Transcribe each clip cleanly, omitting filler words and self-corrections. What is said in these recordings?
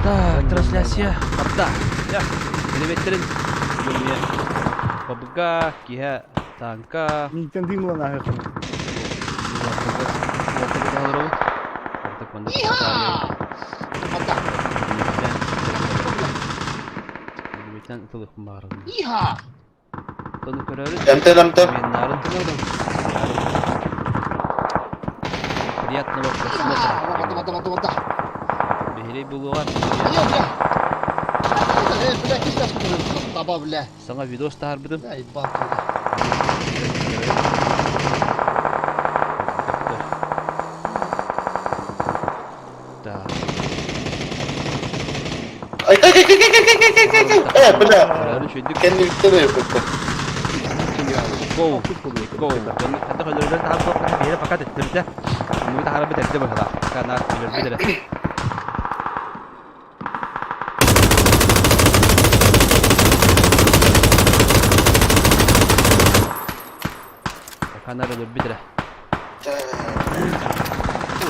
Так, трансляция. Арда. Ya, kilometrenin yoluna. Babıga, kiha, tanka. Nintendo değil mi lan ahir? Ortada kalır oğlum. Artık bende Bilmekten ıtılık mı bağırın? İha! Tanı kararı. Temtem. Ben narın tanıyorum. Riyad ne bakıyorsun? Vada. Behire bulu var. Ya. Bile hiç yapmıyorum. Taba bile. Sana videos da harbiden. Ay bak. Da. Ay. Evet bu ne? Kararı şöyle Kendimizde de yapıyoruz. Go. Go. Hadi kaloriler daha çok bir yere fakat ettirdi. Bunu da harbi etti bu kadar. Kana bir de. Kana ölür bir de.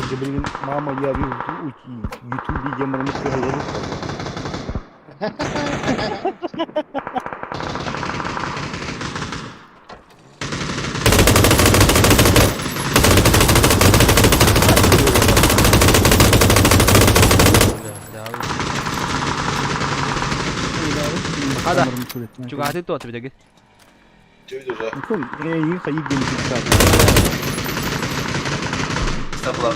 Hoje блин, мама, я вижу YouTube геморрой своего. Hadi. Juga hati tuh bir de git. Tüydü de. Ну, я не ходить где-нибудь. Estağfurullah.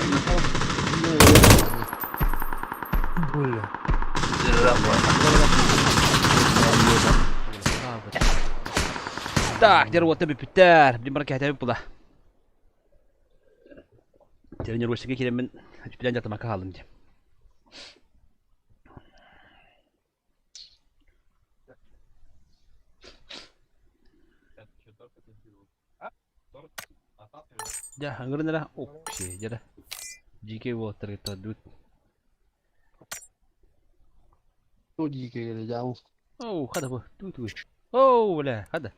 Бля. Так, держу вот тебе Питер. Блин, марки хотя бы пуда. Тренируешься как я мен plan jatmak aldım diye. Ya, anggaran dah. Oh, sih, jadi. GK water itu dud. Tôi gì kìa là sao? Oh, hada bu. Tuh. Oh, ولا هذا.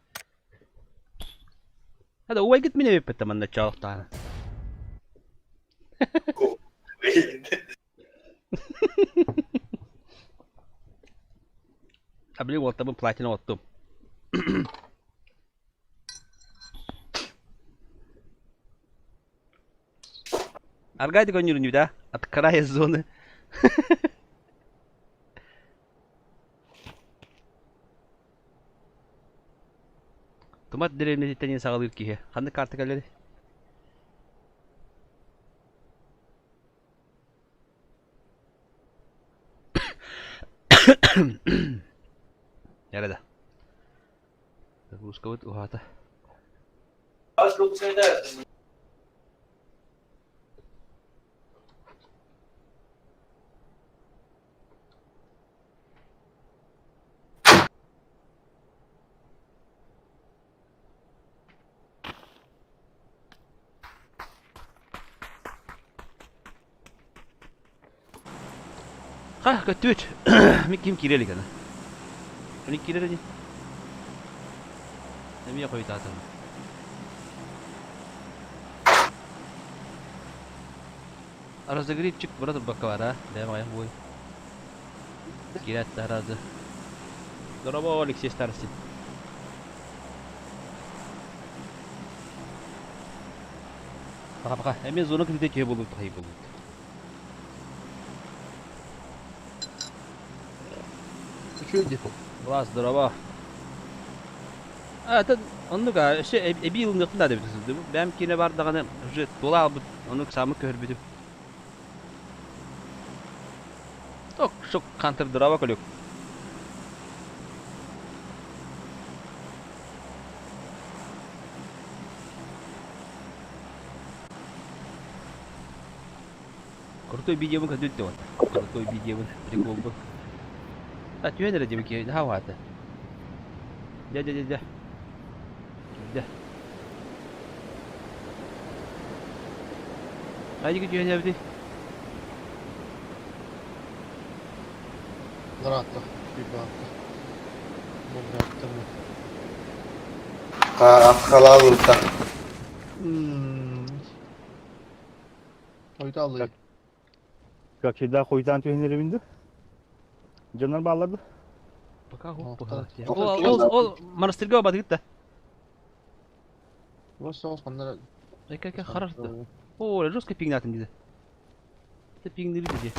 هذا هو قد من يبي تمنى تشارك تعال. Abli water bu platina water. Argaydı gönlünü bir daha. At karaya zonu. Tomat dilimini titanya sağlıyor ki. Hangi kartı geldi? Nerede? Terus kawat uhata. Hah, kötüt. Kim kireli kana? Ini kireli aja. Demi ya koy tatam. Arada girip çık burada bak var ha. Devam ayah boy. Kirat arada. Doraba Alexis Tarsin. Baka hemen zona kredite ki bulut hay bulut. Şöyle. Vaz doraba. Evet, onu da şey bir yılın yakında da bilirsiniz. Benimkine var da hani dolar onu samı körbüdüm. Çok counter doraba kalıyor. Krutoy video mo kadut to. Krutoy video mo prikol ko. At yun na rin ki hawata. Ja. Hadi gidiyor ya bir. Rahatla. Bir rahatla. Bu rahatla mı? Halal usta. Oydu alayım. Как şeyda koytan tühenleri bindi. Canlar bağladı. Baka hop Altta. bu. Altta. O monastirge obadı gitti. Burası soğuz kanlara. Eka karardı. Oo, жестко пигнатым dedi. Ты пигнили dedi.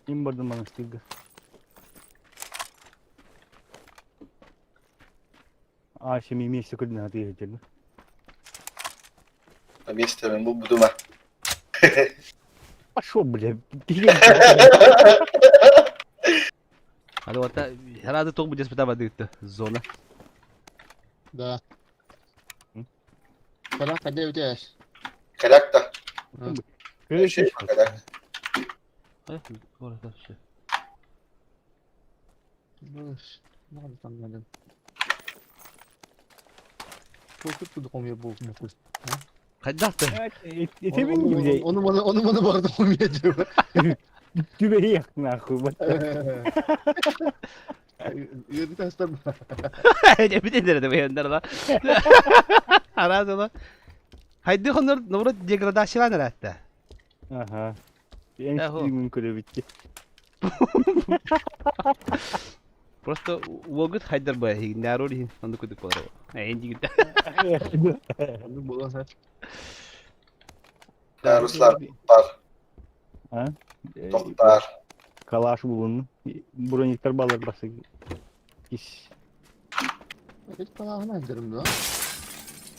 İn bardım bana stilga. Şimdi месте куда надо ехать. На месте ben bu buduma. Пошел, бля. Hadi orta herhalde tok bu cesbeta badı gitti. Zona. Да. Пора когда ödeyes. Kadak da. Böyle Şey şey. kadak. Ay, orada şey. Ne kadar sanmadım. Çok tuttu konuya bu mutlu. Hadi dağıttı. Ete bin gibi şey. Onu bana bağırdı konuya diyor. Dübeyi yaktın akı. Yedi testem. Ne bir de bu yanlar lan. Arazi lan. Haydi onlar nora degradasyon hatta. Aha. En Yahu. stream'in kule bitti. Просто вогут хайдар бай нарори анду куду пора. Энди гита. Onu bulan sen. Ya Ruslar var. Ha? Doktor. Kalaş bulun. Bronikler bağlar bası. İş. Hiç bana hemen derim ya.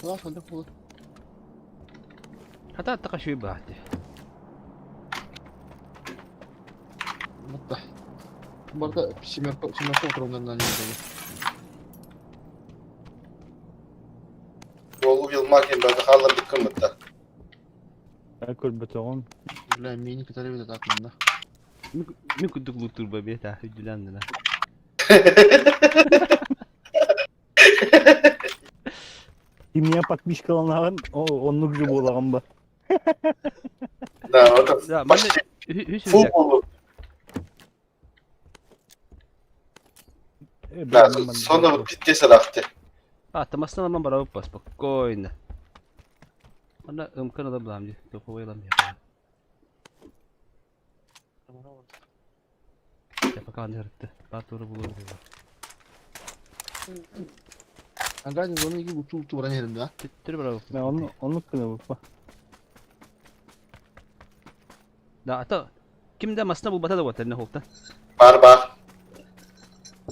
Kulaş hadi kulaş. Hatta taka şuy bahti. Mutlu. Bu arada Şimerko oturumlarından yürüdüm. Yolu yılmak en böyle kalır dikkat mıtta. Akıl beton. Ulan mini kıtarı bile aklımda. Mi kudu lutur babi ta hücülendi lan. Kimliğe patmış kalanların onluk gibi olan bu. Da o da. Ya ben Baş de hüsün full ya. bulu. Да, sonra bu pitke salaktı. А, там основном бараб по спокойно. Она мкана да бламди, то повелам я. Я пока не рықты. Батуры булur dedi. Ankara'da onun gibi uçu vuran yerim ya. Tüttür bravo. Ben onluk kına bu. Da ata kimde masna bu bata da vatanne hokta. Barbar.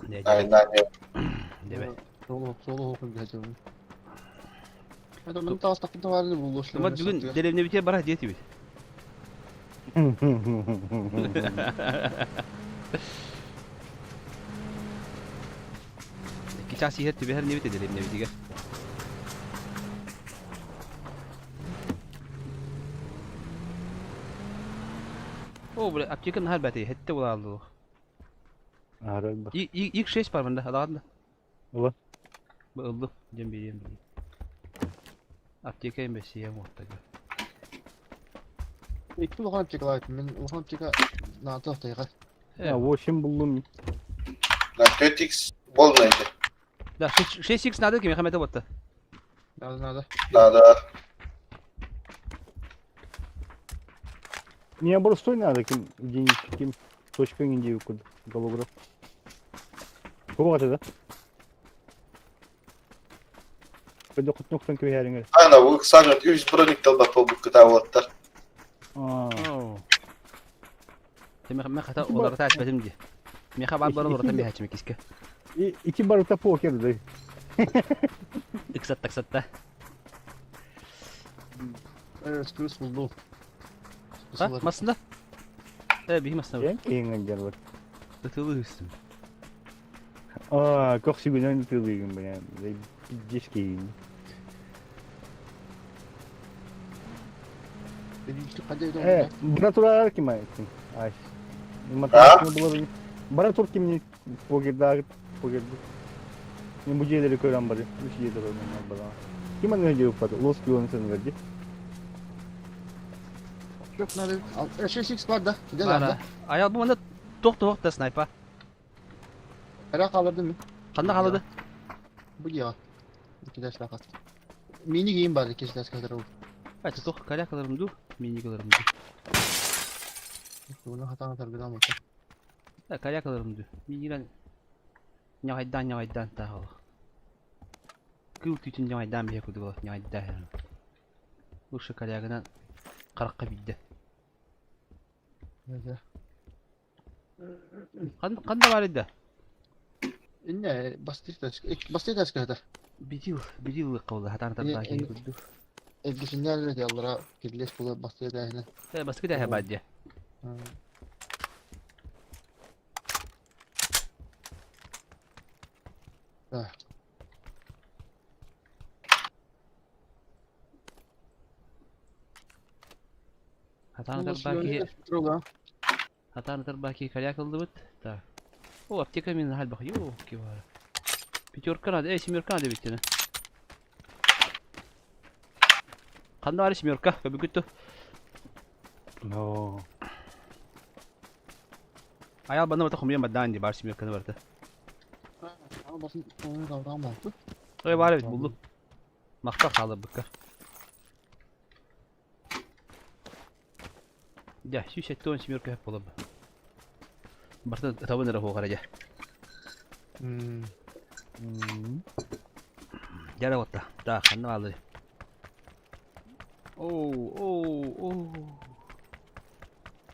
Ne Aynen yok. deme. Solo hokun gece. Hadi onun tavas takıntı vardı bu boşluğu. Ama bugün derevne bitiyor bara diyeti bit. Kita sihat tibi her nevit edelim nevit gel. O böyle apçıkın hal bati hette bulaldı. Harbi bak. İlk şey var bende adamda. Ulan. Bu oldu. Cem bileyim. Apçıkayım besiye muhtaç. İlk bu hanım çeka ait. Ben o hanım çeka naatı haftaya kadar. Ya o şimdi buldum. Da 4x bol neydi? Da şey six nadir ki Mehmet'e battı. Nerede? Da. Niye burası oynadı kim? Kim? Точка инди куда? Голограф. Кого это? Пойду хоть ноксан кви herine. Ana bu sanat 3 bronik da bu kadar vattır. Aa. Tem hata onları takip edeyim diye. Meha var bana orada bir haçım kiske. İki barıta poker de. Iksat taksatta. Evet, Spurs buldu. Ha masında? Bir masında. Ben keyin gel bak. Tutulu üstüm. Aa, koksi günden tutuluyum ben yani. Diskeyin. Benim işte hadi Baratura kim ayetsin? Ay. Matematik bulalım. Baratur kimni poker poker. Ne bu şeyleri kören bari. Bu şeyleri onlar bana. Kim anne diyor fadı? Los Gion'un verdi. Yok nerede? SSX var da. Gidelim Bana. da. Ayal bu anda tok da sniper. Merak alırdın mı? Kanda kaladı. Bu ya. İki ders lakat. Mini giyeyim bari iki ders kadar olur. Aç tok kalakalarım dur. Minikalarım dur. Bunu hatan atar bir ama. Da kalakalarım dur. Miniran nyawaidan tahu. Kıl tütün nyawaidan bir yakudu nyawaidan. Bu şu kalakadan karakka bidde. Neyse. Kan da var idi. İnne basit askerde. Bir yıl kaldı. Hatan tarbaki yakudu. Elbisinde de Allah'a kirleş bulup basit dahine. Baskı da hebadya. Ha. Hatan tarbaki kalakalı bit. Ta. O apteka min hal bakıyor ki var. Piçorkan adı, şimyorkan adı bitene. Kanda var şimyorka, tabi güttü. No. Ayal bana bata kumya maddan di bar şimyorkanı vardı. Ama basın onu kavramam. Öyle var evet buldum. Makta kaldı bıkkar. Ya şu şette on şimyorka hep olab. Barta tabu nere ho karaja. Jara watta. Ta kanna aldı. Oo.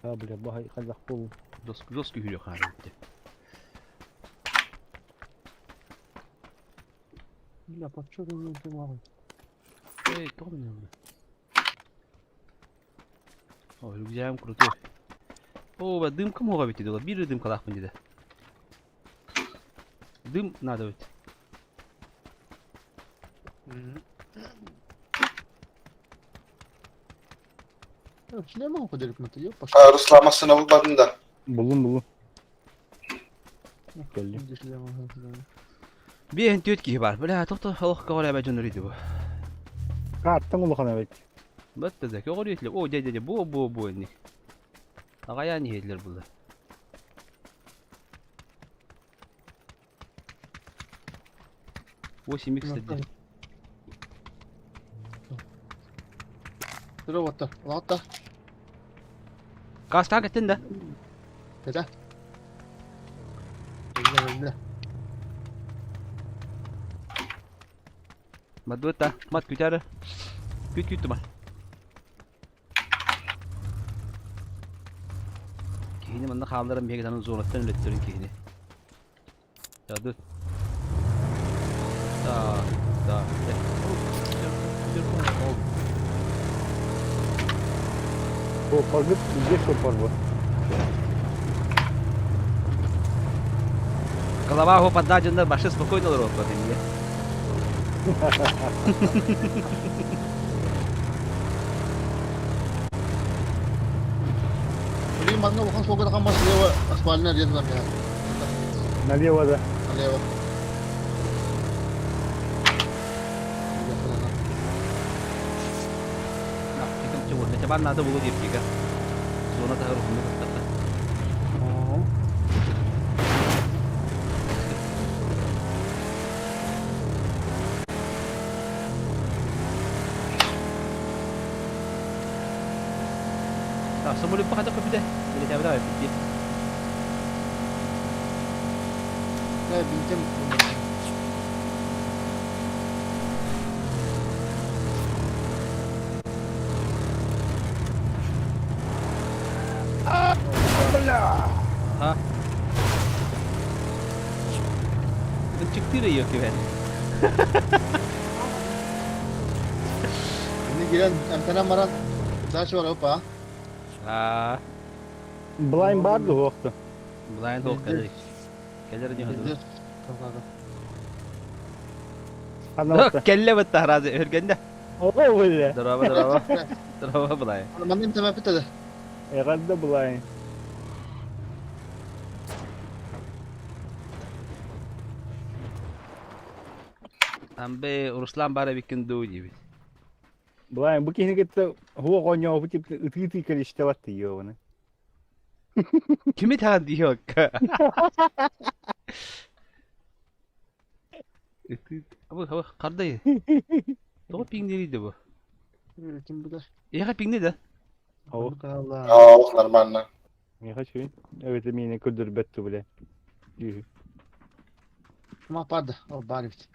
Ha bile bahay kazak bul. Dos kühülüyor kanka bitti. İlla patço da mümkün var. Tohum ne oldu? Öyle güzel kurutuyor. Bak dım kim hoga bitti dola. Bir dım kalak mı dedi. Dım nada bitti. Şile mi o delik mati yok? Ruslama sınavı badında. Buldum. Geldim. Bir entiyot ki var. Böyle tohta Allah kavara bacın öyleydi bu. Karttan ulu kana evet. Battı da ki o öyle o dedi bu enni. Agaya ni hediler bunlar. Bu şimdi istedi. Dur o vatta. Vatta. Kas tak ettin de. Dede. Öyle. Madutta, mat kütara. Küt mat. Kihini bana kaldırın bir gidanın zorlattan ürettirin kihini. Ya dur. Da. O pargıt bizde çok var bu. Голова его поддажена, баши спокойно рот подымли. Ini mana bukan sokat kan mas lewa aspalnya dia tuh ya. Налево да. Lewa. Nah, kita coba coba nada bulu dia juga. Zona tak harus menurut kata. Oh. Nah, semua lupa kata kopi dah. Boleh coba dah kopi. Saya pinjam. Ha? Çıktı da yok ben. Ini giren antena maran. Daha şu var apa? Ah, Blind vardı o vakti. blind hok gelir. Gelir ne hadi. Anlamadım. Kelle batta razı örgende. O öyle. Drama blind. Mandim temel pita da. Herhalde blind. Ambe Ruslan bara bikin do gibi. Blind bu kihini gitti. Huwa konyo bu tip ıtı işte vattı yiyor onu. Kimi tan diyor ka. Ama kardayı. Doğru ping deliydi bu. Kim bu da? Ехай пигни да. Havuk. Allah. Aa, нормально. Ne kaçıyor? Evet emine küldür bettu bile. Yuh. Ama pardon. O bari bit.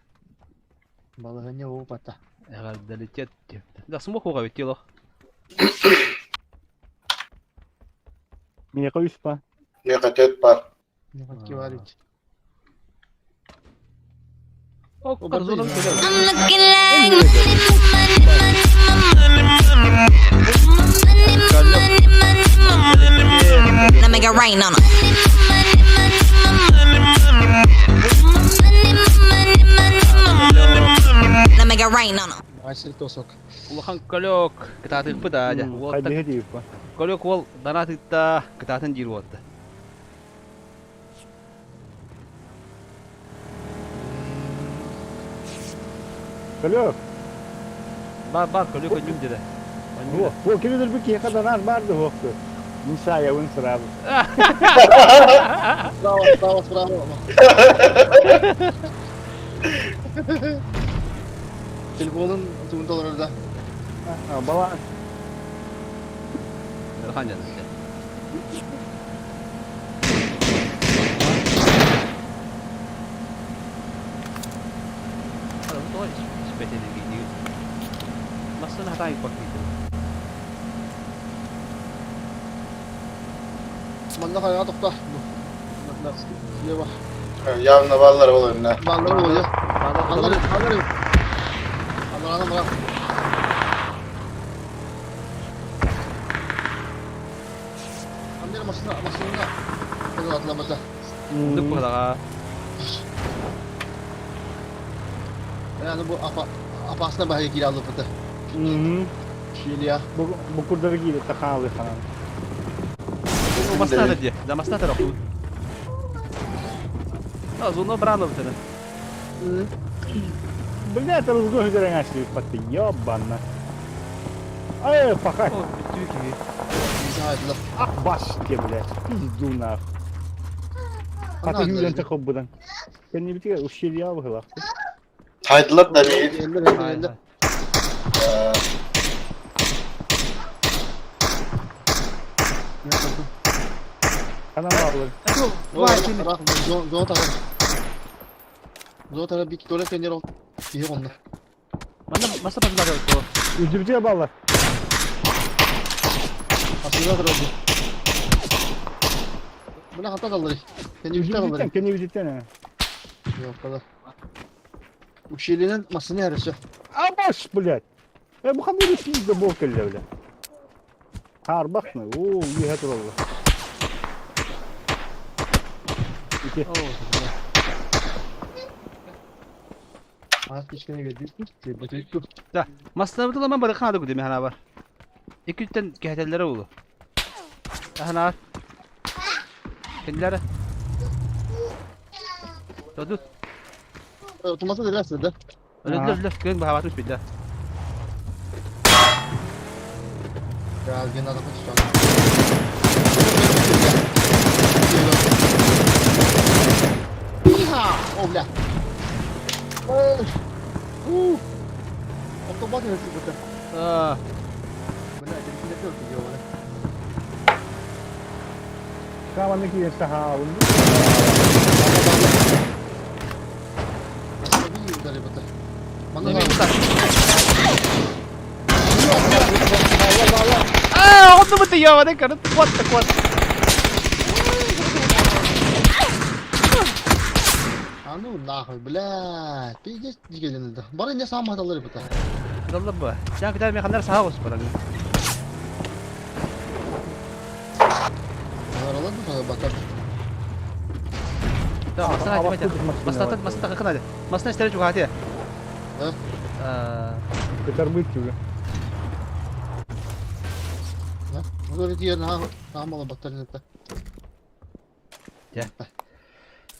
Balığı ne o pata. Ехай долетят. Да смог уға беттело. Mine koy üst pa. Ne kaçet var. Ne kadar var bit. О, O кар зонам balığı. келе. I'm looking like now make it rain on 'em. Now make it rain on 'em. Ayşe tosok. Улахан көлөк. Кытатык пыда да. Haydi hadi yuf pa. Көлөк ол данатыкта кытатын жир болду. Kalıyor. Бар көлөк өндүм деди. Bu kilidir bir kiye kadar az vardı hoktu. Musa yavun sırabı. Bravo, bravo, bravo. Telefonun tuğundaları da. Baba Хан жана. Kalau itu sepeda gini. Masa nak tahu pak itu. Manda kaya tokta. Ne var? Yarın da varlar olur ne. Balları oluyor. Kalau Balları, balları. Balları bırak. Anne masasına. Hadi atlamada. untuk pada Yani bu apasına bahaya kiralı fıtı. Şili ya. bu kurdarı giydi takalı falan. masna ada dia, dah masna ada aku. Ah, zona berano betul. Блядь, это разгон где нашли пати ёбана. Ай, факай. Oh, betul ki. Müsaade. Ah baş ki блядь. Пизду нах. Pati hülen takıp budan. Kendi bir kere uşşil ya bu hılak. Haydılar da bir. Elde. Kanam bağlı. Vay şimdi. Zona bir dolar pencere ol. İyi onda. Mana masa pas ada itu. Üzdürücüye bağlı. Aslında da oldu. Buna hata kalır. Kendi üstte kalır. Üzdürücüden, kendi üzdürücüden ha. Yok kadar. Bu Şili'nin masını yarışı. Ah baş блядь. Bu kadar bir şey de bol kelle öyle. Har bakma. Oo iyi hatır oldu. İki. Oh, sebenarnya. Hayat geçkene geldi. Betul yok. Dah, masna betul ama barakan ada gede mehana var. 2-3 tane kehdellere oldu. Hana. Kendileri. Tut. Otoması da biraz da. Öyle kön bahava tuş billah. Ya gene adam kaçacak. İha! Oh bля. Otomat neresi burada? Ah, Bля, ne yapıyor ki diyor bana. Kamanlık yine saha oldu. Bir yıl galiba da. Bana ne bak. bileyim Ah, oldu betul ya, ada kan kuat. Anu nahı bля. Bir geç gelin de. Bana ne sağ hataları bu da. Allah bah. Jangan kita mekanlar sahau sekarang. Aralar mı sana bakar? Dah, Awak masna tutup Masna tak kena ada. Masna istirahat juga hati ya. Hah? Yeter bu gibi. Ha? Bu da diyor namalı batarya da.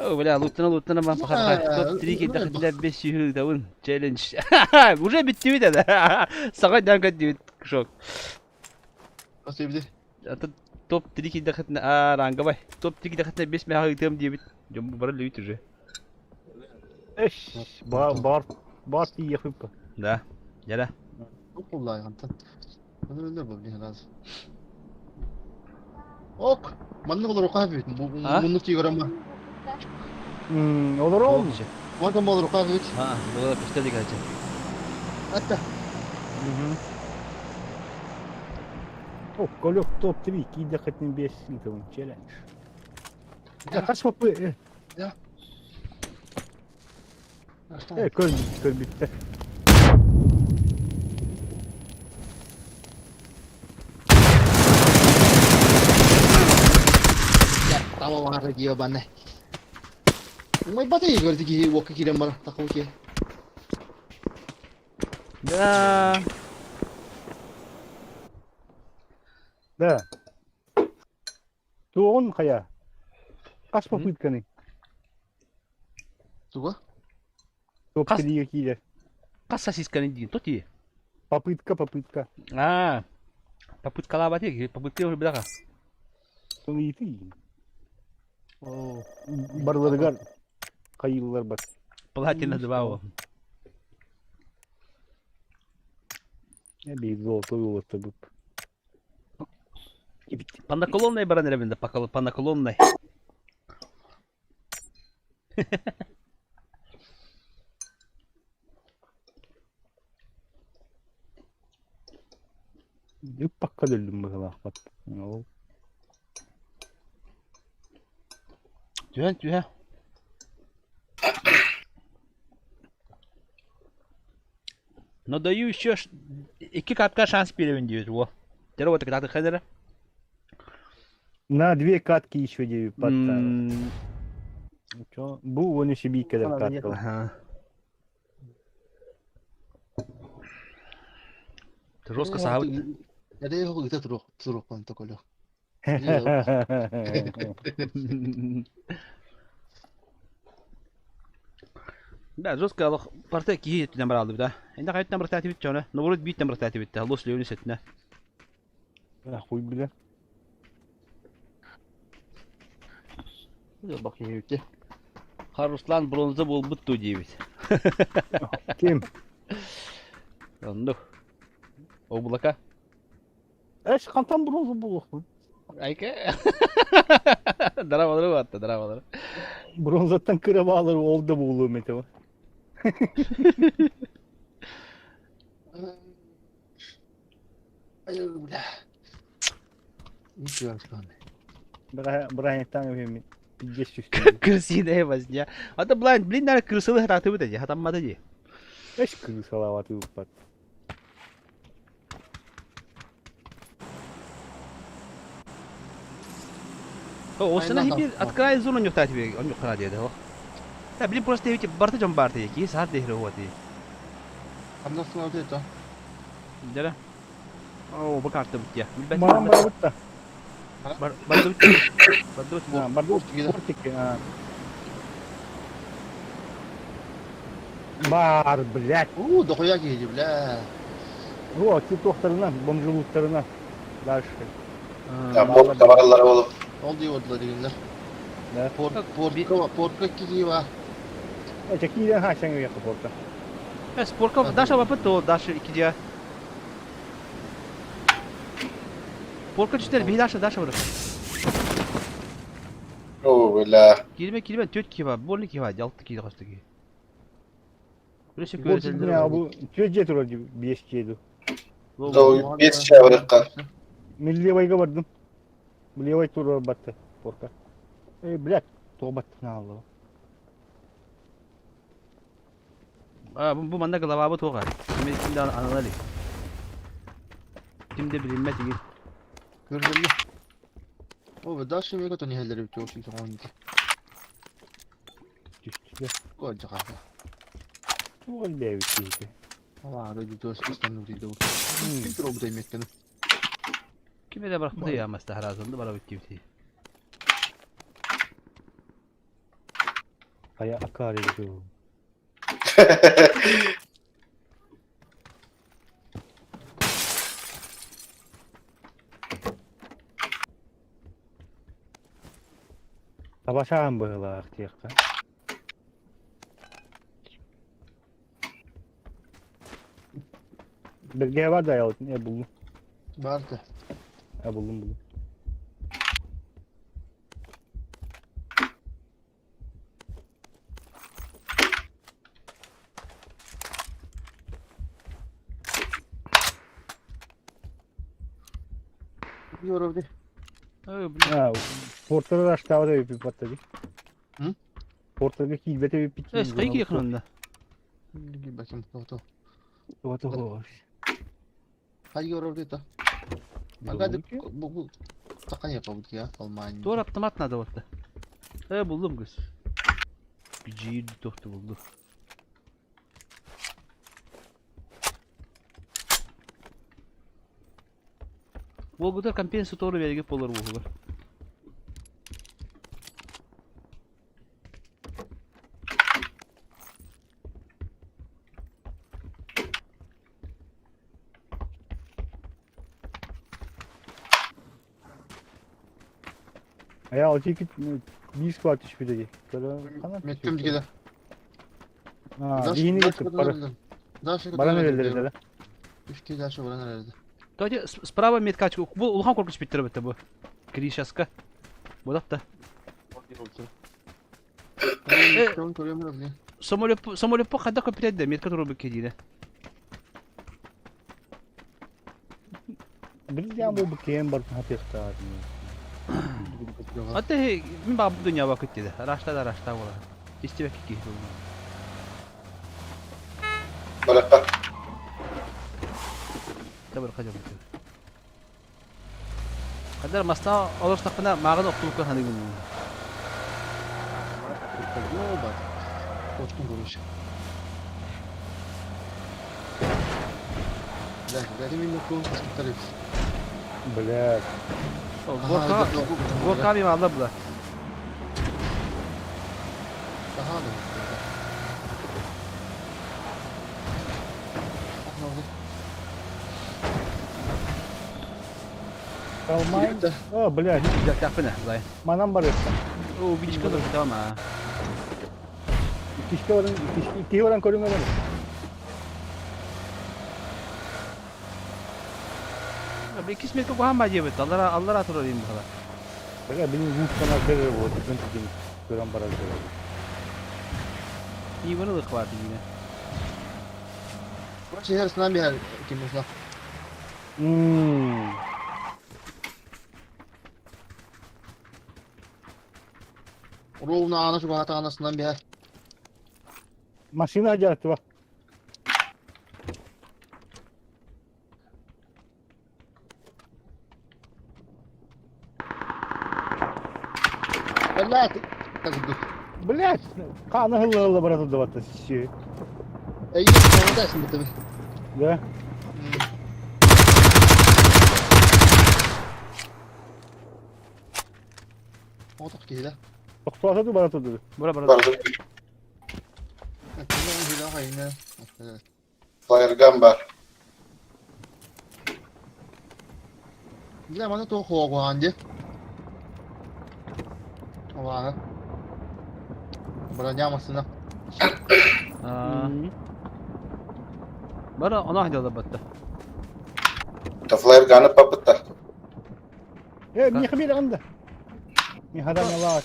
Oh, бля, лутана ман пахар. Топ 3 kita kita 500 tahun challenge. Уже bitti bir de. Sakat dangat diyor. Şok. Nasıl bir de? Top 3 kita kita rangga bay. Top 3 kita kita 5 mehal item diye bit. Jom bara luit уже. Eş. Bar diye yapıp. Да. Яла. Çok vallahi kantan. Bunu öyle bu bir lazım. Ok. Manne olur ok abi. Ha? Bunu ki gören var. Olur Çok oğlum. güzel. Manne olur ok abi. Ha, bu kadar gösterdik hacı. Hatta. Oh, gol yok top 3, 2 dakikatin 5 litrun challenge. Ya kaç topu? Evet, kör bitti. Ya tamam harap giyiyor bana. May batay gördü ki wakı kiren bana takıl ki. Ya. Da. Tu on kaya. Kaç topu itkani? Tuga. Top Kaç- 3, 2. Kas sasiskan ini tuh ti. Попытка. Ah. Paput kalabat ya, paput ke belakang. Son iyisi. Oo. Barıları gar. Kayılar bak. Pelatih di bawah. Ne bir zolta yolu tabi. Panda kolonnay bara nere bende pakalı panda kolonnay. Hep bakka döndüm bakalım. Bak. O Tühen. Но даю еще iki капка шанс перевендить его. Теперь вот когда ты хедера. Na 2 katki еще diyor patta. Hmm. Bu onu bir kadar Sana katka. yakın. Ага. Ты жестко сагал. Ya da yok ite turuk kon tokolo. Да, жестко алах парта ки номер алды да. Инде кайт номер тәтибит чана. Ну вроде бит номер тәтибит. Лос леони сетне. Хуй bile. Bak yevte. Haruslan bronza bol buttu diyebit. Kim? Andı. O bulaka. Eş kantan bronzu buluk. Ayke. Dramaları vardı dramaları. Bronzattan kıra bağları oldu buluğu meteo. Ayo udah. Ini yang sekali. Bıraktan yapayım. Geç üstüne. Kırsı ne yapasın ya. Hatta blin nere kırsalı hatatı bir de. Hatta madı diye. Eş kırı salavatı upat. O sana Aynen, bir tamam. atkay zonu yok tatibi. On yok kana diye de o. Ya bilin proste hiç bartı jam bartı ki saat dehre huati. Kamu semua itu. Jara. Oh bakartı bit ya. Maram barabıt da. Bartı bit. Bartı bit. Ha, barabıt Gitu. portik. Ha. Бар, блядь. Дохуя гиди, бля. Вот, şu tohtarına, bomculuklarına. Дальше. Ya bot davarlar oğlum. Oldu yordular diyorlar. Ne? Porka kiki var. Çekil ya, ha sen yakıp orta. Sporka daşa bapıt o daşı iki diye. Porka çister bir daşa bırak. Oo böyle. Kilime töt ki var. Bolni ki var. Altı ki kaçtı ki. Böyle şey Borçlu görüntüleri ya var. bu çözce turacı bir eşkiydi. Doğu bir şey bırakkan. Milli vayga vardım. Milli vay turu battı. Porka. Блядь, то battı ne Allah. Bu manda glavabı toğar. Şimdi analari. Şimdi bilinmez ki. Gördün mü? O da şimdi kato nihalleri bitiyor şimdi son iki. Düştü. Koca kafa. Tuval bir işte. Ama arada gidiyor İstanbul'da gidiyor. Kim tur oldu emekten? Kime de bıraktı ya masta harazında bana bitti bitti. Kaya akar ediyor. Savaşan böyle aktiyakta. Belge var da ya. Buldum. Vardı. Buldum. Yor orada. Ha, portları aşağıda da bir patladı. Hı? Portlardaki hilbete bir pitki. Evet, kayık yakınında. Bir bakayım foto. Hoş. Hadi yor orada da. Hadi bu takan yapalım ya. Almanya. Doğru attım atmadı orada. Buldum kız. Gücüyü doktu buldu. Bu kadar kompensatörü vergip olur bu kadar. Ya o çekit bir squat iş bir de. Mettim gide. Ha, yeni gittik. Bana nereleri dedi? 3 kez daha bana nerede? Давайте справа меткачку. Bu Улхан korkunç bitti bitti bu. Krişaska. Bu da. Tamam koruyorum ya. Самолет когда купить да метка турбу kedine. Bir de bu bakayım bak hafif daha. Hatta min bab dünya vakit dedi. Araçta ola. İstibek ki. Bırakın. Tabii kaçacak. Kadar masta olursak bana mağaza okuduk hani bunu. Ne oldu? Koçtum konuş. Dari minum hospital. Блядь. Gorka bir malda bu da. Daha da. Kalmayın. Oh, блядь. Yapına zay. Manam var ya. O bir çıkılır tamam ha. İki orang koruyor beni. Bir kismet bu ham bacı evet. Allah razı olsun bu kadar. Bak benim bu kanal verir bu. Ben tutayım. Gören para verir. İyi bunu da vardı yine. Bu şehir arasından bir yer kimse. Ruhuna ana şu hata anasından bir yer. Maşina acayip bak. Vallahi kazıdı. Блядь. Kanı hıllı bırakıldı vatta şişi. İyi sonra da şimdi tabii. Ya. O da kıyıda. Doktorsa da bırakıldı. Bura. Vardı. Kıyıda kıyıda kayına. Flyer gun var. Güzel bana to ho hangi? Var. Bana yamasına. Bana ona hadi da battı. Da flyer gun'ı papıtta. Ya niye kabile anda? Niye hadan Allah.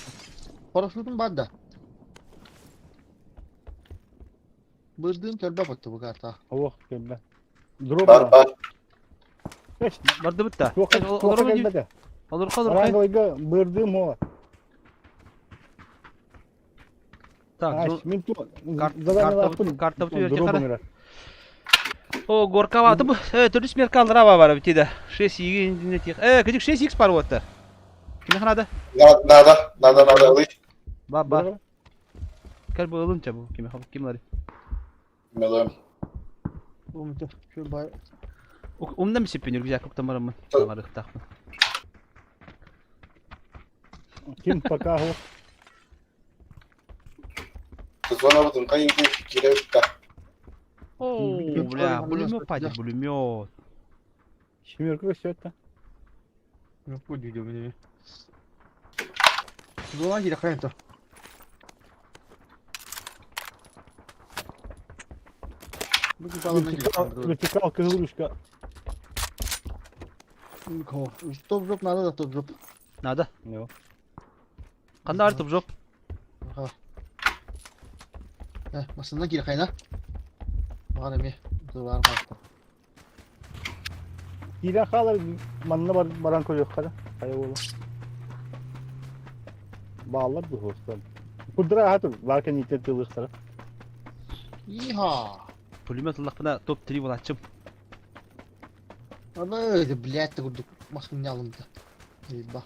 Paraşütüm var da. Bırdığım körbe battı bu karta. Allah geldi. Drop Var var. var. Beş. Vardı bitti. Çok gelmedi. Olur. Orang oyga bırdığım o. Так, Aş, min tu. kartta bu yerke kara. O горка var bu. Turist merke aldıra var bir de. 6 yigin tih. Küçük 6x par water. Kim hanada? Nada alış. Baba. Kal bu alınca bu kimleri? Bilmiyorum. Umut şu bay. Umda mı sipinir güzel koktamarım mı? Tamarık takma. Kim pakaho? Sonra budun kayın ki kirevta. Oo, bля, пулемет падает, пулемет. Şimirka все это. Yok bu diyor beni. Zola gire kayıntı. Bu gibi alanına giriyor. Vertikal kızıluşka. Top drop nerede da top drop? Nada. Ne o? Kanda artık job. Aha. Masasına gir kayna. Var mı? Dur var mı? Hile kalır manına baran koyuyor kara. Kaya oğlum. Bağlar bu hostan. Kudura hatır. Varken itet yıllık kara. Yiha. Pulymet Allah bana top 3 bulatçım. Ama öyle bilet de kurduk. Maskını alındı. İyi bak.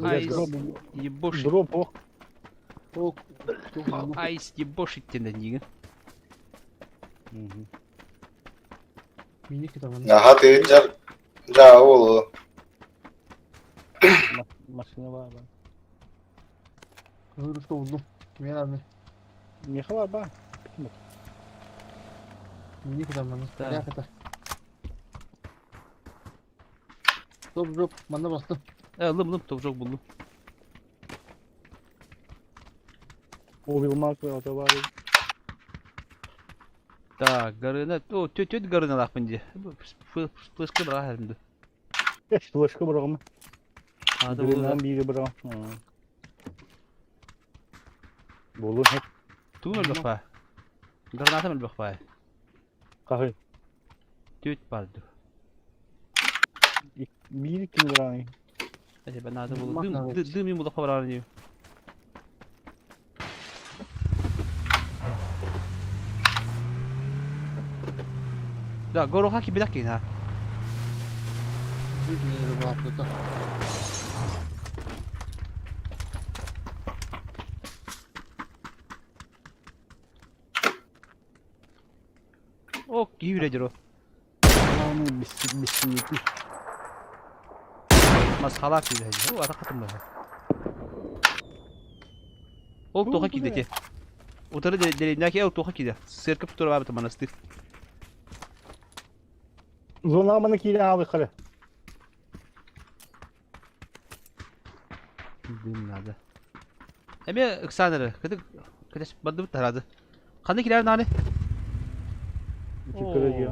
Ay, ебош. Drop o. Çok. Айс, ебош иттен деген. Minik kitabını. Ya hadi ja oğlu. Maşına var bak. Hırıfta buldum. Ver abi. Ne var bak. Minik kitabını. Tamam. Merak et. Top drop. Bana bastım. Lım top job buldum. O bir mark var o da var. Da, garına, o töt garına lak bence. Fıskı bırak elimde. Geç dolaşka bırakma. Hadi bu Birinden biri bırak. Bolu hep tu mü bak. Garnata mı bak. kahve. Töt vardı. Bir iki lira. Hadi ben hadi bu. Makna Dım bu da para arıyor. Da, goro haki bir dakika ha. Bir dinleri bu haftada. O giyürecek o. Onu bisiklet. Mas halak giyürecek. O ara katım da. O toka gidecek. O tarı deliğindeki o toka gidecek. Sırkıp tutar abi tamam nasıl? Zona bana kile abi kare. Bilmem Eme ıksanları. Kıdaş bandı mı taradı? Kandakiler nane? İki kırıcı.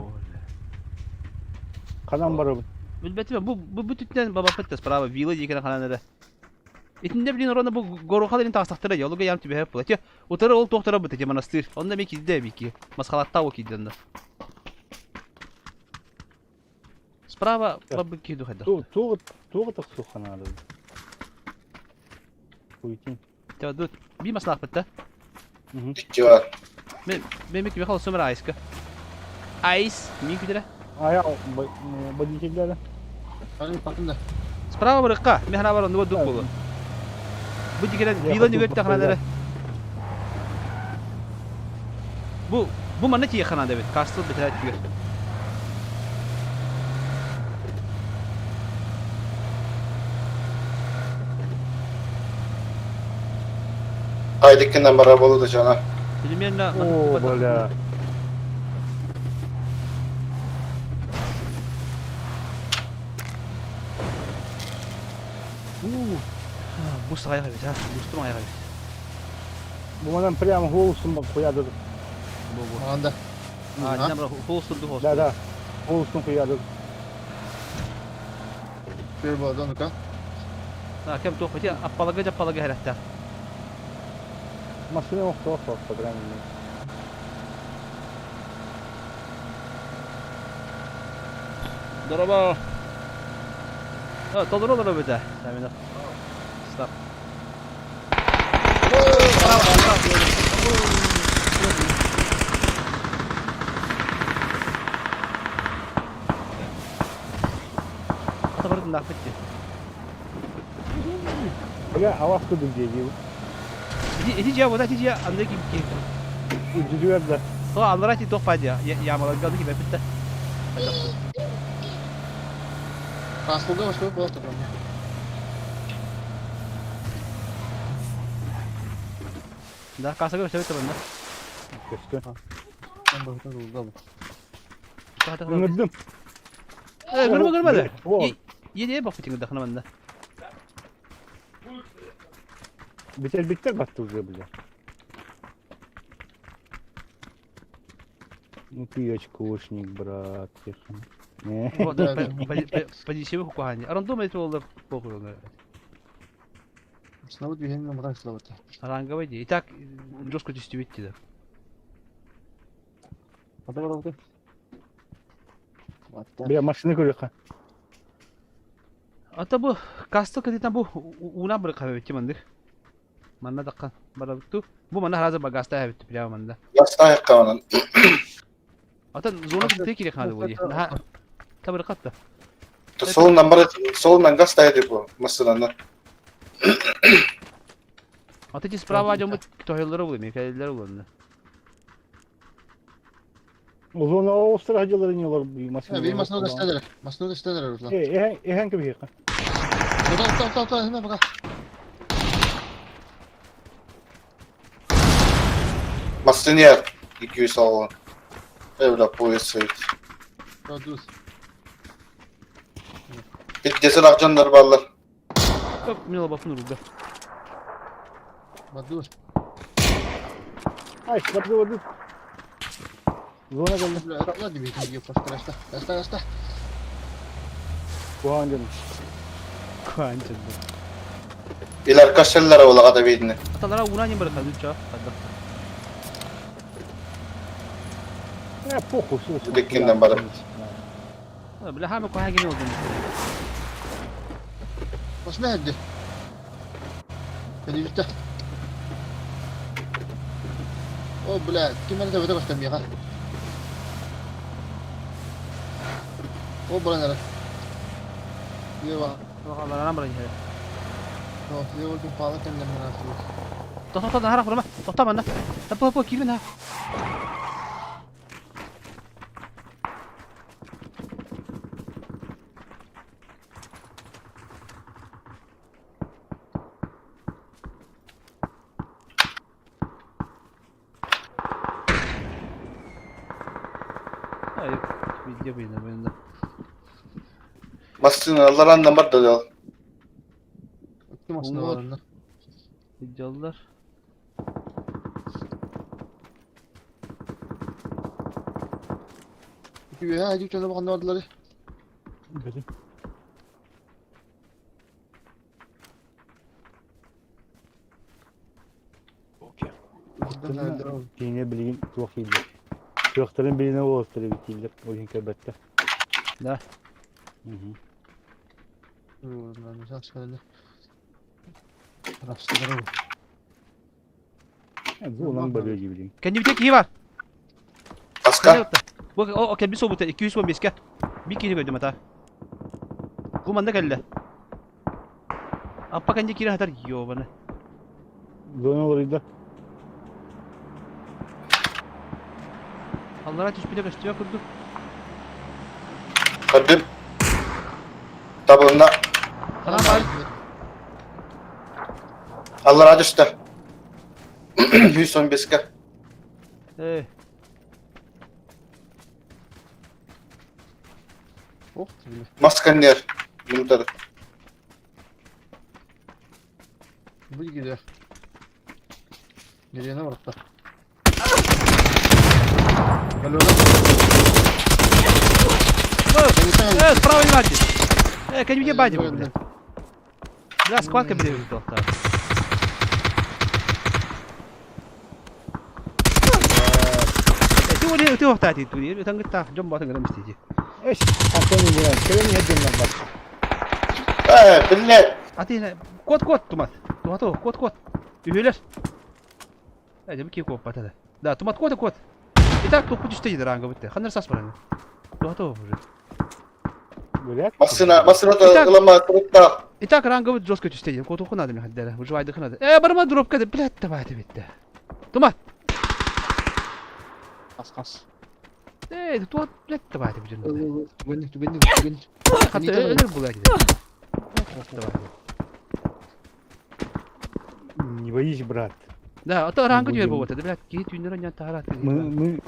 Kanan barabı. Bilbeti bu tütten baba pıttas prava vila dikene kananları. İtinde bilin orada bu gorokaların taksaktıra ya. Oluga yamti bir hep bulat ya. Utarı ol tohtara bıtı manastır. Onda bir kizde bir ki. Maskalatta o kizden de. Sprava babı kidu hada. Tu tak su kanalı. Kuytin. Teva dut. Bir maslak pıtta. İki var. Ben bir kal sömer ice ka. Ice mi kudura. Aya badi çekler. Hadi bakın da. Sprava bırıkka. Mihna var onda bu duk bulu. Bu dikene vila nügötte kananları. Bu mana ki kananda evet. Kastel bitirat diyor. Haydi kinden bara bolu da cana. Filmlerine Oo böyle. Bu sayı evet ha. Bustum ayağı evet. Bu madan prямо голосом bak koyadır. Bu. Anda. Aa, yine bırak holsun bir holsun. Da голосом koyadır. Bir bu adamı kan. Ha, kem toh pati apalaga herhalde. Masını yok da prямо. Doraba. Ha, doldur bir de. Tamam. Stop. Atabarın da affetti. Ya avaz kudu geliyor. İti cevap da iti cevap andaki ki. Ucuyor da. O anlara ti toh padi ya. Ya malah geldi ki bitti. Kasıldı başka bir balta kan. Da kasa göster bitti bende. Köşke. Ben bakıda oldu Hadi. Anladım. Görmedi. O. Yediye bak fitin dakına bende. Biter battı uzuyor bize. Ну ты очкошник, брат. тихо. Не. Вот, Да, позитивы кухани. Рандом это олар похуй. Снова движение на мрак слова-то. Ранговый дей. Итак, жестко дистибить да. Hadi var oldu. Hatta Бля, машина көрөк. Ата бу кастык дитен бу уна бир кабы битти мандык. Манна даккан бара битту. Бу манна хазыр багаста хабитти прямо манда. Yastan yakkamanın. Ата зона битти кире хады бу ди. Ha табыр катты. Solundan gaz dayadı bu mısırından. Ата ти справа жамы тойлары бу мекелелер булды. Uzun Avusturya hacıları niye olur bu maşına? benim masada da isteler. Masada da isteler orada. Ehen gibi yakın. Tamam hemen bak. Mısırını yer. 200 alın. Evlat bu eseyt. Dur. Bir cesin akcanlar ballar. Yok minala bafın urdu. Bak dur. Ay şurada var dur. Zona geldi. Rakla gibi gidiyor başka rasta. Bu an canım. Kançın. İler kaşırlar ola kada beydini. Atalara una не бырка дуча. Хадда. Ne poku sus. Dükkandan bari. Бля хаме кога гине oldu. Bas ne eddi? Beni yürütte. O bile kim beni devete göstermiyor ha? O bana nere? Diye bak. Valla lan bırak ya. O diye oldum pahalı kendine münasebet. Tohta harap vurma. Tohta bana. Tapu kirbin ha. Hayır, video buydu. Mısırını Allah'ın namar da yol. Kim aslında var onda? Videolar. Gibi ha hadi uçağına bakan ne vardılar? Gözüm. Okey. Yine bilgin çok iyiydi. Çokların birine oluşturdu bittiler. O gün köbette. Da. Ben de şöyle. Rastlara bak. Bu olan böyle gibi. Kendi bir tek iyi var. Aska. Bu o kendi sobuta 215 ke. Bir kere koydum hata. Bu manda kelle. Apa kendi kira hatar yiyor bana. Zona oraydı. Allah'a hiçbir de gösteriyor kurdu. Kırdım. Tabağında Karan var. Allah razı olsun. 115 ke. Oh gibi. Maskanı yer. Yumurtadı. Bu gidiyor. Nereye ne var hatta? Gel oğlum. Справа не бачиш. Kendi bir bacı bu. Biraz składkę będzie już dostał. Ty waxtaati tu tan ta jom ba tan gam istiji. Eş. Hakkını yiyen. Köyün yediğinden bak. Billet. Ati kod tumat. Tumat kod. Üyeler. Hadi bir ki kod patada. Da tumat kod. İtak topu düşteydi ranga bitti. Kanır sas bana. Tumat o bu. Böyle yap. Masına da ılama kırıkta. İtak ranga bit josko düşteydi. Kod okun adı ne haddere. Bu jaydı kınadı. Barama drop kadı. Bilet tabati bitti. Tumat. Kas. Tumat bilet tabati bitti. Güvenlik. Hatta ölür bu gidiyor. Не боись, брат. Да, ата ранга diyor bu vatada. Bilet git yünler yan taharat. Мы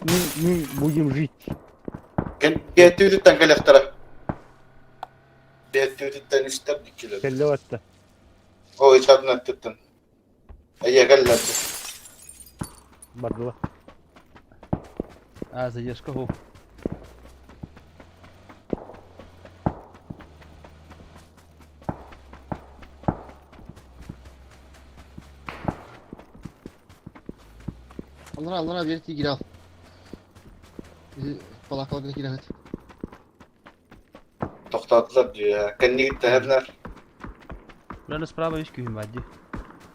будем жить. Getiritten geleftara. Getiritten ister dikilir. Kelle vatta. O içadına tutun. Eye gellerdi. Bardıla. задержка ху. Alına bir gir al. Bizi balakalı gir evet. Toxtatdılar diyor ya. Kendi gitti herler. Buranın sправа hiç gühüm var diye.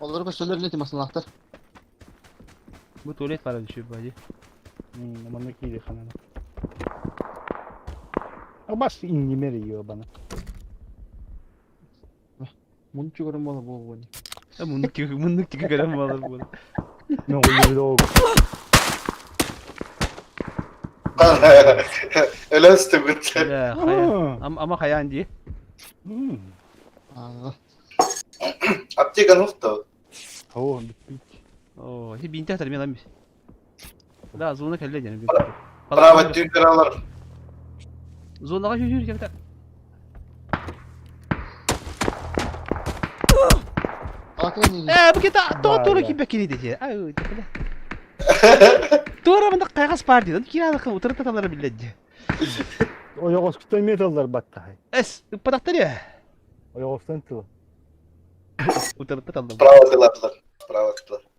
Onları baş söyler ne temasını aktar. Bu tuvalet var düşüyor bence. Aman ne kiydi kanana. Bas ingimer yiyor bana. Bunu çıkarım bana bu. Mınlık gibi gören mi alır bu? Ne oluyor da o. Öyle sıkıntı. Ya kaya. Ama kayan diye. Aa. Aptekan hukta. Oo bittik. Oo, hiç binti atarım ya lan bir. Daha zonuna kelle canım. Bravo tüm kralar. Zonuna kaç yürü gel. Balakalı ne? Bu kita doğru ki bekini de ya. Ay, doğru bende kaygas parti lan. Kira da oturup tatarları biledi. O yok oskutan metallar battı hay. Es, padaktır ya. O yok oskutan tı. Oturup tatarlar. Bravo tılattılar. Bravo tılattılar.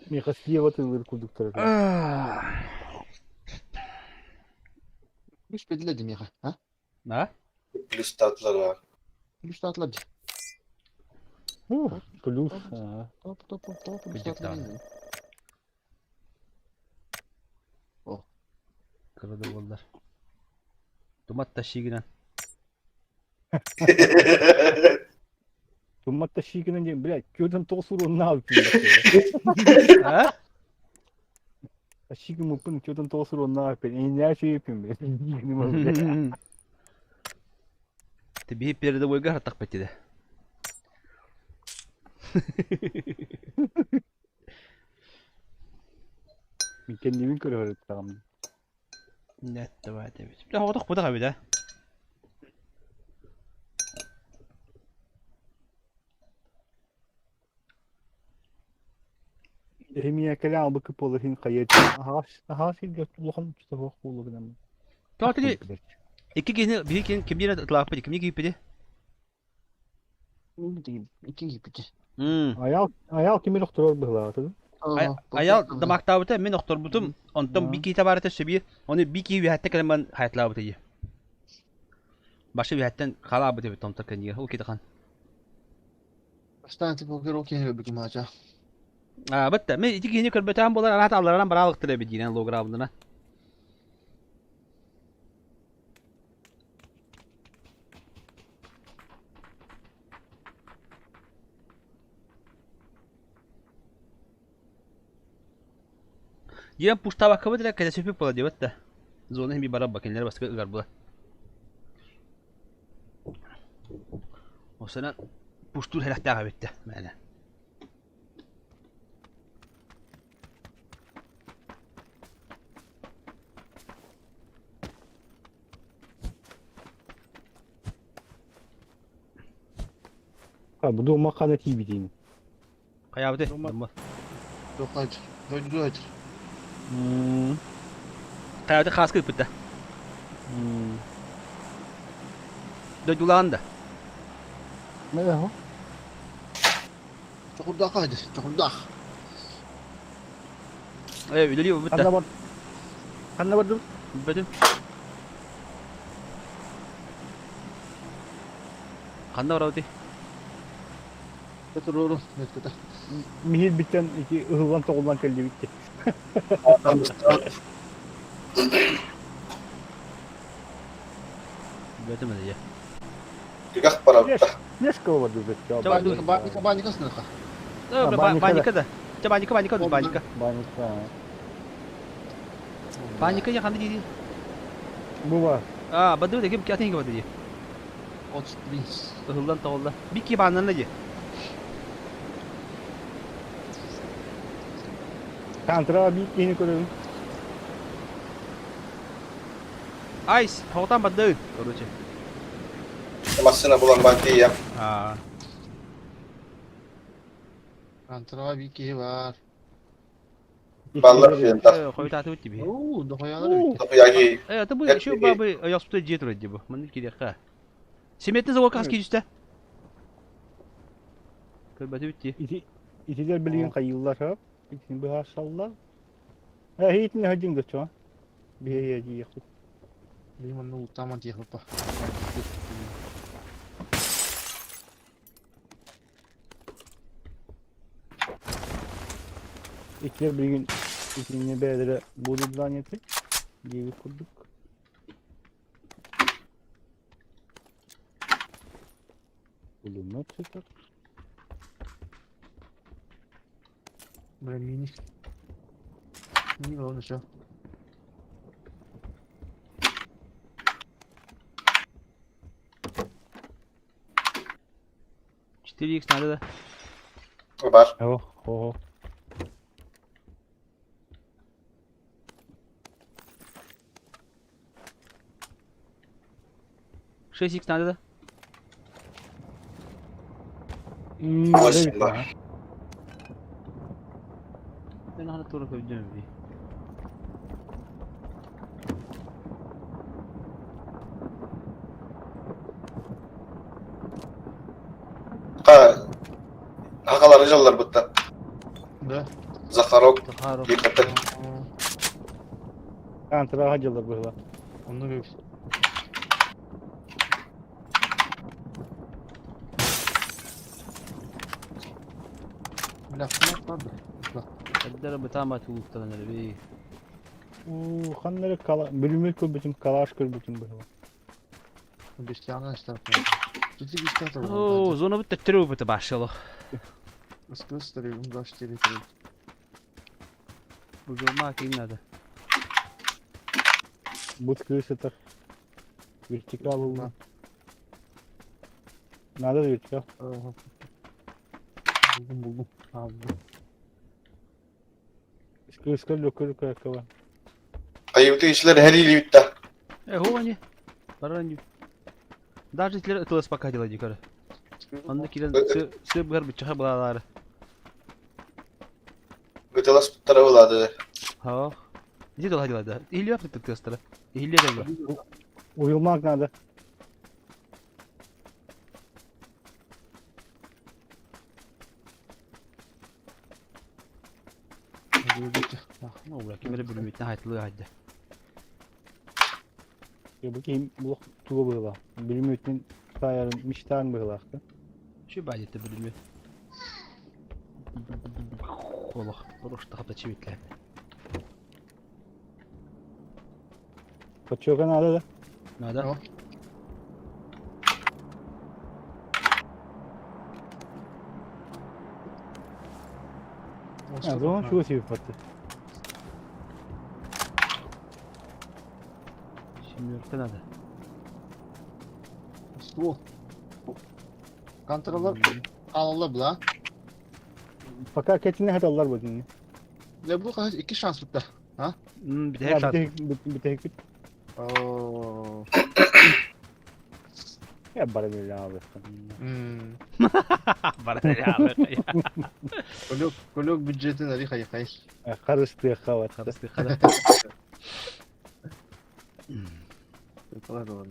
Mika Siyavatıları kurduk tarafı. Üç bediledim ya. Ha? Ne? Plus tatlılar var. Üç tatladı. Plus. Ha. Top. Üç Bilecek tatladı. Kırıldı bollar. Tomat taşı giren. Думать-то щиканье, блядь, что там толсуру навыки. Ha? А щикам упын, что там толсуру навыки. Я не знаю, что я пим, блядь. Не могу, блядь. Тебе hep yerde boyga hartak peki de. Ben kendimin körü tamam. Ne de var demiş. Bir havada kupada abi de. Hem ya kelam bakıp olur hin kayıt. Aha şey götürülüğün işte hoş bulur gene. Tahtili iki gene bir kim birine ıtlak peki kim gibi peki? Ne diyeyim? İki gibi. Ayal kimi doktor bıhladı. Ayal damak tavute men doktor butum ondan bir kita barata sebi onu bir ki bir hatta kalaman hayatla butayı. Başka bir hatten kala butayı tom takan ya o kita kan. Baştan tip okey bir maça. Batta men iki gene kırbetan bolar rahat avlardan baralık tire bir yine logra bunduna. Yine puşta bakımı direkt kese söpüp bola diyor da. Zonu hem bir bara bakın nereye basık ıgar bula. O sene puştur helak daha bitti. Yani. Ha bu da makane TV diyeyim. Kaya bitti. Yok hayır. Hayır. Kaya bitti khas kılıp bitti. Dödülan da. Ne o? Çukurdak haydi. Çukurdak. Evet ödülüyor bitti. Kanna var. Kanna var dur. Bitti. Kanda var abi. Götür oğlum. Götür. Mihir bitten iki ıhılan toğulan kelli bitti. Bitti mi diye. Dikak para Yes. Yes kau var dur. Coba dulu. Banyak sınır ka. Banyak da. Coba banyak da. Banyak. Banyak. Banyak ya kan di. Bu var. Betul deh, क्या थे क्या Ots please. Hıhlan tavla. Bir ki bandan ne? Kantra bir yeni koyalım. Ice, hotan betul. Korucu. Masına bulan banti ya. Kantraga bir iki var. Ballar fiyenta. Koy tatı bitti bir. Oo, dokayalar bitti. Yagi. Evet bu Hep şu bir- babı ayak sütü jet öyle bu. Bunu ki dakika. Simetli zavol kaski üstte. Kırbati bitti. İtiler bilgin kayıllar ha. İtin bir haşallar. Ha hiç ne hacın da çoğun. Bir yeci yakın. Benim onu utama diye hoppa. İtiler bilgin itinle beyleri bulundan yetik. Gibi kurduk. Bulunma çıkar. Böyle mini. Mini olmuş o. Çitiri X nerede de? Var. Oh oh. Şey X nerede de? Maşallah. Ha. Ben hala doğru koydum bir. Ha. Hakalar jallar butta. Ne? Zakharok. Taharok. Dikkat. Kantra hacılar burada. Onu gör. Lafına vardı. Kaddara bıtama tuğuktan öyle bir. Kanları kala, bölümü köbütüm, kalaş köbütüm burada. Bir şey anlaştılar. Tutuk işte atalım. Oo, zona bitti tırı bitti başladı. Iskıs tarıyorum. Gaş tarıyorum. Bu zorma kim nerede? But kırışıtır. Vertikal oldu. Nerede de vertikal? Buldum. Abi. Iskır lokur kırkava. Ayıptı işler her ili bitti. Ho они. Баранью. Даже если это спокатило дикары. Он такие все бар бычаха балалары. Ötelas tuttara uladı. Ha. Где долго дела да? Или yaptık testleri. İhliye geldi. Uyulmak nerede? Ne bırak kimere bölüm bitti hayatlığı hadi. Ya bakayım bu tuğu burada. Bölümü için sayarım miştan burada. Şu badette bölümü. Allah. Boş daha da çivikler. Kaçıyor kan nerede de? Nerede? Yok. Ya zaman şu sebebi fattı. Şimdi yurtta nerede? Su. Kantralar Allah bula. Fakat keçini hatalar bu dinle. Ne bu kadar iki şans bitti. Bir de her şart. Bir tek bit. Oo. Ya bana böyle abi. Bana ne abi? Kulüp bütçetin arı hayır. Karıştı ya kavat. Karısı kadar. Ne kadar doğru.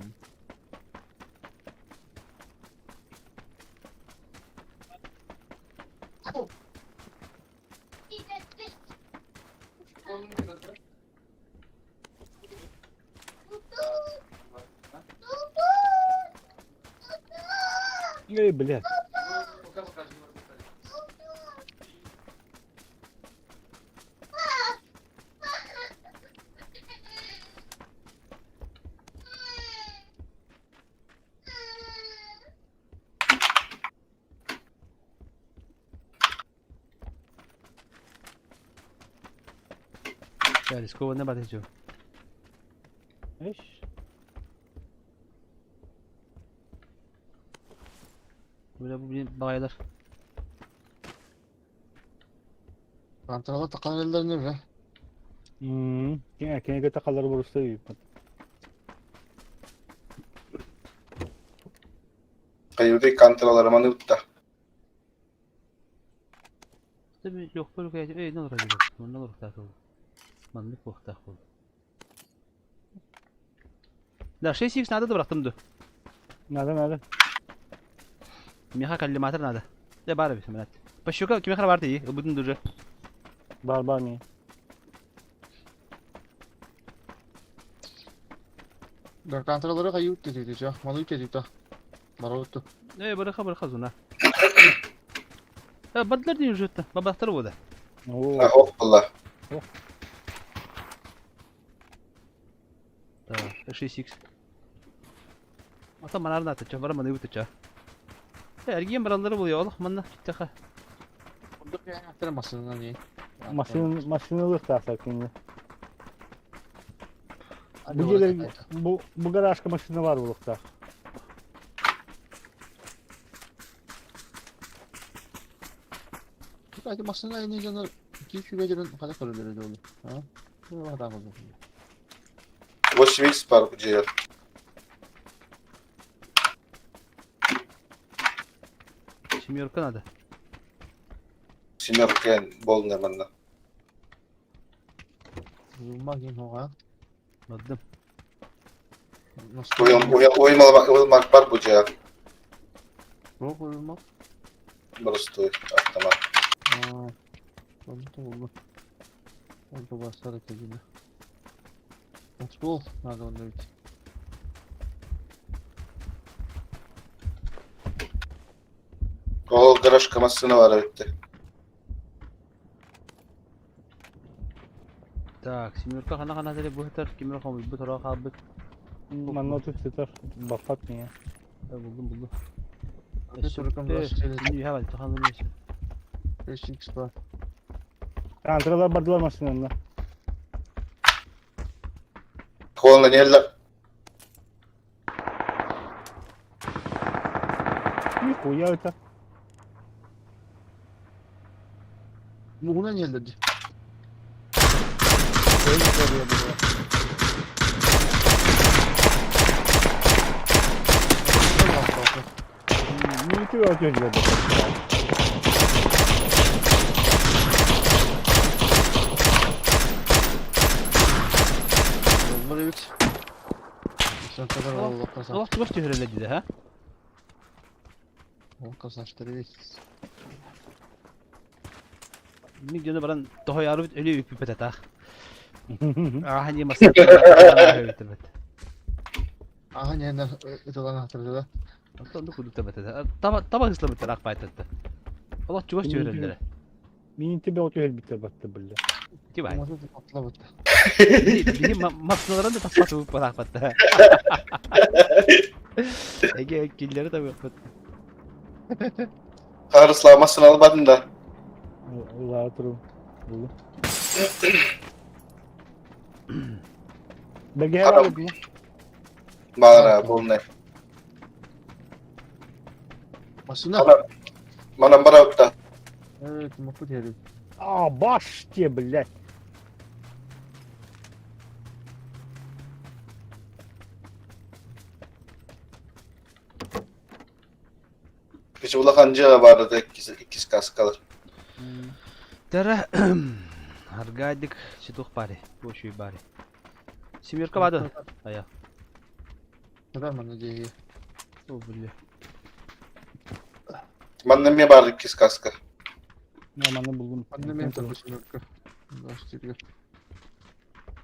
Блядь. Ya risko ne batıyor? Eş. Böyle bu bir baylar. Kantralar takan ellerini be. Kine göte kalır burası iyi. Ayıptı kantıralarıma ne bitti. Tabii yok böyle kayacak. Ne olur acaba? Ne olur tak oldu. Manlık bu tak oldu. La şey six nada da bıraktım du. Nerede? Miha kallimatır nada. De bari bir semenet. Başyoka kime kadar vardı iyi. Budun duruyor. Barbar niye? Garkantraları kayu dedi ya. Malı dedi ta. Barotu. Bırak zona. Badlar değil jutta. Babahtır bu da. Oo. Ha, hoppala. Şey six. Ata manar da atacak. Var mı ne bitecek? Ergiyen baraları buluyor. Allah manna gitti. Burada bir yaptıramazsın lan iyi. Maşını sak şimdi. Bu garaj maşını var bulukta. Belki masasında yine canlar 2-3 gecenin kadar kalırlar öyle olur. Ha? Ne var daha fazla. 8x var bu ciğer. Şimdi yorkan hadi. Sinirken bol ne benden. Zulma yine o ha. Badım. Nasıl? Uyumak var bu ciğer. Yok uyuma. Burası da tamam. Aa. Oldu. Orada başladık yine. Mutlu ol. Hadi onu bit. O garaj kamasını var bitti. Так, семерка хана дали бухтар, кимер хам bu tarafa kaldık. Manna tutar. Bafak niye? Buldum. Hadi sorukam başlayalım. Şimdi hemen takalım neyse. 5x var. Kantralar bardılar maşının önüne. Koluna yerler. Yok o ya öte. Buna ne geldi? Böyle soruyor buraya. Minti ve atıyor gibi. Olmalı bit. Sen kadar Allah kazan. Allah çıbaş tührele dedi ha. Allah kazançları bit. Min canı baran daha yarı bit ölüyor bir petet ha. Hani masal. Aha yeniden öteden hatırladı. Hatta onu kudu tabi tete. Taba hızlı bitti rak baytattı. Allah çıbaş tührelere. Minti ve atıyor elbette battı böyle. Ki bay. Umarım patla bitti. Bizim masnaların da tasmat olup batak battı. Ege killeri tabi battı. Karıslamasını almadın da. Allah'a durum. Bu. Bege Adam. herhalde bu. Bana bol ne. Masına. Bana bırak da. Evet mutlu diyelim. Aa baş diye böyle. Hiç ulakancığa vardı ikiz kas kalır. Dere hargaydık çıtık bari. Boş bir bari. Simyurka vardı. Aya. Neden bana diye. O böyle. Benden mi var ikiz kaska? Yamanı buldum. Annem yaptı şimdi. Başlıyor.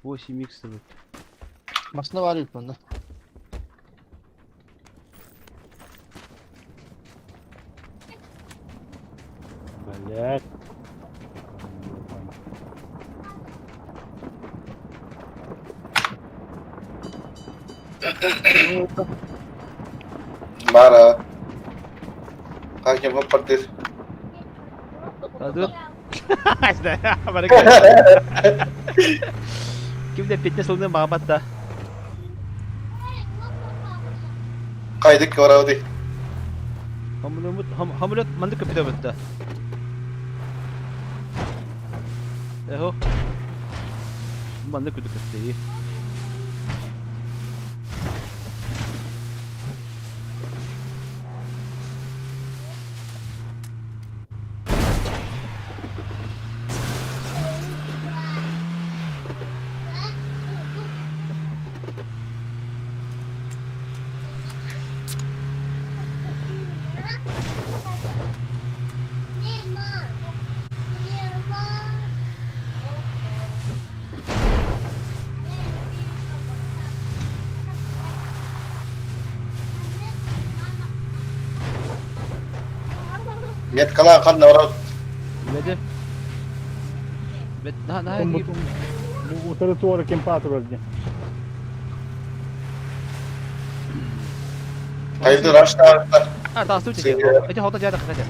Bu simix tabi. Masına var yok bende. Böyle. Bana. Hakim hopardır. Hadi. İşte bana geldi. Kimde fitness olduğunu bağbat da. Kaydık oraya değil. Hamulat mandık kapıda bitti. Eho. Mandık kapıda bitti. Metkala kan ne var? Biledi. Bet daha Bu iyi. utarı tuvaru kim patron oldu. Haydi raşlar. Ah, taas tuh Sige. cek. Aja hotel jadak aja.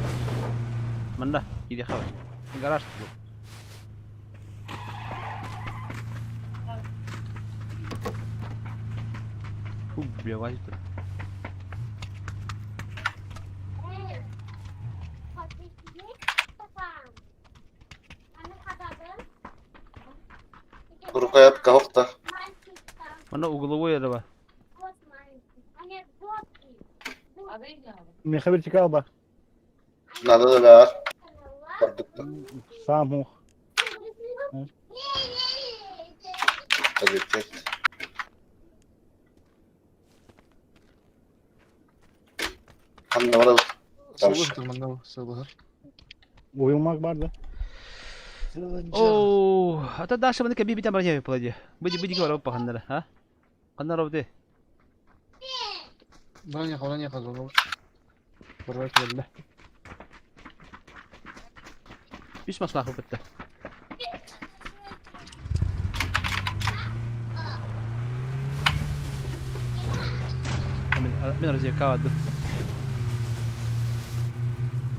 Mana? Jadi khawas. Garaj tuh. Biar wajib tuh. Rukayat kahokta. Mana uğurluğu ya da var. Ne haber çıkar bak. Nada da var. Baktık. Samu. Tabii ki. Kan ne var? Sabah tırmanda bu sabah. Uyumak vardı. Oh, atau dah sebenarnya kayak bibi tambah aja apa aja. Biji kalau apa kan ha? Kan dah deh. Banyak orangnya kagak. Berarti Bis masalah aku betul. Min harus kawat tuh.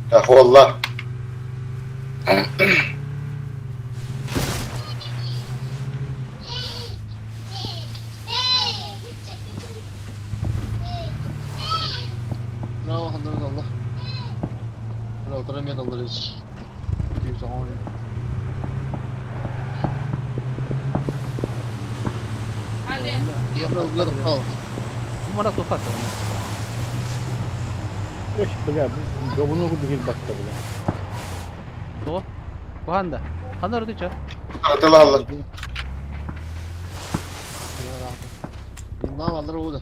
Ya wallah. Bravo, alhamdulillah. Bravo, teramiyat Allah reis. Kim sağ Ya bravo, bravo. Mana tuh fat? Eş bile gavunu kudu gel baktı bile. Tuh. Kuhanda. Kan harus tuh. Hatırla Allah. Ne var orada?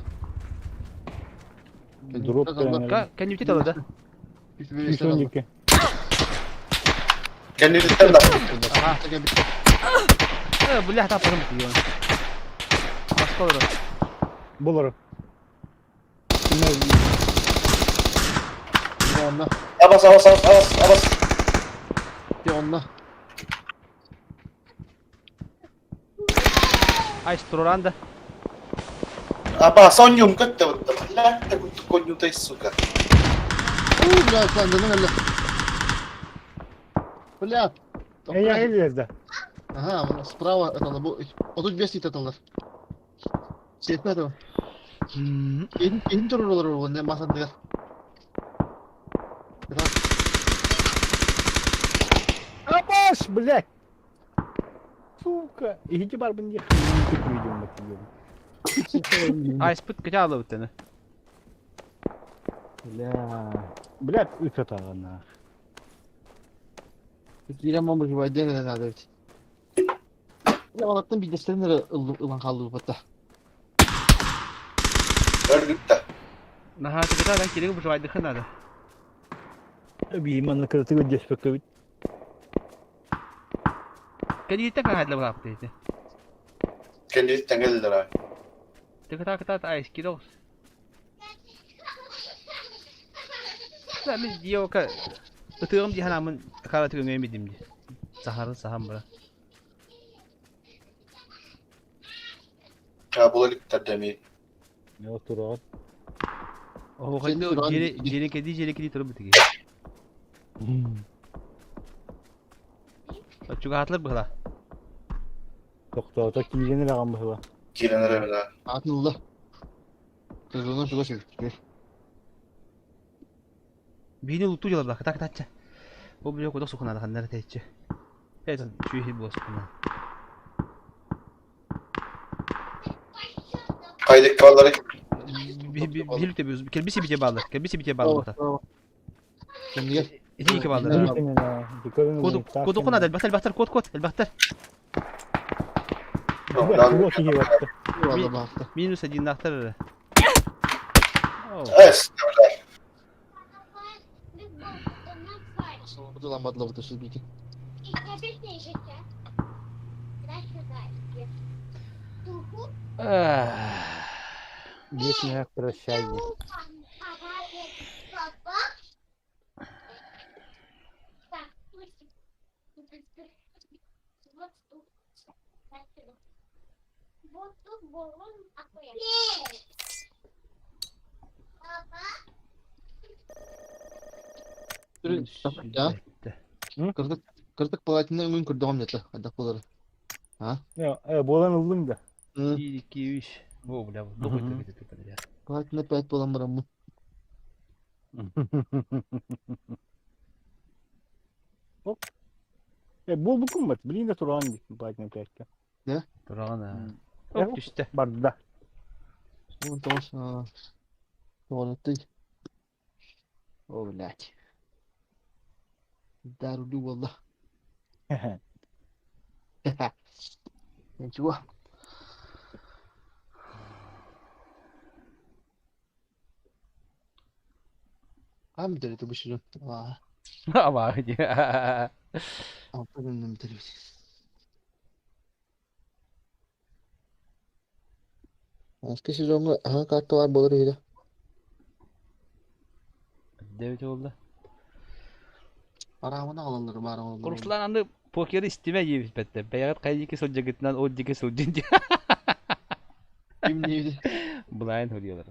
Drop da Kan nyuci tahu dah. Hiçbir bir şey yok. önceki. Kendi lütfen de. Aha. Boleh tak apa kamu tuh. Mas kalau Bulurum. Bunlar Bir onunla. Abbas. Bir onunla. Ay, stroranda. Abbas on yung kata betul. Lah, takut konyum tay suka. Biraz sandın öyle. Бля. ya el yazdı. Ага, справа это на бо. А тут 200 аталар. Setme de. Kedim dururlar orada ne masadalar. Biraz Abaş блядь. Сука. İkinci bar bunu yakın. Kötü videom bakıyorum. Ay, sput kaca alı bitene. Блядь, üç atağına. İrem mamur gibi ayda ne nerede evet. Ya anlattım bir destenlere ılan kaldı bu hatta. Öldük de. Nah, kita kan kiri bersuai dengan ada. Bir imanla kırıtı gödeceğiz bakıyor. Kan kita kan ada berapa itu? Kendi lütfen geldiler. Kita ay kilo. Nah, biz dia ka Ötüyorum di hanamın karatı gömemedim di. Saharın saham bura. Ya bulalık da demeyi. Ne otur o? Oh, Senin kan duran- jeli kedi terus betul. Juga hatlar bıhla. Doktor da kilini rakam bu. Girenler evine. Atıldı. Kızılın şurada şey. Bini lutu jalan lah, kita aja. Oh, beliau kodok suka nalakan dari tece. Itu cuy bos kena. Kaydık kavalları. Bir tebiyoruz. Kelbisi bir bağlı. Kelbisi bir bağlı burada. Şimdi gel. İki bağlı. Kodu kona da el bahtar kod el bahtar. Вот iyi baktı. Eyvallah baktı. Minus edin naktar. Oh. Evet. Bu da lambadıla bu da siz bilin. Здесь меня прощай. Ya, Bitti. kırdık palatinde ümün kırdığı neta. Hadi kolları. Ha? Ya, bu olan oldum da. 1, 1, 2, 3. Bu bile bu. Dokuz tık ya. palatinde payet bolan baram bu. Hop. Bu kumbat. Bilin de Turan gitsin Baykan Pekka. Ne? Durağın ha. Ya, Hop düştü. barda. Tamam tamam. Tuvalettik. O bilek. Darulu valla. Ничего. Hem de bu şirin. Aa, Ama aferin televizyon. Eski sezonda aha kartı var bolur öyle. Devlet oldu. Paramı da alınır bari olur. Kuruşlar andı pokeri istime yiyor bispette. Beyaz kayıcı sol ceketinden o ceket sol cinci. Kim neydi? Blind oluyorlar.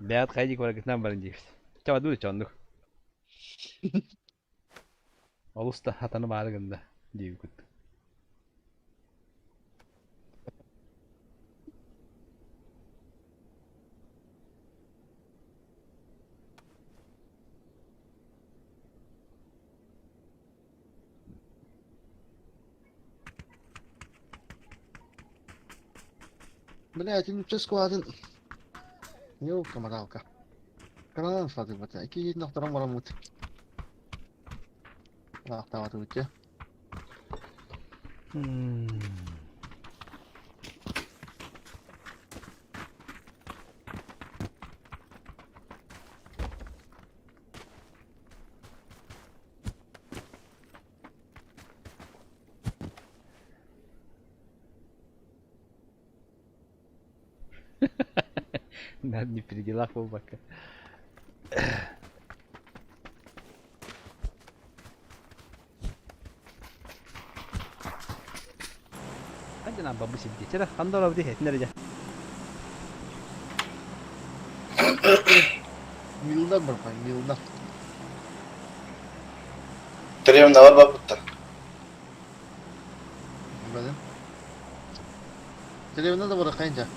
Beyaz kayıcı hareketinden barıncı. Çaba dur çanduk. Alusta hatanı bağırgında. Diye kut. Блядь, ну че складын. Ёлка моралка. Канадан фазы бата. Iki noktadan var mut. Nokta var tuğçe. Не при делах бака. Hadi lan babu sildi. Çera kanda olabilir het nerede? Mildan berapa? Mildan. Televizyon var bak burada. Benim. Televizyonda da bırakınca.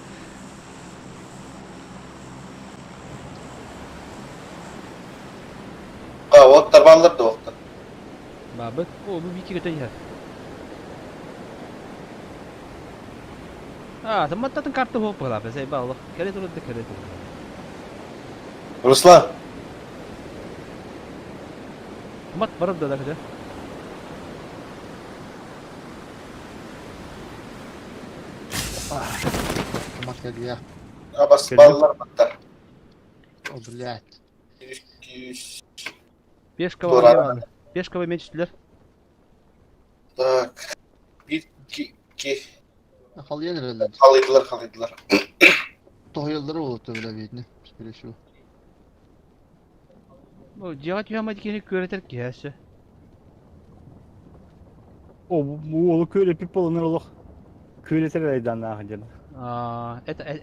O tabanlar da oldu. Babet o bu bir iki kötü yer. Tempat tatın kartı hop lah. Saya bawa. Kali turun dek kali turun. Ruslan. Tempat baru dah kerja. Kamat geldi ya. Bas ballar burada. O блядь. 200. Peshka Doğru var abi. ya. Peshka ve meçhitler. Tak. 1, 2. Halıya nereden? Halıydılar. Toyulları oldu öyle bir ne? Böyle şu. Bu cihat yuhama dikeni göreter ki ya şey. Bu olu köyle pip olanlar olu. Köyle tereyden daha hacana.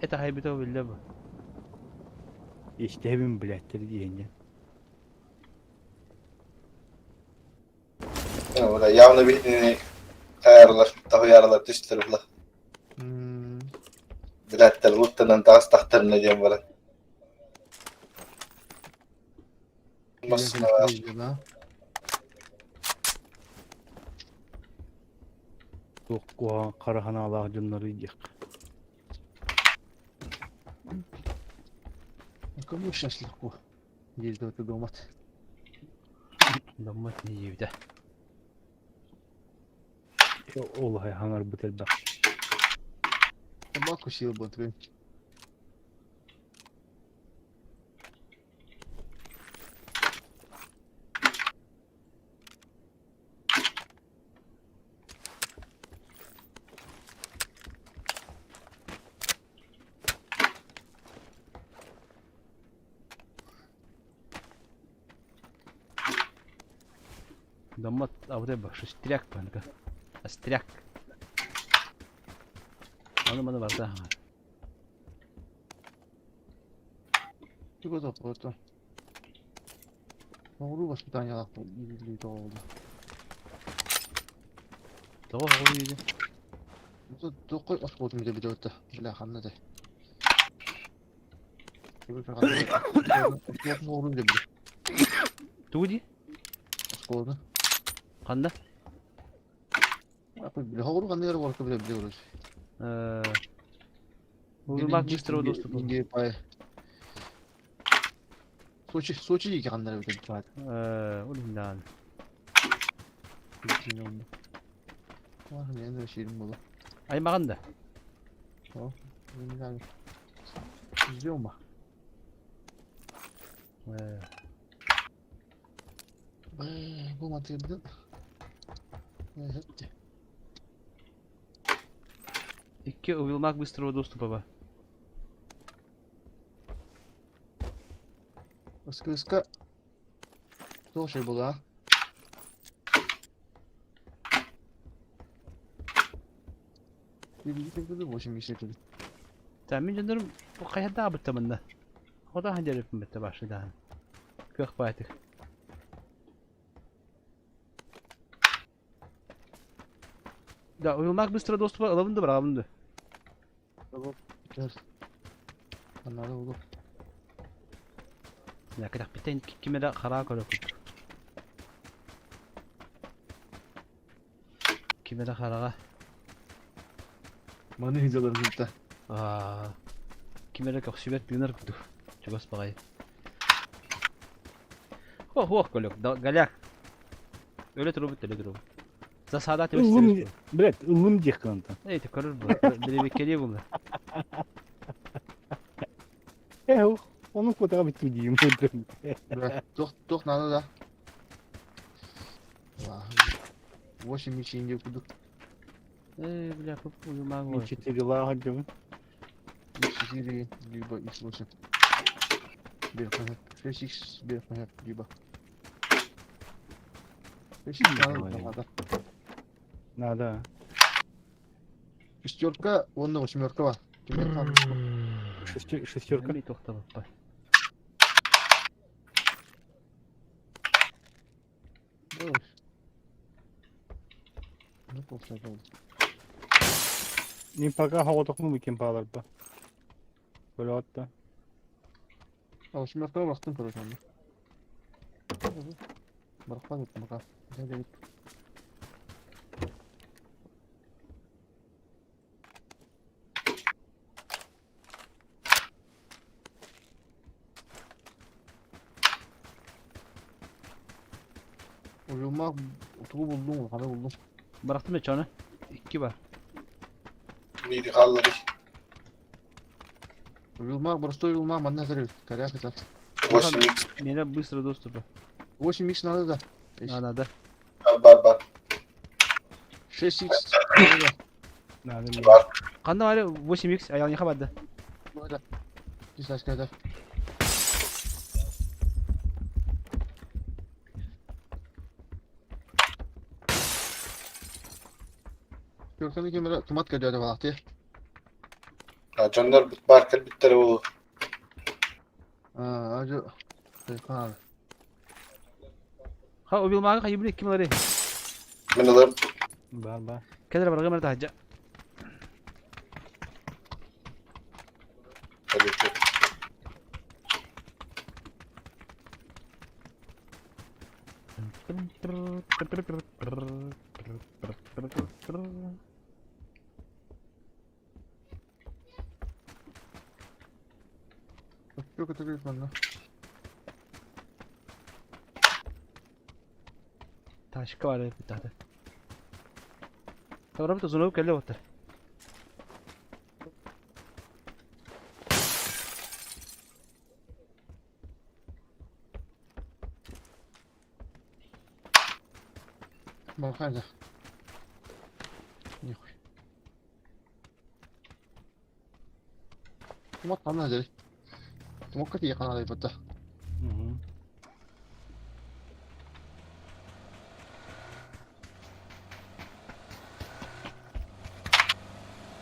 Eta haybita o bildi bu. İşte hepim biletleri diyince. Öyle yavru bir ayarlar, tahu ayarlar düştürürler. Biletler luttanın tas tahtarına diyeyim böyle. Masına var. Yok o Karahan Allah cümleri yiyecek. Кому сейчас легко ездить и думать. Dammat ne yiyor de. Olay hangar bu telde. Собаку сил бы твой. Dammat avda bak şu stryak banka. Stryak. Bana var da. Çık o da orta. Doğru baş bir tane yalak bu. İyiliği de oldu. Doğru iyiydi. Bu da dokuy aç koydum bir de bir de öte. Bile kanlı de. Bir kanlı de. Aç koydum bir de bir de. Tuğdi. Aç koydum. Kanda. Bir havlu kanlı yere korku bile bile uğraş. Uyumak bistro dostu bu. İnge pay. Soçi iyi ki kanları bir de bir saat. Ulan. Bildiğin oldu. Var mı yani şiirin bolu. Ay maganda. Benim yani. İzliyor mu? Bu materyalden. Evet. İki uyumak bistro dostu baba. Iska. Zor şey bu ha. Bir de bu şimdi işe tabii. Tahmin ediyorum bu kayıt daha bitti. O da hangi herifin bitti başladı. Kök baytık. Da uyumak bistro dostu baba alındı. Tamam. Gel. Anladım oğlum. Ya kadar bir tane kime de karar koyduk. Kime de karar. Mani hizalarım bitti. Kime de çok süper günler koyduk. Çok az parayı. Oh koyduk. Galak. Öyle durup. Za saadat Illum, gösteriyor. Brett, ıllım diye kanta. Evet, körür bu. Biri bir keliye bunlar. O, onun fotoğrafı tutayım. Doch nada da. Vah. Bu şimdi içinde kuduk. Bir yapıp uyumak Ne var. çeteli hacım. İkisi değil. Liba X olsun. Bir kanat. 5x bir kanat. Liba. 5x kanat. Nada. Шестерка, вон на восьмерка var. Kimler kalmış? Şesörka. Bir tokta bak. Evet. Ne kopacak oldu? Ne paka hava takımı mı kim bağlar da? Böyle hatta. Восьмерка baktım programda. Bırakma gittim bakalım. Hadi git. Uyumak otuğu buldum mu? Hani buldum. Bıraktım ya çanı. 2 var. Biri kalları. Uyumak, burası uyumak. Ben ne zararı? Karaya kızar. 8x. Mene bыстро доступ. 8x надо da. Надо. Бар. 6x надо da. Nada. Var. Kanda var 8x ayağını yıkamadı. Böyle. Güzel kadar. Görkem'in kamera tomat geliyor da vakti. Ya canlar barkal bittere o. Acı. Abi. Ha o bilmağı kaybını kim alır? Ben alırım. Bağır. Kadar bırakır merda hacca. Tabii ki. Çok kötü bir bana. Taşka var bir tane. Sonra bir de zonup geliyor otur. Bak hadi. Yok. Tomat tanı hadi. Tomat katı yakan alayı batta.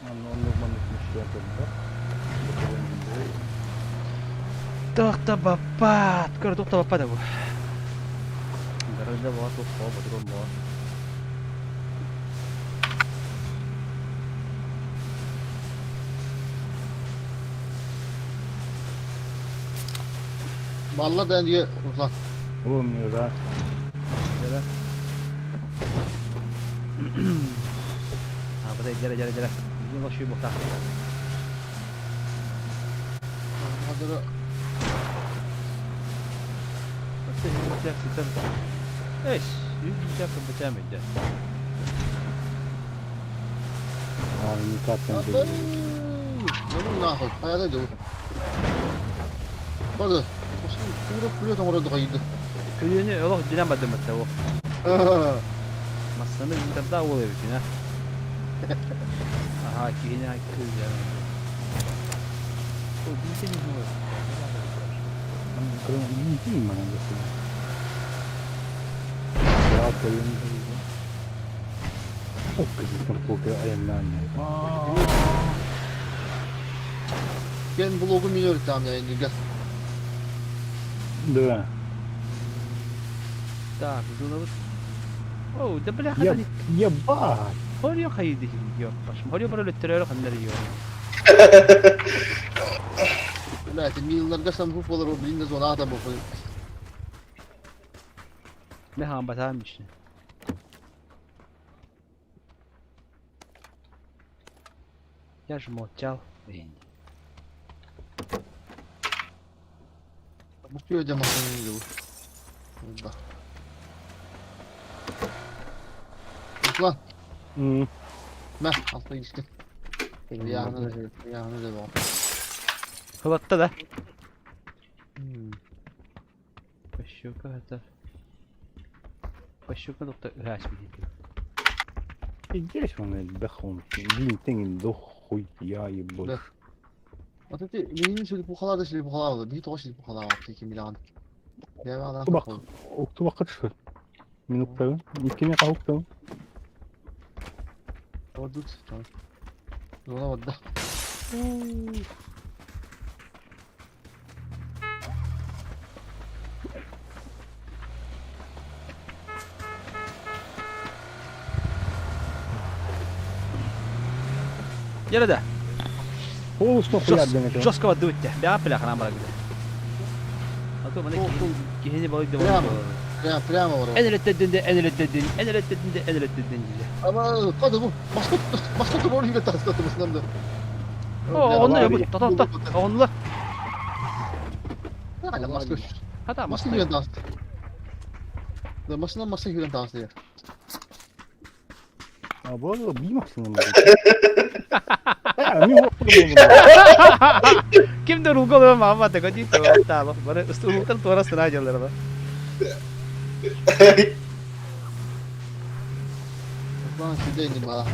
Он нормально смещает. Tohta bapat. Kau tohta bapat aku. Garada bawa tuh kau betul bawa. Vallahi ben diye uzak. Olmuyor ha. Jala. Ha betul jala. Ini kau sibuk tak? Hadi Betul betul sistem. Yüzüncü baca mıydı? Abi yıkarken Hadi. geliyor. Benim ne yapalım? Hayata dur. Hadi. Kurup duruyor orada kaydı. Köyünü Allah dilemedim hatta o. Masanın bir daha oluyor bütün ha. Aha ki yine kız ya. O bir şey mi var? 그럼 인생이 많은 것이. 야, 걸리는 거. 그지 좀 보게 아였나네. Ben blogu minör tamam yani gel. 네. Da, bunu da. Oh, da bile 야, kadar. 야, 봐. Horiyo kaydı yok. Başım horiyo para lütterler kanları yiyor. Evet, milyonlar kasam futbollar o bilinde zona adam okuyor. Ne han batarmış. Я ж молчал. Bu köyde masanın yolu. Burada. Lan, ben altta geçtim. Yağını da var. Hıvatta da. Пощука это. Пощука тут грязь видит. Здесь он дохом. Винтин дохуй я ебал. Да. Atatürk benim şöyle bu kadar da şöyle bu kadar oldu. Bir toş bu kadar var peki Milan. Ya ben adam. Bak, oktu vakit şu. Minutları. İkine kalktım. O tut. Tamam. Zona vardı. Gel hadi. Olsun koyar demek. Жестко воды у тебя. Бя, бля, храм барагда. А то bana kihini balık da var. Prema var. En elettedin diye. Ama hadi bu. Başka da oraya tas katımızdan da. Onunla ya bu. Ta. Onunla. Hadi başka. Hadi Başka bir dans. Da başından başka bir dans ya. 아, 뭐야, 미막스는 거. 야, 미막스는 Kim de rugo da mama te kadi to ta ba. Bare ustu mutan tora suna jallar ba. Ben size indim bana.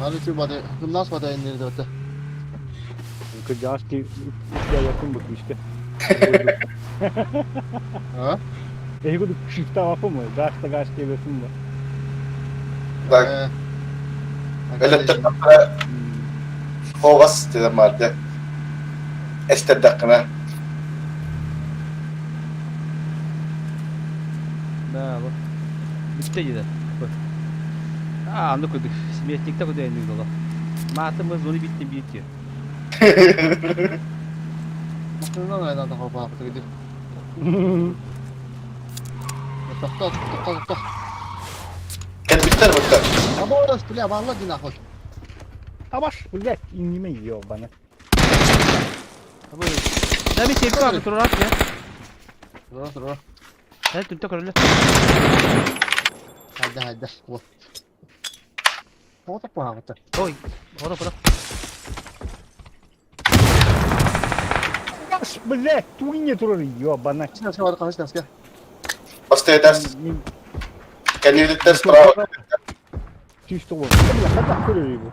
Hadi şu bade. Gımnas bade indirdi hatta. 그 자식이 야 yakın bakıyor işte. Ha? 이것도 쉽다 와서 뭐 자식다 가시게 되면 뭐. Bak öyle tıkla kovas dedim vardı. Ester dakikana. Da bu. Bitti yine. Anlık koyduk. Simetlikte koydu enlik dola. Matımız onu bitiyor. Bakın lan aydan da hava yaptı gidiyor. Tak. Gel bitter bakar. Ama orası bile vallahi günah var. Savaş millet inime yiyor bana. Abi. Ne bir tepki abi tur at ya. Dur. Sen tüm tekrar öyle. Hadi. Bu. O da pahalı. Oy. Ora. Savaş millet tuğinye durur yiyor bana. Kaç var kaç gel. Hasta edersin. Kendi yedikler sprava. Чисто вот. Когда курили его?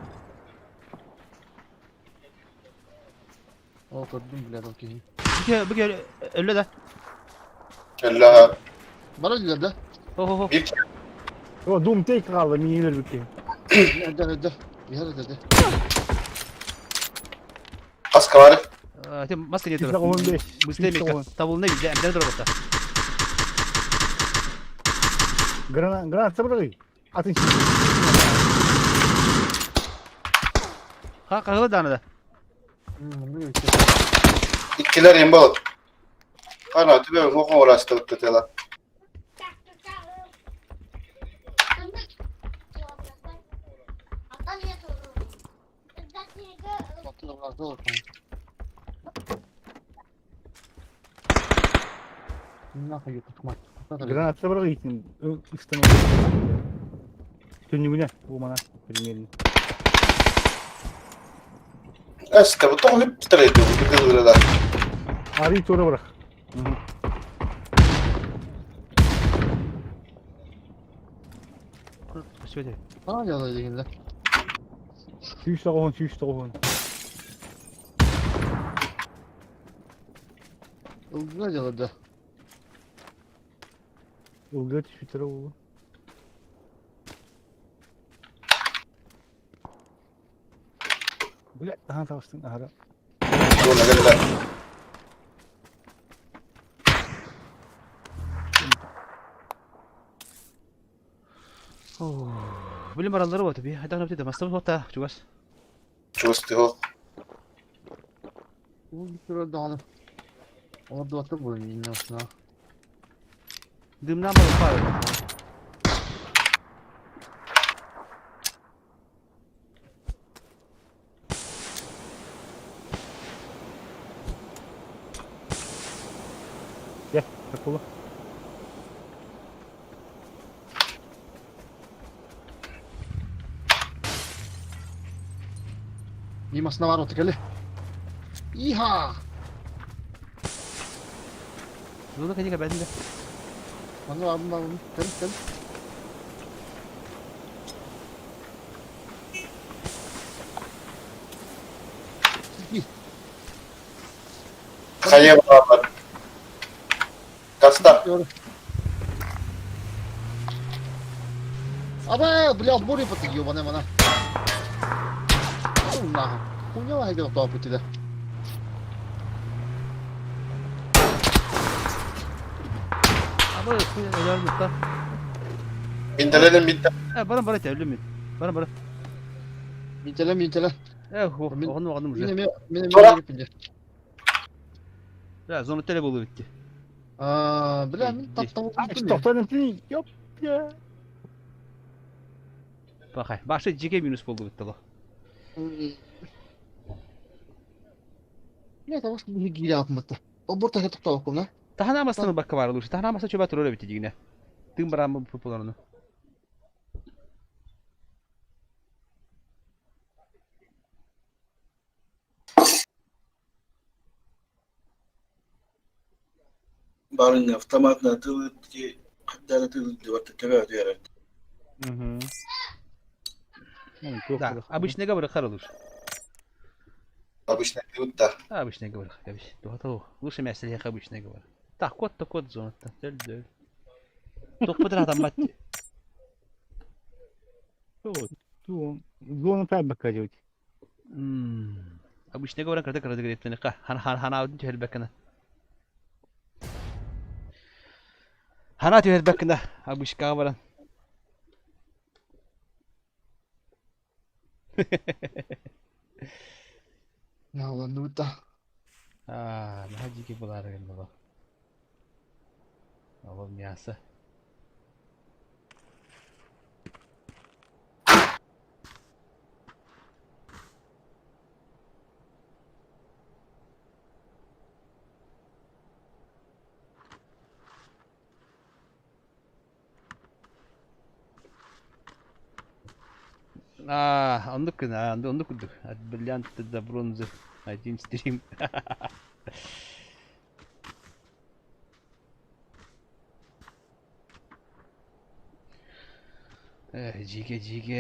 O gördüm bile bakayım. Bu öyle de. Allah. Bana güzel de. Ho. Bir O dum tek kaldı miyeler bitti. Öde. Bir yer öde. Kaska var. Te maske niye Yüzde dur? 15. Musley mi? %10. Tavul ne bildi? Emre dur orada. Granat sabır. Atın şimdi. Ha kahve danada. Ne geçti? İkiler imbal. Kana tübe mokon uğraştı tutela. Baktı da bıraktı olur. Ne yapıyor tutmak? Granat sabır gitsin. Üstten Tünlüğüne bu bana bilmeyelim. Eske bu tam hep titredi bu kızgırlar. Arayı sonra bırak. Şöyle. Bana geldi ilgili. Şu işte on, şu işte on. Ne geldi? Ilgıt şu tarafa oldu. Böyle daha tavsın ara. Buna geldiler. Bilim araları var tabii. Hadi anlatayım. Mastamız hatta çugas. Çusti ho. Bu bir sürü dağınık. Orada batı boyunca yine aslında. Dımdan balık var. Gel, takılı. Limasına var otu geldi. İha! Bunu kaçık ben de. Bana var bunlar bunu. Gel. Kaya var. Kasta. Yürü. Aba, bля, буря потек ёбаная mana. Allah'ım. Bu ne var ya daha putide? Ama öyle muhtar. Bindelerin binde. Bana tevlim mi? Bana. Mintele. Onu anladım Mine ya. mine Sonra- yapınca. Ya zonu tele bulu bitti. Bля, min tatlı Abi şu toplarım seni yok ya. Bakay. Başta GG minus buldu bitti la. Ne tamam bu gili yapmadı. O burada yatıp da bakalım lan. Tahana amasını bakka var olur. Tahana amasa çöpe öyle bitti yine. Tüm baramı popularını. Barın автоматна тылы кадары тылы вот тebe diyor. Hı. Çok Да, обычный говорю хорош. Обычно пьют, да. Обычный говорю, обычный. То лучше мясо я обычный говорю. Так, кот зона. Дөл. Только подряд там мать. Zonu tabi bakacak. Обычный говорю, когда говорит, ты ника. Хана один тюхел бекена. Хана тюхел бекена. Обычный говорю. Ya ulan ne da. Ne hacı ki bular geldi bak. Oğlum yasa. Ондук. От бриллианта до бронзы. Один стрим. Жиге.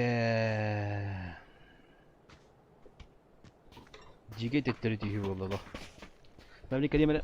Жиге теттері түйі болды ло. Мәмле кәлемені.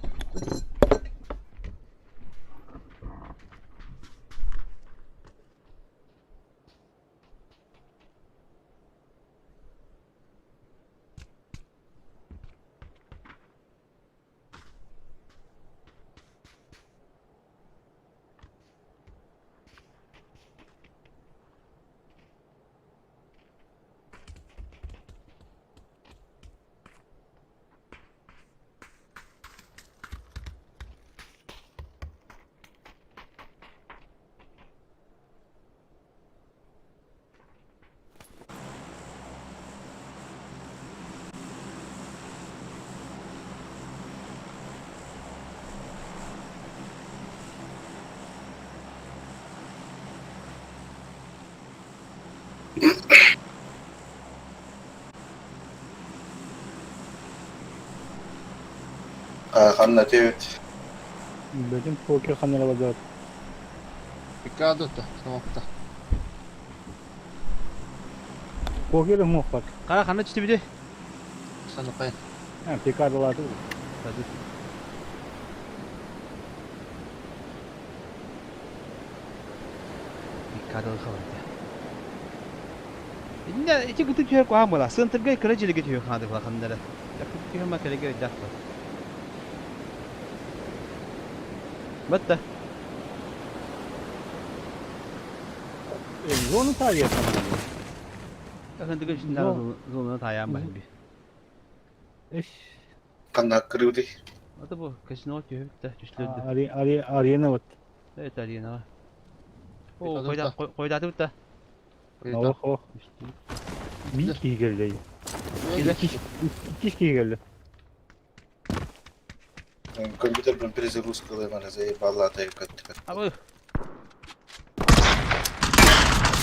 Kanna evet. Bütün poker kanlara bakıyor. Picado da. Tamam da. Poker'e mu bak. Kara kanat işte bir de. Sana kayın. Ha, Picardo'larda. Hadi. Dikkat ol kalan. Inda iki kutu tüyer kuhan bola. Sığıntır gay kırıcılık getiriyor kandı kula kanlara. Yakıp tüyer makale gay dakla. Batta. Zonu tarihi yapamam. Yakın tıkı şimdi zonuna tayan ben bir. Eş. Kanna kırıvdı. O da bu. Kaşın o tüyer de düşlürdü. Arayana bak. Evet Ali ne var? Dikkat Oo et da. koyda atıp da. Oh oh. Bir kişi geldi. İki kişi geldi. Компьютер прям перезагрузка на заебала так. Abi.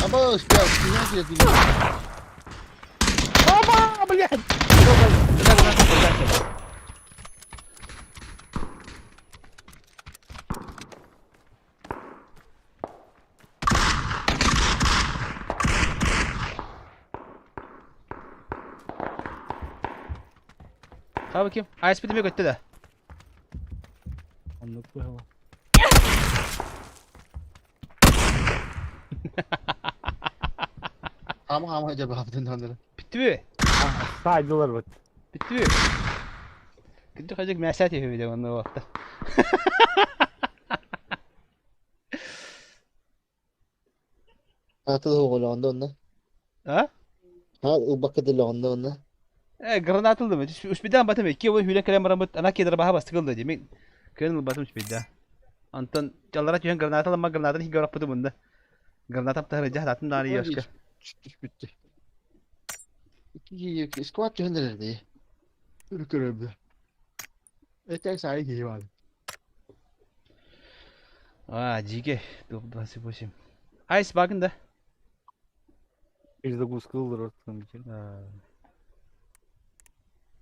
Ama işte ya. Güzel diye. Ama блядь. Kal bakayım. ISP demek öttü de. Anlık bu hava. Ama acaba hafiften döndüre. Bitti mi? Saydılar bak. Bitti mi? Gitti kacık mesaj yapıyor bir de onunla o vakti. Hatta da o onda onda. Ha? Ha o bakıda onda onda. Granat atıldı mı? Üç birden batım. İki yıl hüle kalem aramı anak yedara baha bastıkıldı demek. Kırın batım üç birden. Antan çallara tüyen granat alama granatın hiç görüp batı bunda. Granat apta hırıcı halatın dari yaşka. Bitti. İki squat gönderirdi. Ürkürürdü. Tek sahi giyi vardı. Aa cige. Dur nasıl boşum. Ice bakın da. Biz de kıskıldır ortasının için.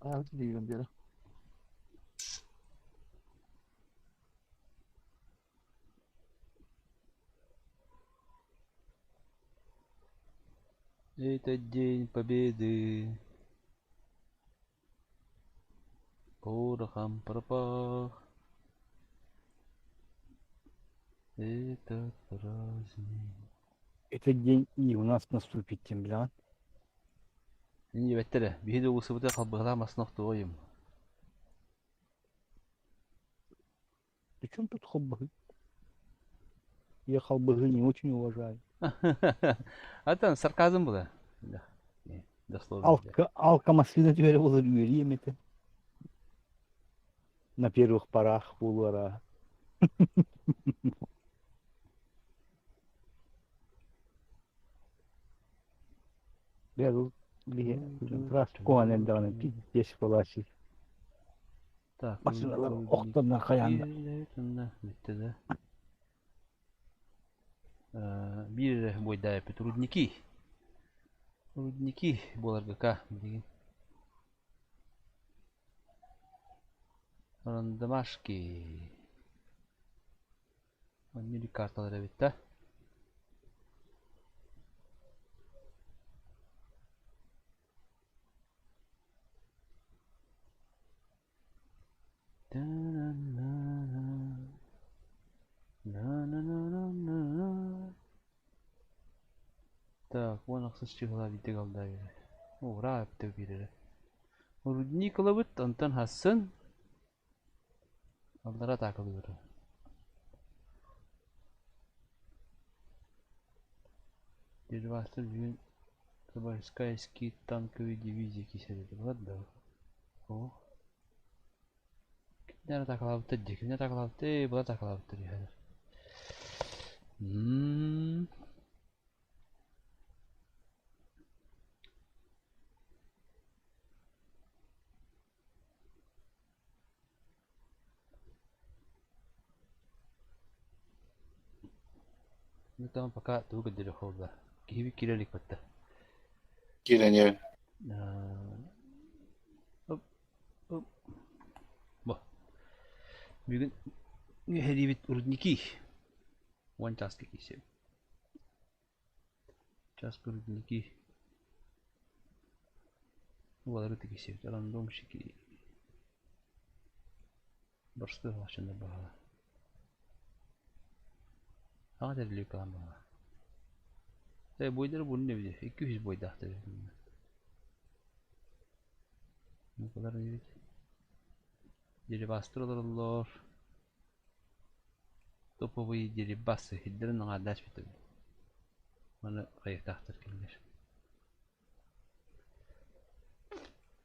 Hayatı diyorum diyorum. Это день победы. Порохом пропах. Этот праздник. Этот день и у нас наступит, Темблян. İyi bettere. Bir de usulü de kalbıgılamaz nokta oyum. При чем тут хоббы? Я хоббы не очень уважаю. Hatta sarkazm bu da. Дословно. Алкама следователя olur üyeliyim eti. На первых порах булара. Беру раз конен данный пиздец полащий. Так. Maşınalar oktanlar kayandı. Bitti de. Bir boyda yapıyor. Rudniki. Rudniki bularga ka. Randamashki. Önlü kartalara bitti. Так, вон аксысчы гыла бите калда бири. Ура апты бири. Рудник кылыбыт, онтон хассын. Алдара такылы бири. Дервастыр бүгүн Кабарскайский танковый дивизия киселди. Ладно. О. Kimler takılabıttır diye. Kimler takılabıttır? Buna takılabıttır yani. Ну там пока долго дерехол, да. Киви кирилик вот-то. Giren Hop, hop. Bu. Bugün heribit urudniki. One task ikisi. Task urudniki. Bu kadar ikisi. Random şekilde. Başka başında bağlı. Hangi derli kalan bağlı? Boyları bunun ne bilir? 200 boyda aktarıyor. Ne kadar iyi. Deri bastırılırlar. Topu bu deri bastı. Hidderin ağdaş bitir. Bana kayık tahtır gelir.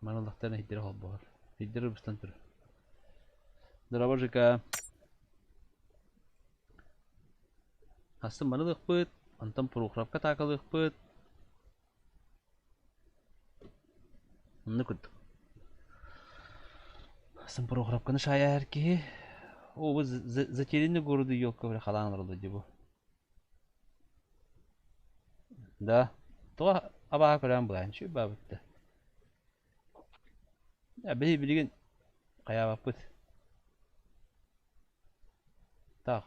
Bana laklarına hidderi hal boğar. Hidderi bıstan türü. Dırabacıka. Hastım bana lık bıt. Antam programka takılık bıt. Ne kuttu? Hastım programkanı şayar ki. O bu zaterini gördü yok böyle kalanlardı diye bu. Da. Toğa abağa koyan bulan şu babıttı. Ya bir gün kaya bapıt. Так,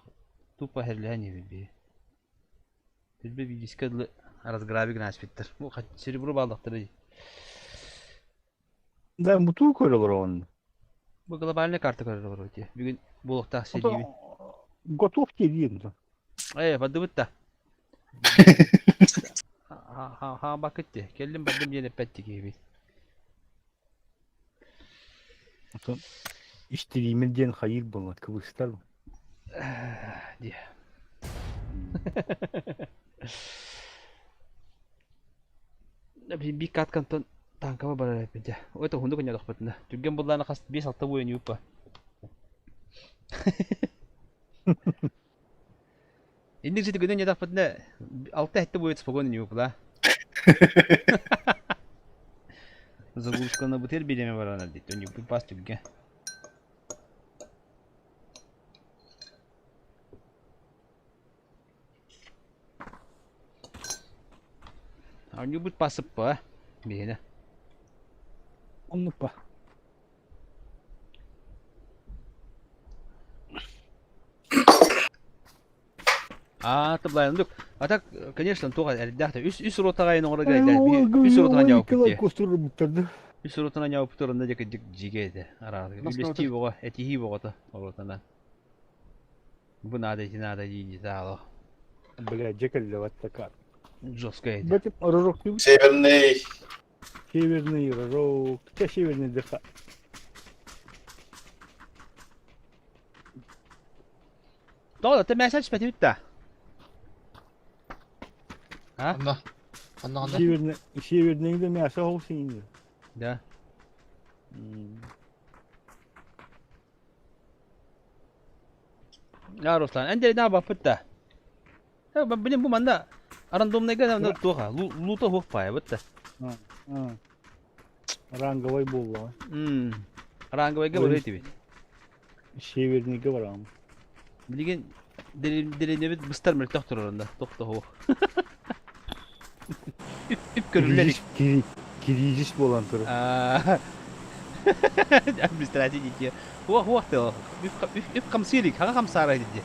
тупо herlehen gibi. Bir diskadlı разграбик наспиттер. Bu серебро балдактыры. Ben bu tur koyuyorlar onun. Bu globalne kartı koyuyorlar öte. Bugün bulukta seribi. Готов değil. Padı bitti. Ha bakitti. Kellim badım yine petti gibi. İştiriğimden hayır bulmak kılıçlar mı? Diye. Bir kat kanton tankama bara repede. O itu hundu kanya dokpatna. Juga bulan kas biasa alta bu yani upa. İndik situ gudun ya dokpatna. Alta hette bu yetsi pogon yani upla. Загрузка бутыль билеми var ana dit. Onu bir pas juga. Onu bir pasıp pa. Bihine. Onu pa. Таблайн. А так, конечно, только ребята, üst rotaya ino oraya geldi. Üst rotaya ne yaptı? Kosturu bitirdi. Üst rotaya ne yaptı? Orada da dik jigede. Aradı. Ülesti bu, etihi bu da oradan. Bu nada yiyince sağ Бля, Джекаль вот такая. Жесткая. Бэтим рожок не Северный. Северный рожок. Хотя северный дыха. Doğru, te mesaj peti bitti. Ha? Anda. Северный да мясо холсин. Da. Ya Ruslan, ende ne yapıp da? Ya ben benim bu manda random ne kadar ne tuha, luta hoppa bitti. Ранговый был. Rangoy gel tibi. Северный говорам. Bilgin dilini bit bıstar mı doktor oranda. Doktor ho. İp görürler. Kirişis bolan turu. Administratif iki. Huwa da. İp kamsilik, ha kamsara dedi.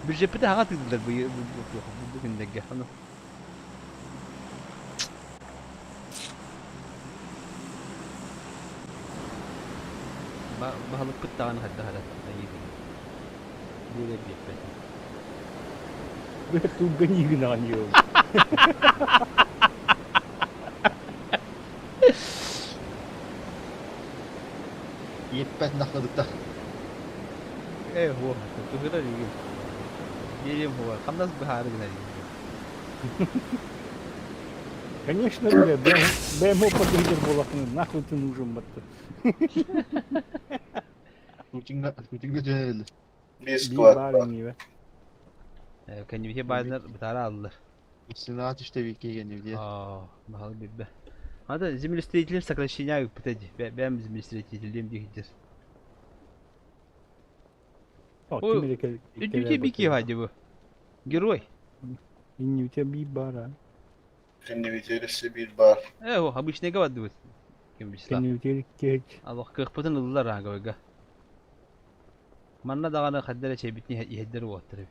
Bir cepte ha tıklar bu gündeki. Hani. Bahalık pıttağını hadda. Böyle bir pet. Бля, тут гони гнанью. Yetpet nakladık da. Huwa. Tuh da juga. Yerim huwa. Kamdas bahar gina. Конечно, бля, бля, опыт лидер болакны, нахуй ты нужен баттı. Kutingga dönelim. Bir Bir squad bari var. niye? Kendi bir şey bazılar bir tane aldılar. Istirahat işte bir iki geliyor diye. Bahalı bir be. Hadi землестроителям сокращения пытать. Ben землестроителям дихтер. О, Ой, ты мне Ülke bir ki hadi bu. Герой. İnni bir bara. Kendi biterisi bir bar. O обычный гават дует. Kim bilir lan. Seni ütelik geç. Allah kırpıtın ıldılar ha goyga. Manna dağına kaddere çebitni yehderi ottırı.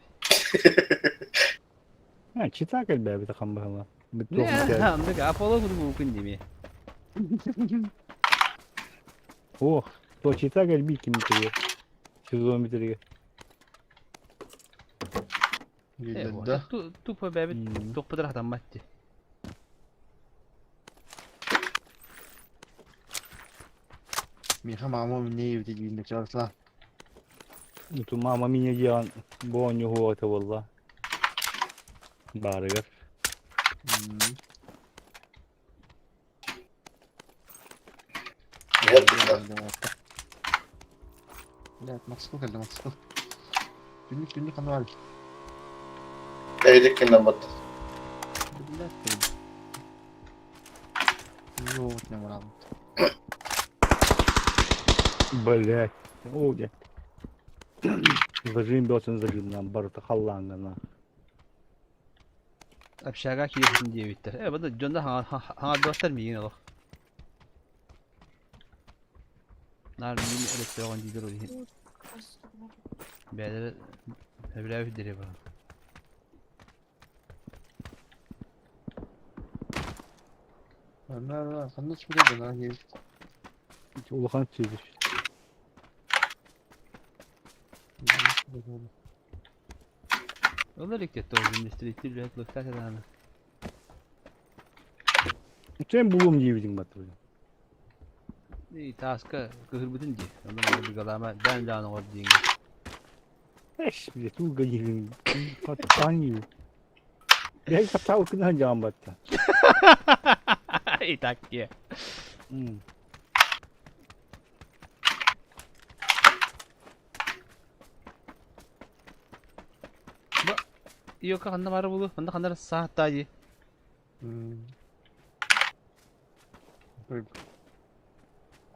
Ha çıtak el be bir takım bakalım. Bir Ne? tohum Andık Apollo bu mümkün değil mi? Oh, то çıtak el bir kim bitiriyor. Sezon bitiriyor. Gildi. Tupa bebe Hmm. topudar hatan matti. Miha mamo minne yivdi gildi çarsa. Tu mama mia jiyan bonyo huwa wallah. Barigar. Yapmışlar. Evet, Meksiko geldi Meksiko. Günlük kanı var. Eydik kinden battı. Yok ne var abi. Блять. Оля. Зажим бёсен зажим нам барыта халлангана. Apşaga kiyesin diye bitter. Bu da jonda hanga dostlar mı yine o? Nar mini elektron diyor o diye. Beyler Evravi diri bana. Onlar kanı çıkıyor lan gel. Улахан çiziş. Onlar ikte doğru industri bir lokta kadar. Sen bulum diyebildin batır. İyi taska kıhırbıdın diye. Ondan bir galama ben de anı diye. Eş bir tu gayın. Patan yiyor. Ben katav kına cam battı. İyi tak ya. Yok kandı var bulu. Bunda kandı saat dayı.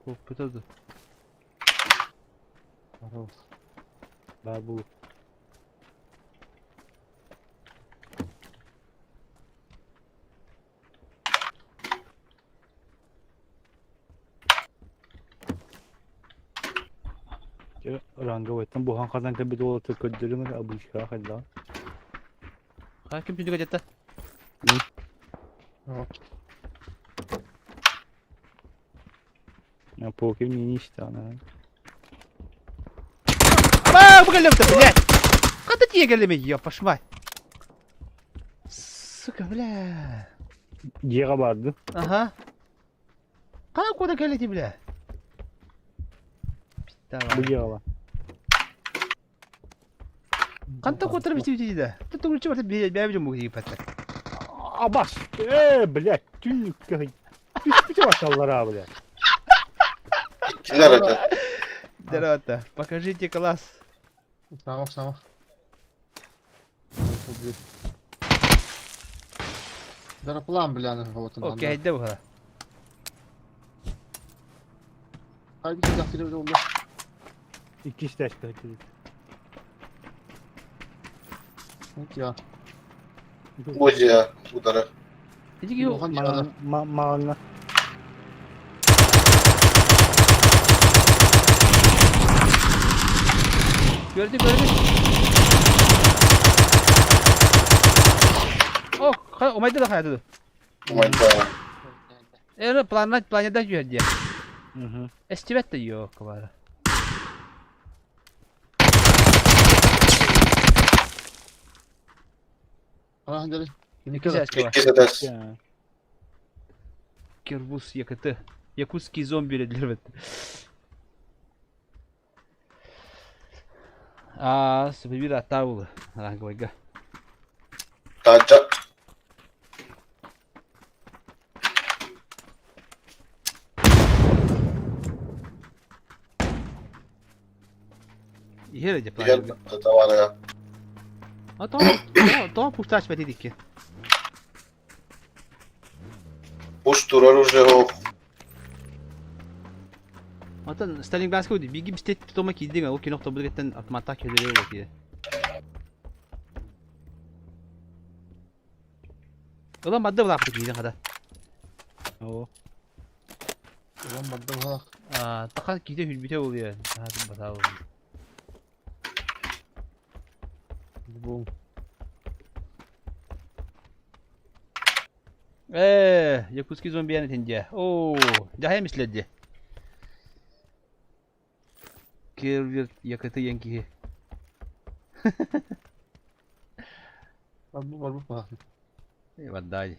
Koptu. Var bu. Ranga vetten bu hankadan tabi dolu tıkıldırım da bu işe kadar. Hakim çünkü gacetta. Ya poker mini işte ana. Aba bu geldi блядь. Когда тебе geldi ya пошмай. Сука, бля. Yere vardı. Aha. Kana koda geldi bля. Bu Bitti yere var. Kanta kotra bitti bitti de. Tuttu gülçü varsa bir abicim bu gibi patlak. Abbas. Блядь. Tünlük köy. Bir şey başlar abi. Kimler aradı? Здорово-то. Покажите класс. Tamam. Драплан, бля, на кого-то надо. Окей, hadi bu kadar. Haydi ki dakika bir oldu. İki işte işte. Evet ya. Bu ya. Bu taraf. Dedi ki yok. Ohan çağda. Mağına. Gördü. Oh, o mayda da hayatı. Umayda. Planeta yiyor diye. Hı. Estivet de yok var. Ah hadi. İki ses var. İkisi de. Ya. Kirbus yakıtı. Yakutski zombi dediler. Sebebi bir hata oldu. Rango vega. Taca. İyi de Diğer plan. da var ya. Daha puhtaç be dedik ki. Пуштур оружие. Atan Stalingrad oydu. Bilgi bir stet tutmak iyi değil mi? O ki nokta bu getten atmatak kedere yok diye. Ulan madde bıraktık yiyeceğin kadar. Oo. Ulan madde bak. Takan gide hülbite oluyor. Hadi bakalım. Bu. Yakuski zombi yani tince. Oo, daha misledi. Kirvir yakıtı yenki. Var bu bak. Eyvallah dayı.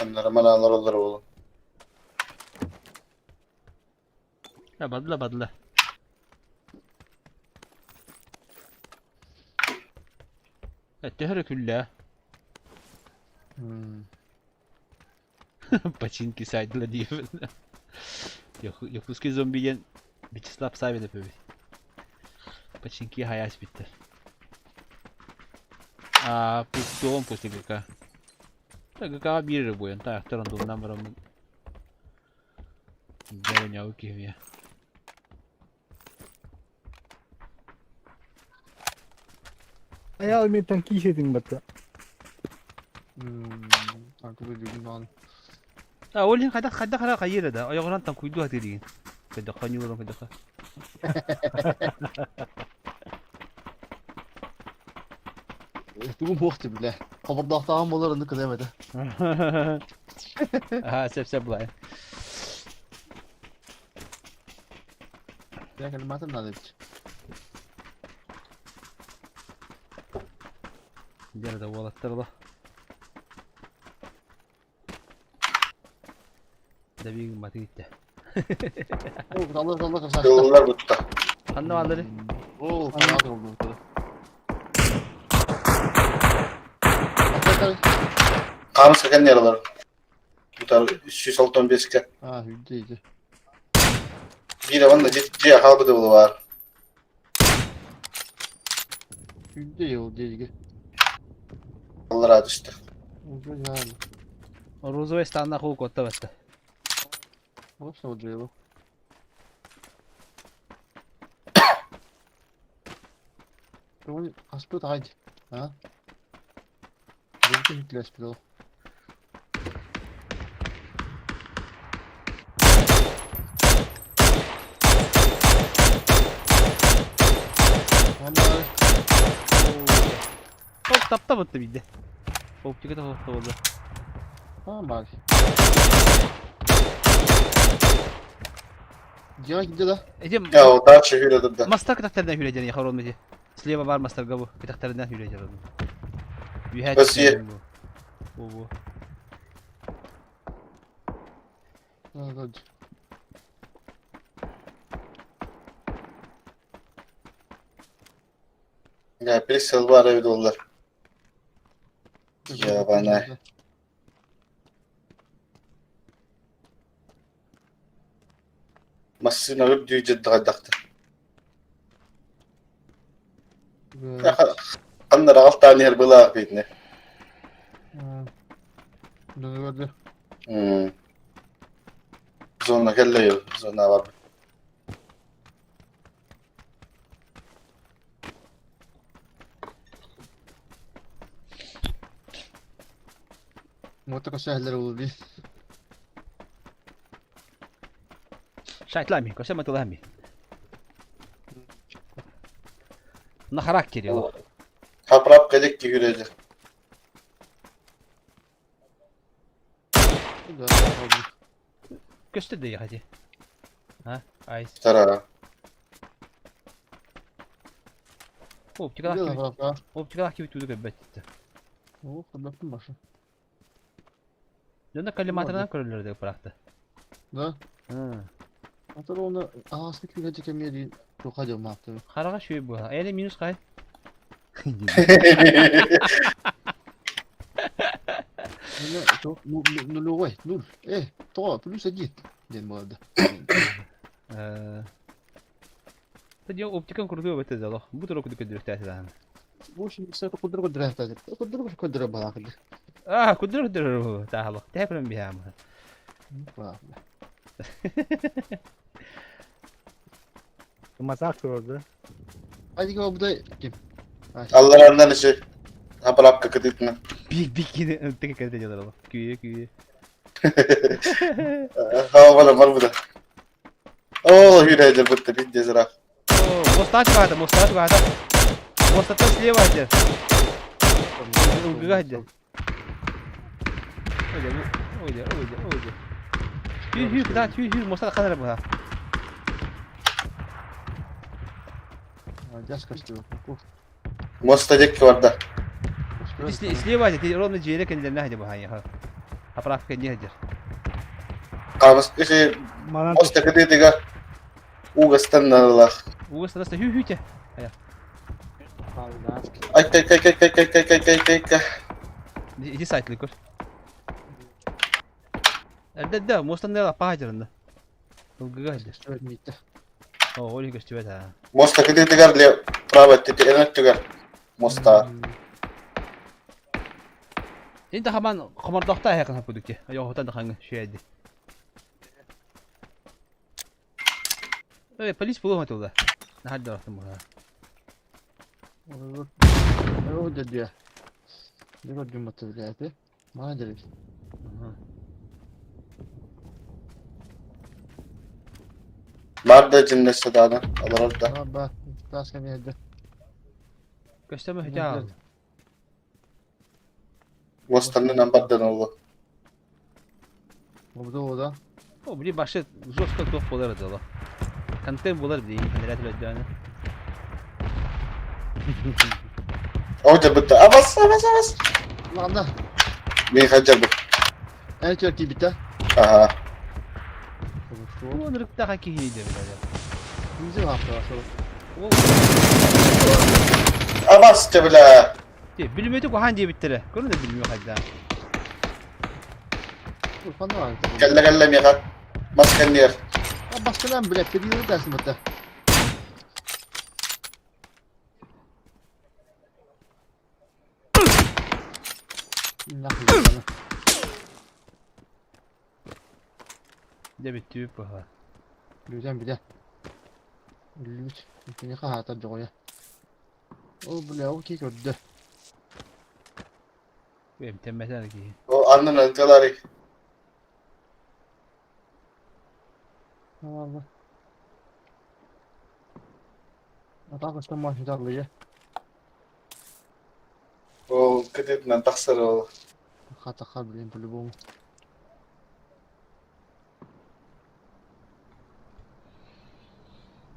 Onlara manalar olur oğlum. Ya badla. Tehre külle. Paçinki saydılar diye. Yakuski zombiyen bir çıslap sahibi böyle. Paçinki hayat bitti. Bu doğum после ГК. Да, ГК биржа будет. Так, втором был номером. Деревня Укивья. Ayağı metan kişedin batta. Kanka bir gün lan. Олин kada kara kayır da. Ayağından tam kuydu hatırlayın. Kada kanıyorum kada. Bu muhti bile. Kabardağtan bolarını kıdemedi. Sep bulay. Ya kelimatın ne dedik? Diğer de volatlarla. Da bir gün batı gitti. Allah kaçar. Yollar butta. Anne valları. Oo, fena oldu bu kadar. Kanı sakan yaralar. Bu tarz 365 ke. Ha, hüddeydi. Bir de bana ciddi halbı da var. Hüddey o dedi. Allah razı işte. Ucu yani. Rozo ve standa hukuk otta battı. Nasıl oluyor bu? Bunu aspet haydi. Ha? Bunu hükle aspet o. Vallahi. Hop tapta battı bir de. Hop çıkı da hop oldu. Tamam bari. Ya gitti da. Ecem Ya o daha çeviriyordu da. mastar kıtaklarından hüleceksin yakar olmayacak. Sleva var mastar gabu kıtaklarından hüleceksin onu. Yühet Nasıl? Bu. Hadi. Ya bir silver evde oldular. Ya bana. Masasına öp düğüce daha daktı. Ya kanlar 6 tane yer bıla bedine. Ne gördü? Zona kelle yok. Zona var. Mutlaka şehirler olur değil. Şahitler mi? Koşa matılar mı? Naharak geliyor. Kaprap gelik ki yürüyece. Güzel oldu. Göster de ya hadi. Ha? Ay. Tara. Hop çıkalak Güzel gibi. bak. Hop çıkalak gibi tuyduk elbette. Oh, kapatın başı. Dönde kalimatlardan körülür bıraktı. Ne? Hı. Hatta onu ağasını külecek kemiğe değil. Yok hadi mı yaptı? Haraga şöyle bu. Eyle minus kay. Ne? Çok nul vay nul. Tamam plus git. Diyelim bu arada. Tadi optikan kuruluyor bete zalo. Bu tür okuduk ediyor tehdit. Bu şimdi sen kudur kudur hafta. Kudur kudur bana kadar. kudur tahalı. Teprim bir ham. Vah. Masak orada. Hadi gel bu da kim? Ay, Allah razı olsun. Ha bırak kakaditme. Bir yine tek kere diyorlar oğlum. Küye. Ha var bu da. Oo yürüyeceğim bu tabi cezra. О, моста чугада. Моста слева один. Угадя. Ойде. Хүй, да, моста kadar bu ha. Gaz kaçtı. Uf. Mostacık ki orada. Слева один, ты ровно джере kendilerine hadi bu hayır. Ha bırak kendi hadi. Kamus işi Bana mosta kaditiga. Ugastan Allah. Bu sırası hü te. Ay kay. İki saatlik kur. Elde mostan ne yapar hacırında. Ugadı. Evet bitti. O öyle gösteriyor ha. Mosta kaditiga le prava titi enettiga. Mosta. Inte haman komardakta yakın hapuduk ki. Yok hotan da hangi şeydi. Evet polis bulamadı orada. Ne halde baktım buna. O da diyor. Ne kadar cümle bileti. Bana direkt. Marda cinnesi dağdan. Allah orada. Ama bak. Daha sen yerde. Gösterme hocam. Mostanın nambardan oldu. O da. O bir başka zoska top bolar da la. Kantem bolar değil. Neler olacağını. Orada bitti. Abas. Lan da. Bir hacer bu. En çok iyi bitti. Aha. Bu onuruk daha ki hiydi böyle. Güzel hafta var sonra. Abas cebile. Bilmiyorduk o hangi bittire. Konu da bilmiyor hadi. Urfan da var. Kelle miyaka. Masken yer. Başka ne bilek bir yıl dersin hatta. De bitti bu ha. Güzel bir de. Lüt. Ne kadar tabii o ya. O bile o ki gördü. Benim tembeller ki. O anın antaları. Allah. Atak işte maaşı darlıyor. O kaditinden taksır o. Hatta bileyim böyle bu.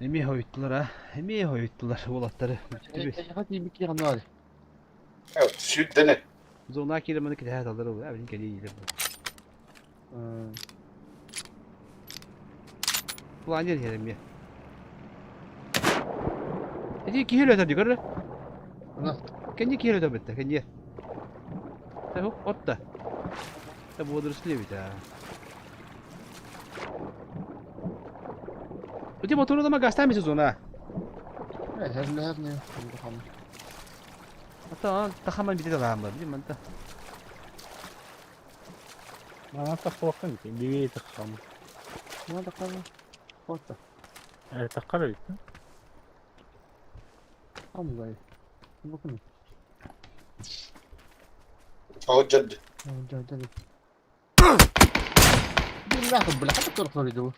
Emi hoyuttular ha. Emi hoyuttular volatları. Hadi bir kere var. Evet şu dene. Zona kiramını ki hayat alır oluyor. Abinin geliyor yiyeceğim. Ulan ne diyelim ya. Hadi ki hilo tabii görür. Ana. Kendi ki hilo tabii bitti. Kendi. Tahu otta. Tabu oduruslu bir daha. Öte motoru da mı göstermişiz ona? Evet her ne. Bakalım. Hatta takaman bir de var mı? Bilmiyorum ben de. bana takılsın ki. Bir takım. Ne da kalın. Orta. Evet takar işte. Tamam gayet. Bakın. O caddi. Jadi. Billah billah hadi korkma itu.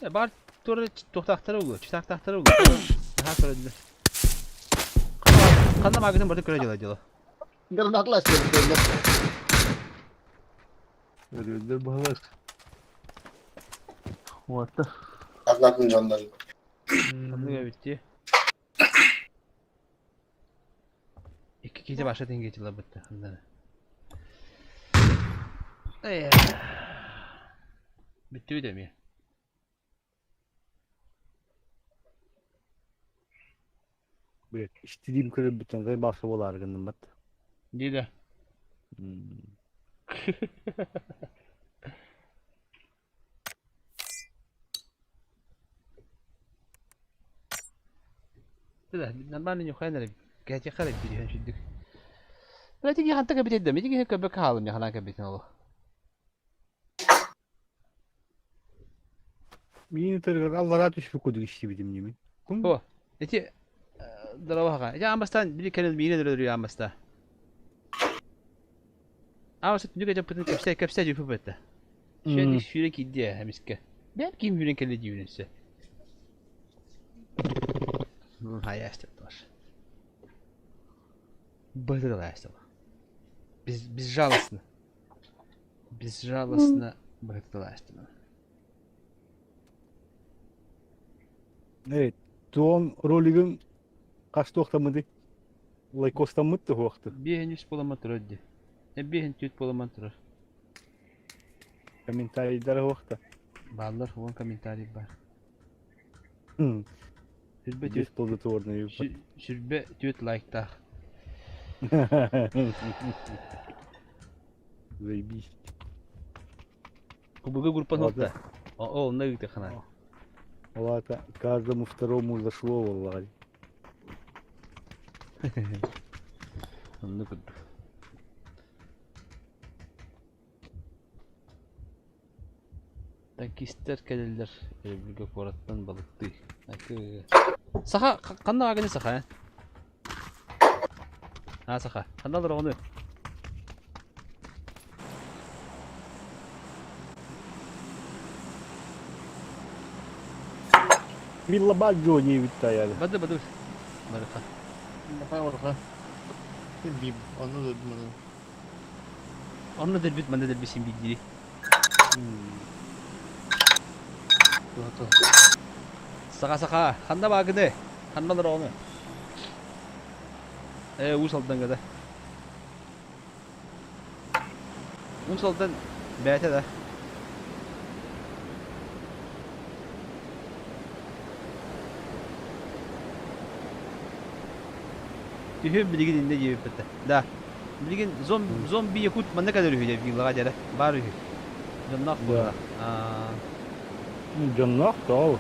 Ya bar toru tohtakları oluyor. Çıtaktakları oluyor. Daha sonra dedi. Kanla magazin burada kıracağız acaba. Enggak nak kelas ya. Öyle balık. What Anlatın canları. Kanlı bitti. İki gece başladın geçiler bitti. Bitti bir de mi? bir istediğim kadar bütün ve başka olargındım ben. Değil de. لا نبان إنه خير كهتي خرب بيجي هنشدك لا تيجي حتى كبيت الدم تيجي هيك بكحالم يا خلاص كبيتنا والله Mini tırgır Allah rahat düşük kudu işi bidim yemin. هو إنتي دروها يا عم بستان بيجي كان المينا درو يا عم بستا أنا ست نيجي جاب بتن كبسة جيفو بته شو شو كيديا همسكة بيم كيم يورين كل ديون نسه هاي استطاش بدل استطاش biz жалостно быктылаштым. Evet. Tuon rolügün kaç toxtamadı? Laikostamıttı o vakti. Биген 100 поламат родди. Биген түйт поламат рор. Комментарийler o vakti. Балдар хуган комментарий бар. Сүрбе түйт Бесплодотворный. сүрбе түйт лайктар. Заебись. Кубыгы группа Ладно. нотта. О, на их хана. Ладно, каждому второму зашло, валлахи. Onu kuttuk. Tankistler gelirler. Evlilik korattan balıktı. Saha, kanna agını saha ha? Ha saha, kanna alır onu. Villa Baggio diye bitti yani. Badır. Marika. Bakaya orada. Bilmiyorum. Anladım bunu. Onu da bitmedi de bir şey bildiği. Doğru. Saha, kanna bagını. Kanna alır onu. Usaldan kadar. Usaldan beyte de. Tühüm bilgin inde gibi bitti. Da. Bilgin zombi yakut man ne kadar ühüde bir laga jere. Bar ühü. Cannak bu. Da. Canlı da o.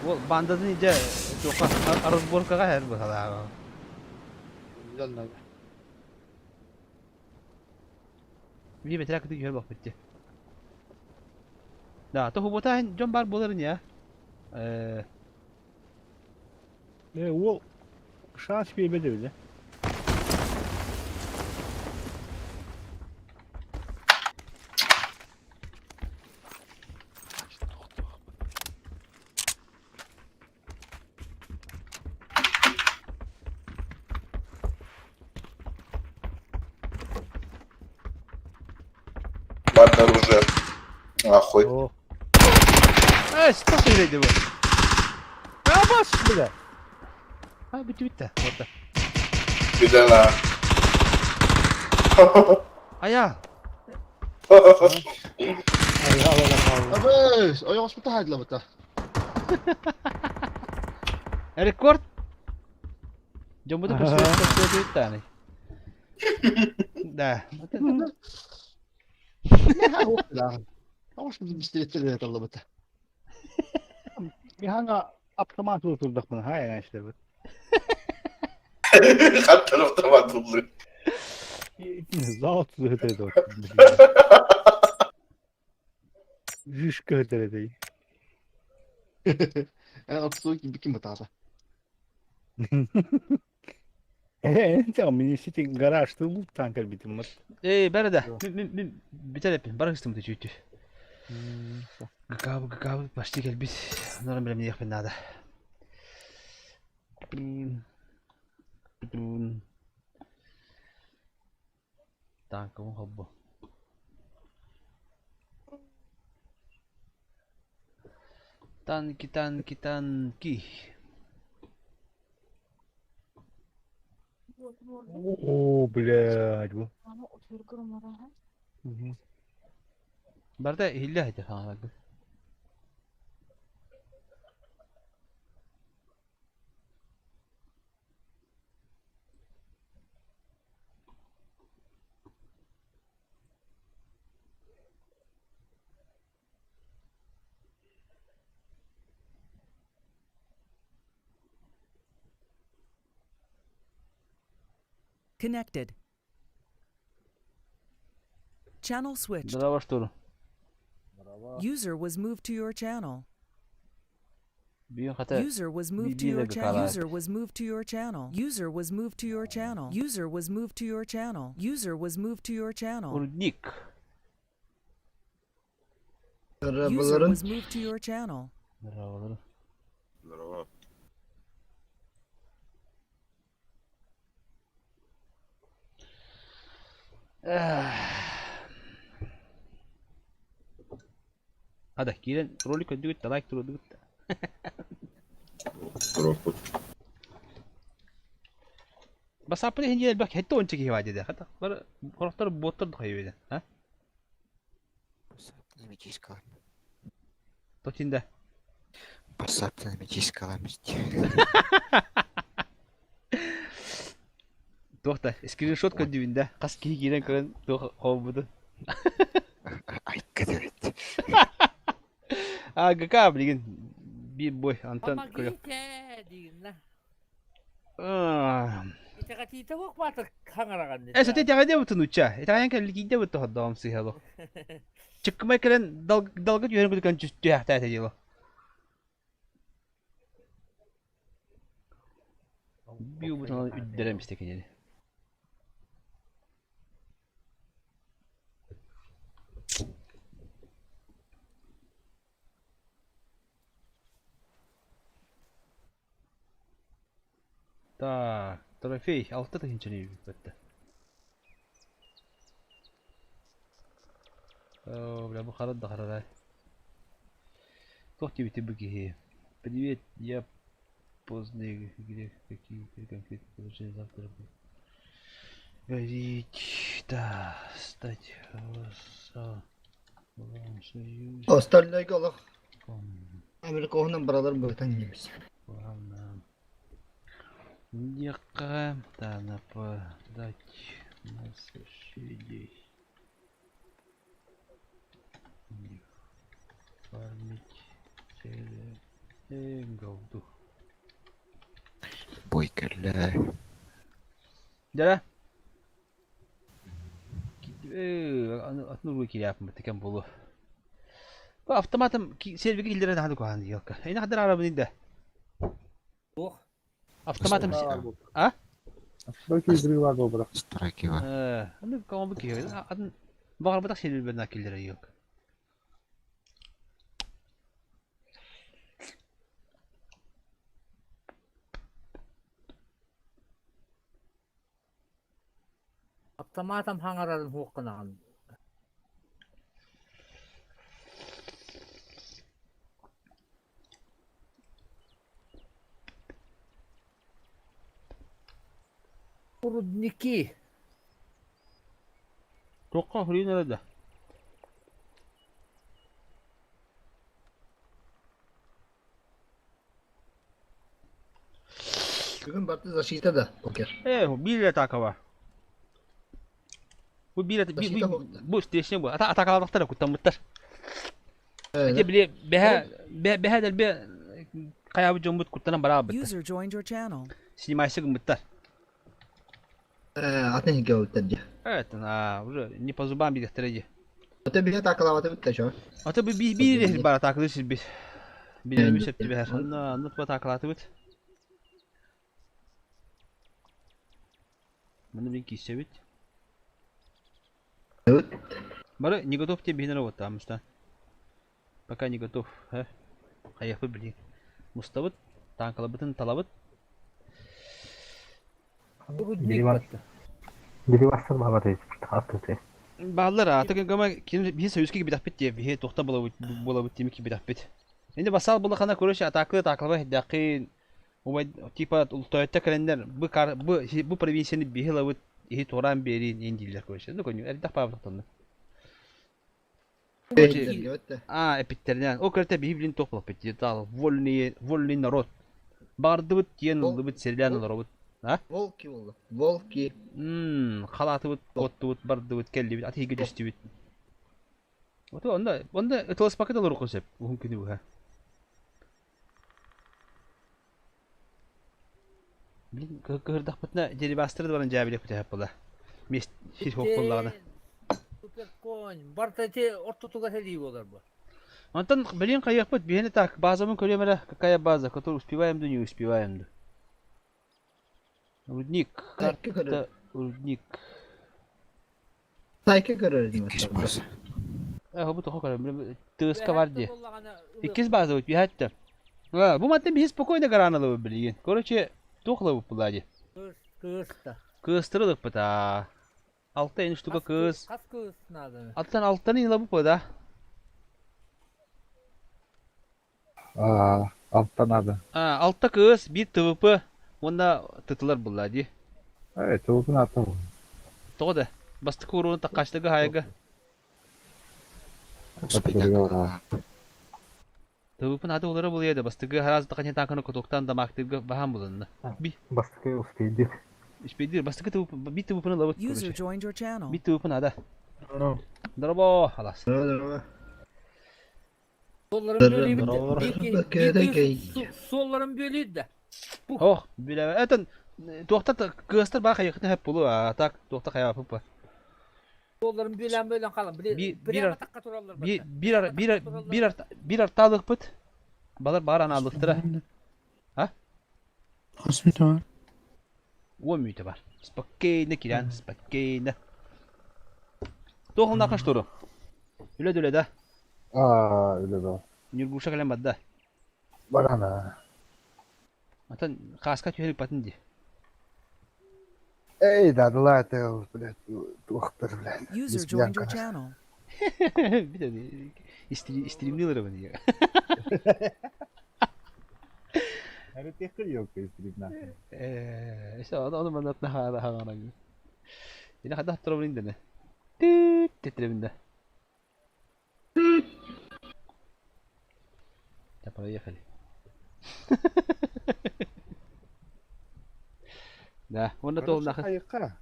O bandadın iyice çok arız borkaga her bu hala. Güzel lan. Bir metre kadar gör bak bitti. Da to hubota John bar boların ya. O şans bir ebede öyle. Обнаружил. Нахуй. O. Nasıl öyleydi bu? Ya bas bir de. Ha bitti. Orada. Bir de na. Ayağı. Ay Allah. Abes, ayaw mas matahad lang ito. Record. Diyan mo ito pag tani. Da. Hawak lang. Ako mas bistilit lang ito lang ito. Bir hangi aptamat oturduk bunu. Hayır yani işte bu. Kaç tarafta var tullu. Zat zıhıtı da. Jüşkü hıtırı değil. Ako gusto bikin matata. Tamam, mini sitting garajda bu tanker bitim var. Berede. Biter hep. Bırakıştım da çüktü. Gagabı başta gel biz. Onların bile yapın nada. Tanka mı hobbo? Tanki. Oo, блядь, bu. Berede hille hadi ha bak. Connected. Channel switched. Здорово, что User was moved to your channel. Бүйін қата User was moved to Bibi your de channel. bekalar. User was moved to your channel. User was moved to your channel. User was moved to your channel. User was moved to your channel. Урудник. User was moved to your channel. Здорово. Здорово. Hadi giren rolik ödüğüt de like ödüğüt. Здорово. Bas apne hince bak hette on çeki hadi de. Hatta var korktar botlar da koyuyor ha. Мечиска. Totinde. Passata мечискаламist. Tohta screenshot ködüğünde kas ki giren kırın kovbudu. Айкадавит. Aga kabligin bir boy antan koyuyor. Esa te tagade butun uça. Tayan kan ligide butu haddam sihalo. Çıkmay keren dalga yören kudukan cüstü hafta etecelo. Bir butun üdderen istekin yani. Так, трофей, а вот это ничего не это. Бля, бухарат да харай. Кто тебе быги? Привет, я поздний, где какие конкретные положения завтра будут. Говорить, да, стать союз. Остальной голох. Америка оғынан баралар бұғытан неміз. Главное. Никак нападать на соседей. Не фармить голду. Бойкаля. Да? Atnur ki yapma tekem bulu. Bu avtomatım serveri gildire daha da koyan diyor. Ne kadar arabanın da. Автоматом. А? Строки игры var добра. Страйкива. Ну, кому бы киё. Адын багыр бутак сервер берна килдере yok. Автоматом хаңарарын хуққынан. Рудники. Тоққа хрен nerede? Bugün Batı защита da poker. Bir ataka var. Bu bu station bu. Atakalardıkları kutamıtlar. Evet. Bile beha del bir kaya bu jombut kutanan beraber. User joined your channel. Sinemaysa gımıtlar. Atın hikaye ötterce. Evet, уже не по зубам бить стрелять. Öte bir takılavatı bitti şu an. Ata bir bara takılır biz. Bilmiyorum hep bir her. Unutma takılatı bit. Bunu bir kişi bit. Evet. Бара не готов тебе на работу, потому что пока не готов, Каяп блин. Муставыт, танкалабытын талабыт. Biri varsa baba da hiç Bağlar artık ama kim bir söz gibi dahpet diye bir tohta bulabıt demi gibi dahpet. Şimdi basal bula kana kuruş takılma hediyakin o tipa Toyota kalender bu provinsiyonu bir hilavut iyi toran berin indiler kuruş. Ne konuyor? Erdah pavlatında. Epitlerden o kadar bir bilin toplap etti. Tal volni narod. Bardıbıt diyen oldubıt serilen narod. Ha? Volki oldu. Volki. Halatı kottu bardıbıt kelli bit ati gidişti bit. Onda etolas paket olur konsept. Mümkün bu ha. Bilin kıhırdak pıtna jeri bastırdı bana cabilik pıtı hep bula. Mes şir hokkullağına. Süper koň. Bartati orta tuga hedi bolar bu. Ondan bilin kayak pıt biheni tak bazamın körüyemele kakaya baza который успеваем да не успеваем да. Рудник. Карта рудник. Sayka görürdüm. İkiz basa. Bu tohu kadar. Tığıska var diye. İkiz bazı bir hatta. Ha, bu madde bir spokojno garanalı bilin. Короче, tohla bu puladı. Kısta. Kıstırılık pıta. Altta en üstüge kız. Kas kısnadı. Alttan inila bu pıda. Alttan adı. Altta kız bir tıvıpı. Onda tıtılır buladı. Evet, tavukun atı bu. Tohu da. Bastık uğrunu takaçtığı hayaga. Uspida. Tıvıpın adı olara buluyordu. Bastığı haraz takanya takını kutuktan damaktığı baham bulundu. Bir. Bastık uspeydi. İşte bastığı tıvıpı. Bir tıvıpını lavut. User joined your channel. Bir tıvıpın adı. Darabo. Halas. Solların solların bölüydü de. Oh, bile. Eten tohta kıstır bak yakın hep bulu. Tak tohta kaya yapıp. Solların bölen kalan. Bir artalık pıt. Balar bağıran aldıktıra. Ha? Hasmita var. O müyte var. Spakkeyne kiren, spakkeyne. Tohumda kaç toru? Öyle de. Öyle de. Nürguşa kalem badda. Barana. Atan kaska tüyeli patın di. Ey dadılar da bile doktor bile. User joined your channel. Bir de streamliyorlar beni ya. Her tekrar yok istiridna. İşte onu bana atla hağana gibi. Yine kadar hatırlamın dene. Tıt titreminde. Yapara yakali. Da, onda tohum nakı. Ayıka.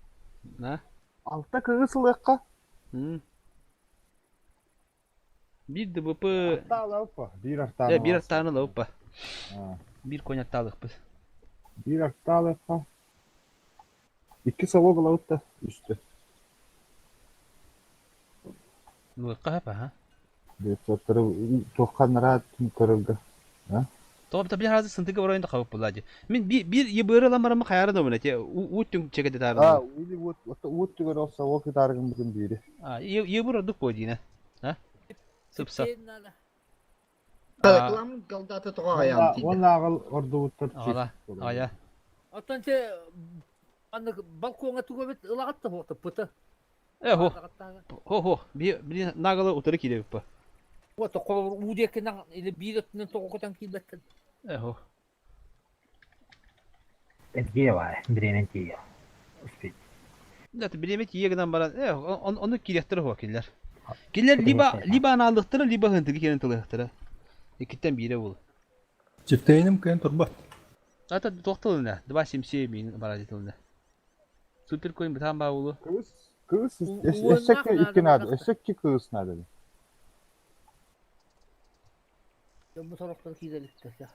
Na? Altta kırısıl yakka. Bir de bu pı. Altta alıp bir artta. Ya bir tane alıp pa. Ha. Bir konyak talık pı. Bir artta alıp. İki sabah alıp da üstte. Nuqa hapa ha. Bir çatırı tohkan rahat kırıldı. Tohum tabi hazır sıntıga orayında kavuk buladı. Min bir yıbırı lamarımı kayarı da bunu. Uutun çekedi tarım. Uyli uut tüger olsa o kitargın bugün biri. Yıbırı duk boydu yine. Ha? Sıpsa. Reklam kaldatı toğa ayağım. Onun ağıl orada uuttar. Ağla. Aya. Atınca anlık balkona tuğabet ılağıttı hoğda pıtı. Ho. Bir nagalı utarı kile yapı. O da kol uğdiyken ile bir ötünün toğudan kilbetten. Ho. Etkiye var. Birinin kiye. Zaten bilemet yiyegiden bana. Onu kilettir ho killer. Killer liba aldıktıra liba hıntı kenin tılıktıra. İkitten biri bul. Çifteynim kıyın turba. Zaten tohtalı ne? Dıba simsiye min baradetili ne? Süper koyun bir tane bağlı. Kız eşek mi iki nadı? Eşek ki kız nadı? Ya bu taraftan kizeliktir ya.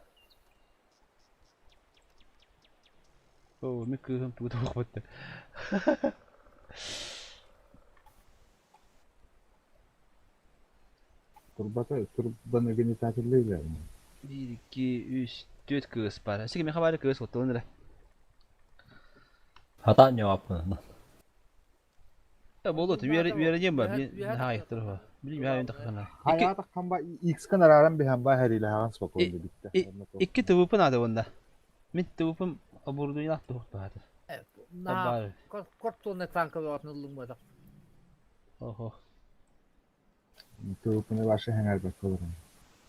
Oh, mi kızım tuğda bakmadı. Turbanı günü tatildeyiz yani. 1, 2, 3, 4 kız var. Sige mi kabarı kız oturun da. Hata cevabını. Ya bolu bir yere var. Hayır dur ha. Bilmiyorum ya yönde kana. Hayata kamba X kan araran bir hamba heriyle hagan sok oldu bitti. İki tuvupun adı bunda. Min tuvupun aburdu ya tuhut bahadır. Evet. Na korttuğun etrankı ve atnılığın bu adam. Oho. Tuvupunu başa henger bak olur.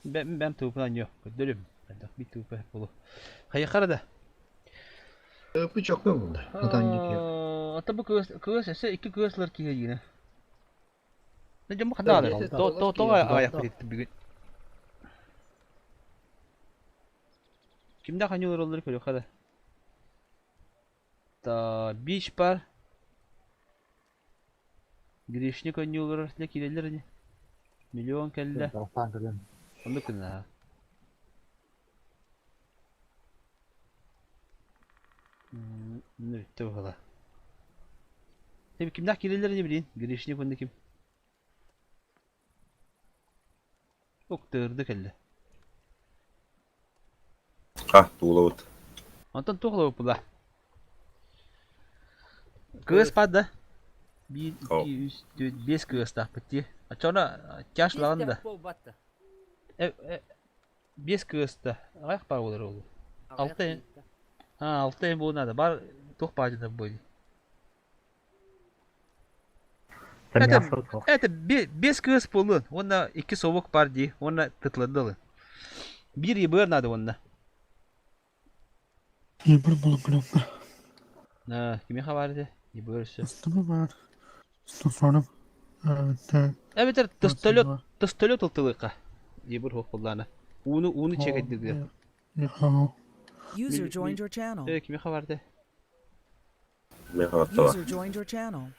Ben tuvupundan yok. Dölüm. Ben de bir tuvupu hep bolu. Hayır da. Bu çok mu bunda? Odan gidiyor. Ata bu kız ise iki kızlar ki yine. Ne cuma kadar da. To ayak etti bir gün. Kimde kanıyorlar onları koyuyor kada. Ta beş par. Girişini kanıyorlar arasında kireller hani. Milyon kelle. Onu kına. Ne bitti bu kadar. Tabii kimler girerler ne bileyim. Girişini konuda kim? Yok dağırdık elle. Ha, tuğlavut. Antan tohla bu la. Kız pada. 1, 2, 3, 4, 5 kız tak peti. Sonra cash lan da. Bol battı. 5 kız da. Ayak par olur oldu. 6 ha 6 en bu nada. Bar toh pacında böyle. Там Это, мясо toch. это без кыз полын. Онна 2 soğuk par di. Онна tıtladı alın. 1 yibır nada onunla. Yibir bulup bulup. Ha, kime haber de? Yibırsı. Isıtma var. Sonra Evet, tostolot ıltılıqa. Yibır hoqqullana. Unu çekediler. User joined your channel. Kime haber de? User joined your channel.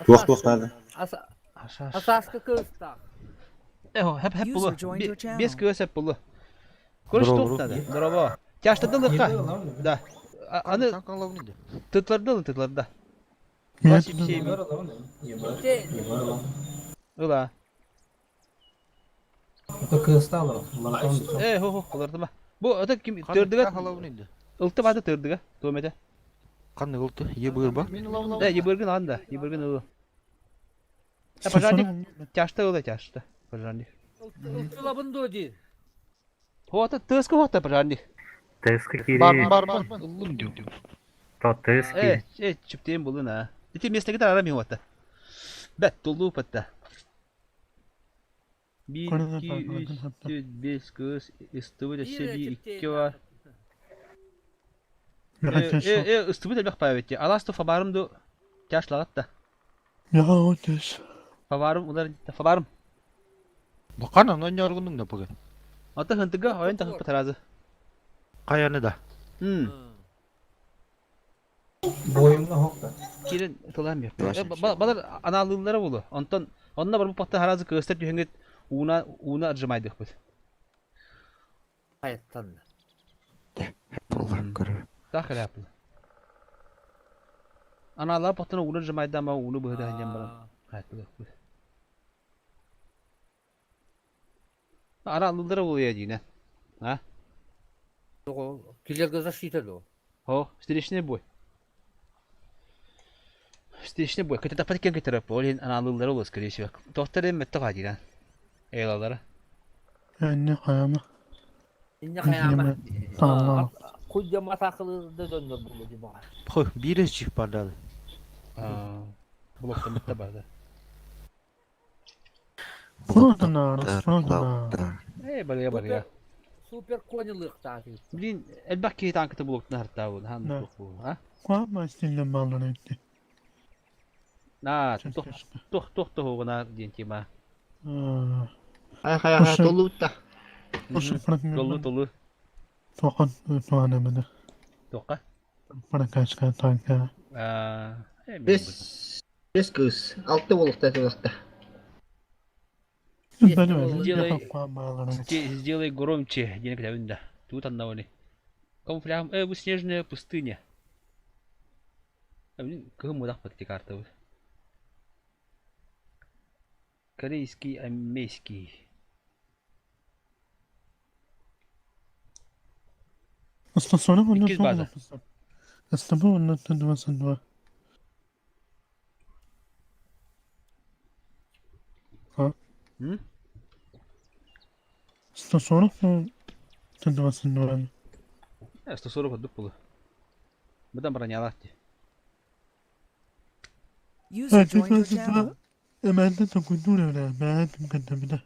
Tuğ nerede? Asaslı kız tak. Hep bulu. User joined your channel. Без kız hep bulu. Konuş tohtada. Bravo. Yaştadı lıqa. Da. Anı tıtlarda. Başı bir şey mi? Ula. Ho olardı mı? Bu ata kim tırdıga? Iltı bada tırdıga. Tomete. Qanday bo'ldi? Yebir bak. Yibirgin anda. Yibirgin ulu. Пожарник. Чашта ula чашта. Пожарник. Ultralabın da o değil. Хота тыска хота пожарник. Теска кири. Бар. То тески. Чиптейм булын ha. Ити местеги тар арамıyor hota. Bet dolu patta. 1, 2, 3, 4, 5 kız. Istıvı da sebi 2 var. Istıvı da bak pavetti. Alastı favarım da cash lagat da. Ya o kes. Favarım ular favarım. Bakan anan yorgunun da bugün. Ata hıntıga oyun takıp patarazı. Qayanı da. Boyumda hokta. Kirin tolam yapıyor. Yavaş. Balar analıklara bulu. Ondan var bu patta harazı kıstır diyor una arjımaydık biz. Hayattan da. Bolgan görür. Daha yapılı. Analar pattana una arjımaydı ama unu bıhıda hancam baran. Hayatlı biz. Analıklara buluyor yine. Ha? O kiler защита o. О, встречный бой. Встречный бой. Кто-то потекем кетереп, олин аналылары olur, скорее всего. Доктор эмmet тагадина. Эйлалары. Ne kayama. İnne kayama. Tamam. Kocaman takılı da döndü bu gibi. Xo'y, biri chiq bardalı. Blokta mitte barda. Buradan ağrı. Barya. Süper konuluk tatil. Blin, elbaki tankıta blokta harta bu. Han Ne? blok bu, ha? Kuama istinle bağlanı etti. Na, toh hoğuna diyentima. Ay dolu da. Dolu. Tokan tuğanamını. Toqa. Bana kaçkan tanka. Без kız. Altı bulukta tulakta. Böyle öyle. Yapam bağlanı. Сделай громче, денег давинда. Тут одного не. Камуфляж, bu снежная пустыня. Блин, кому так подти карта вы? Корейский, армейский. Aslında sonra ondan İkiz bazen. sonra. Aslında bu ondan sonra. Hı? Aslında sonra sonra. Я 140 отдых было. Будем бронялать. User joined your channel. Emelde dokundur öyle. Ben kadar bir de.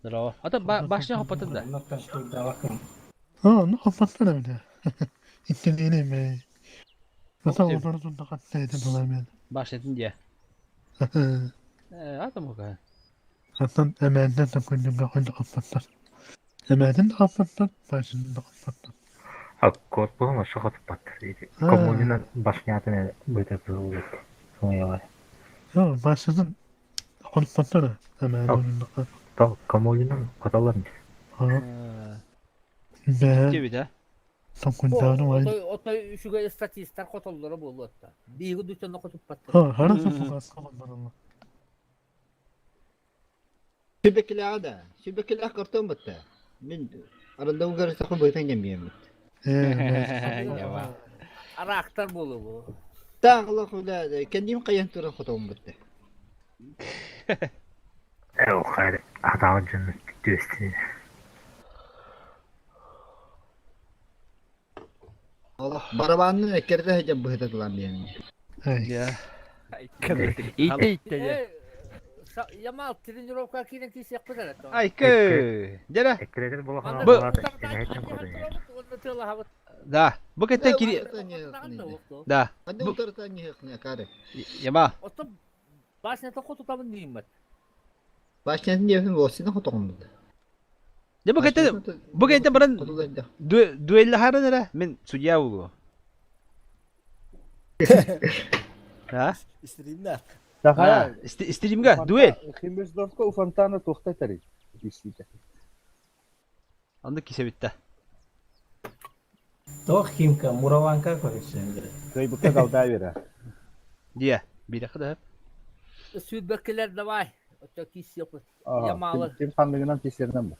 Здорово. А то башня хопатın da. Ne kapattın öyle. İstediğini be. Zaten onları da kattaydı bulamıyor. Başladın diye. Adam o kadar. Zaten emelde dokundum da kapattın. Emelden de kapattın. Başını da kapattın. Akkord bo'lma shu xotib batdi. Kommunini boshlayotini bo'yda so'nga. Ya başladın. Kapattın. Emelden de. To kommunini qatalarmiz. Be. Gibi de. Tam kundağı var. Otoy şuga statistler kotolları bolu hatta. Bir gün düşen okutup battı. Ha, harası fukas kalan var Allah. Şubekiler de. Şubekiler karton battı. Min arada ugar sakın boyutan gemiyem. Ara aktar bolu bu. Dağlı kuda kendim kayan tura koton battı. O kadar adamın canını düztü. Allah barabanını ekerde hecem bu hedelan diyen. Ya. Yamal trenirovka kiren kisi yaptı da. Ay kı. Jara. Ekledir bu lakana Bu- bağladı. Da. Bu kete kiri. Da. Hadi Bu- utartan yıkne kare. Yama. Oto başına da kotu tamın diyeyim ben. Başkentini yapın olsun koton battı. Ya bu kete baran duelli haran era men suya ulu. Ha? İstediğimler. Ha, Daha istediğim ga duel. Himmelsdorf'ka ufantana tohta tarik. İsteyecek. Andık kise bitti. Toh kimka muravanka koysun. Köy bu kadar daha verir. Diye. Bir dakika da. Sütbekiler de var. Oto kisi yapı. Yamalı. Kim kandığından pislerden bu.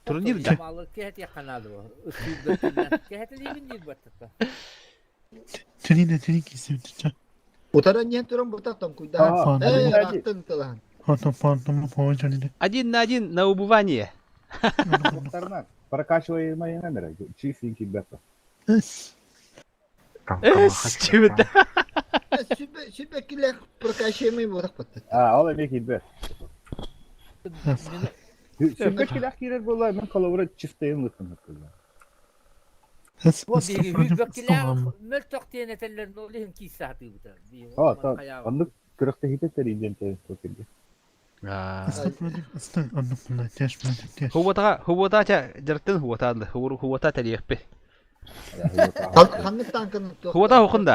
Turun değil mi? Yamalı kehet yakanadı bu. Sütbekiler. Kehet limin değil battı. Senin kesin. Utaran yen turan batak kuyda. Aktın talan. Фантом положили. Один на убывание. Muhtarlar. Прокачиваемая номера. Чистенький бета. Чудо. Sübekiler prakaşemeyi batak battı. Aa, o emek ilbe. Sübekiler kirer bolar men kalavra çifteyim lütfen. Bu bir sütbekiler mültok diye netellerin olayım ki saati bu da. Ha, tamam. Anlık kırıkta hiddet veriyden tevkildi. هو تا جرتن هو تا هو تا تاريخ به Hangi tankın? هو تا هو خندا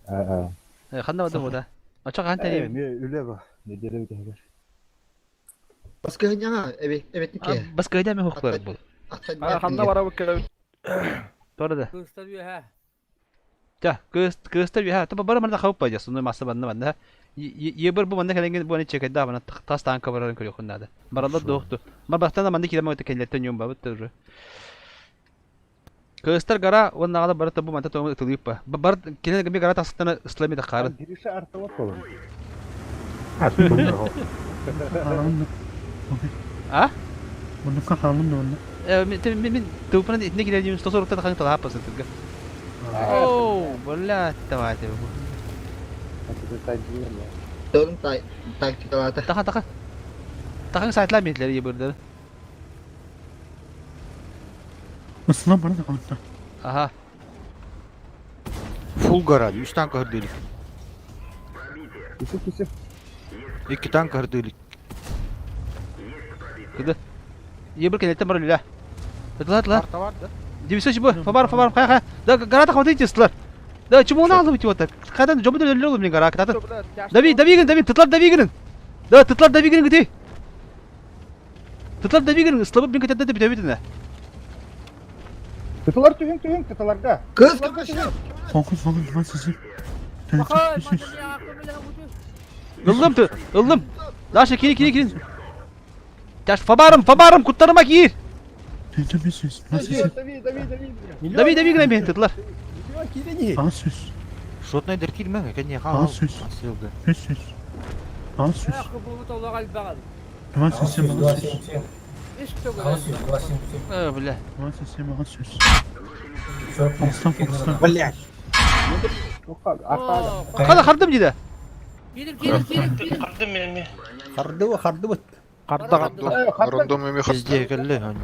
Aa. خندا وده هو ده açık han tane Ne öyle bak. Ne dere bir haber. Başka hanya evet ki. bas kayda mı hukuklar bu Handa var bu kere doğru da Gösteriyor ha. ya göster ya tabi bara mana khawp pa jasun masa banda banda ye bar bu banda kalen bu ne çekedi da bana tas tanka baran koyo khunda da barada doqtu ma baktan da banda kilama öte kelletten yum babu tur göster gara wannan da barata bu manta to tulip pa bar kelen gabi gara tastan islami da qaran Girişe artavat olur. ha Bunu kahalım ne oldu? min tu pernah itne kira jim sto sorta kan telah apa sentuh oh bola tawate Turun tak çikolata. takan saat lah mitleri ye burada Islam bana da kaldı. aha Full garaj. 3 tank hırdelik. Kisi. 2 tank hırdelik. kede ye ber kelletten baru lah telah Arta var da. Jadi bu fabar kaya da garata kawti cistlar da cuma onu aldım içi otak kadan jomu da öyle oğlum ne gara katı davi tıtlar davi girin da tıtlar davi girin gidi tıtlar davi girin ıslabıp bin katı da bir davi ne Kıtalar tühün kıtalarda. Kız kapışıyor. Fokus ben sizi. Bakın ıldım daha şey kirin taş fabarım kurtarmak iyi Tentemiz. davi girin bir tıtlar Ansüz. Şotnay der kilme kan ya ha. Ansüz. Asıldı. Ansüz. Ansüz. bu tola gal bagal. Tamam sesim. İşte bu. billah Tamam sesim ansüz. Aslan fokustan. kada kardım cida Girin. Karda. Bizce geldi hani.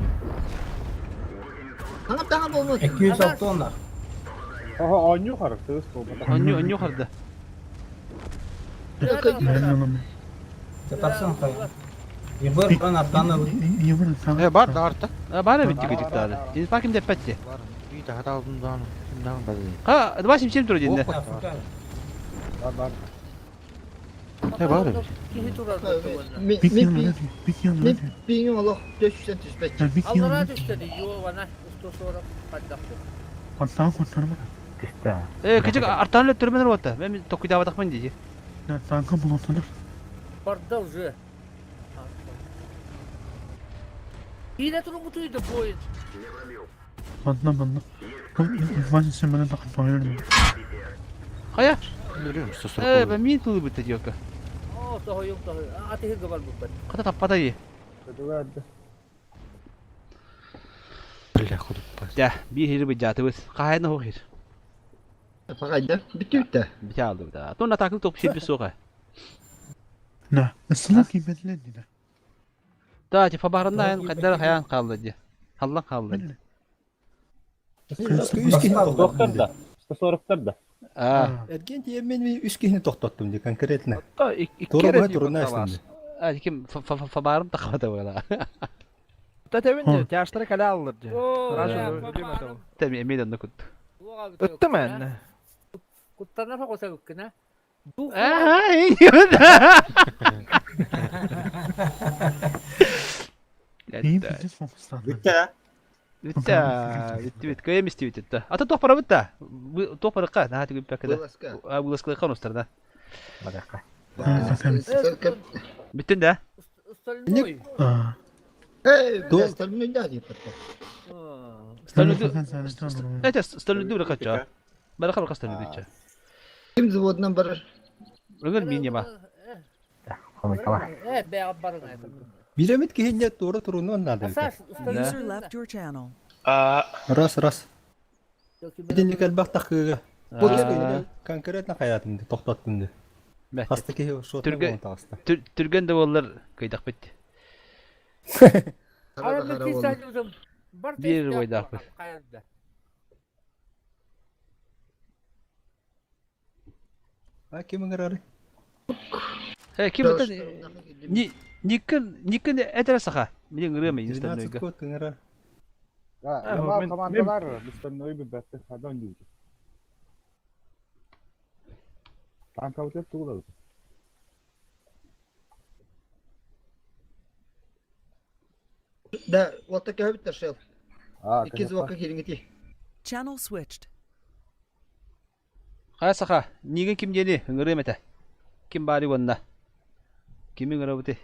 Hangi tankın olmuş? 206 onlar. Aha on yukarı. Tığız olmadı. onyu kardı Tetarsın kay. İbur kan atlanır. İyi bana tamam. Var da arta. bana bitti gıcık daha ini fakim depetti Var. Bir daha da bundan. Bundan bazı. ha da başım şimdi duracağım ne Var. Ne var öyle? Kihi durar tuğuna. Bir Benim Allah 500'den tüspet. Allara düştü de yo bana usta sonra kaçaktı. Tista. Küçük artan löttürmeler oldu. Ben toku dava takmayın diye. Barda уже. Yine turun mutuydu bu oyun. Haya. Biliyor musun? Ben min tulu bitti diyor ki. Oh daha yok daha. Ateşi gabal bu. Kata tapada iyi. Bile kudup bas. Ya bir hiri bir jatı biz. Kahayna ho hir. Fakat da bitti bitti. Bir şey aldı bir daha. Tonna takıl top şey bir soka. Daha ki fabarında yan kadar hayan kaldı diye. Allah kaldı. Doktor da. Soruqlar da. Ergen diye ben bir üç kişini toxtattım diye konkretne. İki Doğru kere mu? Doğru ne şimdi? kim fabarım takmadı böyle. Tatevin yaşları kale alır diye. Tabii emeyden de kuttu. Öttü mü anne? Kutlarına bak o sevkine. Aha iyi diyor da. Bitti ha. Bitti. Köye mi istiyor bitti. Ata toh para bitti. Toh para kah. Nah, tiga pakai dah. Bulas kali kan ustad dah. Badaka. Bitti dah. Ustalın oy. Dostlarım ne dedi? Stalin itu. Aja Stalin itu berkat cah. Berkat berkat Stalin itu cah. Kim zavoddan barar? Rengen min ya mah. Komik ama. Be abbarın ayakta. Bilemit ki hinnet doğru turunu anladı. Asas ustalın. User left your channel. Ras. Birinci gel bak takı. Bu gel konkretne hayatımda toxtattım diye. Hasta ki şot ne hasta. Türgen de onlar kaydak bitti. Aramda sadece Bir boyda akıl. Ha kimin kararı? Kim itu? Niken etra saka. Mending ngerem ya Stalin itu. Kod kararı. Ama komandalar Mr. Noy bir bette kadon diyor. Tanka uçak tuğladı. Da vatta ka bitti şey. İkiz vakit gelin gitti. Channel switched. Kaya saka. Nigen kim jadi ngerem eta. Kim bari wanda. Kimi ngerem itu.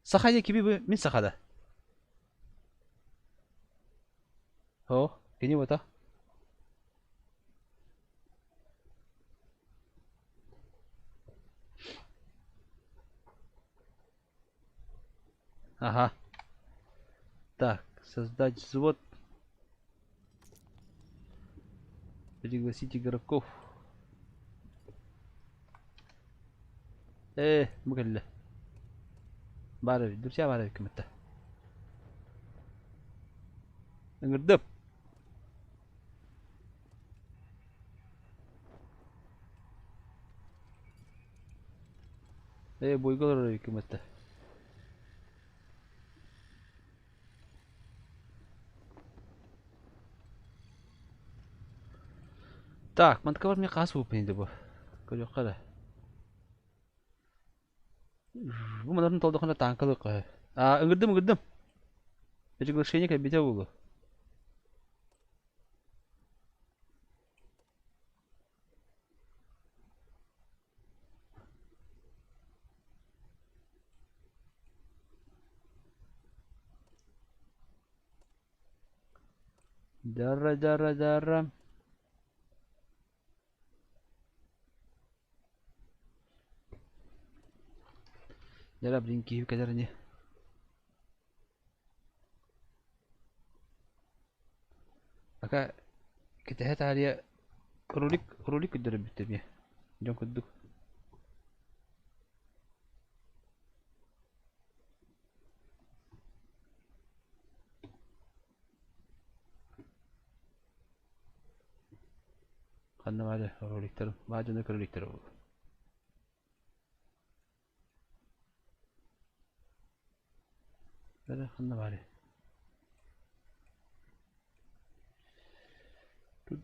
Saka ya kimi min saka dah. Oh, ini apa? Ага. Так, создать взвод. Пригласить игроков. مقلة. بعرف درجة بعرف كم انت. نقدم. Bu يقدر hükümette. Так, man kawar niya kaso pa hindi ba? Kaya kala. Bu manarın tolda kana tangkalı ka. Ingırdım. Becik şeyini kay bita bu. Darra. Jara brinki kadarnya. Maka kita hata dia rulik kedar bitte ya. Jom keduk. Kanna ada rulik ter, macam nak rulik ter. Ada kanna ada. Tu.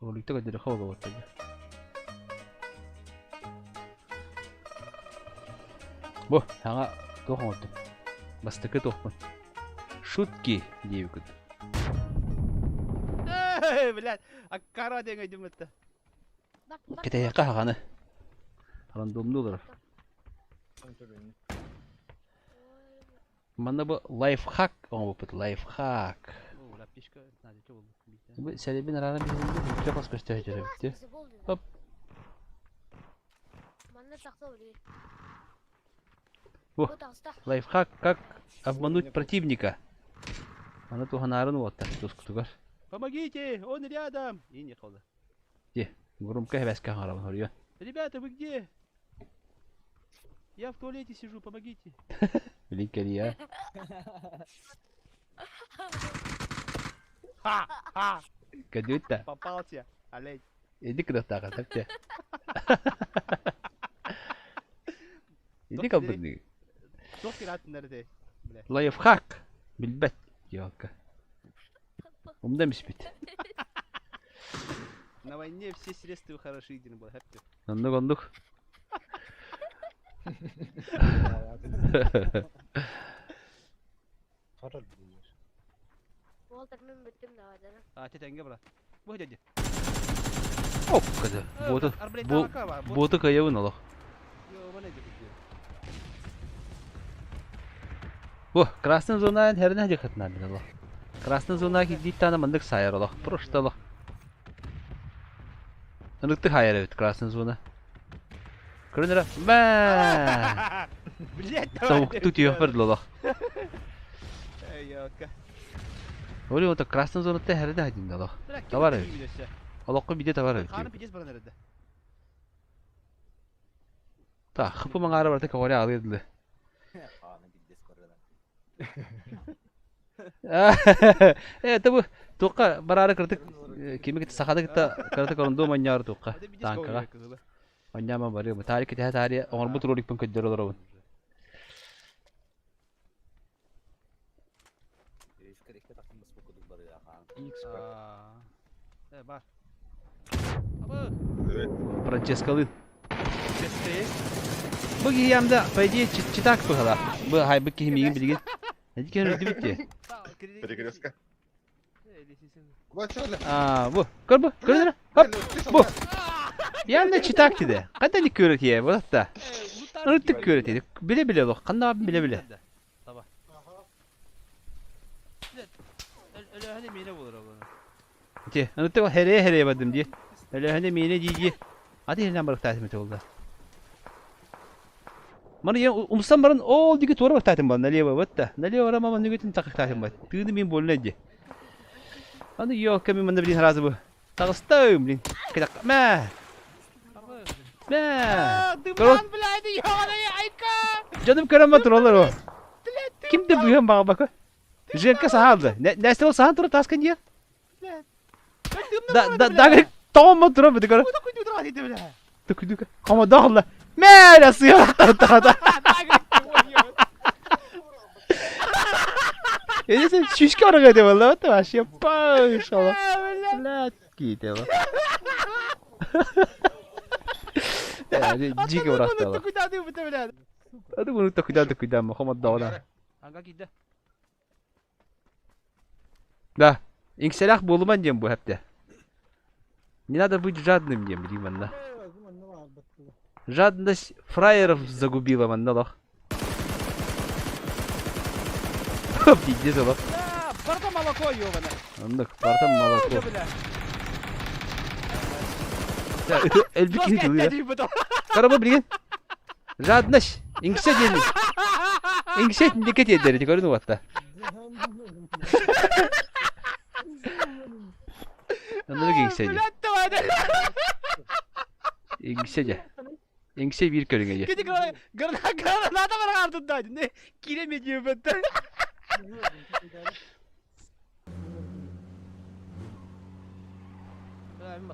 Oğlukta kadar havalı var tabi. Bu, hana tohum oldum. Bastıkı tohum. Şutki diye bir kutu. Bilal, akkara denge cümlette. Kita yaka hana. Randomlu olur. Mana bu life hack, bu put life hack. Bu sebebin arana bir şey pas gösteriyor bitti. Hop. Bu life hack как обмануть противника. Она туханарын вот так тут кутугар. Помогите, он рядом. И не холодно. Где? Громко хвеска харам говорю. Ребята, вы где? Я в туалете сижу, помогите. Великая. Ха! Кадюта. Попался. Олень. Иди куда так, так тебе. Иди как бы. Лайфхак. Билбет. Ёлка. Умда миспит. На войне все средства хороши, идем было. Ондук. Тетенге бра. Bu hadi. Hop kadar. Botu kayavın Allah. Bu krasный зона her ne cekatna bin Allah. Krasный zona ki dit tane mandık sayar Allah. Просто Allah. Anıktı hayır evet krasный zona. Kırınıra. Ba. Tavuk tutuyor pardon Allah. Öyle o da krasный zona te her ne hadin Allah. Tavar evet. Allah'ın bir de tavar evet. Kanı pides bana nerede? Ta, hıpı mağara var tek oraya alıyordu. Tabi tuqa barara kırtık kimi kita sakada kita kırtık orundu manyar tuqa tanka manyama bari bu tarih kita tarih orang betul orang pengkejar orang. Бар. Francesca'nın. Bu giyamda paydiye çitak pıhala. Bu hay bu kimiyi bilgin. Ne diyor öyle bitti. Перекрестка. Bu. Kır bu. Kır hop. Bu. Yanda çitak dedi. Kadar dikkat ya bu da. Unuttuk görüntüyü. Bile yok. Kanlı abim bile. Tamam. Öyle hani mine olur abla. Diye. Unuttuk hereye badım diye. Öyle hani mine diye. Hadi yerden balık tahmin oldu. Mana ya umsam baran ol digi tora bak tahmin bana. Naliye bak da. Naliye ora mama nügetin takık tahmin bak. Tığını min boluna diye. Hadi yok kami mana bilin razı bu. Takıstım bilin. Kita ma. Duman bilaydı yoğanayı ayka. Canım karamatır olur o. Kimdi bu yan bak. Jenka sahaldı. Neste o sahal tura taskan diye. Da tamam tura bir kara. Tukuduk. Ama dağla. Mera suya ta. Edese şişki oraya de vallahi ta baş yapar inşallah. Lat gide va. Jika orang tahu. Aduh, bunu takut Muhammad Dawda. Angka kita. Dah, inşallah buluman diye bu hepte. Не надо быть жадным, мне, Риманна. Жадность фраеров загубила, мандалах. Хоп, иди залах. Парта молоко, ёвана. Андак, парта молоко. Elbiki hiç ya. Karama bilgin. Жадность. İngilizce değil. İngilizce dikkat eder. Gördün mü hatta? Anladın İngilizce. İngilizce bir körüne. Gidi granada var ardındaydı. Ne? Giremediyor ben.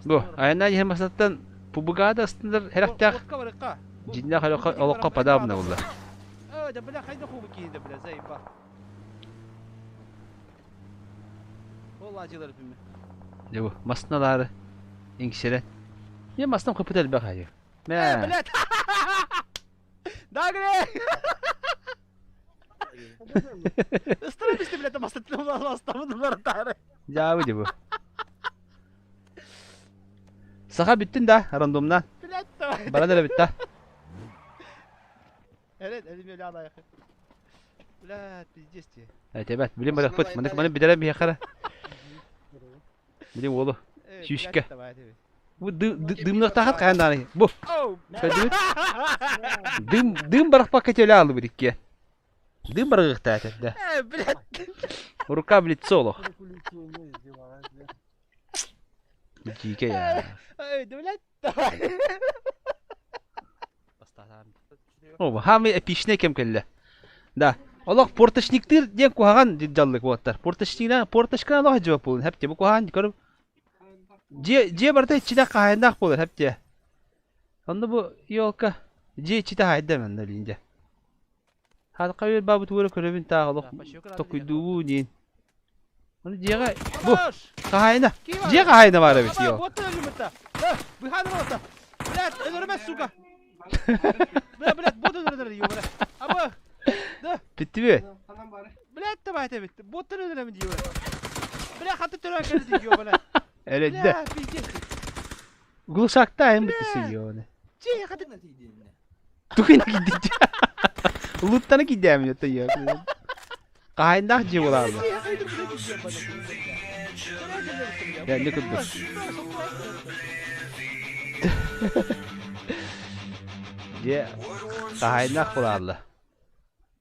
Bu, aynen hem masattan pubugada aslında her hafta ciddi alaka padamna valla. Da bela hayda kubu da bela zayıfa. Vallahi acılar filmi. Ne bu? Masnaları. İnkişeren. Ben bastım kapıda elbek hayır. Ne? Bilet. Dagre. Istıra düştü bilete bastım bastım bunları tarih. Cevabı bu. Saka bittin de randomdan. Bilet de. Bana da bitti. Evet elim öyle aday yakın. Bilet diyeceğiz ki. Evet bilin bırak bıt. Bana bir dere bir yakara. Bilin oğlu. Şişke. Bu dımlıkta kat kayan tane. Bu. Gördün mü? Dım bırak paket öyle aldı bir iki. Dım bırak da etinde. Bilet. Ruka blitz oğlu. Cike ya. Bilet. O hami epişne kem kelle. Da. Allah portaşniktir diye kuhagan jallık boğatlar. Portaşkına Allah cevap olun. Hep de bu kuhagan diyorum. C barda içinde kayandak olur hep de. Onda bu yolka. C içinde hayda ben de lince. Hadi kayır babu tuğra körevin tağılık. Tokuyduğu niyin. Onu C'ye bu. Kahayna. C'ye kahayna var evet yok. Botta yumurta. Bu hanım olsa. Bilet ölürmez suka. Bilet botta ölür diyor bana. Ama. Bitti mi? Bilet de bahte bitti. Botta ölürmez diyor. Bilet hatı tören diyor bana. Evet de. Gulsakta ayın bittisi diyor onu. C'ye hatı. Tukuyna gitti. Uluttan'a gidiyor ya tayo. Kahindak C olardı. Ya ne kadar. C kahindak olardı.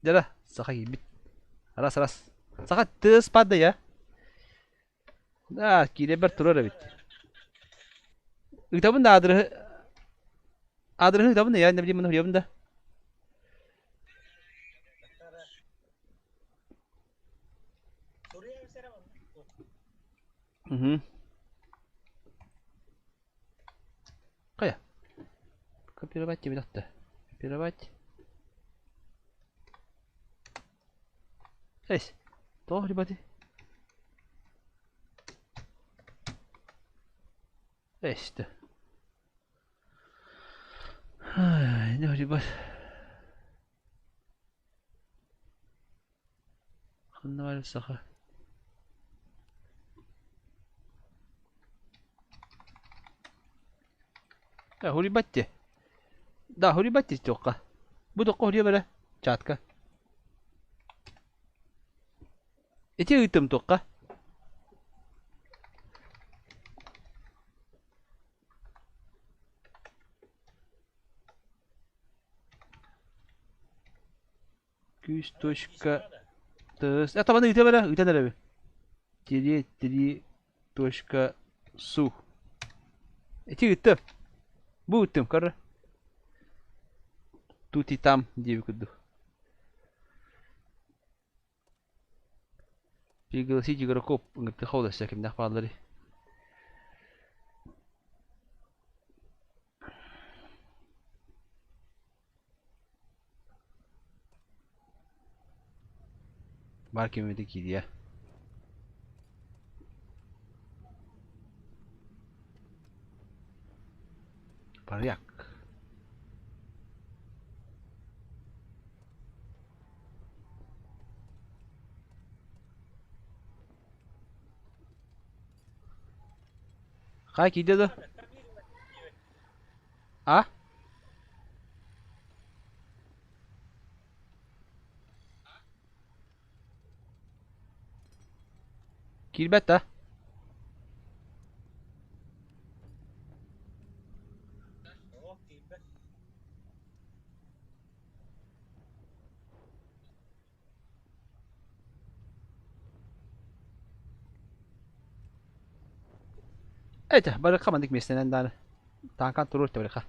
Jara saka bit. Ras. Saka tıs pada ya. Da kire ber turur bit. Kitabın da adrı kitabın da ya ne bileyim bunu yapın da. Kaya. Kapirabать тебе надо. Kapirabать. Эй, то, ребята. İşte. Ay, ne ribet. Kanına var saka. Ya huribatti. Da huribatti tokka. Bu tokka huriya böyle çatka. Eti ıtım tokka. Точка. Это вода ite böyle ite nere? 3 точка su. Eti ıttım. Bu ıttım karı. Tuti tam diye bir kudu. Пригласите игроков к приходу всяким нападали. Marka mıydı diye. Paryak. Kaç gidiyordu? Ha? Kilbette. Evet, bırakamadık mesleğinden daha. Tankan turur tebrika.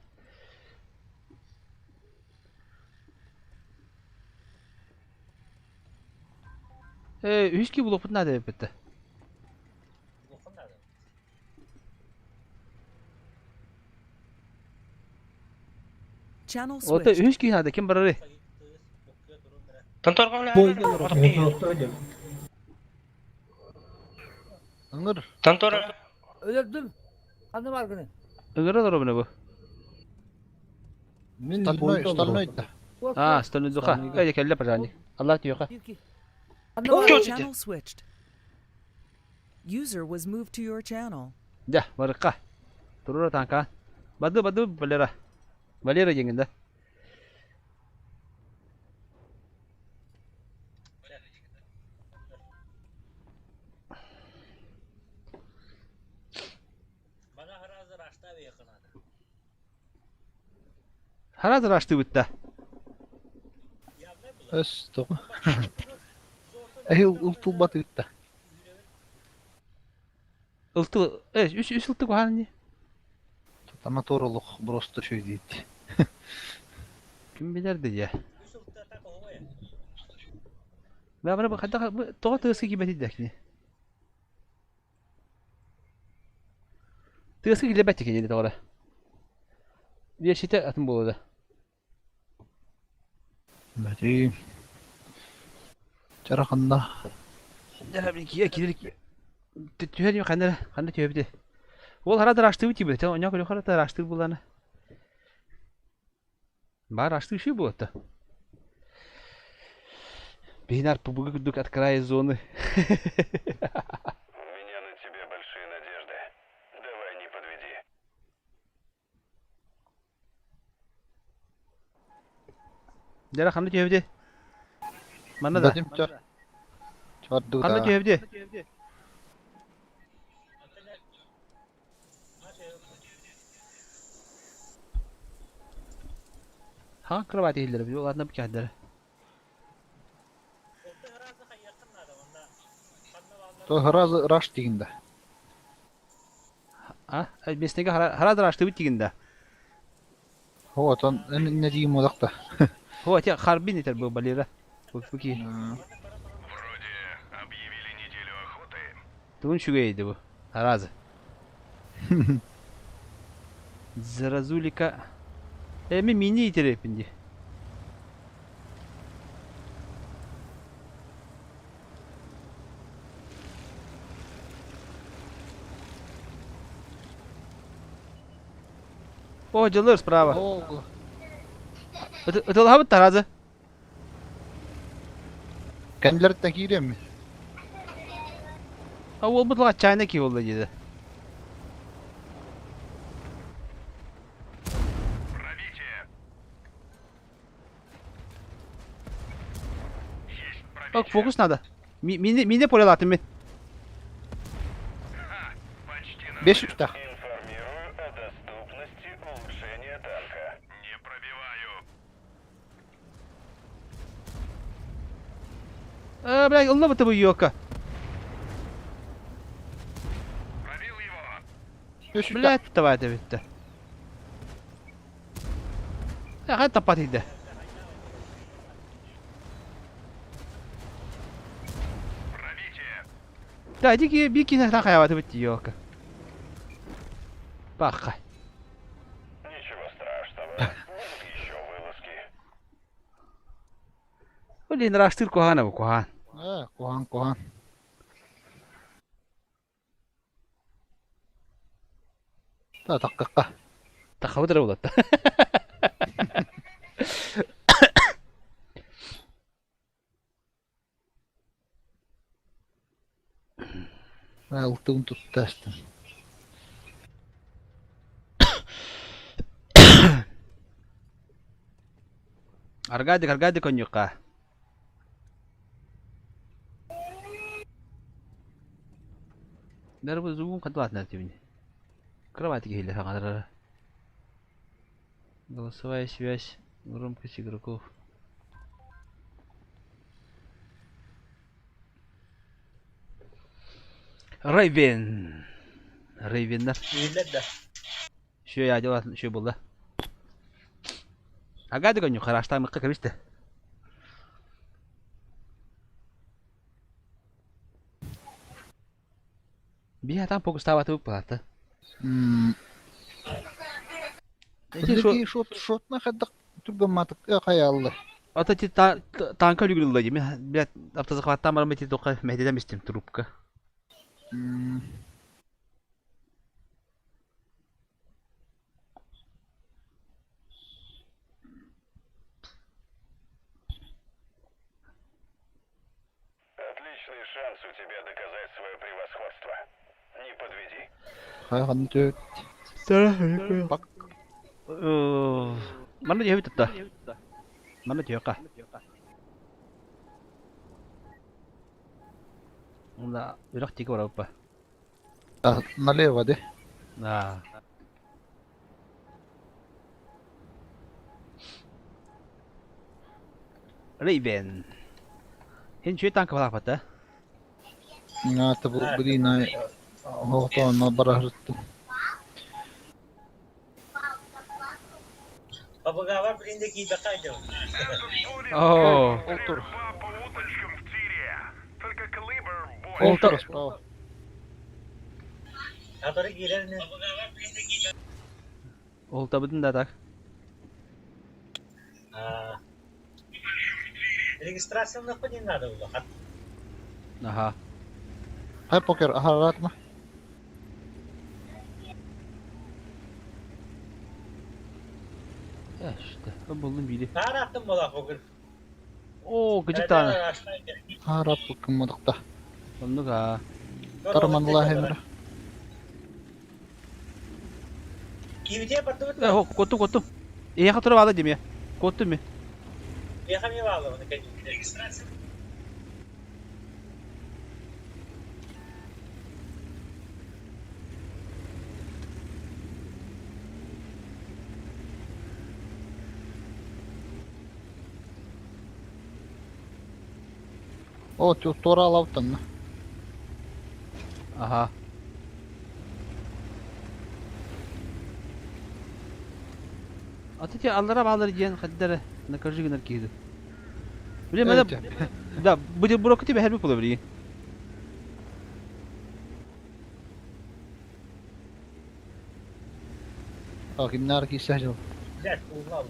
Hüski bulupun nerede bitti? Channel O da switched. hüski nerede? Kim bararı? Anır. Ölürdüm. Kanı var günü. Öngörü doğru bunu bu. Стальной да. А, стольный духа. Эти келле пожалуйста. Allah diyor ka. Channel switched. User was moved to your channel. Ya, barka. Turun tangka. Badu balera. Balera jenginde. Harazır açtı bitti. Östü. Ultul batı da. Iltı, üç ıltı bu halini. Моторлук просто что дейт. Kim bilir diye. Ben bana bak hatta bu toğa tığısı gibi ettik. Tığısı gibi bettik yani doğru. Bir şey atın bu da. Bari. Çarakanda. Ya bir ki kilik. Tüher yok kandı tüher bitti. Ol haradır açtı bitti be. Tamam ne kadar haradır açtı bulanı. Бар açtı şey bu da. Бинар побугдук от края зоны. У меня на тебя большие надежды. Давай не подведи. Jara kandı tüher bitti. Mana da. Çardı Kandı da. tüher bitti. Ha kravat değildir bir yollarına bir kağıtları. То раз дегенде. Ha, mesnege haradır açtı bittiğinde. Вот он не дигин модакта. Ho ya harbin yeter bu balira. Bu ki. Вроде объявили неделю охоты. Bunun şugaydı bu. Harazı. Zarazulika. Mi mini itere pindi. О, Джалыр справа. Это лабы таразы. Kendileri tekire mi? А ол бұтылға чайна ки олды деді. Bak fokus надо. Mine полялатым мен. 5 так. Информирую о доступности улучшения танка. Не пробиваю. Блядь, Allah быты bu yoka. Пробил его. Блядь, давай это bitti. Ya hadi tapatıydı. Да, дикие бики на хайваты bitti yoka. Bak. Ничего страшного. Будут еще вылазки. Olin raştır kohana bu kohan. Kohan. Ta takka. Takavdır olattı. Ultum tuttasın. Argadik konyuka. Darbu zoom kadvat natibini. Кровати гели хагадара. Голосовая связь. Громкость игроков. Raven'ler. Şu ya cevap şu buldu. Agadi konyu karıştı mı kırıştı. Bir adam fokus tavata bu platta. Peki şot ne kadar turgamatık hayallı. Ata tanka lügülü gibi. Bir hafta захватtan var mı ti toka mehdeden istim trupka. шанс у тебя доказать свое превосходство. Не подведи. Хайхан төт. Бак. Mana dia itu dah. Mana dia kah? Enggak, udah tiga berapa? Налево, да? Nah. Raven. Hiện chuyện tăng cấp apa ta? Nga tabu budi na hoto na barahut. Папагава принеки дакайдо. Oh. Олтер справа. Атори гирерне. Olta bidin da tak. Регистрация на не надо было. Aha. Хай покер, ахарат ма. Ya işte, ben buldum biri. Таратым бола покер. Oo, gıcık tane. Ахарат покер мадакта. Bulduk ha. Тарманлахи мира. Кивите порту. Ya, kotum. İyi hatırı bağlı diyeyim ya. Kotum mu? Я хами вало, наконец. Регистрация. О, тора лавтан. Aha. Atınca Allah'a bağları diyen kadere ne karşı günler kiydi. Biliyor musun? Da bu bürokrati bir her bir bulabiliyor. Kimler ki sahil. Блядь, узнал.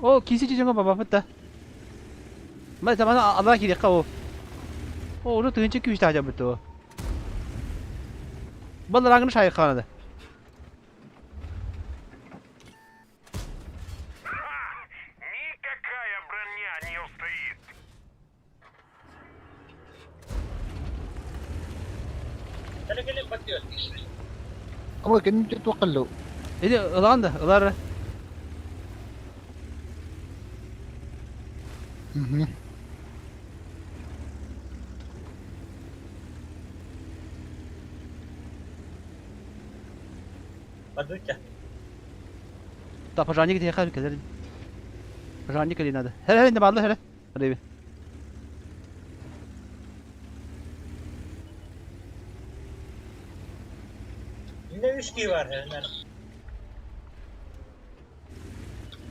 O kisi çiçeğe baba fıtta. Ma zaman Allah kiri kavu. O onu tınçı ki işte acaba bu. Bana rangını şahit kanadı. Никакая броня не устоит. Телекелем батıyor. Ama kendim tetokallo. Eli ılan da ılar. Бадуйте. Da pajani gidiyor kadar kadar. Pajani kali nada. Hele ne bağlı hele. Hadi bir. Yine 3 kişi var hemen.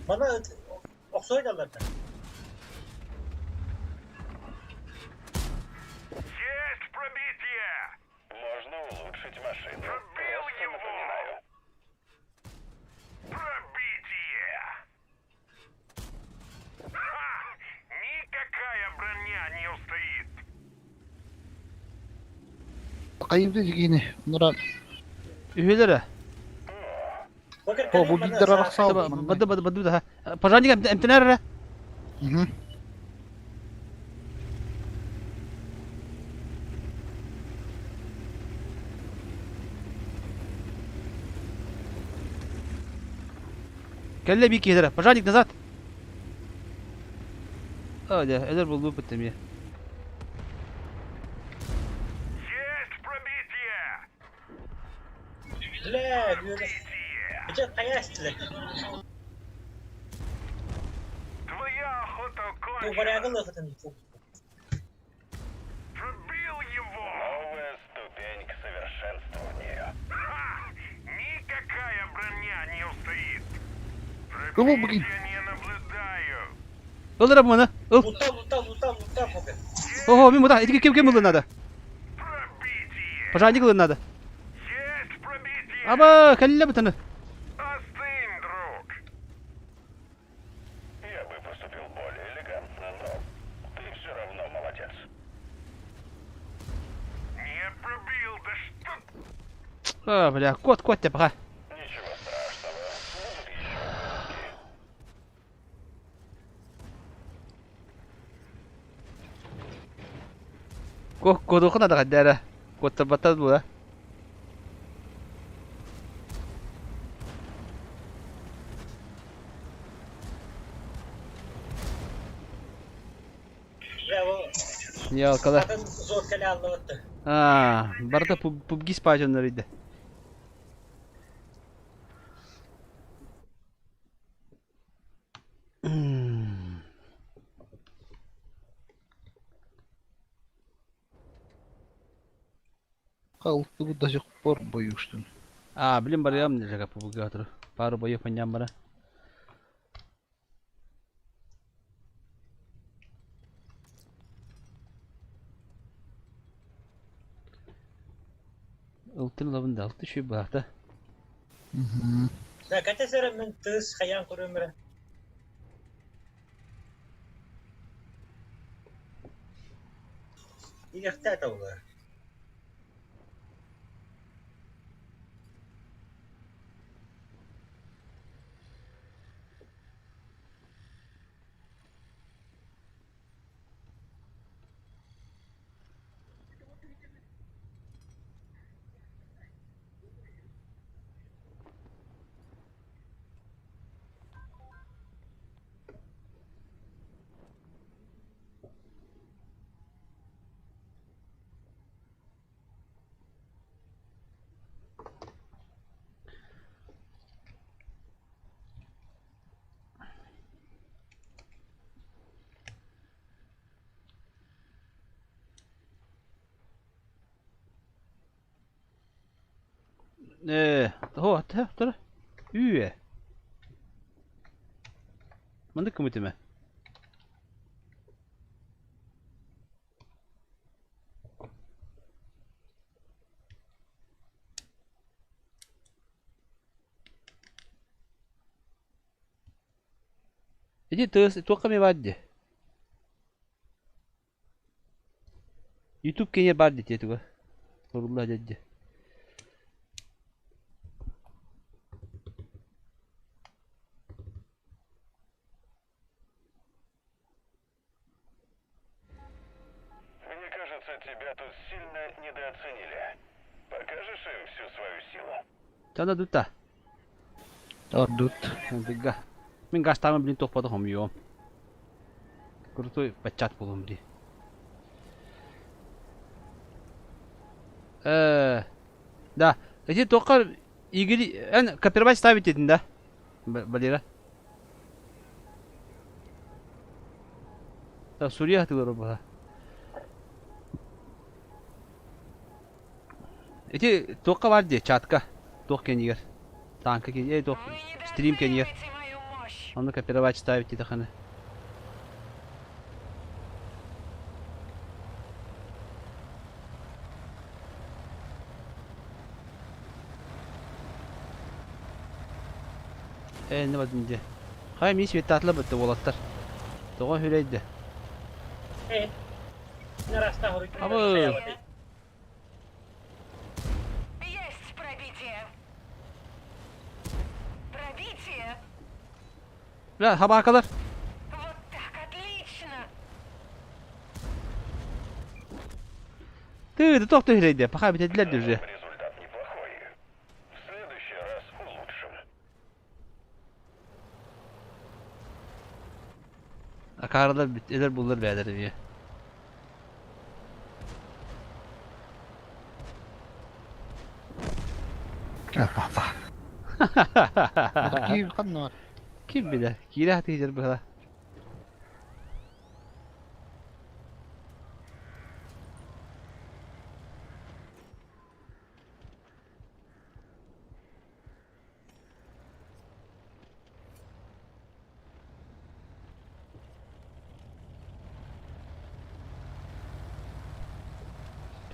Bana oksoydalar da. Есть пробитие! Можно улучшить машину. Пробил его! Напоминаю. Пробитие! Ха! Никакая броня не устоит. Kayıp yine. Bunlar Üyelere. o bu gider sağ. Badu da. Pajani emtener. Kelle bir kere. Pajani nazat. Hadi, eder buldu bittim ya. Есть пробитие! Бля, где пояснили? Твоя охота Ну, кончена. варягал это не Пробил его! Новая ступень к совершенствованию. Ха! Никакая броня не устоит. Пробитие не наблюдаю. Öldür abi bana. Öl. Лута, пока. Oho, mi muta. İki kim öldü nada. Pajani öldü nada. Есть пробитие! Ama kelle bitene. Остынь, друг! Я бы поступил более элегантно, но ты все равно молодец. Не пробил, да что... Бля, кот тебя пока. Ничего страшного. Будут еще Kodokun adı kadar. Kodta batar bu ha. Ya o kadar. Zor kale anlamadı. Ha, barda PUBG spajonlarıydı. Kalktı bu da çok bor boyu uçtun. Bilin barayam ne jaga PUBG atır. Paru boyu panjang bara. Ultin lavın da altı şu bahta. Nah, kata saya mentus kayang kurang merah. Iya, tak tahu lah. Tara. Üye. Mandık kımıtı Jadi terus itu kami bade. YouTube kayaknya bade itu kan. Sorullah jadi. Мне кажется, тебя тут сильно недооценили. Покажешь им всю свою силу? Tanda duta. Ordut. Tiga. Min gastama beli tok pada hom yom. Kurutu pecat pulum di. Da. Jadi tokar ilgili en kapirbaş sabit edin de. Balira. Da Suriye hatırlar bu. Eti toka var diye çatka. Tok kendiler. Tanka kendiler. Tok stream kendiler. Onu kapirbaş sabit edin hani. Ne var dince? Hayır, hiç bir tatlı bitti volatlar. Doğan öyleydi. Nerasta horik. Ama Есть пробитие. Пробитие. la sabaha kadar. Вот так, отлично. Tığdı tok da öyleydi. Bakar bitirdiler düzü. Результат неплохой. В следующий раз улучшим. Akarada bitirir bulur beyler diye. Apa? Kim kan var? Kim bilir? Kire haticer bu kadar.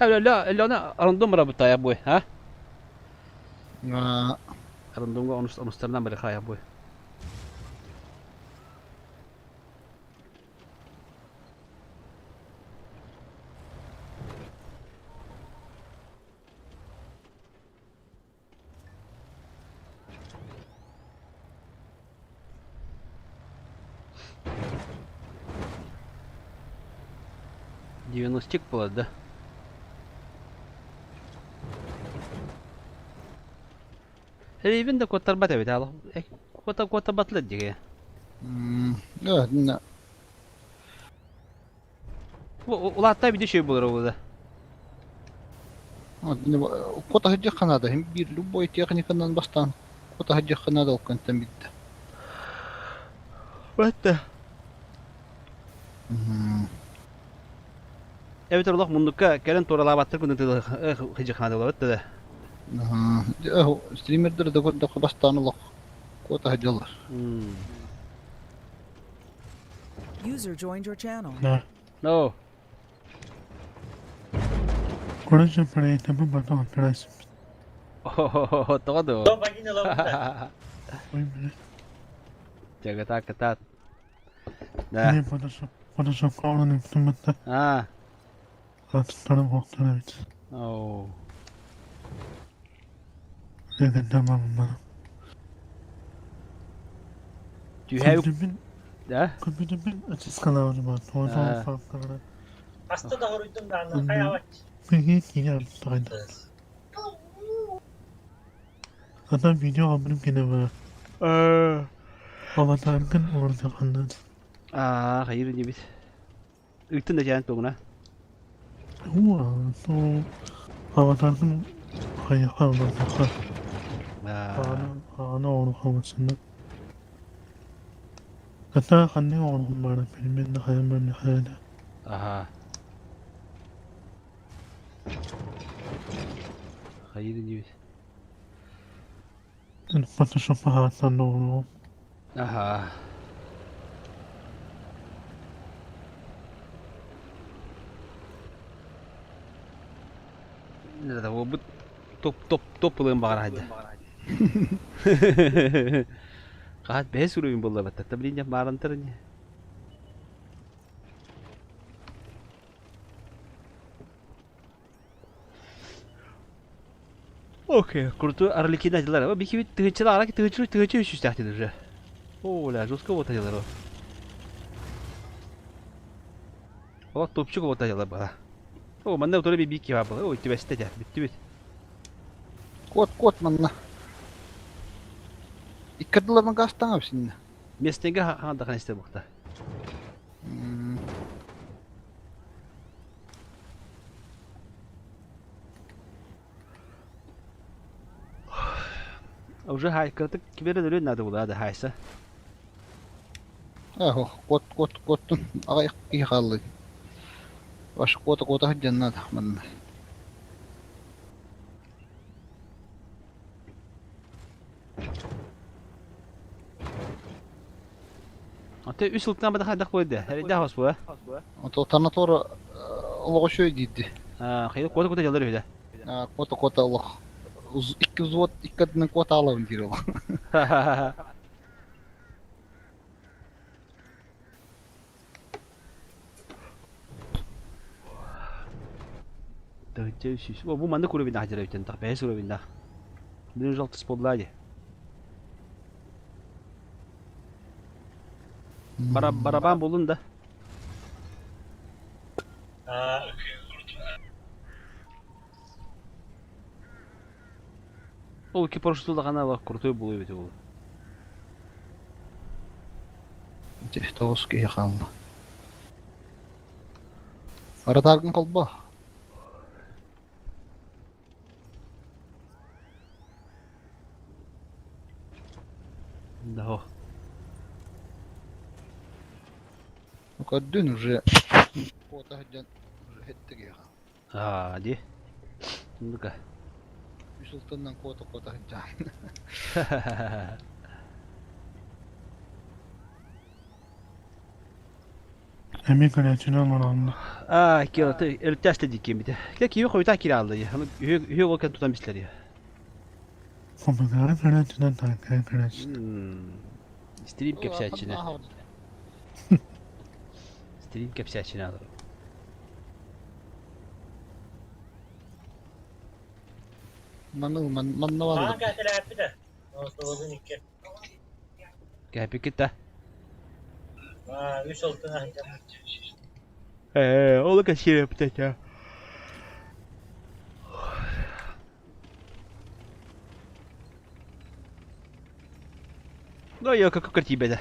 لا انا random rabıta ya bu ha? Nga. Random gua onuslarından beri kaya bu. Diagnostik bu arada. Evin de kotar bat evet al. Kota batla diye. Evet, ne? Ula hatta bir de şey bulur orada. Kota hacı kanada hem bir любой техникадан бастан Kota hacı kanada olkan bitti. Batta. Evet Allah mundukka gelen torala battır bunu da hıcı kanada ola batta da. Streamerdir de bastan olak. Kota hacılar. User joined your channel. No. Kuracağım parayı tamam bana parası. Oh, todo. Jaga tak ketat. Nah. Ne pada sok kalanın tümette. Ah. Tanım vaktan evet. Oh. Neden tamam bana. Do you have? Ya? Kombinemin açıs kalavacı var. Orada farkları. Hasta da horuydum da anlam kayavat. Peki yine saydı. Adam video abim gene var. Avatarın orada kandan. Hayır diye biz. Üktün de jangan tungna. So avatarın hayır havada. Ana onu havasında. Kata kanne onu bana benim de hayallerim hayalde. Aha. Hayır diye biz. Photoshop hatan onu. Aha. Nerede o bu top pulun bağır hadi. Kahat behe suruyin bolla batta. Tabilince marantarın ya. Okey, kurtu aralıkini acılar ama bir kimi tığçılar ara ki tığçı üst üste ahtidir. Ola, жестко вот acılar o. Ola topçuk вот acılar bana. O manda otura bir ki var bana. O itti beste de bitti bit. Kot manna. İkkadıla mı gastan abi şimdi? Местenge handa kan iste bukta. Уже хайкатык кибере дөлөн надо булады хайса. Kottun ayak iyi kaldı. Baş kota cennet manna. Ate üsültüne bada hadak koydu. Her de havas bu ha. O tanator Allah şöyle dedi. Ha, hayır kota jalır öyle. Kota Allah. İki uzvat ikkadının kota alalım diyor. Tığçı üst. Bu manda kuru bindah jara üten tak behe suru bindah. Bunun jalt spodladı. Baraban bulun da. O iki porşutulda kana bak kurtuyu buluyor beti bu. Tavus ki yakalma. Aradargın kalba. Да. Dün уже kota haccan ettik ya. Hadi. Ну-ка. Sultandan kota haccan. Emin kaleci olmalı. Kirata elteste dikeyim bir de. Ki yok oyta kiralı ya. Hüyo volkan tutan misler ya. Komutanın kaleciden takip kaleci. Stream kapsa içine. Stream kapsa içine alırım. Man var. Hangi terapi de? O sorun iki. Gel bir git de. Üç altına. Oğlum kaçıyor yapacak ya. No yok kakır tibede.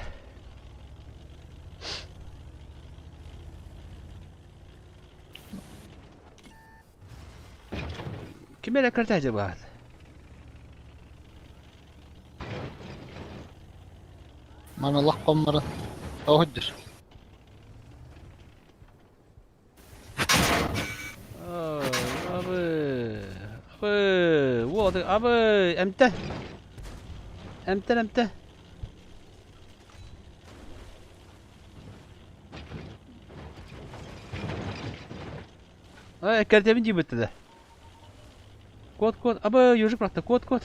Kime rekart acaba? Man Allah qomları. Ohudur. Abi. Abi. Emte. Emte. Ay, kardemin cibette de. Kod. Abi yojik bıraktı. Kod.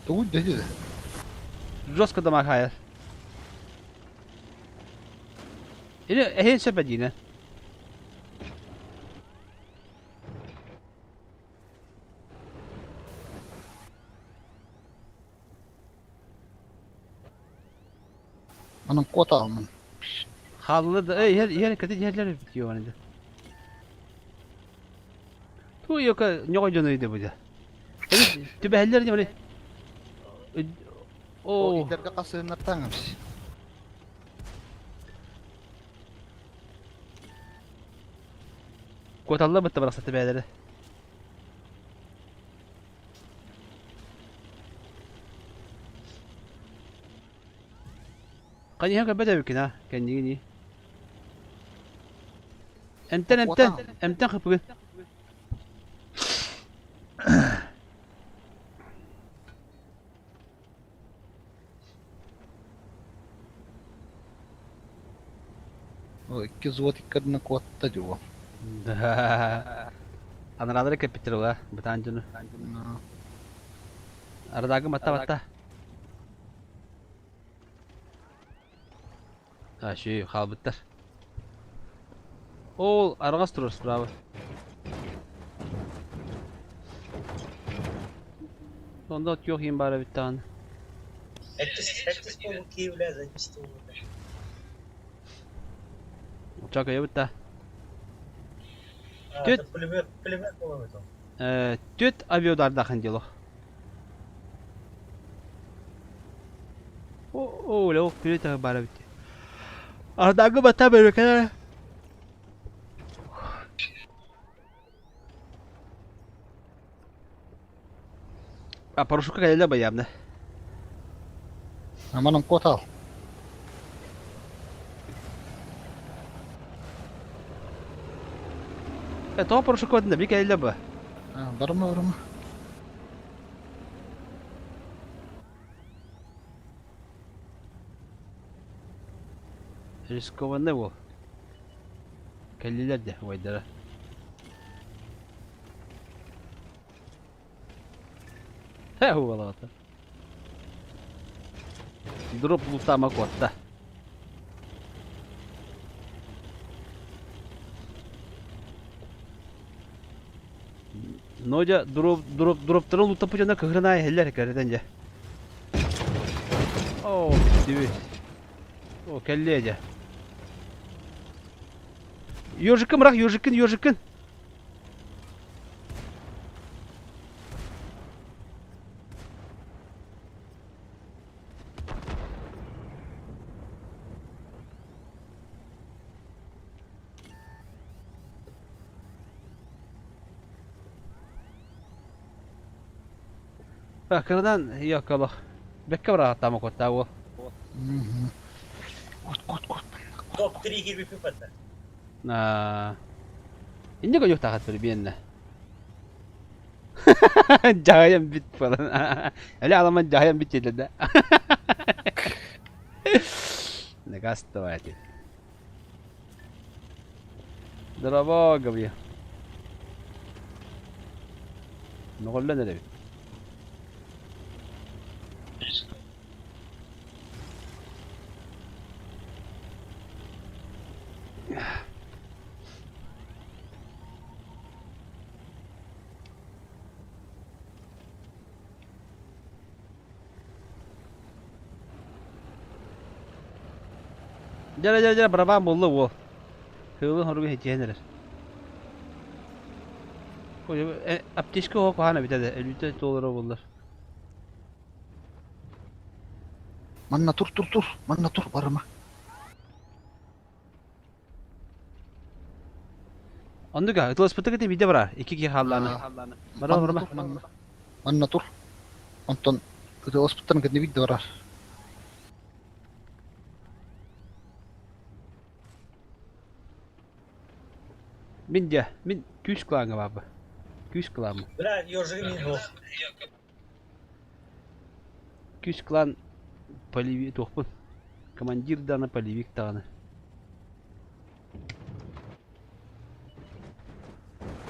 Tuhud dedi. Жестко дамаг hayır. Или söp yine. Anam kota almam. Halı da yer kadar yerler bitiyor bence. Tu yok ne koyduğunuydu bu da. Tübe heller diye böyle. O Oo. ilerge kasığınlar tanımış. Kotallı bitti bıraksa tübeleri. Kan yiyen kadar mümkün ha kendini. Emten kapı. O iki zuvat kadına kotta diyor. Another capital betanjunu. Aradagi mata. Ha şey halbıtlar. Ol argas durur bravo. Sonda yok yiyeyim bari bir tane. Uçak ya bitti. Tüt aviyodardakin diyor. Oo lo pilota bari bitti. Aradagi mata böyle kadar. Порошок geldi bayam ne? Amanın kota al. Tamam порошок var bir geldi bu. Varma. Riskovan ne bu? Kelliler de vaydara. He hu valla. Drop lutama kotta. Noja drop tırı loot yapacağına kıhrına heller karedence. Oh, divi. O kellece. Yojikın bırak yojikın. Bakırdan yok Allah. Bekle bırak tamam kotta o. Kot. Top 3 gibi pipata. Nah. Ini kok yok takat berbeda. Giant bit falan. Öyle alaman giant bit dedi de. Ne gasto hadi. Drabo gabi. نقول لنا ليه Jara berapa mulu wo? Hulu harus hijauner. Kau aptis kau kau hana bida deh, $50 bulur. Манна тур. Манна тур барма. Ондуга, ытылыс пытыгыты биде бара. Iki ки халланы. Бара. Манна тур. Онтон это оспитан гыдны бит барар. Min küs klanga baba. Küs klan. Бля, ёжыгы мен бол. Küs klан полевик тохпун. Командир дана полевик таганы.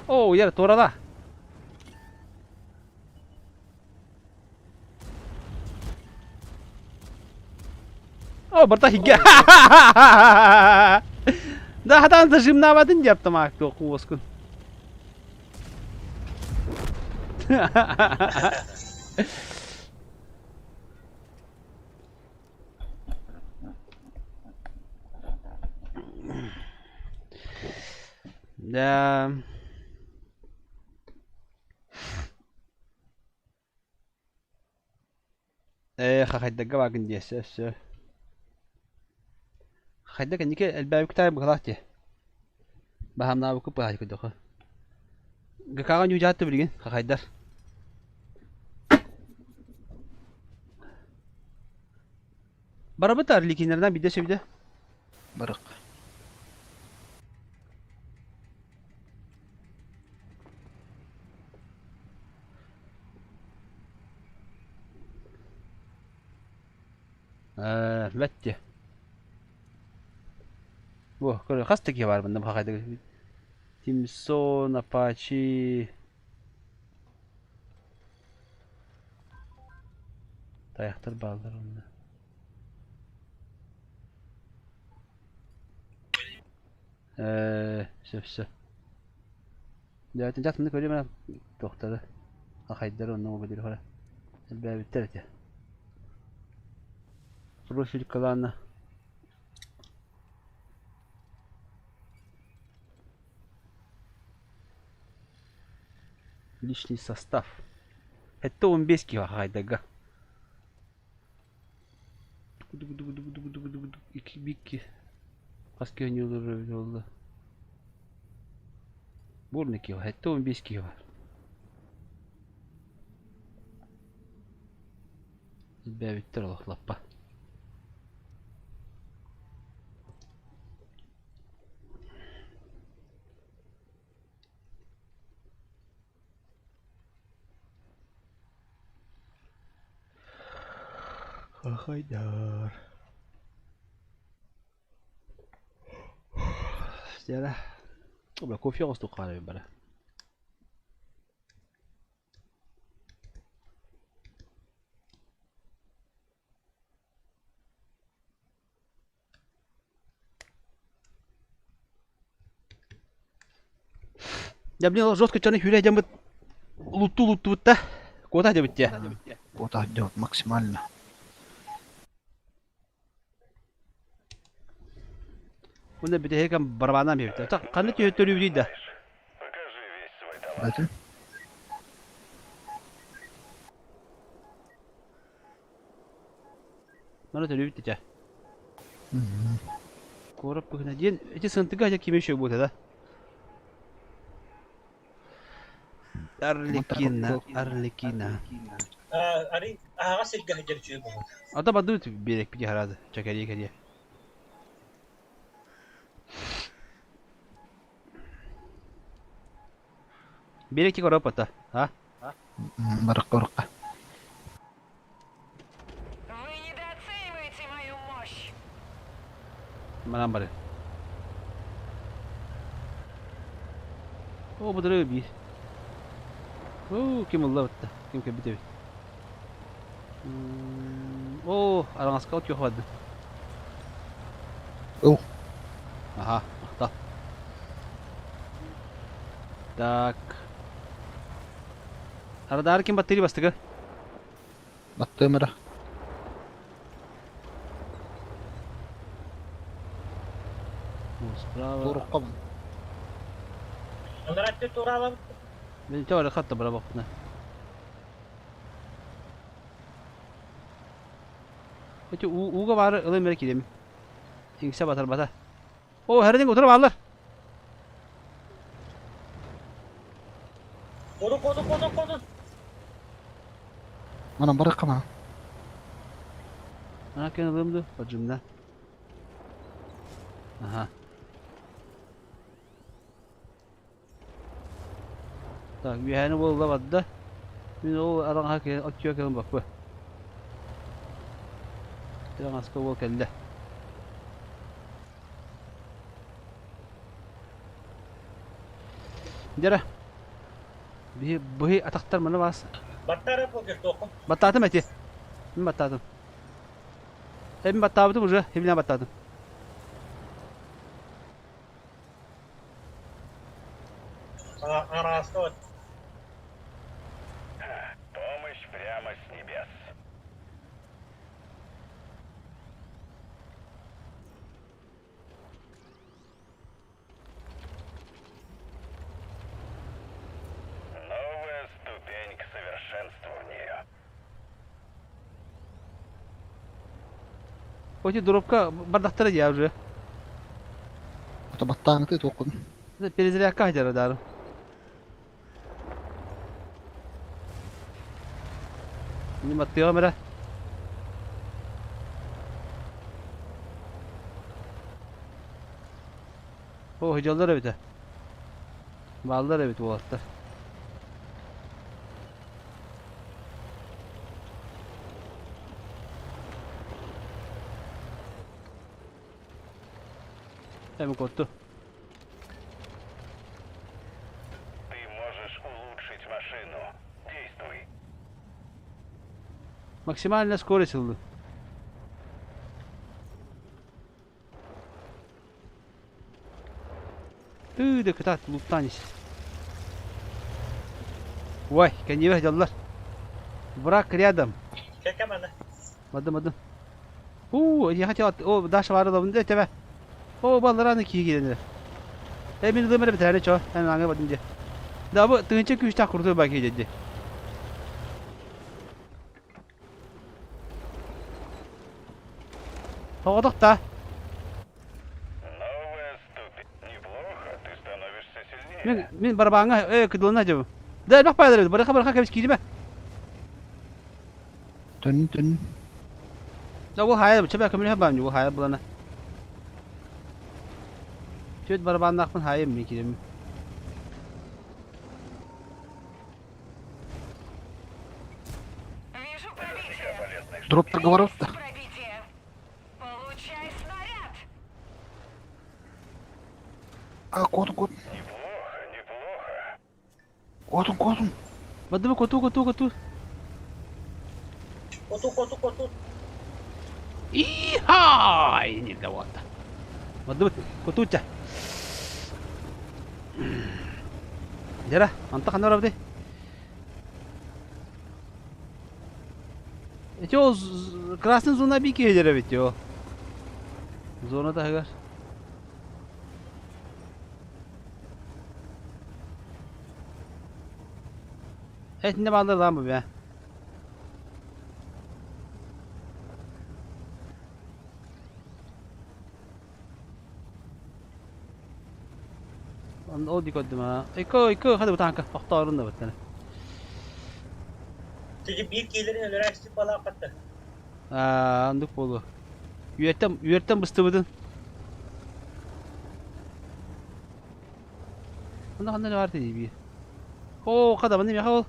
О, яр торада. О, барта хиге. Да, хатан зажимнавадын дептім ақты оқу оскун. Да. Хахайдага багын десе. Хахайдага нике элбәбі кітайы бұғалақты. Бахамна бұқып бұғай көдіғі. Гақаған ю жатты білген, хахайдар. Бара бұта арликенерден биде сөйді? Барық. Бәтте. О, көрі қастыке бар бұнда бұқайда. Тимсон, Апачи. Таяқтар балдар онда. Сөпсі. Дәуәтін жатымды көрі мәна тоқтады. Ақайдары онның оба дейір қора. Әлбәбіттер әте. Профиль клана. Личный состав. Это он без кига хайдага. Iki bikki. Asker yolları yolda. Burnu ki var. Hatta 15 ki var. Bevittir Allah lappa. Haydar. Là. Oh, la confiance au crâne, voilà. Я блин, жестко черный хюля, идем луту та. Куда идем те? Куда идет максимально. Бunda bir de herkes barabana mı yapıyor? Tak, kanı tüyütülüyor değil de. Hadi. Mana tüyütülüyor değil de. Korup bugün diyen, eti sıntıga aja kime şey bu da. Arлекина. Ari, ağası gahcer bu. Ata badı bir herhalde. Çakariye kediye. Береги коропата, а? Барак. Вы недооцениваете мою мощь. Манам бары. О, будры би. О, ким уллавтта. Ким кебите. О, араңас калт yok vardı. О. Ага, ахта. Так. Радар ким баттери бастыгы? Баттымыра. Справа. Турком. Онратты туралап. Ben çağırdı hatta bana bakına. Öte uga var ılım mer kirem. İngse batar bata. O herden oturup alır. Kodun. Mana bırak ama. Ana ken ılımdı bacımda. Aha. Tak bir hani bol da vadda. Bir o aran hakken atıyor kan bak bu. Jangan aska bol kelle. Jara. Bu ataktar mana bas. Battara poker tokum. Battadım eti. Ben battadım. Hem battadım уже, hem battadım. Арасты вот. Помощь прямо с небес. Новая ступень к совершенствованию. Öte dropka bardaktara ya уже. Это баттан ты токун. Перезарядка хотя дару. Не маттыга мера. O hıcallar evet. Ballar evet bu hatta. Hem kottu. Ты можешь улучшить машину. Действуй. Максимальная скорость oldu. Ты да катат луптанись. Ой, коньевых делалар. Враг рядом. Кекемene. Madım. Я хотел o daş vardı da bunu da tebe. O ballarını ki gidenler. Emin ömür bir tane ço. Ben ange badın diye. Da bu tınçı küçük kurdu bak dedi. Havada da. Новая ступень. Неплохо, ты становишься сильнее. Min barabağına kıdılına acaba. Da bak payları. Bırak hepsi gidime. Dön. Da bu hayal çabuk kamera yapam bu hayal bulana. Şöyle barabağına akın hayal mi kirim? Вижу пробитие. Дроп проговоров. Пробитие. Получай снаряд. А, кот. Неплохо. Котун. Madım kotu. Коту. İha! Ne de var. Madım kotu. Jara, anta kan orada. Yo, krasın zona bir kere evet yo. Zona da hegar. Evet ne bağlı lan bu be. O dikkat ma. İko hadi bu tanka. Aktarın da batana. Çünkü bir gelirin üniversite falan kattı. Anduk bolu. Üyetten bıstıbıdın. Onda ne var dedi bir. O kadar ne ya?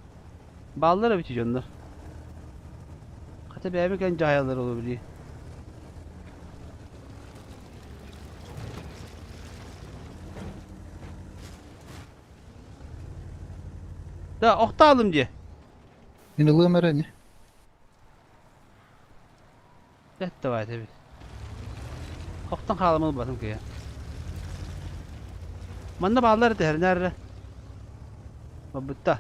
Ballara bitiyor onlar. Hatta beğenmek en cahiller olabiliyor. Da okta alım diye. Yine ılığım ereni. Evet de var tabi. Oktan kalamalı batım ki ya. Manda bağlar da her nerede? Babutta.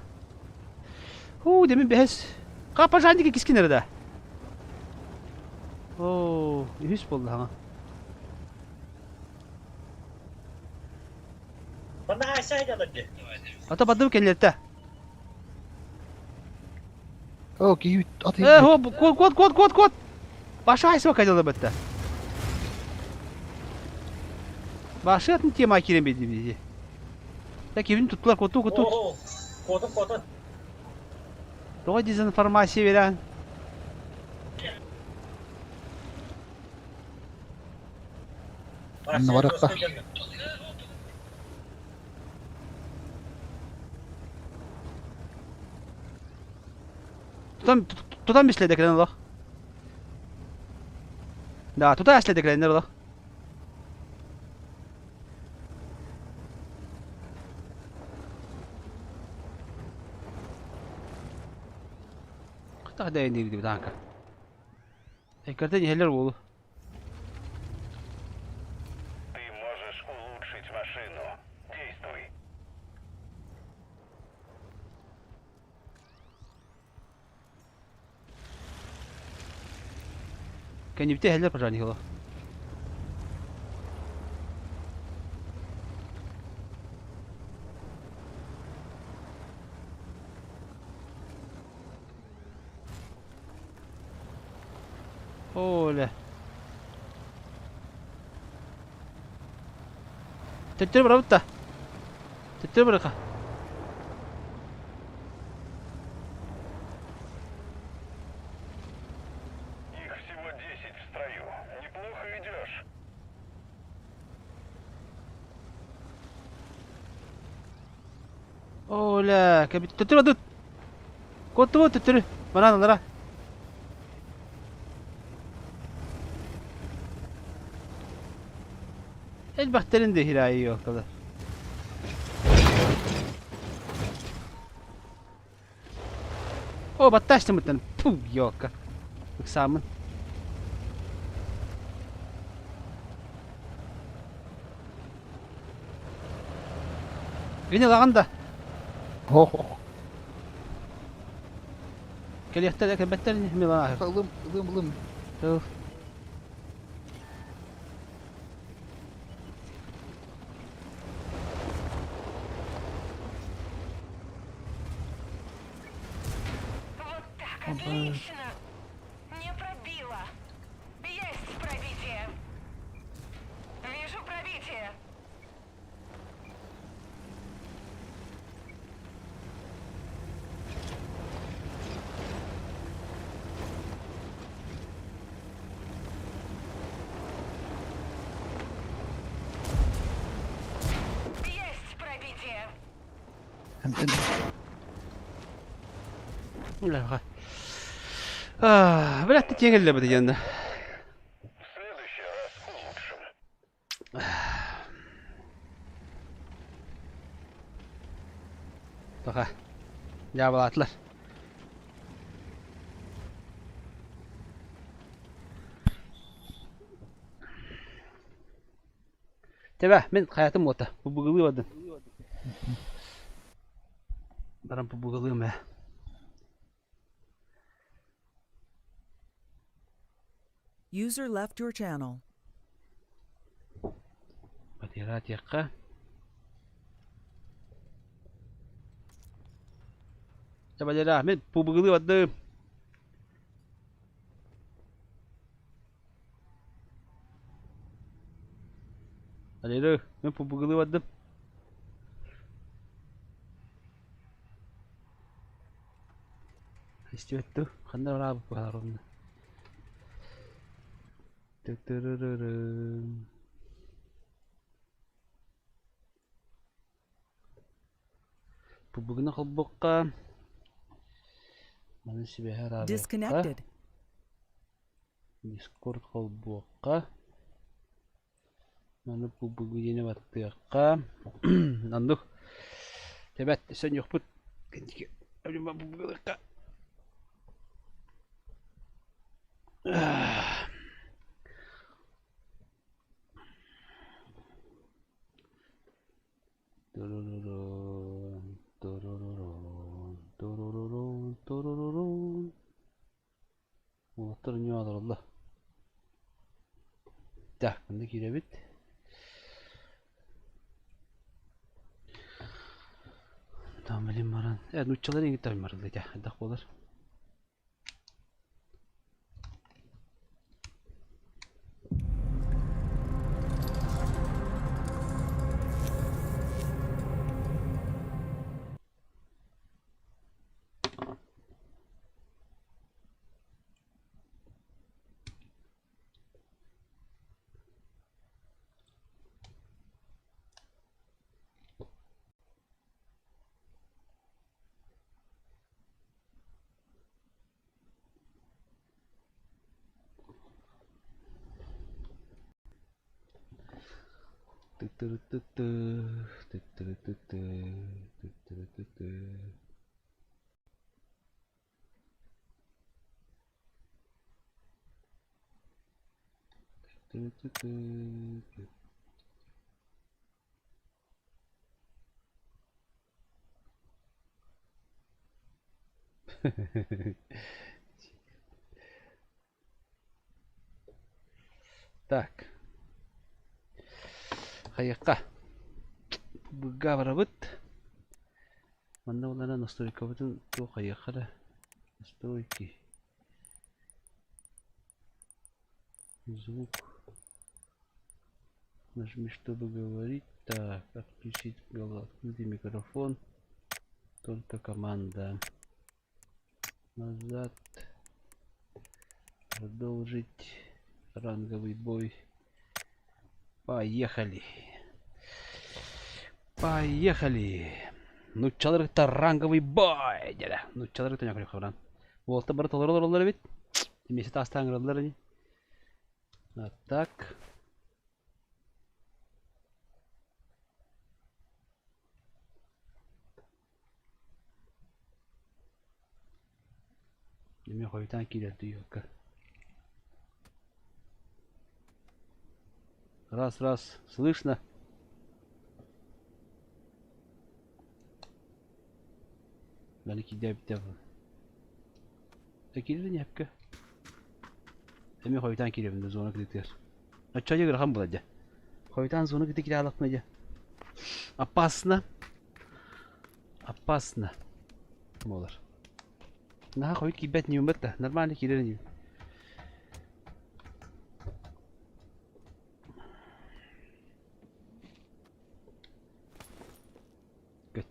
Demin behes. Kapaşan ki kiskin nerede? Hüs buldu ha. Bana aşağı geldi. Ata badım kellette. Okey, atayım. Kod. Başı aysı bakacağız batta. Başı atın tema kiren bedi bizi. Ya kevin tuttular kotu. Kotu. Doğa dezinformasiya veren. Ne var akla? Tutan misledeklerini Allah. Da tutan misledeklerini Allah. Так да я не видел, так. Когда не heller oldu. Ты можешь улучшить машину. Действуй. Kan не heller пожалуй было. Оля. Tettir bırak da. Tettir bırak. Их всего 10 в строю. Неплохо идешь. Оля. Tettir bırak. Kotu bu tettir. Bana anlara. Elbakterin de hirayı yok kadar. O battaştı mıtın. Puh yok. Bıksamın. Yine lağın da. Gel yakta da kebetlerin mi lan ahir? Ilım. Dur. Отлично! Не пробило. Есть пробитие. Вижу пробитие. Есть пробитие. Ulan. Ah, bırak da çengelle bıdı yanına. В следующий раз улучшим. Bak. Ya balatlar. Tebe, men hayatım ota. Bu bugılıyordum. Baran bu bugılıyım ya. User left your channel. Batirat yakka. Coba jadi Ahmed, bu bugılıyordum. Hadi dur, ben bu bugılıyordum. İstiyor tuh, kan da rabu bu harunna. Bu bugün kalbukka. Mana sih behar Disconnected. Discord kalbukka. Mana bu bugün yeni battıkka. Nanduh. Tebet sen yok put. Kendi öyle bu bugünka. Motor nyadır Allah. Dah, bunda girebit. Tamam elim varan. Evet, uççaları ingit tabi marıldı ya. Dah olur. Так. Хаяка. Гаврабыт. Манда улана настройка бутын то хаякара. Настройки. Звук. Нажми, чтобы говорить. Так, отключить открытый микрофон. Только команда. Назад. Продолжить. Ранговый бой. Поехали. Поехали. Ну, человек-то ранговый бой. Дядя. Ну, человек-то не хрен. Вот, брат, лоролор бит. Вместе та стангралар. А так. Мне хоть танки для тюка. Раз, слышно? Далеки дебитев. Такие ли непка? Мне хоть танки для зоны критер. А что я говорю, бладя? Хоть тан зоны критер алак надя. Опасно. Опасно. Молар. На хоть кибет не умерта. Нормально кидер не.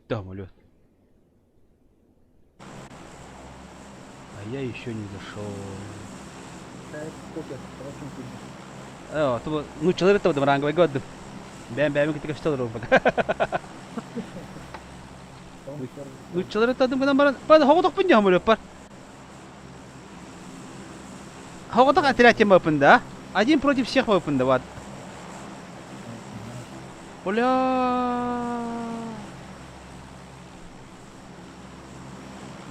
Самолет. А я еще не зашел. Ну человек там ранговый год. Бэм kita kasih tahu Ну человек там когда pada хоготок punya самолет пар. Хоготок отряд мы пында. Один против всех мы пында вот. Оля.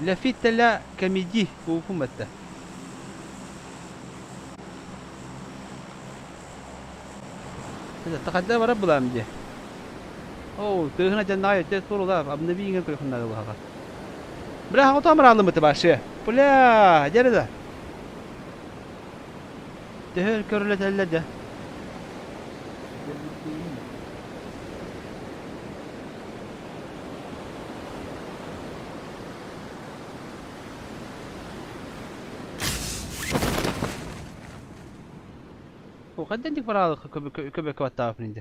لا فيت لا كميدي وفمته هذا تقدم رب العالمين اوه تهنا جناية تقولوا ذا ابن نبي ينقل كنا ذا هذا بلا هو تمر على متباشر بلا جرده تهل كرلة اللده وقد عندك فراغ كبك واتافني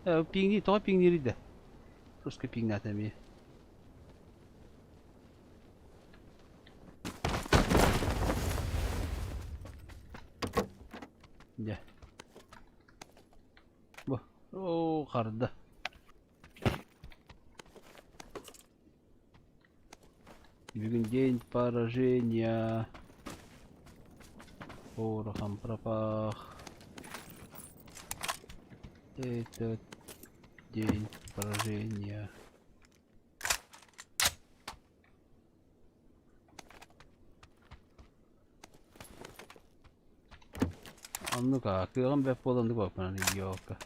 ده بيني تو بيني ريده بس كبيني ناتمي ده بو او خرده Бүгін день поражения. Порохом пропах. Этот день поражения. А ну-ка, кырым бәп боланды бак мана йока.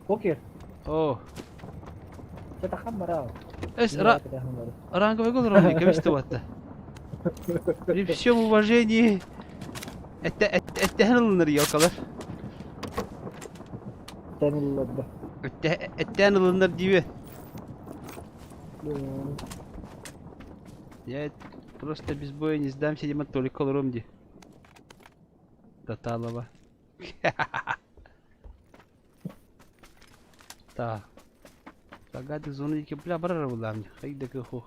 Покер. О. Что-то хамбарал. Ранга выгул ровненько, видишь ты вот-то. При всем уважении. Это ханылыныр йокалар. Это ханылыныр диве. Я просто без боя не сдамся, Дима, только Ромди. Таталова. Так. Загады зоны ки бля барар булам. Хайда кохо.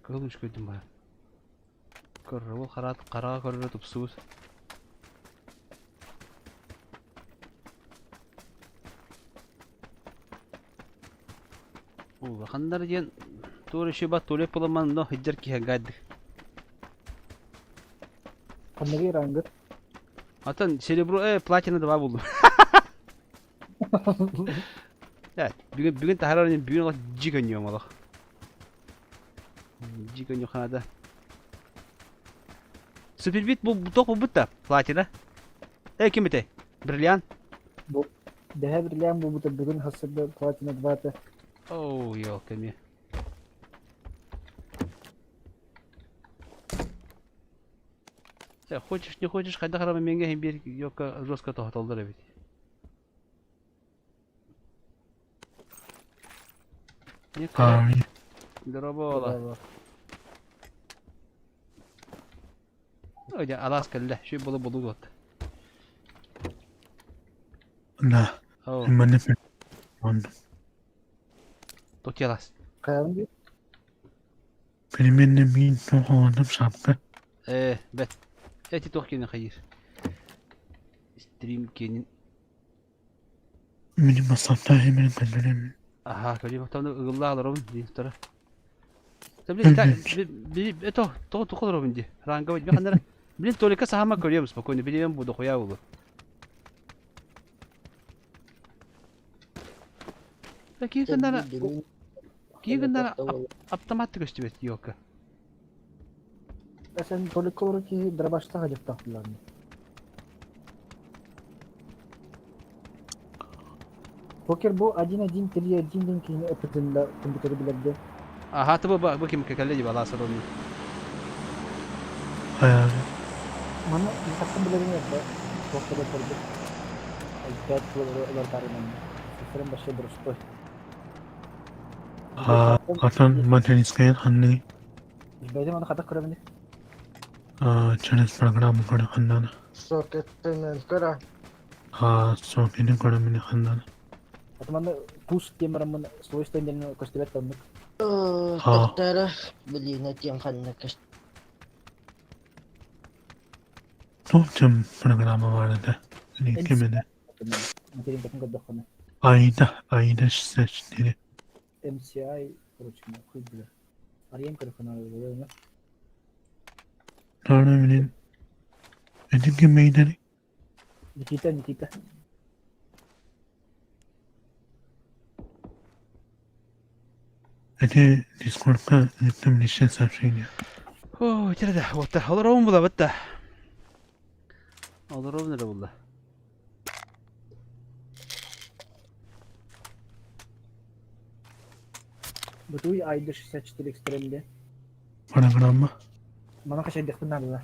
Кылычка дима. Коррол харат кара коррот тупсуз. Хандар ден тур еще бат толеп поламан но хиджар ки гад. Қандығы рангыр. Атын серебро платина да булду. Ya, bugün tahararın bugün jiganyo malah. Jiganyo Kanada. Superbit bu top bu da platina. Kim bite? Brilliant. Deha Brilliant bu da bugün hasırda platina dvata. Oh, yok kemi. Ya, хочешь, не хочешь, когда харама менге химбир yok жестко то хотолдыр бит. Здорово. Öyle Alaska le şey bulu got. Na. Mana on. Tokialas. Kayan bir. Benim min to honum sapka. Bet. Eti tokini hayır. Stream kenin. Benim masapta hemen benim. Aha, kali baktan da ıgılla alırım diye tara. Tabii bir to kalırım diye. Ranga var. Bakın bilin tolika sahama görüyoruz bak onu biliyorum bu da koya olur. Peki kendana otomatik üstüvet yok. Sen tolika olarak ki drabaşta hacıp taktılar mı? Poker bu acina din teriye din kini epitinde kompüteri bilirdi. Aha tabi bakayım kakaleci bala sarılıyor. Hayal. Mana sakın bilirdi ya. Poker yapardı. Alkat kullar tarihinde. Sıfırın başı buruştu. Atan matematikaya hangi? Bence mana kata kurabilir. Channel program kora khandana. Soketten kara. Soketini kora mini khandana. Mana push dia meramon soalnya jangan kostibet tahun. Tara beli nanti yang kan kas. Topçum programı vardı. Kimede? Mungkin kita nggak dokternya. Ayda seçtiğini. MCI kurang kudu. Aryan kerana ada. Tournamentin. Edinge meydani. Nikita. Ede Discord'da ettim nişan saçıyla. Oh, içeride. Vatta. Olur mu bu da vatta? Olur mu ne bu da? Betul ayda seçtilik ekstremde. Program. Mana kasih benar lah.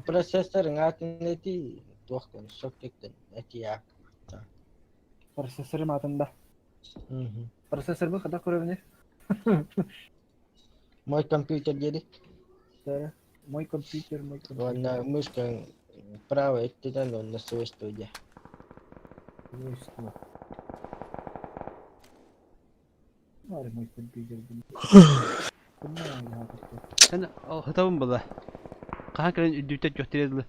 Prosesor ngatin nanti tuh soketten nanti ya. Prosesor matanda. Prosesor bu kata kurangnya. Mau komputer jadi. Mau komputer. Warna muskan prava itu kan warna swasta aja. Var mau komputer bunu. Sen hitabın bu da. Kanka dütet gösterdi.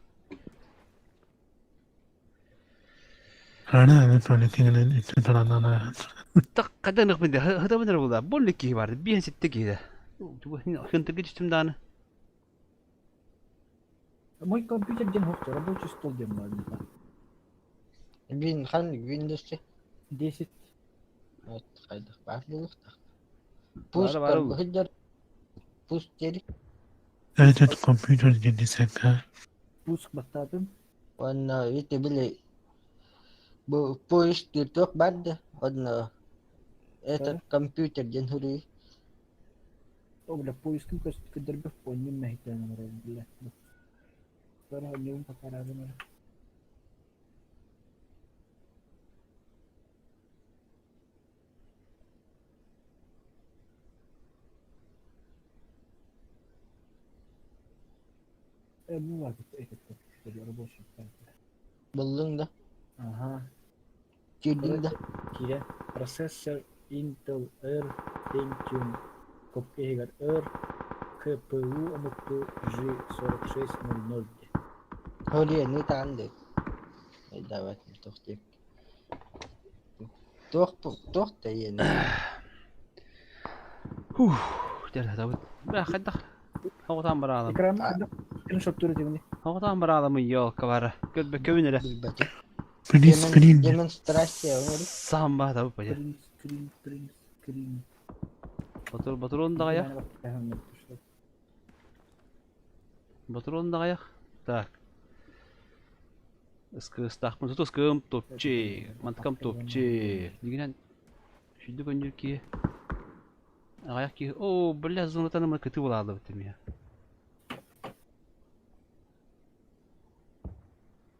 Ana tuvaletinin içi taranana. Tak kadang nak benda. Hitabın ne bu da? Boleh ki vardı. Bir sitte ki de. Bu hıntı geçtim daha ne? Mau komputer jam hoş cara bu çiftol jam var. Bin kan Windows sih. Desit. Kaydı. Baru. Push hajar. Push jadi. Evet kompüter jadi seka. Push batabım. Warna itu beli. Bu push tutup bad. Warna. Itu komputer jen huri. Oh udah push kan kedar be poin mahita na rin bila. Pero yung pakarado na. Bu var jadi robot kan. Belum dah. Aha. Jadi dah. Kira processor Intel Pentium Kopiegar CPU untuk G4600. Oh dia ni tak ada. Dapat untuk cek. Тоқ та ен. Дер хатабыт. Бах хадда. Хоготан баралам. Экран скриншот түрдегенде. Хоготан баралам ёлка бара. Көрбө көбүнөрө. Демонстрация оңыр. Самба табып бая. Скрин. Батыр ондага я. Батыр ондага я. Так. Ыскыстахмын. Тут ыскым топчи. Манткам топчи. Дигенен шүйдү көндүрки. Аяк ки. О, бля, зонатаны мына кыты болады битим я.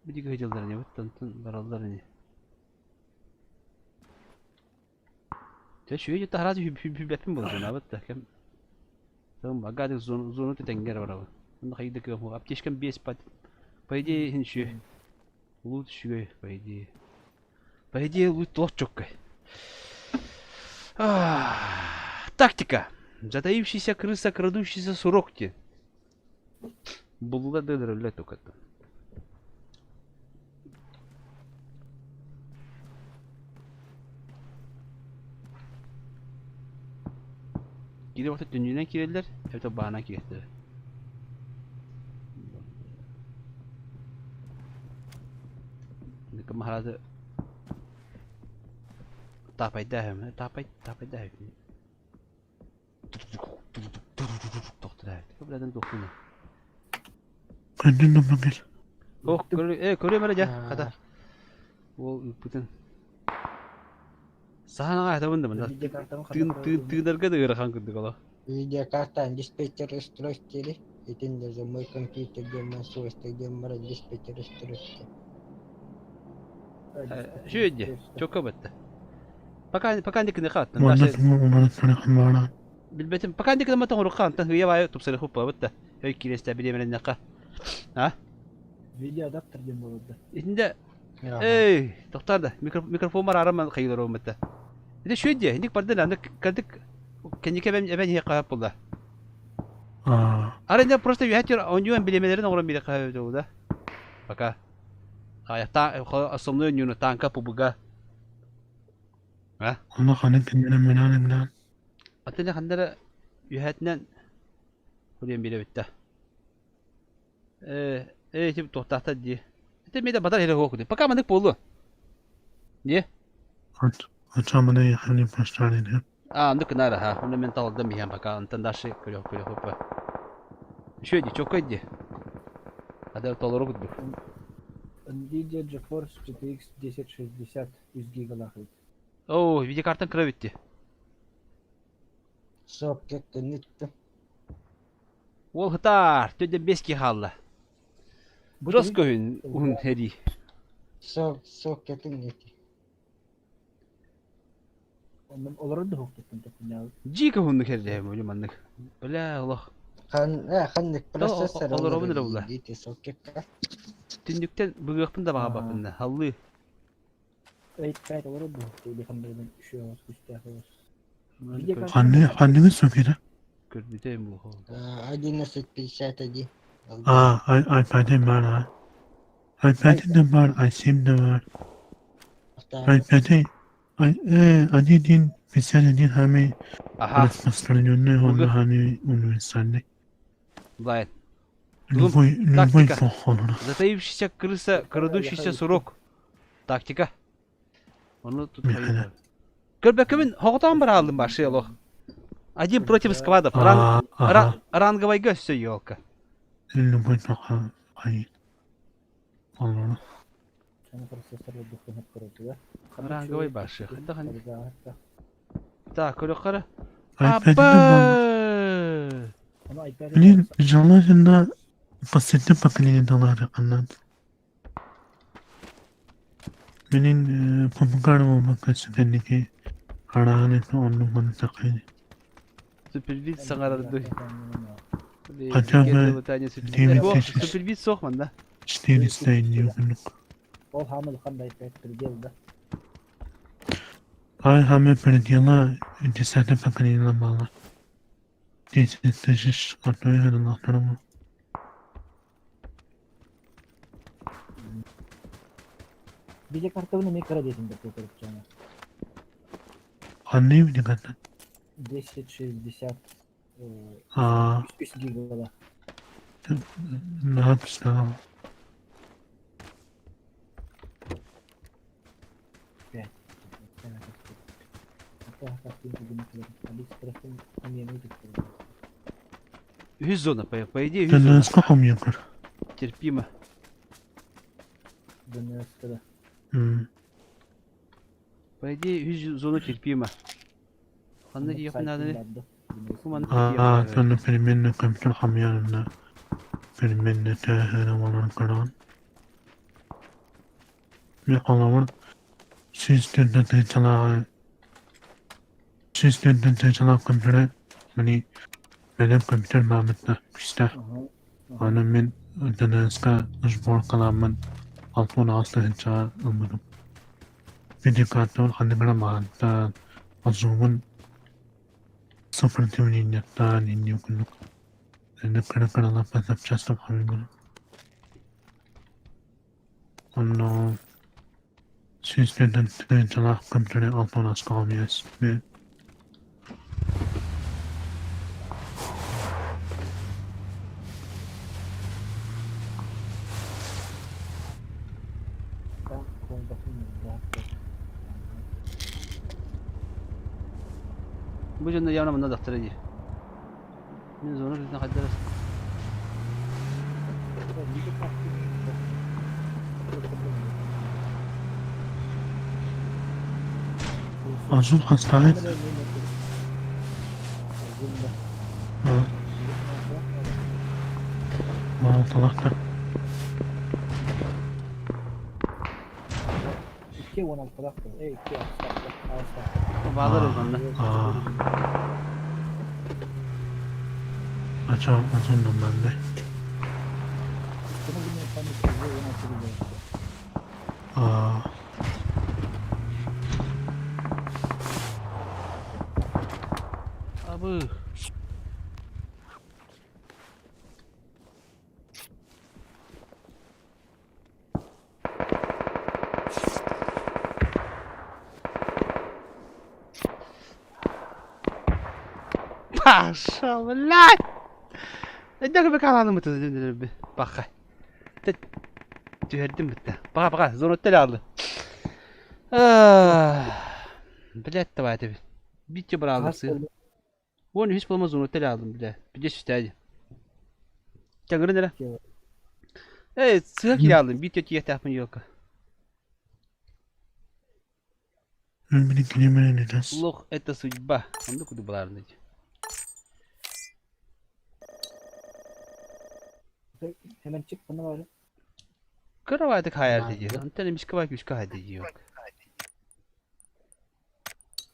Биди гыйдылдар не буттан баралдар не. Те шүйдү таразы хүббепин болду жана бутта кем. Там багады зону тенгер барабы. Мында кайда кем аптешкам 5 пат. По идее, инши. Лучше, по идее. По идее, лучше лошчоккой. Тактика. Затаившийся крыса, крадущийся сурокти. Булда дедр только-то. Кире вот дөньяна кирелер, это бана кирелер. Кем харады тапай дәһем, тапай дәһем. Тоқтырай. Көбөләдән тоқтыны. Кандын намагел. Ох, көрөм әле дә, ката. Ол бүтән. Саханага айтабында монда. Тыдырга да ырхан күндүк ала. Видеокарта диспетчер устройстве. Этин даже мой компьютер демонструется, где мара диспетчер устройство. Шүйдө, чокка бетте. Пока никне хат. Билбетим, пока никне матан урукан, тан хыя бай тупсыры хупа бетте. Хэй киресте билеменен нака. А? Видео адаптер дем болду. Итинде эй, токтарды. Микрофон бар араман кыйлырым бетте. Иде шүйдө, индик бардын анда кадык кенеке мен хыя кап болду. Аренде просто ятер онюан билемелерин огрон биле кап болду. Пока. Ayakta asomlu yunu tanka pubuga. Ha? Ona kanın kendine menanından. Atene kandara yuhatnan kuriyem bile bitti. Tip tohtahta diye. Ete meyda badar hele okudu. Paka mandık bolu. Niye? Açamana yakını başlarını. Andık nara ha. Onu mental aldım bir paka antandaşı kuruyor hopa. Şöyle çok ödü. Hadi toluru okudu. Nvidia GeForce GTX 1060 100 гигабайт. Oo, videokartın kırı bitti. Sokakta nittim. Ol hıtar, tüde 5 hallı. Burası köyün un heri. Sokakta nittim. Onların da hukukun ya. Jika hunduk heri hem öyle manlık. Bela Allah. Kandık prosesör olur olur olur. Gitti sokakta. Tündükten bıgıqpın da bağa bakın. Hallı. Evet olur bu. Telefonlardan şu an Hannimi söküyor. Gördüğüm bu. 11.51. iPad'im var ha. iPad'im de var, iSIM de var. iPad'e adedin mesela hani распространенный он hani универсальный. Лайт. Любой поход. Затаившийся крыса, крадущийся сурок. Тактика. Onu tutmayın. Görbekimin hoğutan bir aldım başı yolu. Один против сквадов. Ранговой гость елка. Любой поход. Ай. Allah. Ранговой başı. Так, yukarı. Benim canlarında kasetli paketini doları anladım. Benim pamukarım olmak için ki kararını onu bana takaydı. Süpervit sanardı. Acaba Süpervit sokman da. İşte isteyin yok. O hamil kanday geldi. Ay hamil perdiyalar cesaret paketine bağlı. Teşekkür ederim Allah'ım. Видеокарта не крадете да покрепчана. Anne mi dikkat? 1060. Aa, 3 gigabayt. ne yapmışlar? Зона, по идее, Ты зона. насколько мне говоришь? Терпимо. По идее, зона терпимо. Анна дiyecek nerede? Kumandı Aa, sen perimenle kompüter hamyanına perimenle tehene olan karan. Bir alamın sistemde çala kompütere hani benim kompüter mahmette işte anam ben deneska uzbor kalamın altın aslı hinca almadım. Bir dikkatli hani bana mahmette azumun sıfır tümüniyyetten iniyor kunluk. Ne kadar laf yapacağız da hamile. Onu sistemden çala kompütere altın aslı almayız ve Bu jönde yana bunda daktara diye. Biz onu bizden kadar. Azul hastane. Salaklar. 2.16 baktım. 2 hasta. Bağlarız onunla. Açalım ben de. Abi. Maşallah lan. Edek bir kanalım mı tuzun bir. Bak. Tüherdim bitti. Bak zonottel aldı. Bilet de vardı. Bitçe bırakırsı. Onu hiç bulmaz zonottel aldım bile. Bir de süsteydi. Çangırı nere? Evet, sığak ile aldım. Bitçe yeterli yok. Ölmenin kelimene ne dersin? Loh, это судьба. Onu da kudu bulardı. Hemen çık bana var. Kıravatı hayal ediyor. Antene miskavak yok.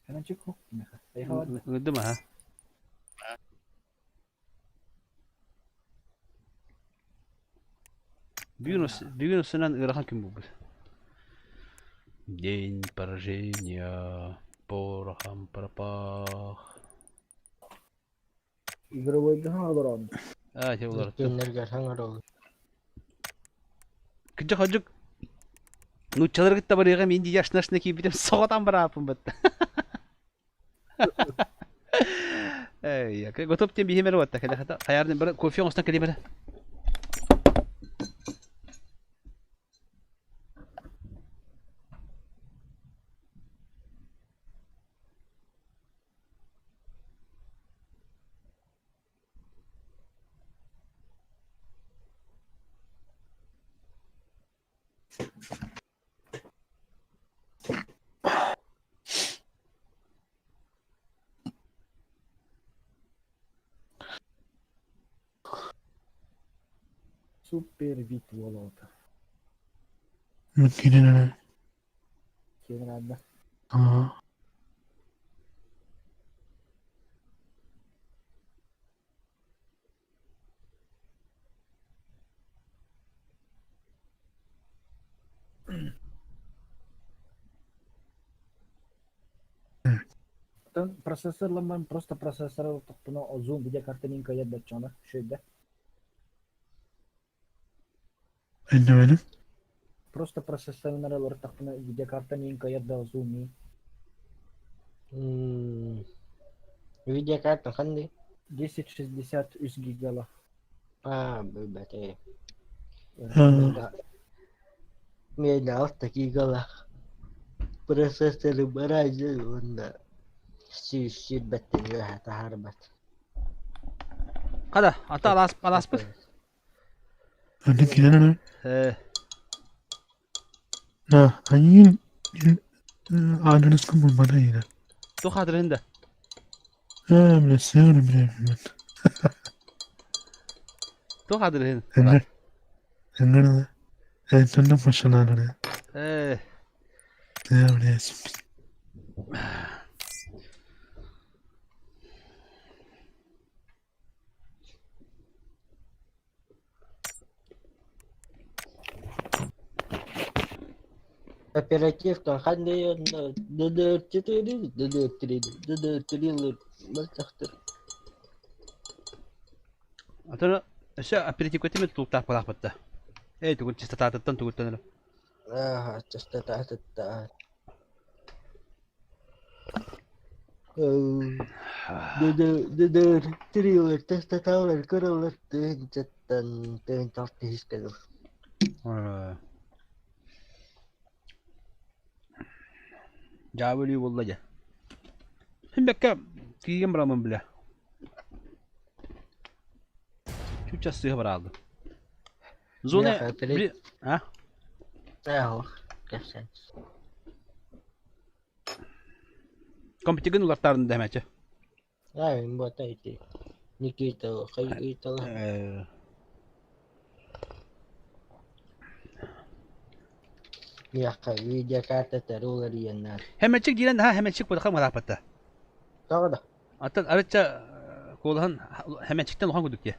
Hemen çık mı? Değil mi ha? Bir gün üstünden Irak'ın kim bu? День поражения, порохом пропах. Игровой договор он. Şey olarak. Dönler hangar oldu. Kıcık. Nutçaları gitti buraya men yaşına ki bir de soğudan bırakın bitti. Ya gotop tem bir hemen vatta kada hayarın bir kofi olsun kelime. Super vit volta. Mükemmel. Kenarda. Процессорлардан просто процессор топтуна озун видеокартанын кая бачана şöyle. Benim. Просто процессорlar olarak toптuna videokartanın kaya da ozun. Видеокарта қандай? 1063 гигала. Бәте. Ha. Мен 6 гигала. Процессоры барайы онда. Сүйшір бәттен өйәті харбат. Kada, ata alas bir. Hadi gidelim. Ha, ayın adres kabul bana yine. Tu xatirində. Ha, bile seviyorum bile. Tu xatirində. Engane. Entonces başlar ya. Ya bile. Оперативка қандай онда? Дөдір бәттіқтір. Atana aşağı aperatif kötü mü tutar palak batta. Tukun çista tatatan tukutan. Частота. Дөдір трилер, частоталар, көрілер, түйін талты ескелер. Cavali vallahi. Hem bekle kiyim bıramam bile. Şu çastığı bıraktı. Zone bir ha? Gerçekten. Kompetigen ulartarın demece. Ben bu ataydı. Nikita, Nikita. Ya videokarta terörler yiyenler. Hemencik diyen ha hemencik bu da kalmadı hatta. Doğru da. Hatta araçça kolahan hemencikten lohan guduk ya.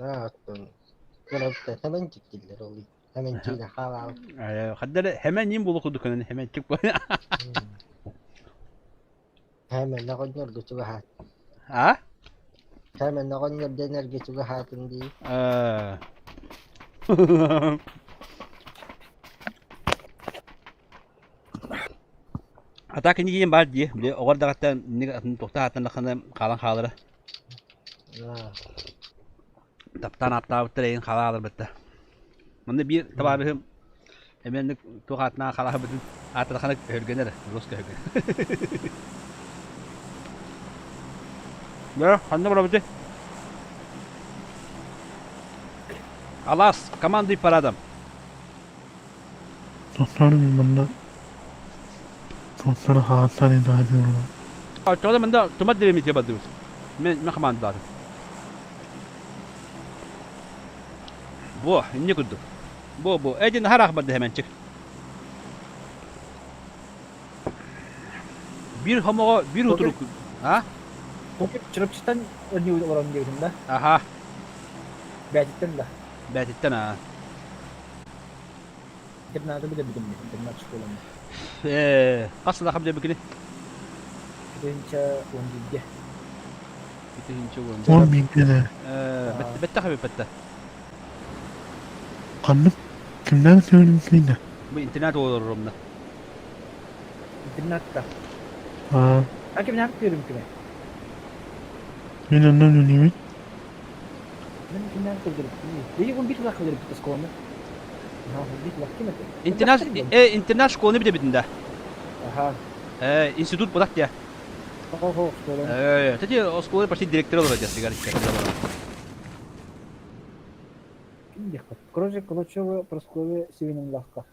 Attın. Kırıpta hemencik diller oluyor. Hemencik de halal. Hatta hemen yim bulu kuduk hani hemencik bu. Hemen ne kadar götü rahat. Ha? Hemen ne kadar dener götü rahatın diye. Hatta kendi yiyeyim bari diye. Bir de o kadar hatta ne tokta hatta ne kadar kalan kalır. Taptan hatta bitireyin kalır bitti. Bunda bir tabarım hemen de tokatna kalır bitti. Hatta da kanak hörgener. Roska hörgener. Ya, hangi bura bitti? Alas, kamandı para adam. Toplarım bana. Topları hatta ne daha diyorum. Çoğda ben de tomat diremi diye bakıyoruz. Ben kamandı zaten. Bu, ne kurdu? Bu. Ecin her akbadı hemen çık. Bir homo, bir oturuk. Ha? Okey, çırpçıdan önlüyor olan diyorsun da. Aha. Bәтіттен da. Bәтitten ha. Internatı bile bildim. İnternat şkolunda. Kaç lakam diye bükünü? Birinci 17'de. Bitinci 10 bin lira. Bette tabii bette. Kanım kimden söyleyeyim ki? Bu internet olur Rom'da. İnternatta. Ha, Belki ben yapıyorum ki ben. ben anlamıyorum. Ben internet kurdum. Benim bir dakika kurdum bu skolunda. Ha, bir dakika mı? İnternet şkolunu bir de bitinde. Aha. İnstitut budak ya. Oho, skolunda. Tadi o skolun başta direktör olacağız sigara içeride. Короче, Колочева Прасковья Севиным легко.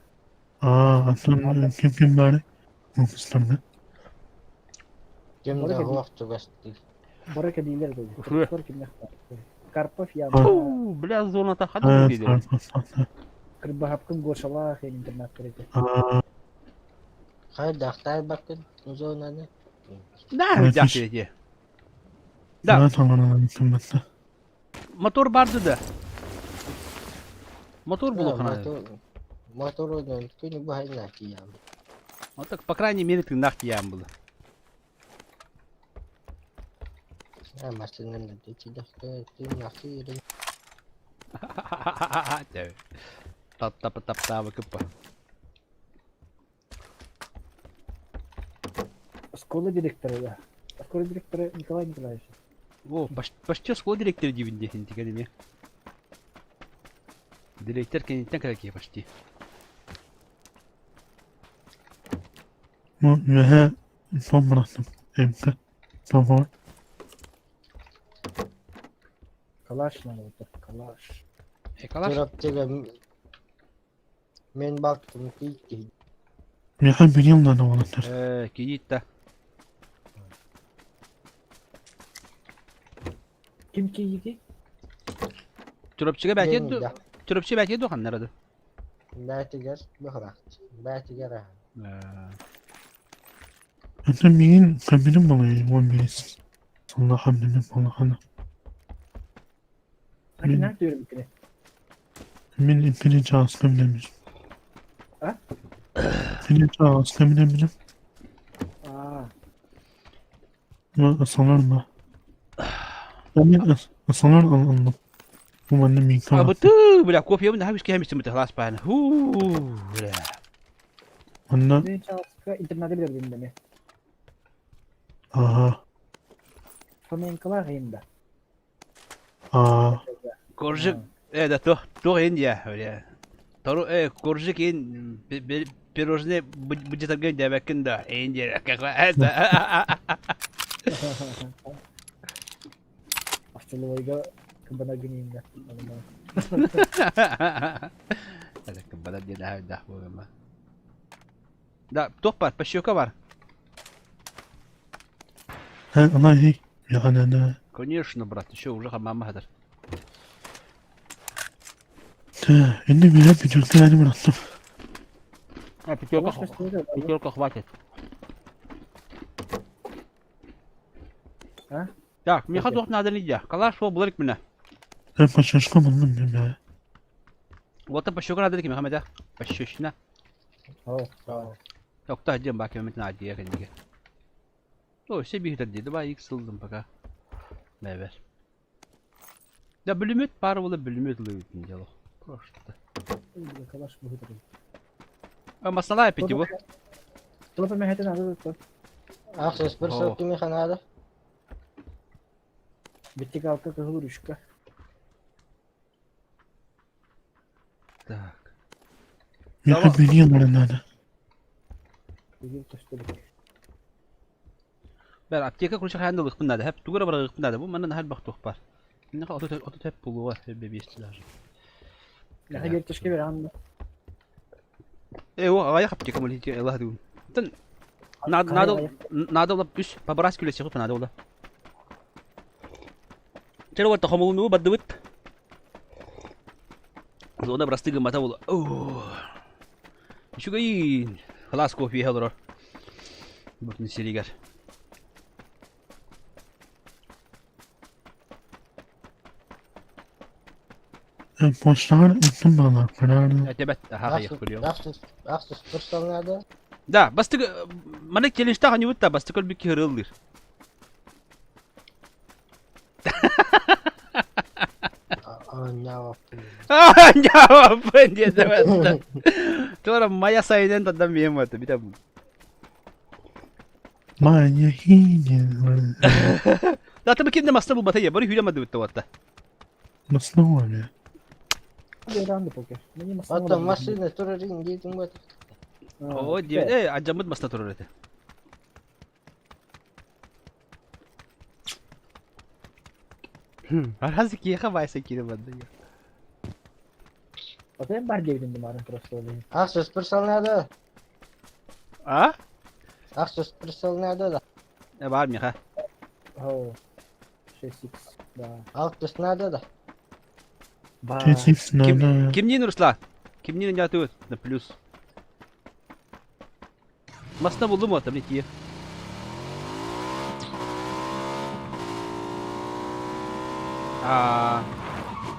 Aslında kim bari? Bu kısımda. Kim de vakti bastı. Барака дилер dedi. Profesör kim lehko. Karpov ya. Biraz zorla ta hadi gidiyor. Kırbahapkın goşala hem internet kereke. Hayır, daktar bakın. Uzun ne? Ne yapacak diye. Da. Motor vardı da. Мотор был Мотор он не бывает ям. Вот так, по крайней мере, ты нахти ям было. Машина на тебя, ты нахти. Tap-tap-tap-tap-kıpa. Школа директора, да. Школа директора Николай Николаевич. О, почти школа директор дибинде интигени ми. Директор кенеттен кереки почти. Bu ve son bıraktım. Evde. Tamam. Калаш надо, вот так, калаш. Калаш? Men baktım ki Ya biliyorum da ne olanlar. Kiyit de. Kim ki yedi? Çorapçıga belki Benim de. Çorapçı belki dokan nerede? Bätiger bırak. Bätiger ha. Hatta benim kabirim balayı. Bu birisi. Allah hamdini Allah'ına. Peki nerede diyorum ikine? Ben ikinci aslı bilemişim. Ha? İkinci aslı bilemişim. Aa, Ama asalar mı? Ben asalar anladım. Bu bende bir Ah hikaye. betul, bila kopi pun dah habis ke habis semut kelas pan. Bila. Bende ne çalışka internette bilir benim de mi? aha. Flamenco'lar yayında. Aa. Korjik da tuh India öyle. Taru korjik in pirojne budget gön demekin da India kakla. Astrologa kembana güneyim de. Ada kembali dia dah bu memang. Da topar pasyoka var. Ha Allah iyi. Yani ne? Конечно, брат, еще уже хамама hadir. Şimdi bir bütün yani bıraktım. Пятерка хватит. Ha? Так, мне ходок надо не делать. Калаш его блырик меня. Ben başka buldum ya. Вот это pasyoka надо ki Muhammed. Pasyoşna. Oh, oh. Yok da diyorum bak Mehmet Nadi ya kendi. O işte bir hüter dedi. Ben yıksıldım baka. Mever. Ya bölümüt para ola bölümüt oluyor diyor. Просто. Kalaş bu hıdır. Ama sana peki bu. Tolapa mehete nerede tuttu? Akses bir soktu mi kanada? Bitti kalka kahılır üşka. Так. Ya beni yanlarına. Bugün taşladık. Ben apteka kuruşa handılık bunlar da hep dugara bırakıp bunlar da bu bana hal baktık var. Ne kadar otot hep bulu var hep bebistiler. Ya geri taşke ver anla. O avaya apteka mı hiç Allah diyor. Tan nada ola üs pabras küle çıkıp nada ola. Çero var tahammül mü baddıvıt. Zona brastıgı mata ola. Şu gayin. خلاص كوفي هذا بطن سيريجر Boşlar ettim bana. Kararlı. اعتبت ها يخبر اليوم Akses bir sol nerede? ده بس منك تشيلنج تاع نيوتا بس تقول بك هيرلر Jawaban dia dapat. Tu orang Maya Sainen tentang memang tu kita. Maya hine. Dah tapi kita masa buat aja baru hilang madu tu waktu. Nasıl var ya? Öğrendi poker. Benim Hatta masine turun gittim bak. Oh dia acamut masa turun itu. Arası ki ya baysa kiri bende ya. Atayım bar devdim dimarın prosto olayım. Akses bir sol nerede? Ha? Akses bir sol nerede da? Ne var mı ha? Oh. Şey 6. Da. Akses nerede da? Ba. Kesin nana. Kim ni Ruslan? Kim ni jatuh? Na plus. Masa buldum o tabii ki.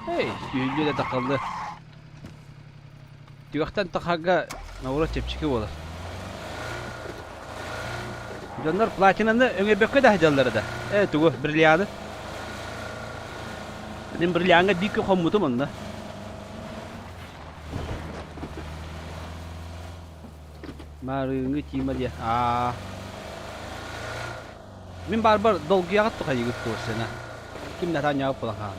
Hey, yüzüyle de takıldı. Tüvekten takhaga navura çepçiki olur. Canlar platinanı öne bekke de hajalları da. Evet, bu brilyanı. Benim brilyanı dik komutum onda. Marıngı çima dia. Min barbar dolguya gattu hayıgıt sena. Kim ne tan yap bulan ha.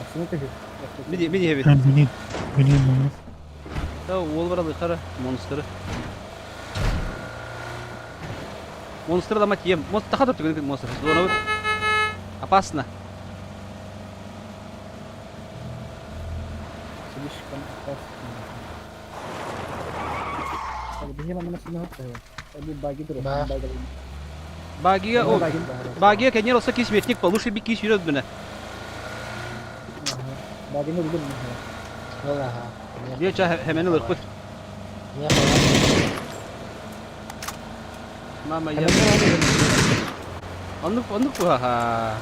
Aslında tek. Mini evet. Ha beni ama. Ta ol var alı monster'ı. Monster'ı da mat yem. Monster kadar tükenik monster. Zona опасно. Слишком опасно. Bihi mana masih nak tahu. Tapi bagi terus. Bah. Багига о. Багига кенер olsa киш ветник получше bir kişi yürüdü bana. Bagi ni belum. Valla ha. Diye çay hemen alır kut. Niye falan? Mama ya. Anlık bu ha.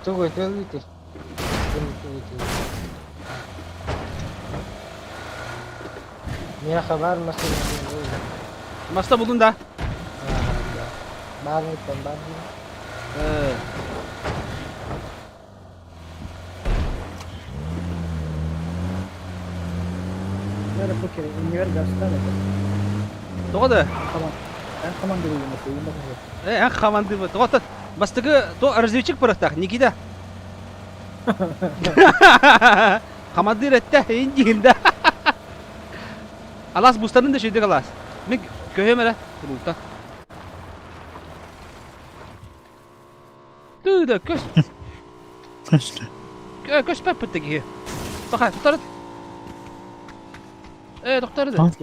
Tunggu itu gitu. Itu. Niye kabar masih? Masta buldun da. Banget kan banget. Ada fikir ini vergas tadi. Doğru. Tamam. Ben tamam diyorum mesela. En kamandı bu. Doğru. Bastığı to разведчик bıraktık. Nikida. Kamandır etti. İncinde. Alas bustanın da şeydi alas. Mik köye mele. Ruta. Dur köş. Kaçtı. Köş pepette ki. Bak tutar. Doktor da. Bas.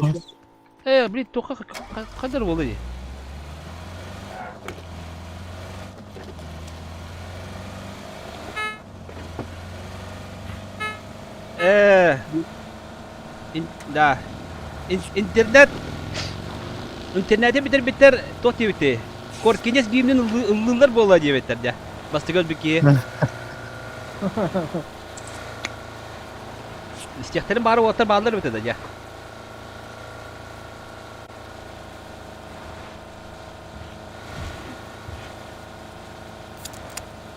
Brit toka kadar oluyor. Da. İnternette biter tot bitti. Korkinces birbirinin ıllınlar bu olay diye de. Bastı göz bir ki. İstihtarın bari otar bağlar bitti de ya.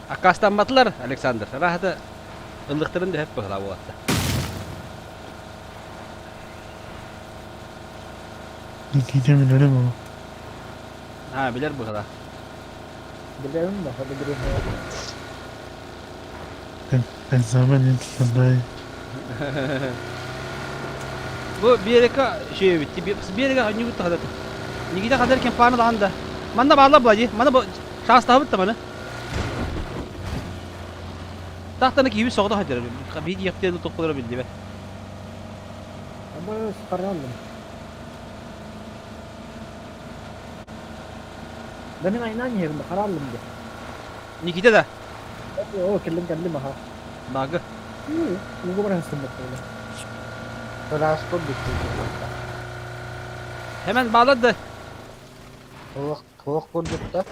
Akastan batlar Alexander. Rahada ıllıkların da hep bakla bu hatta. Nikita bilir mi? Ha bilir bu kadar. Biliyorum da hadi bir. Ben zaman yetiştirdim. Bu bir yere şey bitti. Bir yere hangi bitti kadar. Nikita kadar kempana da anda. Manda bağla bulacı. Manda bu şans daha bitti bana. Tahtanı gibi soğudu hadi. Bir yaptığı topları bildi be. Ama sekarang Ben aynı yerimde kararlım diye. Nikita da. Oh kellim ha. Bagı. Bu berhasil betul. Transport bitti. Hemen bağladı. Tavuk kurduk da.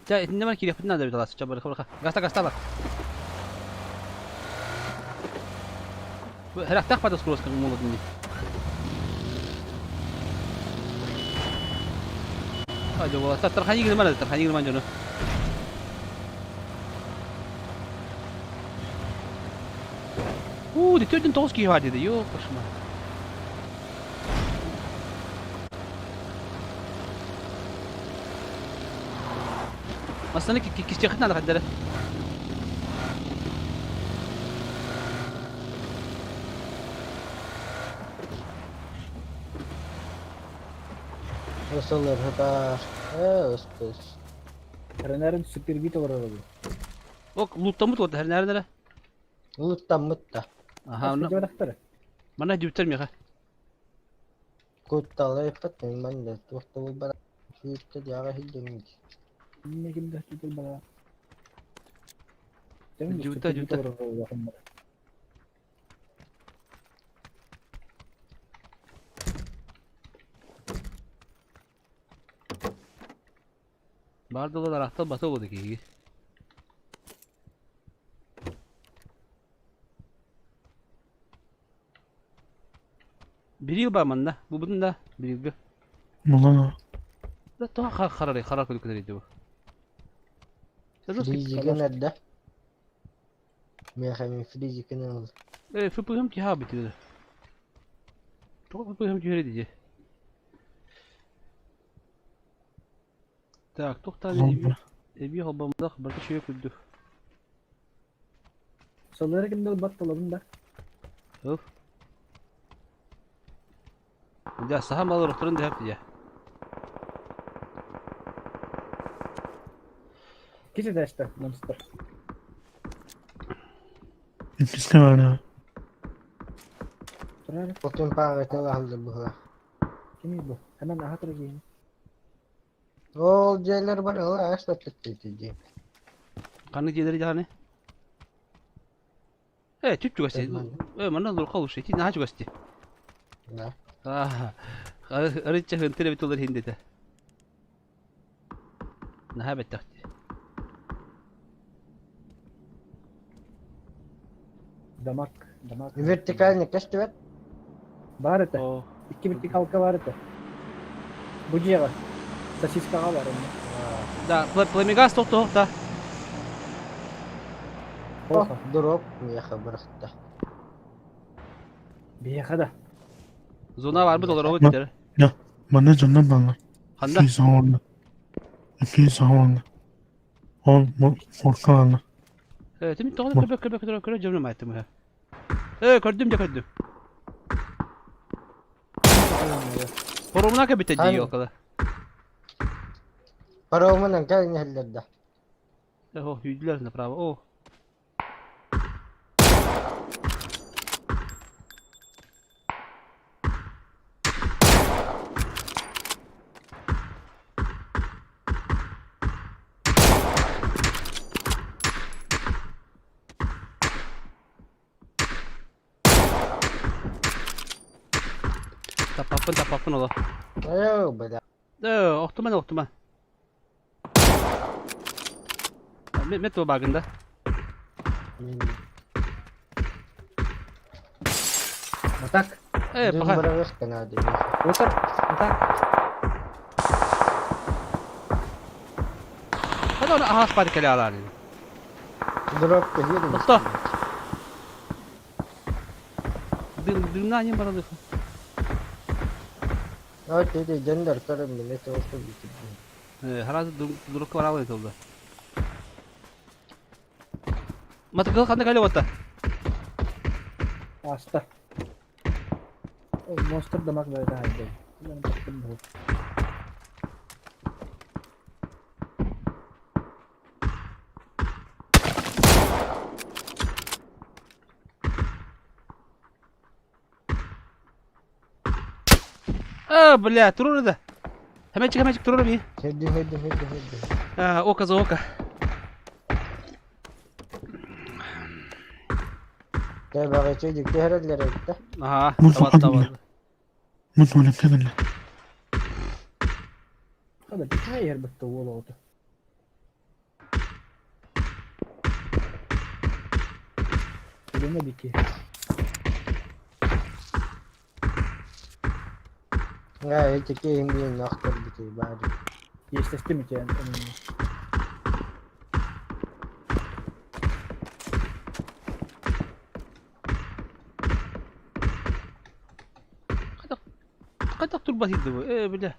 Ya ne var ki yapın nerede bir talas çabuk bırak. Gasta bak. Bu her hafta pada skros kan mulut ini. Aja wala terhanyir gimana terhanyir mana jono. Diturdun toz ki var dedi. Yok başıma. Aslında kisçekten de kadar. Usulur habar. Ustus. Karena supir gitu orang. Ok loot'ta mut oldu her nerede? Mutta. Aha mana jupiter mi ha? Kutta lepat memang dah. Waktu bar kita jaga hidung. Ini kita kita bala. Juta. Bardalar arahta batı oldu ki. Bir yıl bağman da. Bu bunun da bir yıl. Mulan. Da daha karar kılıklarıydı bu. Friziken ada. Mereka friziken al. Fıpığım ki ha bitirdi. Çok fıpığım ki öyle diyecek. Так, to'xta. Olma. Bir olmamda bir şey öldü. Sollara kimde battaladım da. Öf. Ya saha malı ruhturun da hep ya. Kişi de işte monster. İkisi de var ha. Durar. Bakın paret ne aldı bu. Kim bu? Hemen hatırı giyin. O celler bana o asla tuttu. Kanı gelir yani. Tüp çugası. Mana dur kavuş. Ti nah çugası. Ne? Arıca hıntı bir olur hindi de. Nah betti. Damak. Vertikal ne kaçtı vet? Var ete. O. İki bitti kalka var ete. Bucuya var. Sasiska var onda. Da, plemigas to'xta. Oh, drop ya xabarda. Bir yakada. Zona var mı dolar o gider. Ya bana candan bağlı. Handa. İki zamanlı. İki zamanlı. Ol korkarlı. Tümit to'xta köpek cemre maytım ha. Gördüm. Forumuna ka bitti diyor o kadar. Paramın gelin hallerde. Yüzdüler ne bravo. Tapapın ola. Ayo bada. Oktuman. Metro bagında. Batak. Bakar. Bırak kanadı. Otur. Batak. Hadi onu ahas parikali alar. Drop geliyor. Usta. Dünden yem baralı. Evet dedi gender karım ne olsa bitti. Herhalde duruk var alıyor oldu. Mata kal kanda kale wata. Hasta. O monster damak böyle halde. Ben baktım bu. Бля, туру да. Хамечик туру ми. Hedi. Ока за ока. Gel bak çocuk herhalde gitti. Aha, Mutfağa tamam. gidiyor. Mutfağa gidiyor. Hadi bir tane yer bitti o oldu. Elime diki. Ya hiç kim bir naktar bitti bari. Geçti mi ki yani? Kadak tur basit bu. Bля.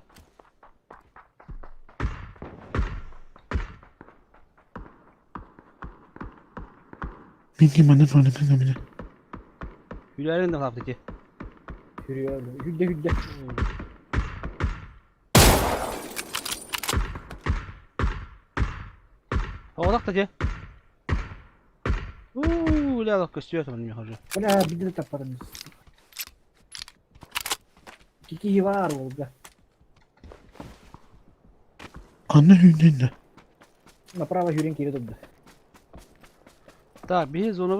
Peki bana sonra kanka. Hülya'nın da yaptı ki. Yürüyor öyle. Hüdde. Oğlak da ki. Ля da kısıyor tamam mı hacı? Bu ne bir de taparız. Kiki var oldu. Kanı hündünde. Направо Юрин кири туда. Так, bir zona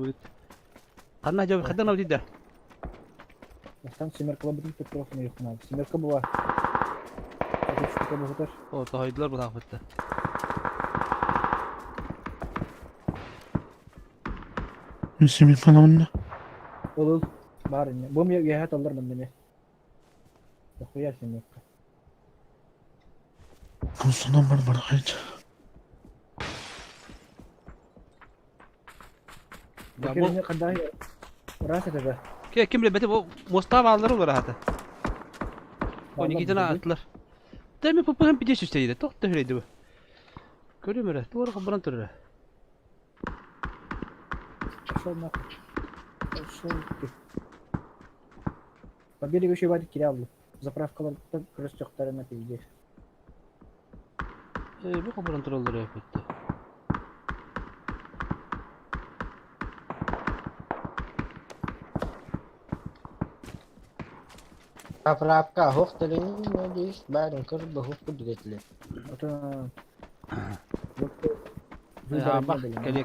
bıt. Kanna acaba kadar ne dedi? Там семерка будет тут просто не надо. Семерка была. Это что было тоже? O tahaydılar bu tahfette. Müslüman kanalında. Olur. Bari ne? Bu mu ya alır ben beni. Dokuya semерка. Bu sana bana hayır. Ya Bu ne kadar Rasa kadar. kim bilir beti bu Mustafa alır olur hatta. O iki tane attılar. Demi bu hem bir de süsleydi. Tohta öyleydi bu. Görüyor musun? Doğru kapıdan durur. Пошел нахуй. Пошел ты. По берегу еще водить киряллы. Заправкаларда растёктарына пиздец. Bu kapıdan durulur hep etti. Заправка хоқтырын, надеюсь, бәрін кіріп хоқ күдігетілі. Это... Ha bak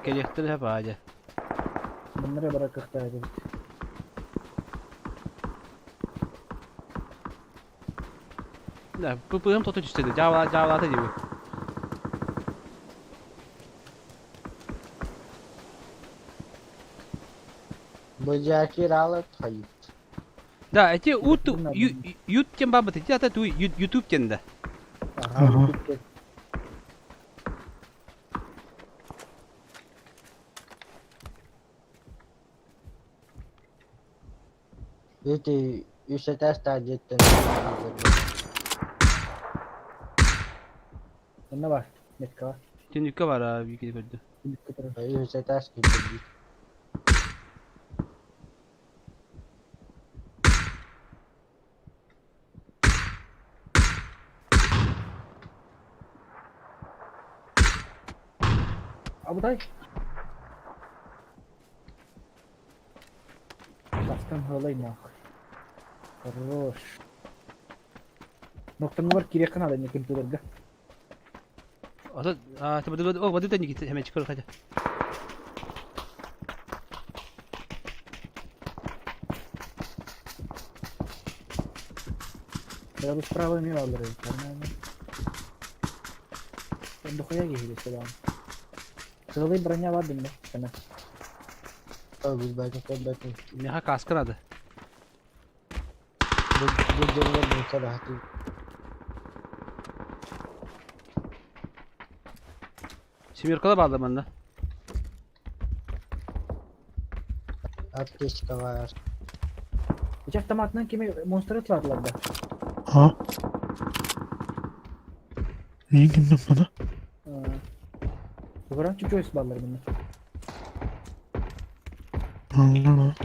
kelektir hep ağaca. Bunları bırakıp da edin. Bu hem totu istedi. Cavlata gibi. Бөжәк алып хайып. Да, эти YouTube бабы ты, это tu YouTube кенде. Ага. Эти үшәтә стадиеттен. Ne var? Metka var. Tünükü var abi bir gördü. Үшәтә стадиеттен. Abuday. Bastım hılayım ya. Хорош. Noktanın var kireye kanal ne kimselerge. Ata tabii o vadı da git hemen çıkar hadi. Я бы справа мимо алırım. Ben dokuya geliyor selam. Kılılı bроня var bende. Sana. Biz bakın. Ne ha kaskın adı. Bu cennet bu sabahti. Simirkala bağlı bende. Ateşka var. Hiç автоматtan kimi monster atladılar da. Ha? Niye girdin bana? Vuran çıkıyor isbalları bunlar. Allah.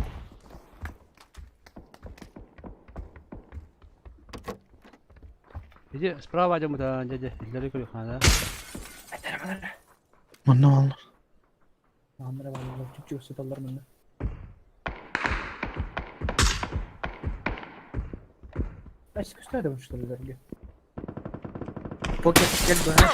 Jadi sправа aja mudah aja ileri koyuyor hala. Bana Allah. Amire vallahi çıkıyor isbalları bunlar. Başka üstte de uçtular ileride. Poket gel bana.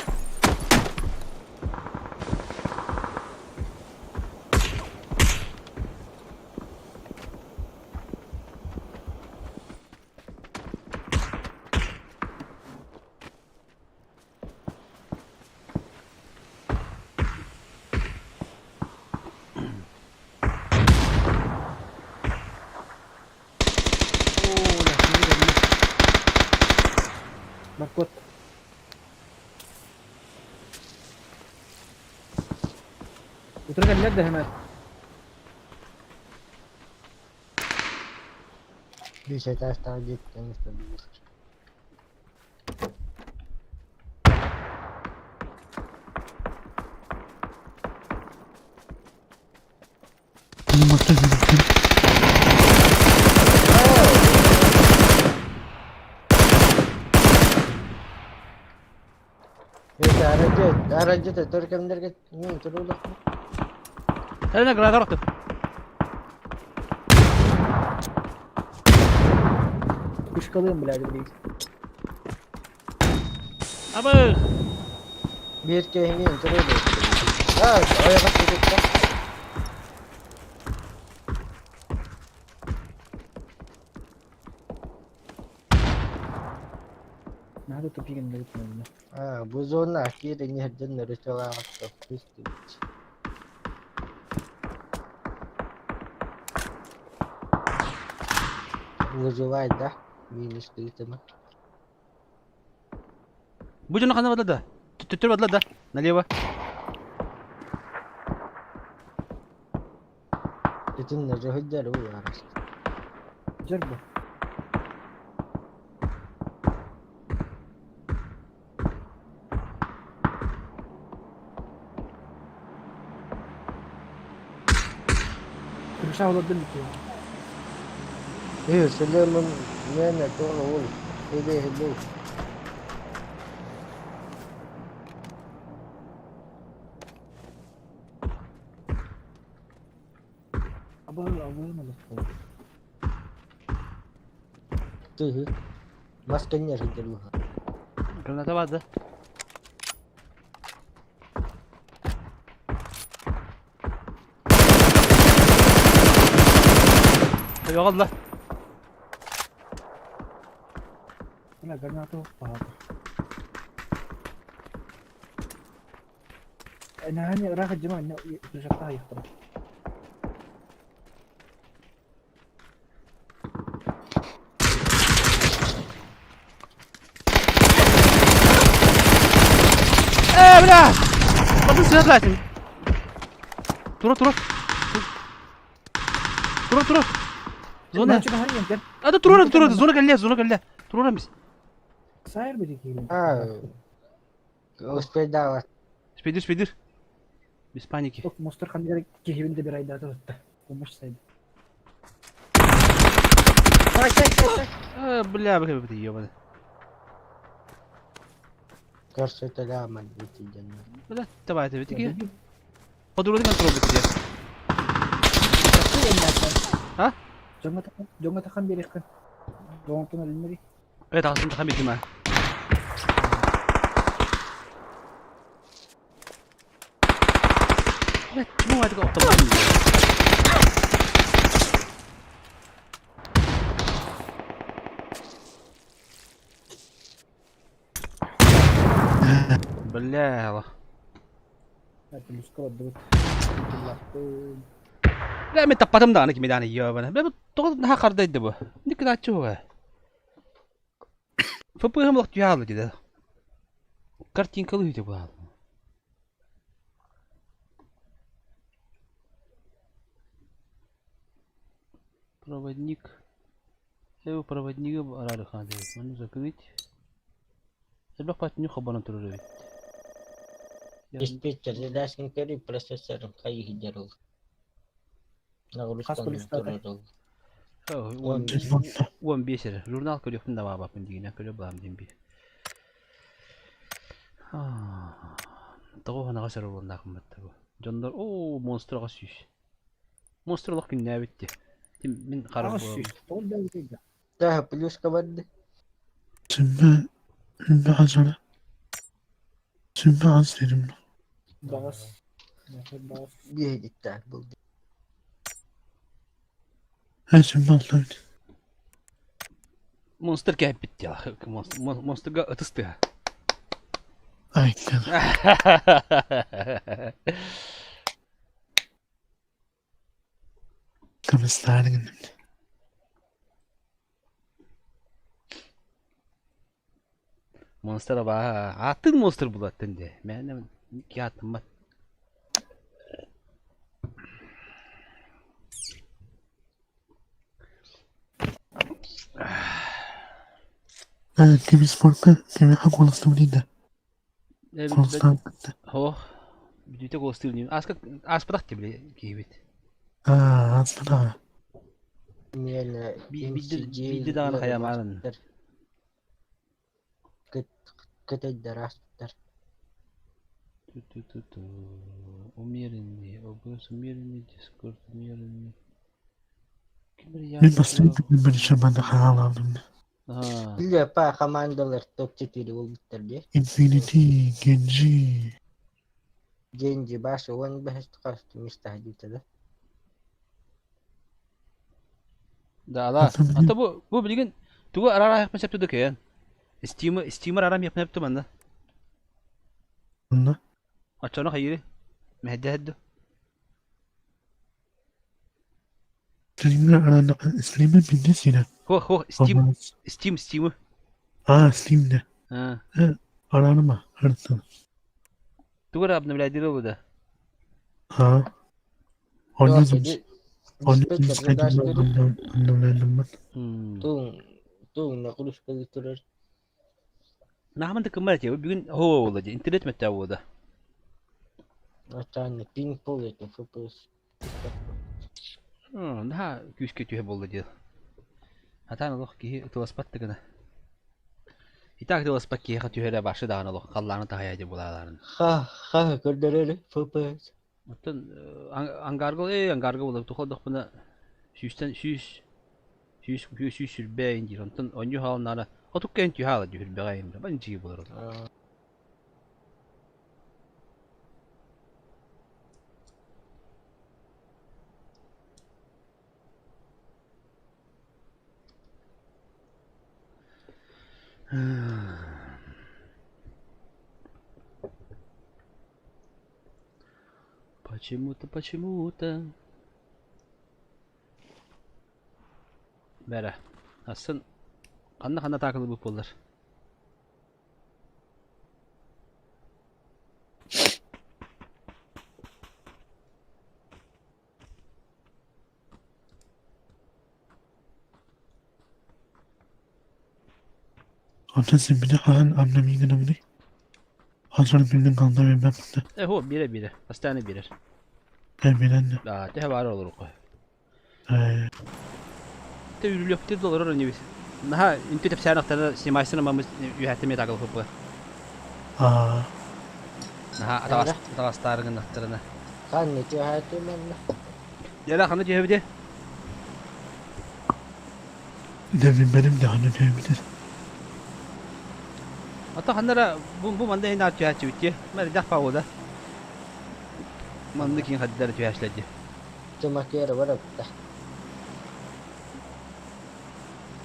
Bak bak. Oturgan de hemen. Bir şey ters stadietten istedim. Matta girdin. Aracı da Türk'ümlerge turulur. Eline granada baktım. Kuş kalıyorum birader değil. Abi. Bir kehmin turulur. Ha, oraya bak dedik. Nerede topi gönderip bunu? Ha, bu zona akhirnya jenar coba waktu prestige. Вызывать, да? Минус 3 мah. Bu canı kanı badladı. Tütür badladı. Налево. Itu najar lu ya. Cer bu. Aşağı olabilir mi ki? Süleyman ne doğru ol. Hede. Abone mi? Maskennya saja dulu. Granata vardı. Yok oldu lan. Ulan granata pahalı. Hani rahat cuma ne uzakta ayıktım. Bля! Подожди, свет латим. Тура. Zona. Hadi Turan. Zona gel. Turan biz. Sayar bir iki. Sepeda var. Spedir. Biz paniki. Yok monster kan direkt kehibinde bir ayda tuttu. Olmuş saydı. Bля, bir yiyor hadi. Karşı aman bitireceğim. Bля, давай это ведь. Подруги контроль bitir. Ha? Jonga takan bir kan. Jonga tuna dinleri. Evet aslında tam bildim ha. Evet, bu hadi otomatik. Bля. Hadi muskala dur. لا من تقدم دانك ميدان يابنا بس تقول ها خرد يدبو ديك لا تشوفه فبهم وقت يالله كده كارتين كله يدبو هذا проводник его проводника арали ханды onu закрыть sebab patnya khabaran turun Dispatcher dasing kiri processor kayu hijau. وان بيشر جورنال كل يوم نوابا من دينا كل يوم دين بي تقول أنا غسر والله ناقم بتقول جندر أو مونستر غشيش مونستر لك من نابتة من خرب ده بلوس كبد Şimdi hazır. Şimdi hazırım. Bas. Bir gitti bu. Şimdi hazırım. مونستر كيف بتي يا أخي مونستر قا تستها Ay kadar. Kımızlarım. مونستر بقى عطل مونستر بلاتن ده ما أنا كيات ما Temiz forka, temiz hakolası mıydı? Kolstan. هو بديت أقول ستيل أسبرت بلي كيبت Aslında. بيد دان خيا معلن Kete derastır. Умеренный, образ умеренный, дискорд умеренный. Bir bastırdım bir şabanda haladım. Iya pa commandoler top çetiri ol bitirdi. Infinity, Genji başı one bahs kastı müstahdi tadı. Da la. Hatta bu bilgin tuğu ara yapma yaptı dökeyen. Steamer aram yapma yaptı bana. Ne? Açana hayır. Mehdi haddo. Steam'e bindiniz yine. هو ستيم Steam'de. Aranıma. Hırtı. تقول ابن بلادي لو ده Oynadım. Oynadım. Tuh nakulus kaliturur. نعم انت كملت يا بيقول هو والله انترنت متعود ده Açan ping pong itu fokus. Daha küske tühe boldu diyor. Hatan oluq ki tılaspattı gına. İtak tılaspak ki tühere başı dağın oluq. Kallarını tahayacı bulalarını. Ha gördüreli fıpız. Otun angargı olur. Tuxolduk buna süs sürbeyin diyor. Otun onyu halınlara otuk gen tühe ala diyor beğayım. Ben ciği bulur. Почему-то. Бәрі. Асын. Қанна тақылы бұп болдар. Ondan sen bir de han amnamı gönümünü. Hazır birinin kanında ben baktı. Ho bire. Hastane birer. Ben bilen de. Tehe var olur koy. Eee. Te yürül yok dedi dolar önce biz. Naha inti tep sen aktarda simaysına mamız yühetime takılı hoplar. Naha atavastarın aktarına. Kan ne diyor hayatım ben. Yala kanı cehbide. Devrim benim de hanım evlidir. Ata kanlara bu manda en at cehbide bitti. Meri dah pavoda. Manda kin haddar cehbide. Cuma kira var da.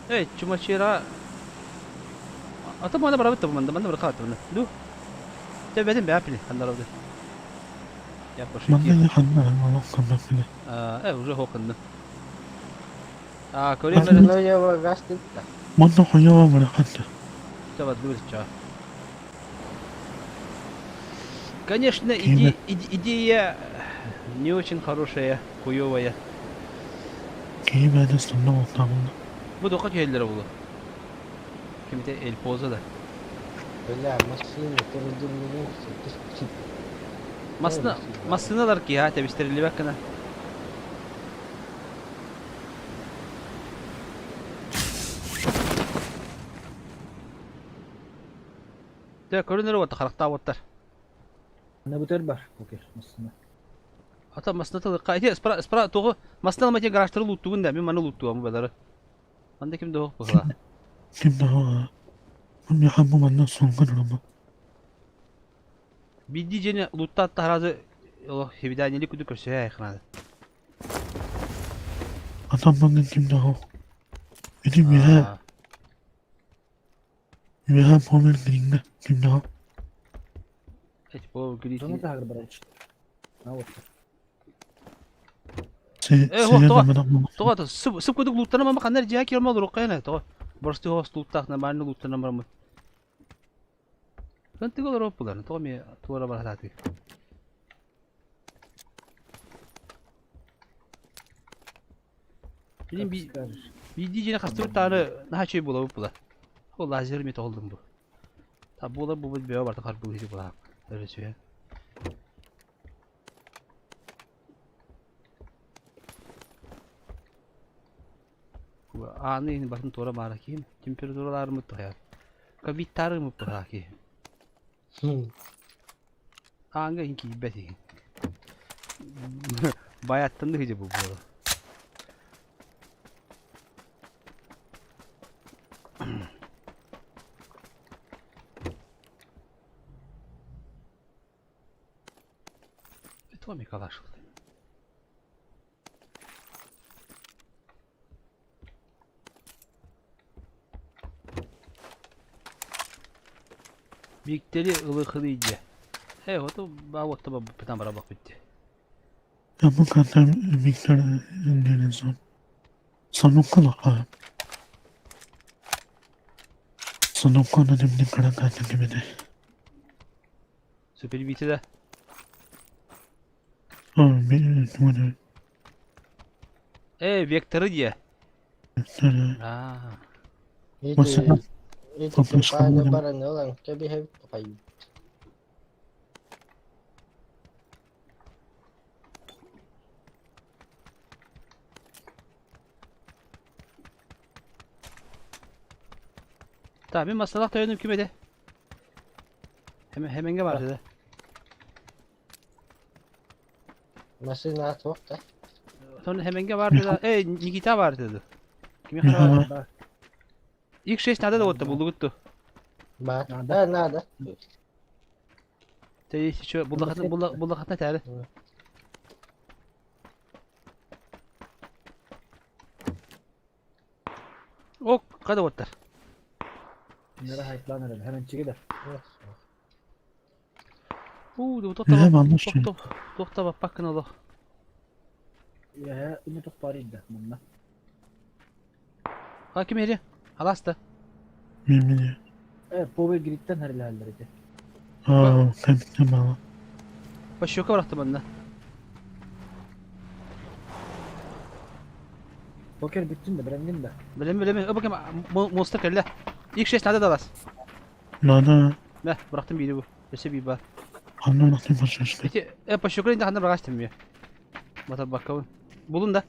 Evet, cuma çira. Ata bana beraber tabi manda beraber tabi. Du. Tebedim be apili kanlar oldu. Yapış. Manda ya hanım Allah kanlar bile. Ucu hokandı. Kore'nin Manda ya var gastı. Manda hoya var bana kandı. Давай, чё. Конечно, идея не очень хорошая, хуёвая. Keyi ben de sonuna oltamında. Bu da kaç ellere buldu? Kimde el poza da. Öyle masını kırıldığını Masınalar ki ya tebistirili bakına. De körünleri var, karakta var. Ne bu terbar? Okey, masını. Ata masına da kaydı. Spra toğu masına almak için garajları loottuğun da ben mana loottuğum bu kadar. Anda kimde o bu kadar. Kim daha? Bunun yakamı benden son kadar ama. Bir diyeceğini lootta hatta harazı Allah hibidaniyeli kudu köşeye yakınadı. Adam benden kim daha? Benim ya. Ya pomen gringa kim daha? Evet bu gri. Sonra da harbi branch. Ne oldu? Toğa sıp koduk lootlarına ama kanlar ciha kirma olur okuyana toğa. Burası host lootlar na barını lootlarına var mı? Ben tek olur oppular. Toğa mi tuğra var hadi. Benim bir diyeceğine kastır tane daha şey bula oppular. O lazer mi oldum bu. Tabi bu bir beyaz artık harbi bu bula. Öyle şey. Anı ini bakın tora marakin temperaturalar mı ya? Kavitar mı pahaki? Anga inki beti. Bayattan da hiç bu burada. Это mi kalaş oldu. Mikteli ılıklıca. Evet o bağlattı bu petan bara bak bitti. Ya bu kadar miktar indiğiniz son. Sonukla ha. Sonukla da dimdik karan kanka gibi de. Süper bitti de. Bir numara. Vektörü diye. Vektörü. Itu tempatnya barang orang. Jadi have apa ini? Tabii masalak da önüm kümede. Hemenge var dedi. Masina çok da. Sonra hemenge var dedi. Nikita var dedi. Kimi Ne kadar? var? İlk şey nerede de oldu buldu gitti. Bak. Nerede? Te şu bulda hatna tare. Ok kada otar. Nereye hayıplanırım? Hemen çıkıdır. Du Ne varmış ki? To'xta bak bakın Allah. Ya, ini to'xtariydi bundan. Hakim eri. Alasta. Mimini. Power Grid'den her ilerlerdi. Aa, ben bana. Baş yoka bıraktım benden. Poker bittin de brengin de. Bilemiyorum. Bakayım monster kelle. İlk şey nerede dalas? Nada. Ne bıraktım biri bu. Neyse bir bak. Anlamadım başlaştı. Peki baş yoka indi handa bıraktım ya. Batar bakalım. Bulun da.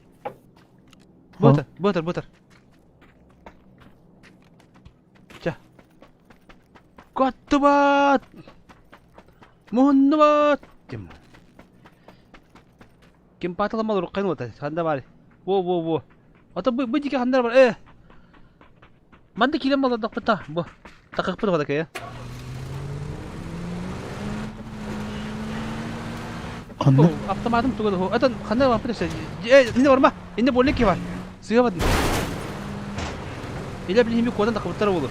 Butter. Çah. Kottubat. Muhunnubat. Kim patlamalı rukkayın otu. Handa var. Bu. Ata bu dike handar var. Manda kilim aladık pata. Bu. Takık pata kadar ya. Anla. Aptamadım tuğdu. Atan handar var pata. Ne var mı? İnde bolle ki var. Sığamadım. İle bileyim bir kodan takıp pata olur.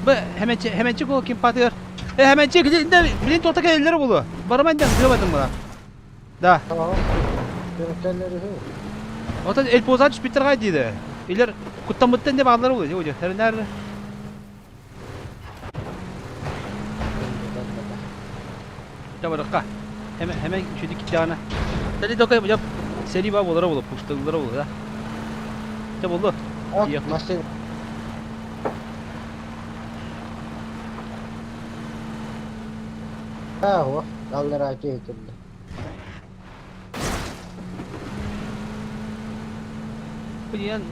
Bu hemen çık o kim patıyor. Hemen çık. Bilin tortak elleri bulu. Baramayın da sığamadım buna. Da. Tamam. Görüntüleri hı. Ota el pozaç bitir gaydıydı. İler kuttamıttan de bağları oluyor hoca. Her nerede? Tamam dakika. Hemen şöyle kitlana. Deli dokay yapacağım. Seri bağ olara olur, puştalılara olur ha. Tamam oldu. İyi. Masina. O. Dalları açı yıkıldı. Kemudian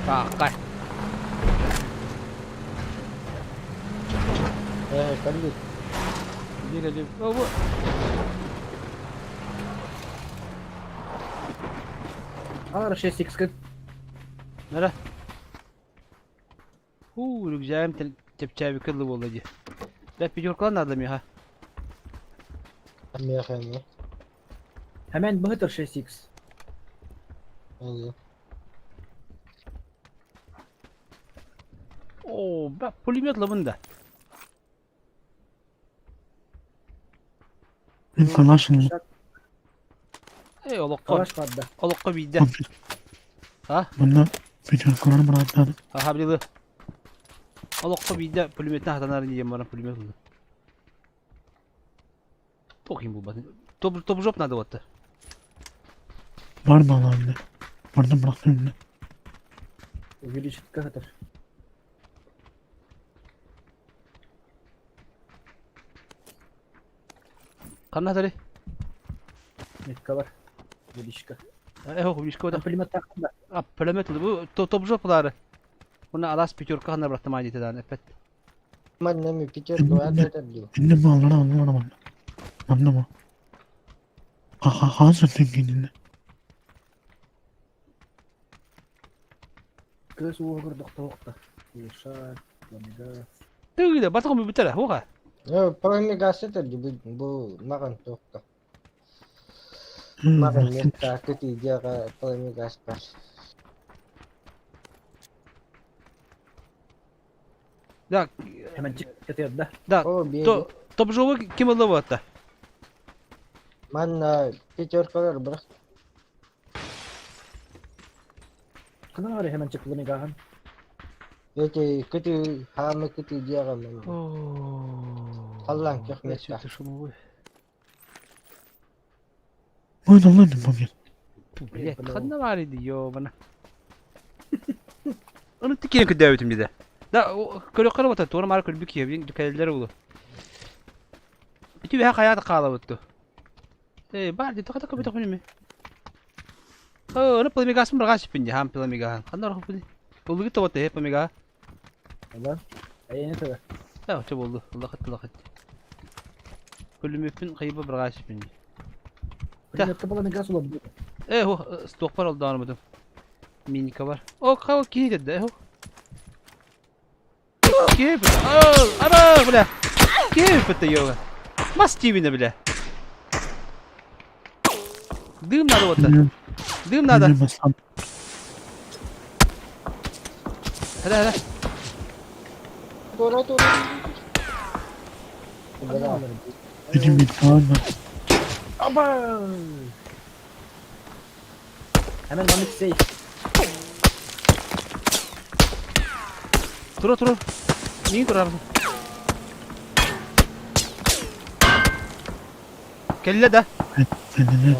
pakai. Kaldı. Dia oh bu. Ağır şey 6 Nere? Güzel tepçe bir kıllı olacak. Ben bir yorklan adam ya ha. Hemen bıhtır şey 6. Ben pulymetla bunda. Ben kalaşım. Olakka. Kalaş vardı. Olakka bir de. Ha? Bunda video kalanı bıraktım. Ha bildi. Olakka bir de pulyemetne hatanar diyeceğim bana pulyemet oldu. Bakayım bu batın. Topu job nerede battı? Var mı Allah'ım? Vardı bıraktım yine. Gülüş kahatır. Kanna tadi. Netka var. Gülüşka. Yok bir şey Pulyemet taktım da. Pulyemet oldu bu topu jobları. Buna alas picture kanna bıraktım aynı teden efet. Man mi picture koyar diyor. İnne mi anlama. Anlama. Hazır tenginin. Kız uğur doktor. Yaşar. Lamida. Tüyde batak mı bitir ha? Ya paranı gazete diyor bu makan tokta. Makan minta ketiga ka paranı gazete. Da Hemen çık yatıyor da. da top jobu kim oldu bu hatta? Man picture koyar bırak. Kına var ya hemen çıktı nikahan. Yaki kötü hamı kötü diye kalmam. Allah'ın çok Ne mesaj. çıktı şu bu? Bu ne lan bugün? Ya kanna var idi yo bana. Onu tikine ki davetim bir de. Da körük kara bata tuğra mara körbük ya bin dükelleri ulu. Bütün bir hayatı kala bıttı. Bardi toka toka bitak mi? Onu pemigas mı ragas pinja ham pemigas. Kan orang pun. Ulu gitu bata pemigas. Ulan. Ne tabi? Ya coba oldu. Lakat. Kulüm ipin kayıba bir ragas pinja. Primetka bala migas olabilir. O stokpar oldu anlamadım. Minika var. O kav ki dedi. Kim? Ana bile. Kim fıttı yoga? Mas TV'ne bile. Dım nada bota. Dım nada. Hadi. Tora. Benim bir puan var. Aman. Hemen Mamik safe. Turun. Niye durarım? Kelle de. Kendine.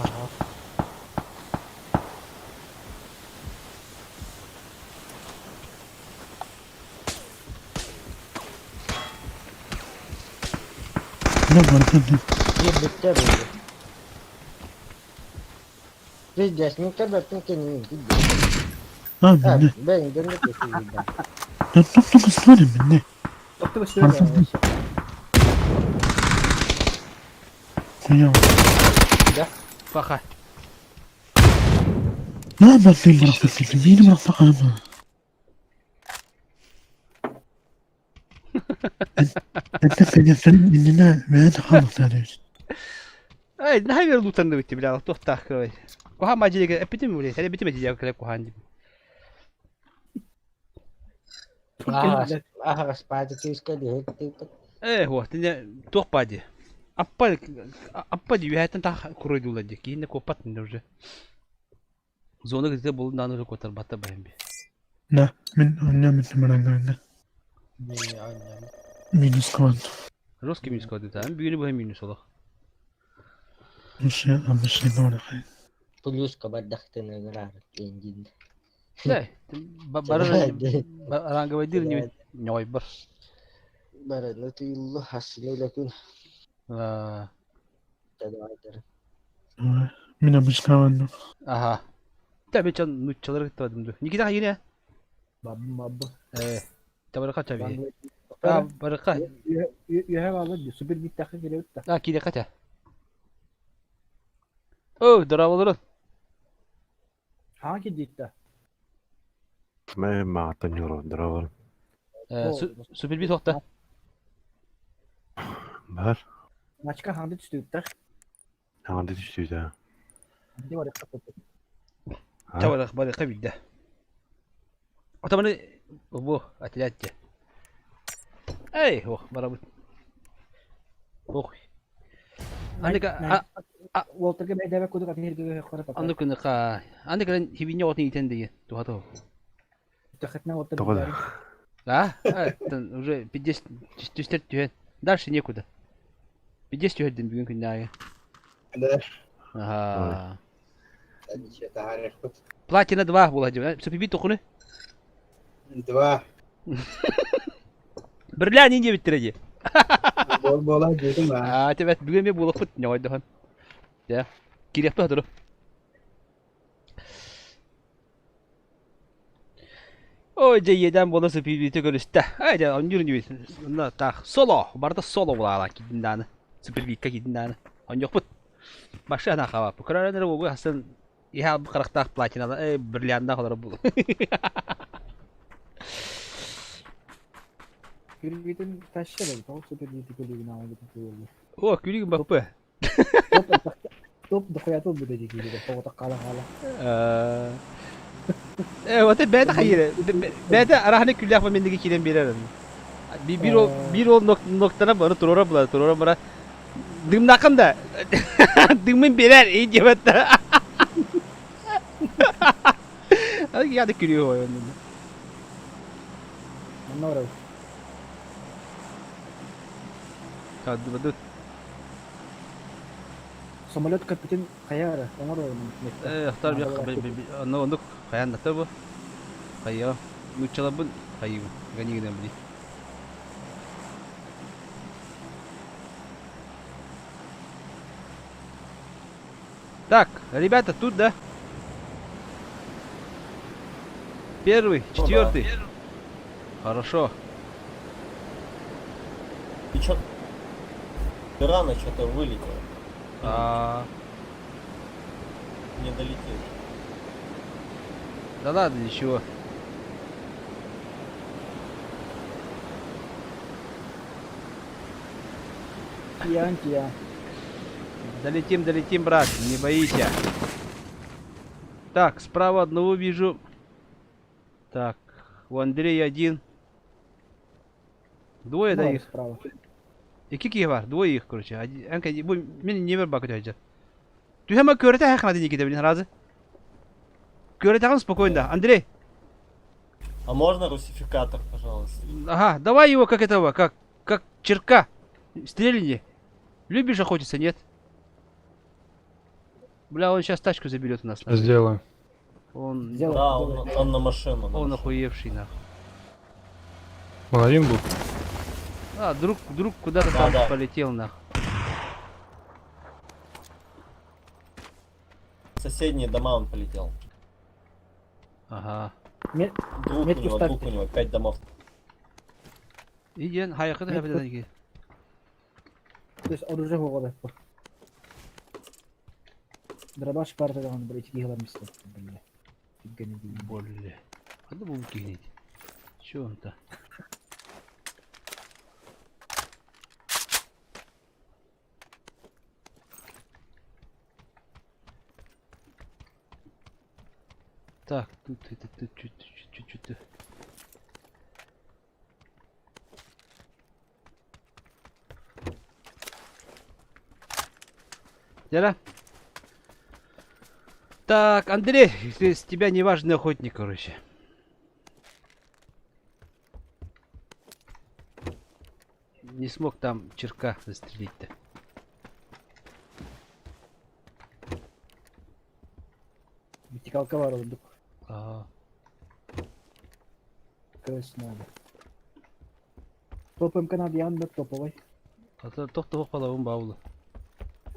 Ne var dedi? Bir bitti böyle. Biz jasmine bakın kendini. Ha ben de. Ben gönlük istiyorum. Ben toplaması var ya ben de. Doktor söyle. Koyamam. Bakar. Ne yapayım bıraktık? Yeni bıraktık ama. Ben de penyesenin inine ve kalmak arıyoruz. Ay, ne hayır lutandı bitti bile. Tohtak koy. Kohan macile gel. Epitim mi buraya? Hadi bitti mi diyecek klep kohan gibi. Sepatu sekali hektik. Tanya toh padi. Apa di wihatan tak kuroi dulu aja. Kini kopat nih udah. Zona kita boleh nanu udah kotor bata bahaya. Ne? Ben annem meranganda. Minus kawan. Terus minus kau tu kan? Begini bahaya minus Allah. Masih apa sih orang kayak? Tulus kabadak tenaga engine. Ne? Baru orang gawadir ni nyoy ber. Barat Allah hasilnya lakun. Tadawar. Mina kawan. Aha. Tabii can nutçaları gitti adım dur. Nikita yine ya. Babba. Tabii kaç abi. Baraka. You have already super bit takı geliyor da. Kide kaç. Daravalırın. Hangi ditta? मैं माता न्यूरो दरावर Süper bir sokta. Var. Maçka hangi düştü da? Hangi düştü ya? Ne var kapatı? Tabii baraka bir de. Otomanı bu atletçi. Barabut. Anda Walter'ga ben demek koduk atın herkese yukarı patlar. Anda kena ka. Anda kena hibinya otni iten diye. Tuh tuh. Takatna Walter. Tokoda. Уже 54 тюен. Дальше некуда. 50 тюен bugün günler. Aha. Platina 2 bulacağım. Süper tokunu. 2. Birler ninja bitireceğim. Bola dedim ha. Evet bugün bir bulup ne oldu han. Ya. Kirip de dur. Jayeden bola süpürüte görüşte. Haydi anjurun gibi. Nah, tak solo. Barda solo bola gidindan. Süpürgika gidindan. Anjok put. Başka nak apa? Karena ada gue hasil ya bu karakter platina berlianda kalau bu. Gülgütün taşları da super bit gülgün ama gitu. Gülgün bapa. Top da koyatı bu da gitu. Top da kala. Waktu beda hayır. Beda arahane külle yapma mendeki kilen birer. Bir o noktana bana turora bana. Dımnakan da. Dımın birer iyi cevap da. Hadi ya da gülüyor o yanında. Ne var? Hadi betul. Samolyot kapitan kaya ada. Tengok ada. Tabii ya. Untuk kayan da tabii. Kaya. Nuçala bu Хаим, гони на блин. Так, ребята, тут, да? Первый, четвертый. Хорошо. Ты чё? Ты рано что-то вылетел. Не долетел. Да ладно, ничего. Антия. Долетим, долетим, брат, не боись. Так, справа одного вижу. Так, у Андрея один. Двое, да, их? Справа. И какие var? Двое их, короче. Bu beni ver bakıyor hocam. Ты hemen körete hak надо никита, блин, разы. Körete спокойно, Андрей. А можно русификатор, пожалуйста? Ага, давай его как этого, как черка. Стрельни. Любишь охотиться, нет? Бля, он сейчас тачку заберет у нас. Сделаю. Он... Да, он на машину. Он охуевший, нахуй. Он один был? А, друг куда-то там полетел, нахуй. В соседние дома он полетел. Ага. Друг у него, 5 домов. Иди, hayır, hadi gel. То есть он уже голодает. Дробаш парта да он блять гигла место. Бля. Бля. Надо было кинуть. Чё он-то? Так, тут это чуть-чуть. Яра? Так, Андрей, ты с тебя неважный охотник, короче. Не смог там черка застрелить-то. Вертикалка воздух. Ага. Крыс надо. Топаем канадьян да топовый. Топ половым баулы.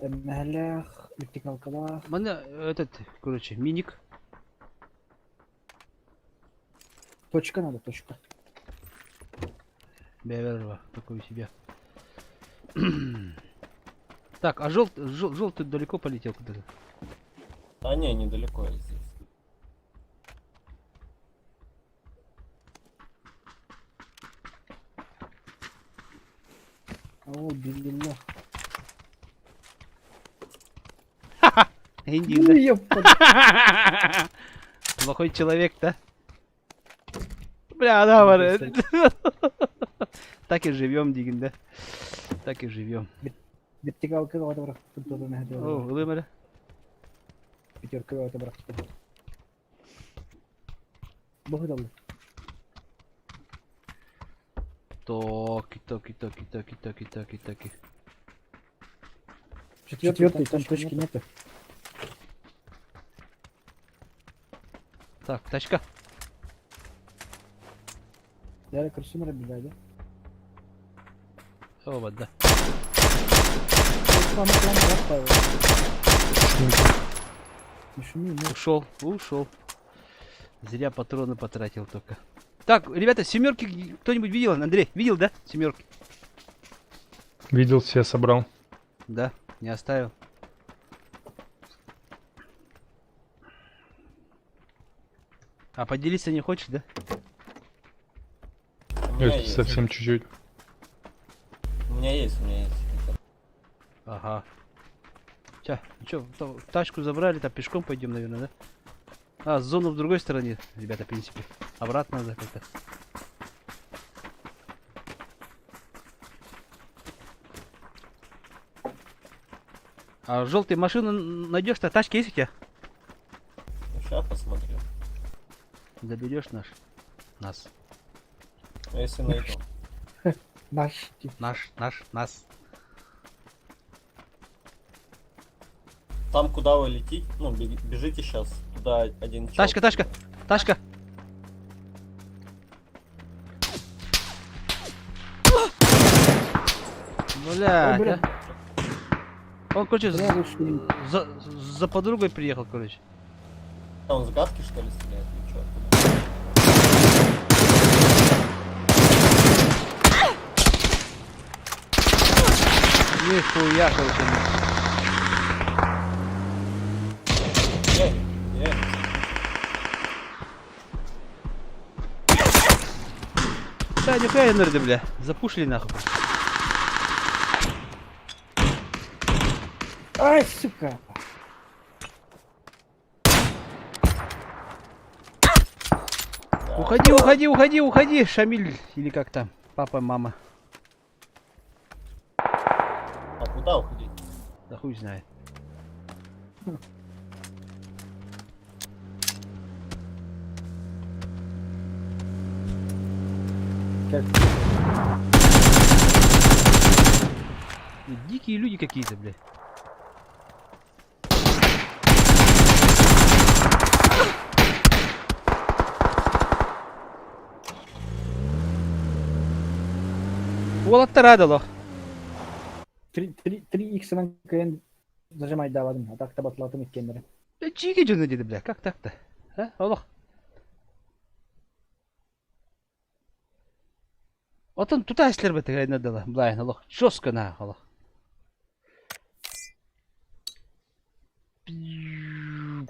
Мэлях, вертикалка. Мне этот, короче, миник. Точка надо, точка. Беверва, такой себе. Так, а желтый далеко полетел куда-то. А не, недалеко я здесь. О, билля. Индия. Плохой человек, да? Бля, да, варит. Так и живем, Дигин, да? Так и живем. Вертикалка надо брать. О, улыбали. Пятерка это брать. Благодарю. Токи. Четвертый, там точки нету. Так, тачка. Я крысу набегаю, да? О, вот, да. Ушел. Зря патроны потратил только. Так, ребята, семерки кто-нибудь видел? Андрей, видел, да? Семерки. Видел, все собрал. Да, не оставил. А поделиться не хочешь, да? Это совсем чуть-чуть. У меня есть. Ага. Чё, тачку забрали, там пешком пойдем, наверное, да? А, зону в другой стороне, ребята, в принципе. Обратно надо как-то. А желтые машины найдешь-то? Тачки есть у тебя? Сейчас посмотрю. Заберешь нас. А если найду? Нас. Там, куда вы летите, ну, бежите сейчас. Туда один человек. Тачка. Блядь, Бля. а? Он, короче, Бля, вы что? за подругой приехал, короче. А он с гадки, что ли, стреляет? Или чё? Нихуя, короче. Да, нихуя не надо, бля. Запушили нахуй. Ай, сука. Уходи, уходи, уходи, уходи, Шамиль. Или как там? Папа, мама. А куда уходить? Да хуй знает. Дикие люди какие-то, блядь. Волоттар адало. 3х нан кейін зажимай давадым. Атақта батылатым еткендері. Чиге жөнө деді, бля. Как так-то? А? Олох. Отын тутайсылар бі тігайын адала. Блайын, олох. Жестко на, олох.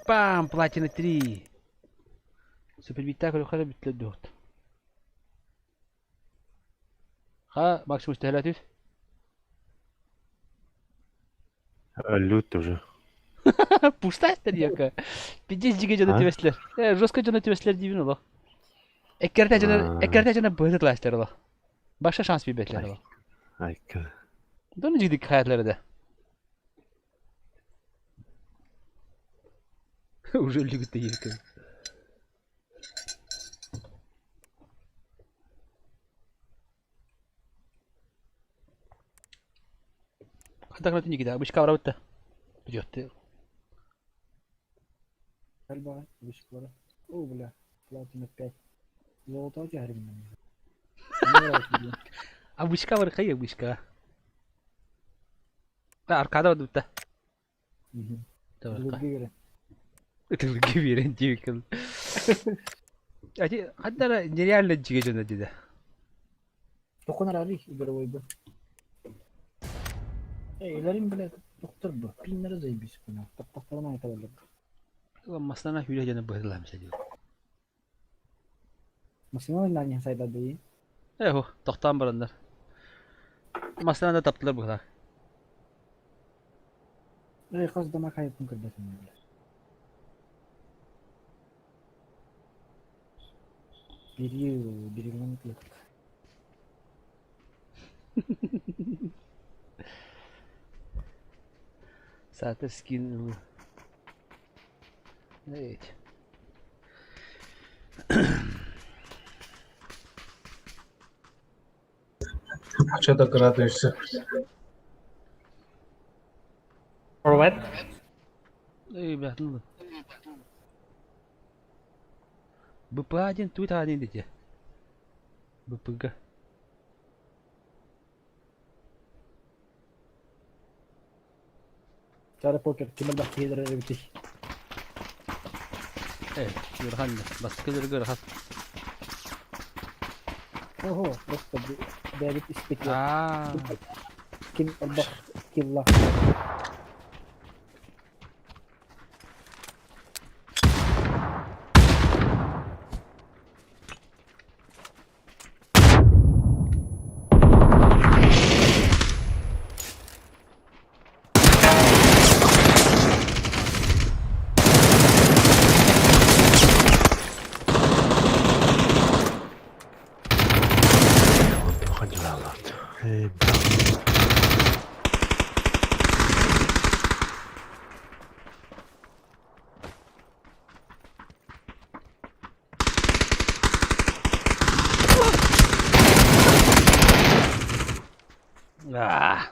Пам, платина 3. Супербиттакл юқары бітлі дөрт. Ха, максимум istihlatif. Лют уже. Пустая старьяка. 50 giga canı tüvesler. Жестко canı tüvesler dibin ola. Ekkerте canı bıhtı tüvesler ola. Başka şans bir bekler ola. Ay kız. Dönü ciddi hayatları da. Уже лягут и кыз. Хата гранаты не кидай, обычка врата. Придет ты. Гальба, вышкора. О, бля, платина 5. Золото очи харбиннан. Обычка var kayı обычка. Da arkada var da. Lurgi göre. Lurgi veren diyor kız. Ati hatta nereyerle çıkacağını dedi. Dokunar abi игровой bu. Ellerim bile doktor bu. Pinlere zayıf buna. Tapaklarına ayıtalarlar. Ulan masana hülacağını bıhırlamış diyor. Masana oynanıyor sayda değil. Eho, toktan barınlar. Masana da taptılar bu kadar. Kız damak hayatın kırdasın böyle. Biri kilometrelik. Saate skin. Evet. Что догадываешься? Привет. Эй, блядь, ну. БП-1, Туит-1 дети. БПГ. Çare poker. Kimin bak yedirleri bitik. Evet, Yurhan da. Baskıları gör has. Oho, просто David ispeti. Aa. Kim bak killa. Ah.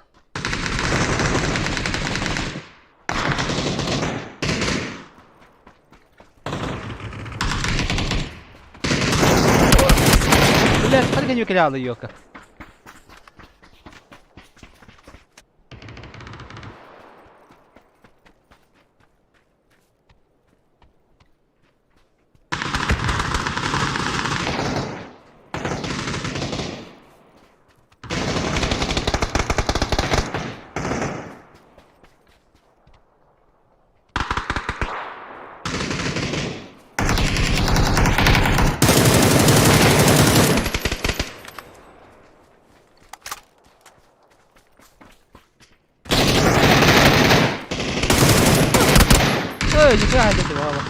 Блядь, смотри, как алый ёка. Ciddi halde valla.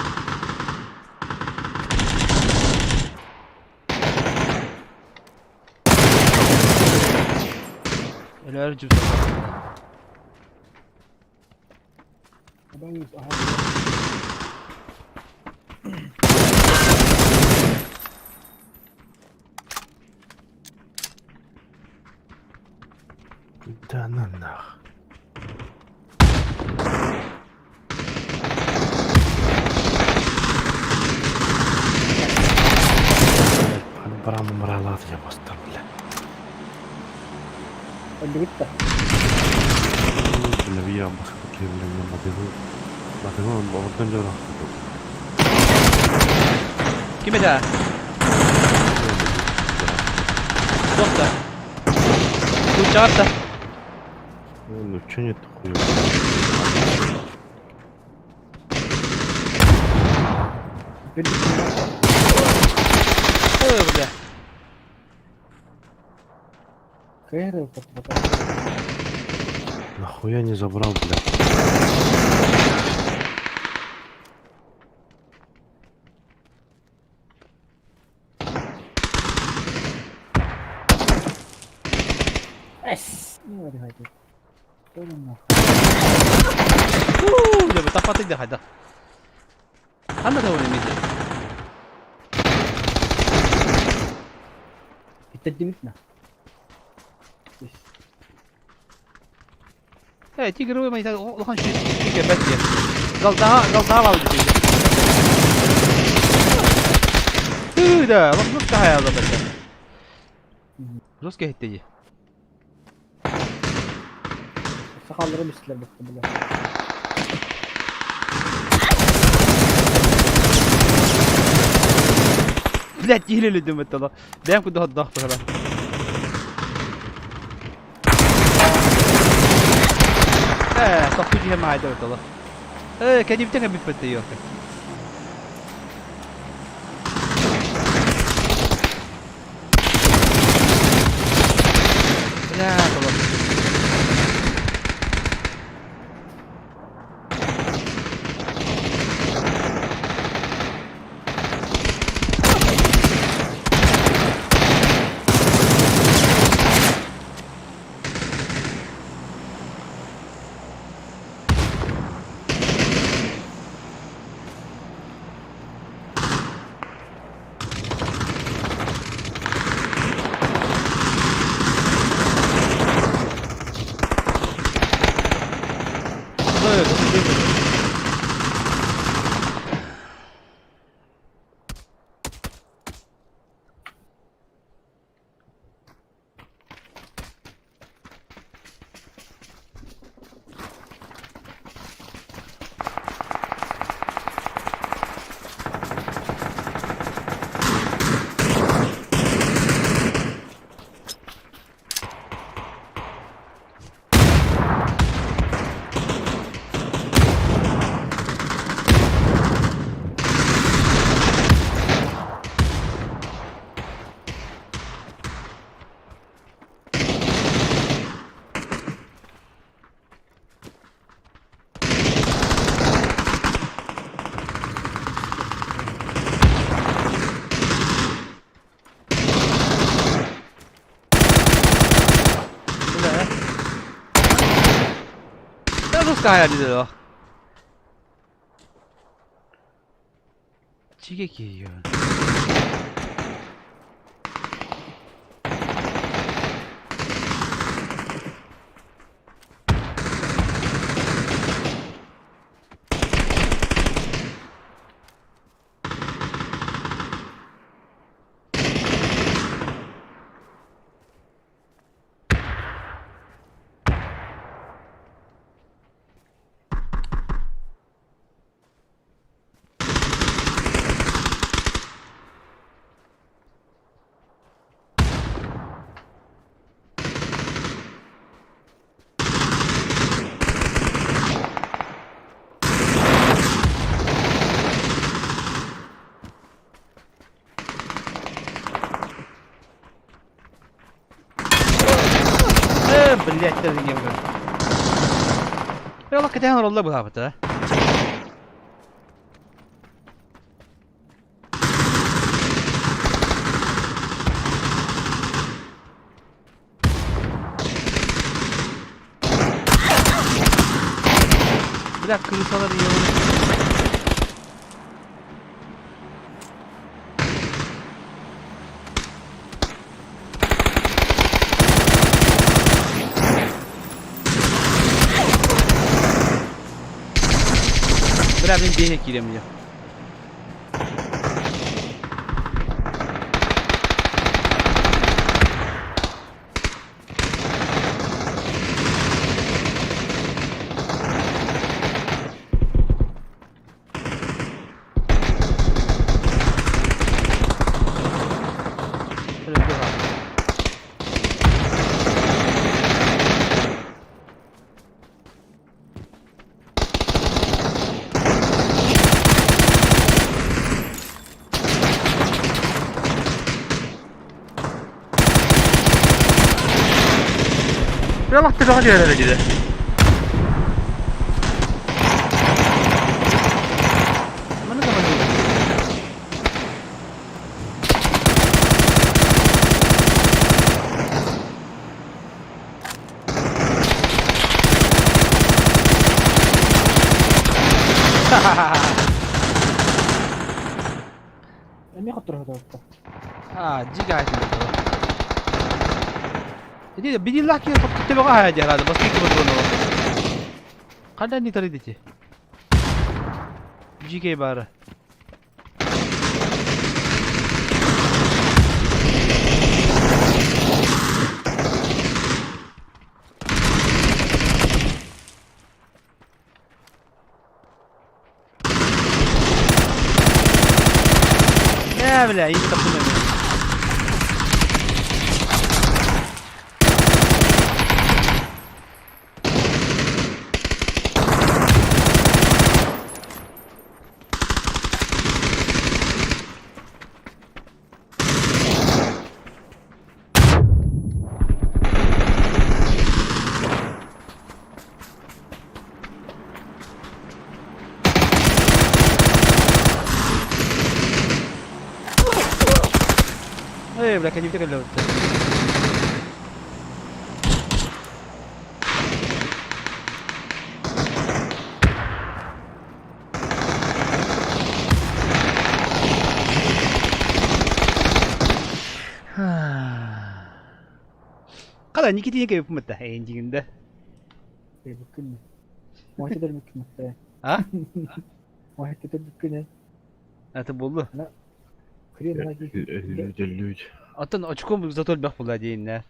Öyle arıcım sana. Adam yüz. Aha. Да на нах. Hani paramı mıraladı ya bastım bile. Öldü gitti. Bile bir yan bakıp kendimden bakıyorum oradan da rahatladım. Kime de? Doktor. Dur çağır da. Ну чё нет хуя? Бля. Кэрил, Нахуя не забрал, блядь? Эс! Не вари хайди. Bля, tak patay dah ada. Anda tahu ni mid. التجميعنا. تيجي روي ما يتاخذ خان شيء تيجي بس يا. قال ده ولا شيء. ده مخلوق ده هذا بس. روس كه تيجي. Sakalları misler baktı bile. لا تجيلي اللي دمت الله. دايم كنت هالضغط هلا. صفيتي معي دمت الله. كان يبتكر بفتي ياك. لا خلاص. Kaya di dulu. Cigeki ya. Блять, это не было. Я лока тянул лобы хапата. Biraz kırılsalar iyi olur. Biraz benim değnek giremiyor. Biraz baktı daha diğer yere gidiyor. Ama ne zaman gidiyor? أمي خطر هذا جيجا هاي jadi binilah kira kita bawa aja lah pasti kita betul kadang ni tadi deh jika bara ya bila ini tak punya belakang kita kalau kalau ni kita ni kayak pemetah anjing dah. ممكن واحد كده ممكن مفتاح ها؟ واحد كده ممكن هتبولله لا خلينا نجي 어떤 어찌고 zato'l bak buladi inna.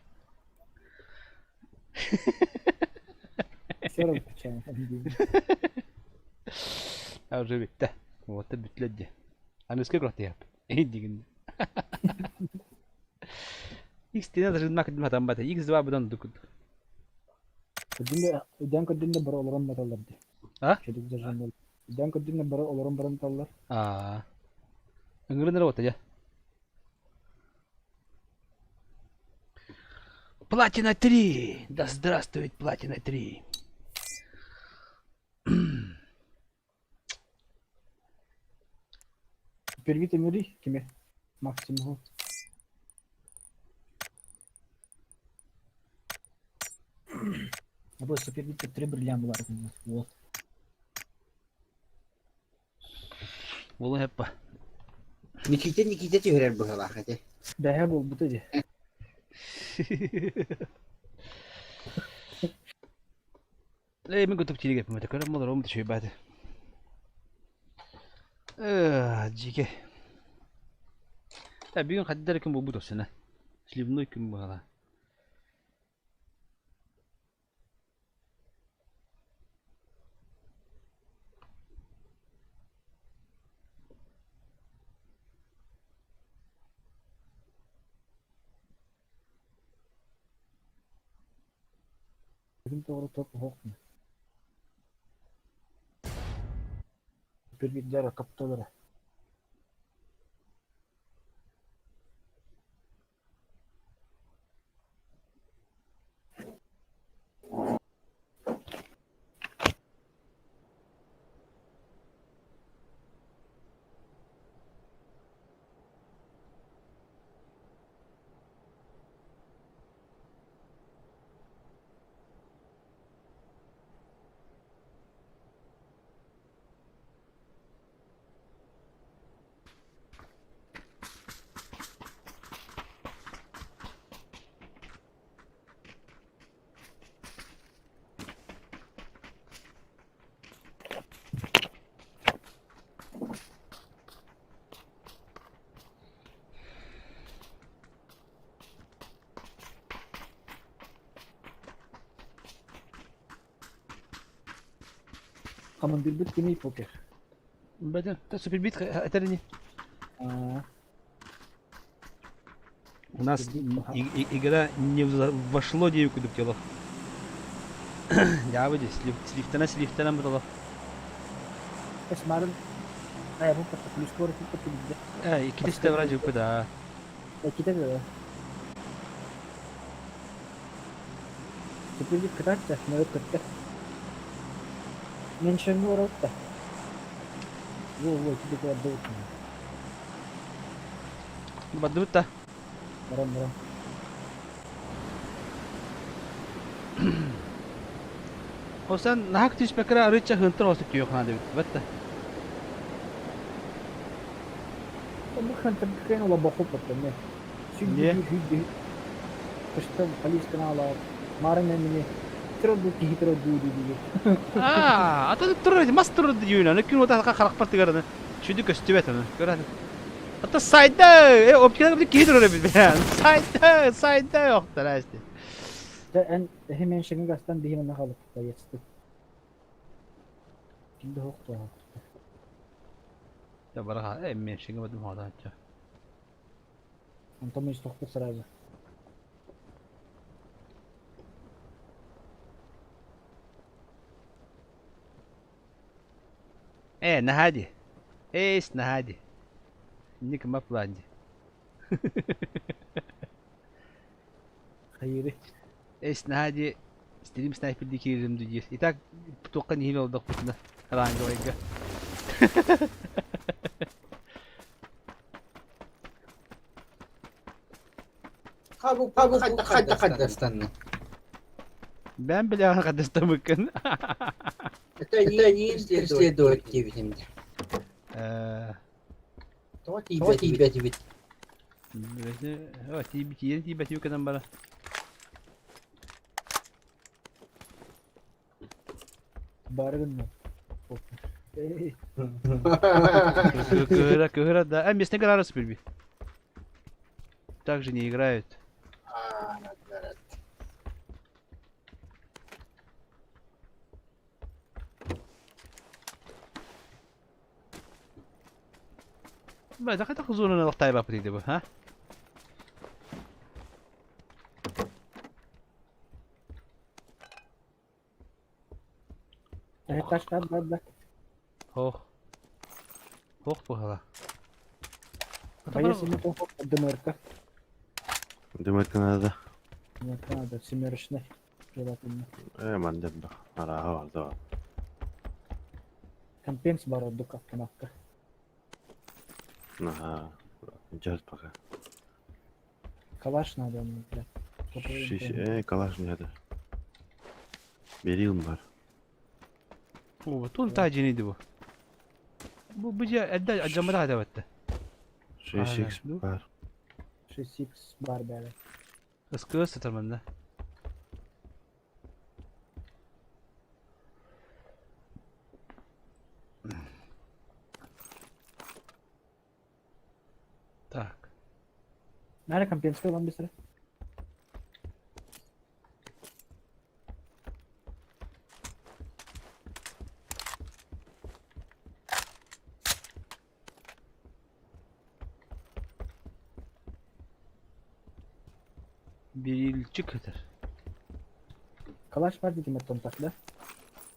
شرب كان Arzu bitti. Muhatta bütledi. Anıska kurttu yap. Endigin. X tane de rızmak edilme hatam batı. X cevabından dukut. قدام قدمنا برا ولرم طلر دي ها؟ شديد زرجان قدام قدمنا برا ولرم طلر Enggak ada ya. Платина 3! Да здравствует Платина 3! Первите мири, кеме? Максимум. Або супервите 3 бриллиан була. Вот. Bunu hep bak. Nikita çörer bu sabah hadi. Daha bu bu dedi. ليه من كنت بتيجي ما تكلم مضر ومت شوي بعد جيكي لا بيون خد دركم بوبوتو سنة شلي بنويكم بهذا Bizim doğru top yok mu? Bir dara kaptalara. Командир kimi poker. Badın. Ta süper bit atarını. У нас игра не вошло 9 кубиков. Я выйду с лифтаном было. Esmarın ayağımı patladı. Plus skor tuttu bitti. İki de вроде бы да. İki de. Теперь кататься, надо как-то. Меньше ворот-то. Во, тебе куда отдают. Бадут-то. Барам. O sen nahak tiş bekara arıça hıntır olsun ki yok hana dedik. Batta. Bu hıntır kayın ola bakıp battı ne? Şimdi Kışta polis kanala. Marın emini. Hitro diye. Atadık durur. Mas durur diyor. Ne gün o da kalk parti garını. Şimdi köstübet onu. Gördün. Hatta sayda. Optikada bir hitro bir ben. Sayda yok da işte. En hemen şeyin gastan bir hemen kalıp da geçti. Şimdi hoktu. Ya bırak emmi şeyin badım hada açça. Антон из тохту сразу. نهادي. ايش نهادي. انك ما بلادي. خيري. ايش نهادي. استلم سنايبر دي كيرم دي جيس. إتاك بتوقع نهينا وضغطنا. رانجو إيجا. Kabuk hadda استنى. Ben bile arkadaşta bakın. Это не следует тебе. То тебе. Тебе kadar bana. Barın mı? Кыра, да. Местные игры распили. Так же не играют. ما دقيقة تأخذون أنا طيبة بدي ها؟ Taş kaldı. Hoch bu hala. Поясни то Демерка. Демерка надо. Надо семерочный. Желательно. Мандем да. Ара var. Компенс бар oldu kaptanakka. Aha. Gel bakalım. Kalaş надо onu bile. Kalaş nerede? Beril var. Bu طول تاجيني bu. Bu bıca edde acamada hadi battı. 6 var. 6 var böyle. Iskı satırman da. Так. Nerede компенска olan bir sıra? Bir yıl çıkıdır. Kalaş var dedim tontakla.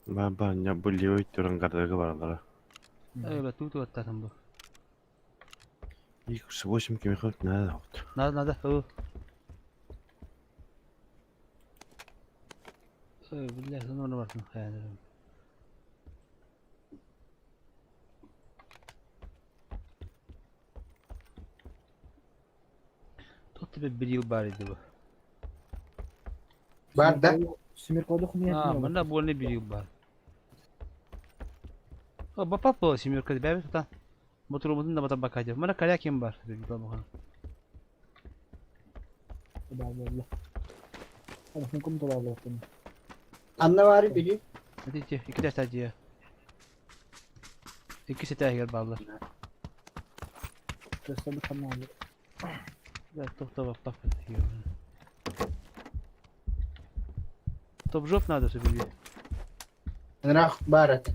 Ben ya bu Leo itiyorum kadar var. Evet, tutu atlarım bu. İlk boşum kimi kalk nerede oldu? Nada. Billahi sen onu varsın hayalim. Tuttu bir yıl bari bu. Var da. Simir koduk mu yapıyor? Mana bu ne bir yıl bari. Bapak bu simir kodu bebe tutan. Motorumuzun da bata bakacağım. Mana kaya kim var? Dedi bakalım. Vallahi. Ama hukum da var zaten. Anne var biri. Hadi iki de sadece. İkisi tehlikeli bağlar. Kısa tamam. Ya bak diyor. Top job надо себе. Рах барат.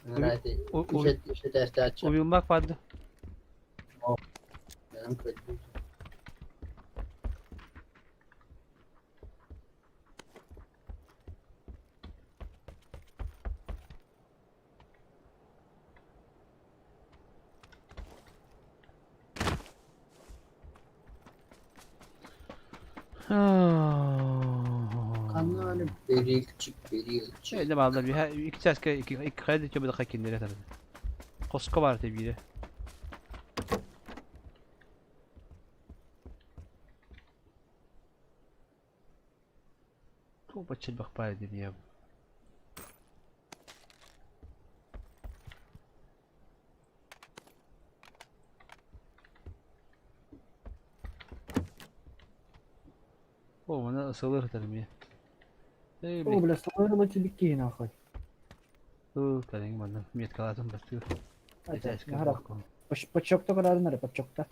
Nerede? O- İşte derste açacağım. Uyumak vardı. Benim kötü. Kanları beri küçük, beri küçük. Şey de bağlı bir iki çeşke iki kredi çöpe de kakindire tabii. Koska var tabii de. Çok açıl bak bari dedi ya. O bana ısılır dedim ya. O bile sonra maçı bir kiyin akay. Tabii bana miyet kaladım bakıyor. Hadi harap. Paçokta kararın nere paçokta.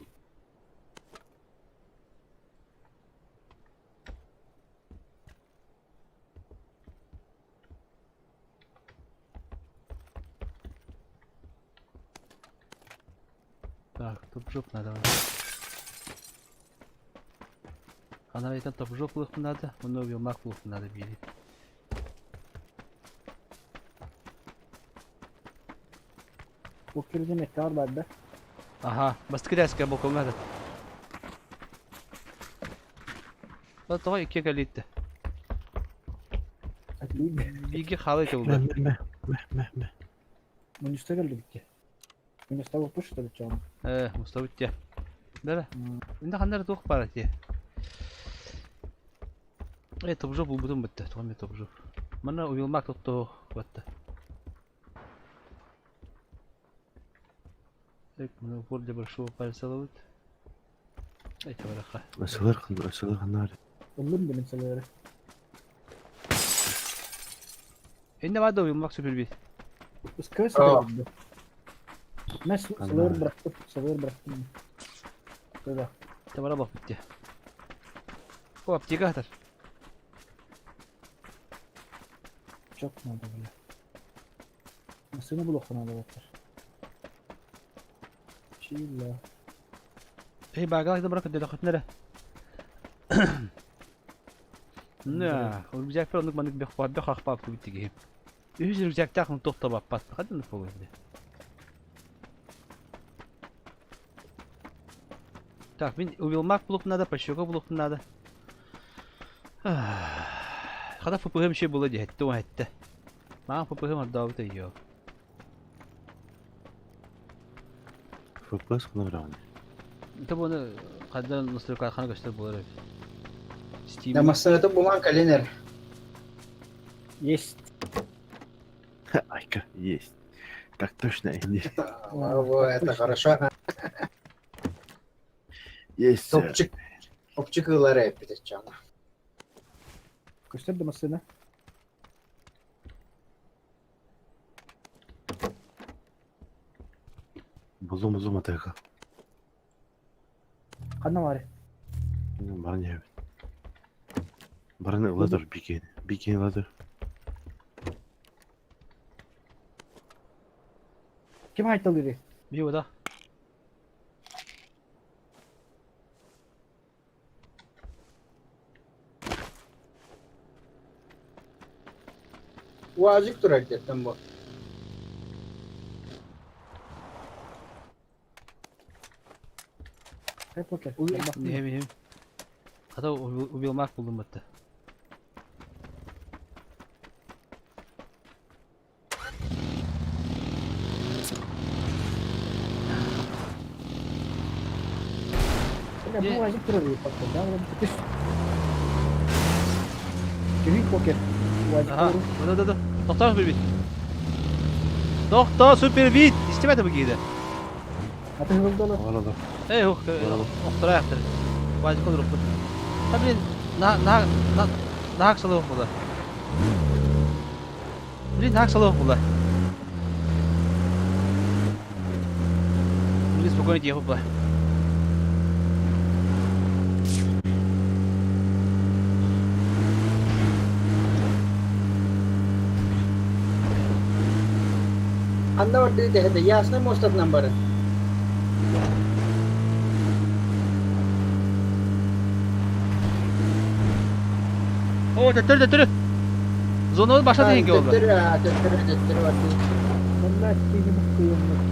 Так, топ-жоп надо. Она это топ-жоп надо, много маклов надо били. Bu kürde metal var be. Ага, басткряска боком надо. Вот давай iki kalite. Bilgi halı oldu. Mustafa geldi bitti. Mustafa push da canım. Mustafa bitti. Nere? Inde kanlar doğuk var diye. Топ-жоп bulbudum bitti. Tamam топ-жоп. Bana uyulmak tuttu. Bitti. Так, ну вроде большого пальца ловит. Это враха. Asılır kanlar. Olur mu benim sana? Ne vardı uyumak süper bir. Iskı sıkıldı. Ben sıvır bıraktım. Böyle. Tamara bak bitti. O apteka atar. Çok nerede böyle. Nasıl blokuna da bakar. Çilla. Bagaj da bırakın dedi nere? Ne? Urbiyak falan manık bir xwab bir xaqpap bitti ki. Üç urbiyak takım toxta bappat. Hadi ne falan dedi. Так, мен убилмак блок надо, пощека блок надо. Когда ФПГ ще было де, то это. Мам ФПГ отдал это её. FPS kanlar. Это bunu когда настройка хана göster булар. Да мастерата булан каленер. Есть. Айка, есть. Так точно, Энди. Это хорошо. Есть. Topçuk yılları hep bir de canım. Göster de masana. Buldum ataka. Kanna var. Barın ya. Barın ladder bikini ladder. Kim haytalı? Bir o da. Vacik dur hakikaten bu. Hep okey. Hem. Hatta убилмак buldum bitti. Bu vacik duruyor bakın. Daha da bir Geri poker. Aha, dur. Doktor süper bit. Doktor süper bit. İstemedi bu giydi. Hadi hızlı dolu. Valla. Yok, doktora yaptır. Vacik olur bu. Tabii na haksalı bu da. Bir haksalı bu da. Biz spokojnie jechał bu. Anda orada de yasna mostat number. Oo tötürü. Zona başa denge oldu. Tetter var. Bunlar seni bakıyorum.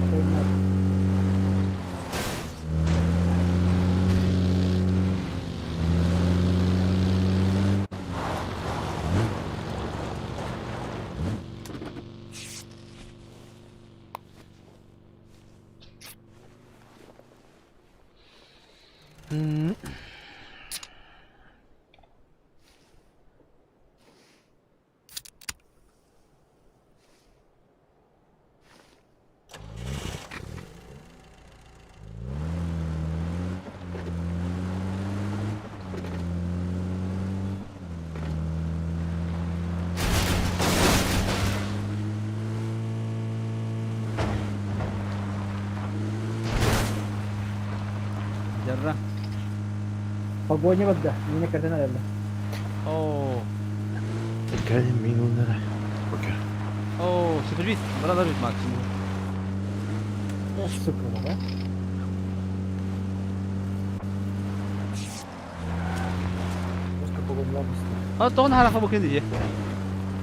Jarrah. Pagbuhay magda. Hindi na karta na alam. Oo. الكلام مين ولا بكره Oo, 0-1. Bana da bir maksimum. Ya sıkı baba. Basta pagbuhay Ha doğan harafa bakın diye.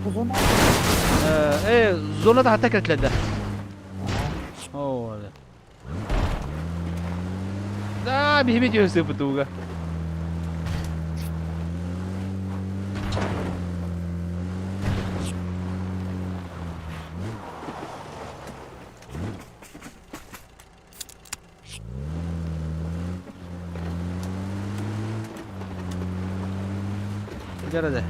Bu zaman Zona da hatta kilitlendi. Oo öyle. Daa bir hime diyorsun bu tuğga. Nerede?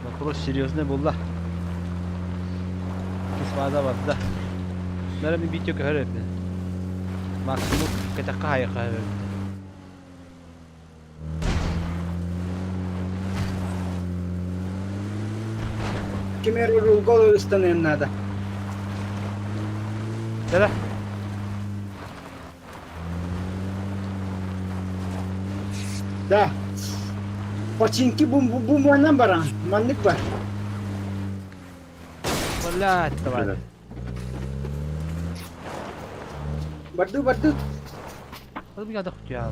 Вопрос серьезный был, да? Кисвада var da. Nere bir bitiyor kahve. Maksimum kita kaya kahve. Kimero gol istanem nada. Nere? Da. Починки бум баран. Манник бар. Vallahi tamam. Bardu. Hadi bir adak ya.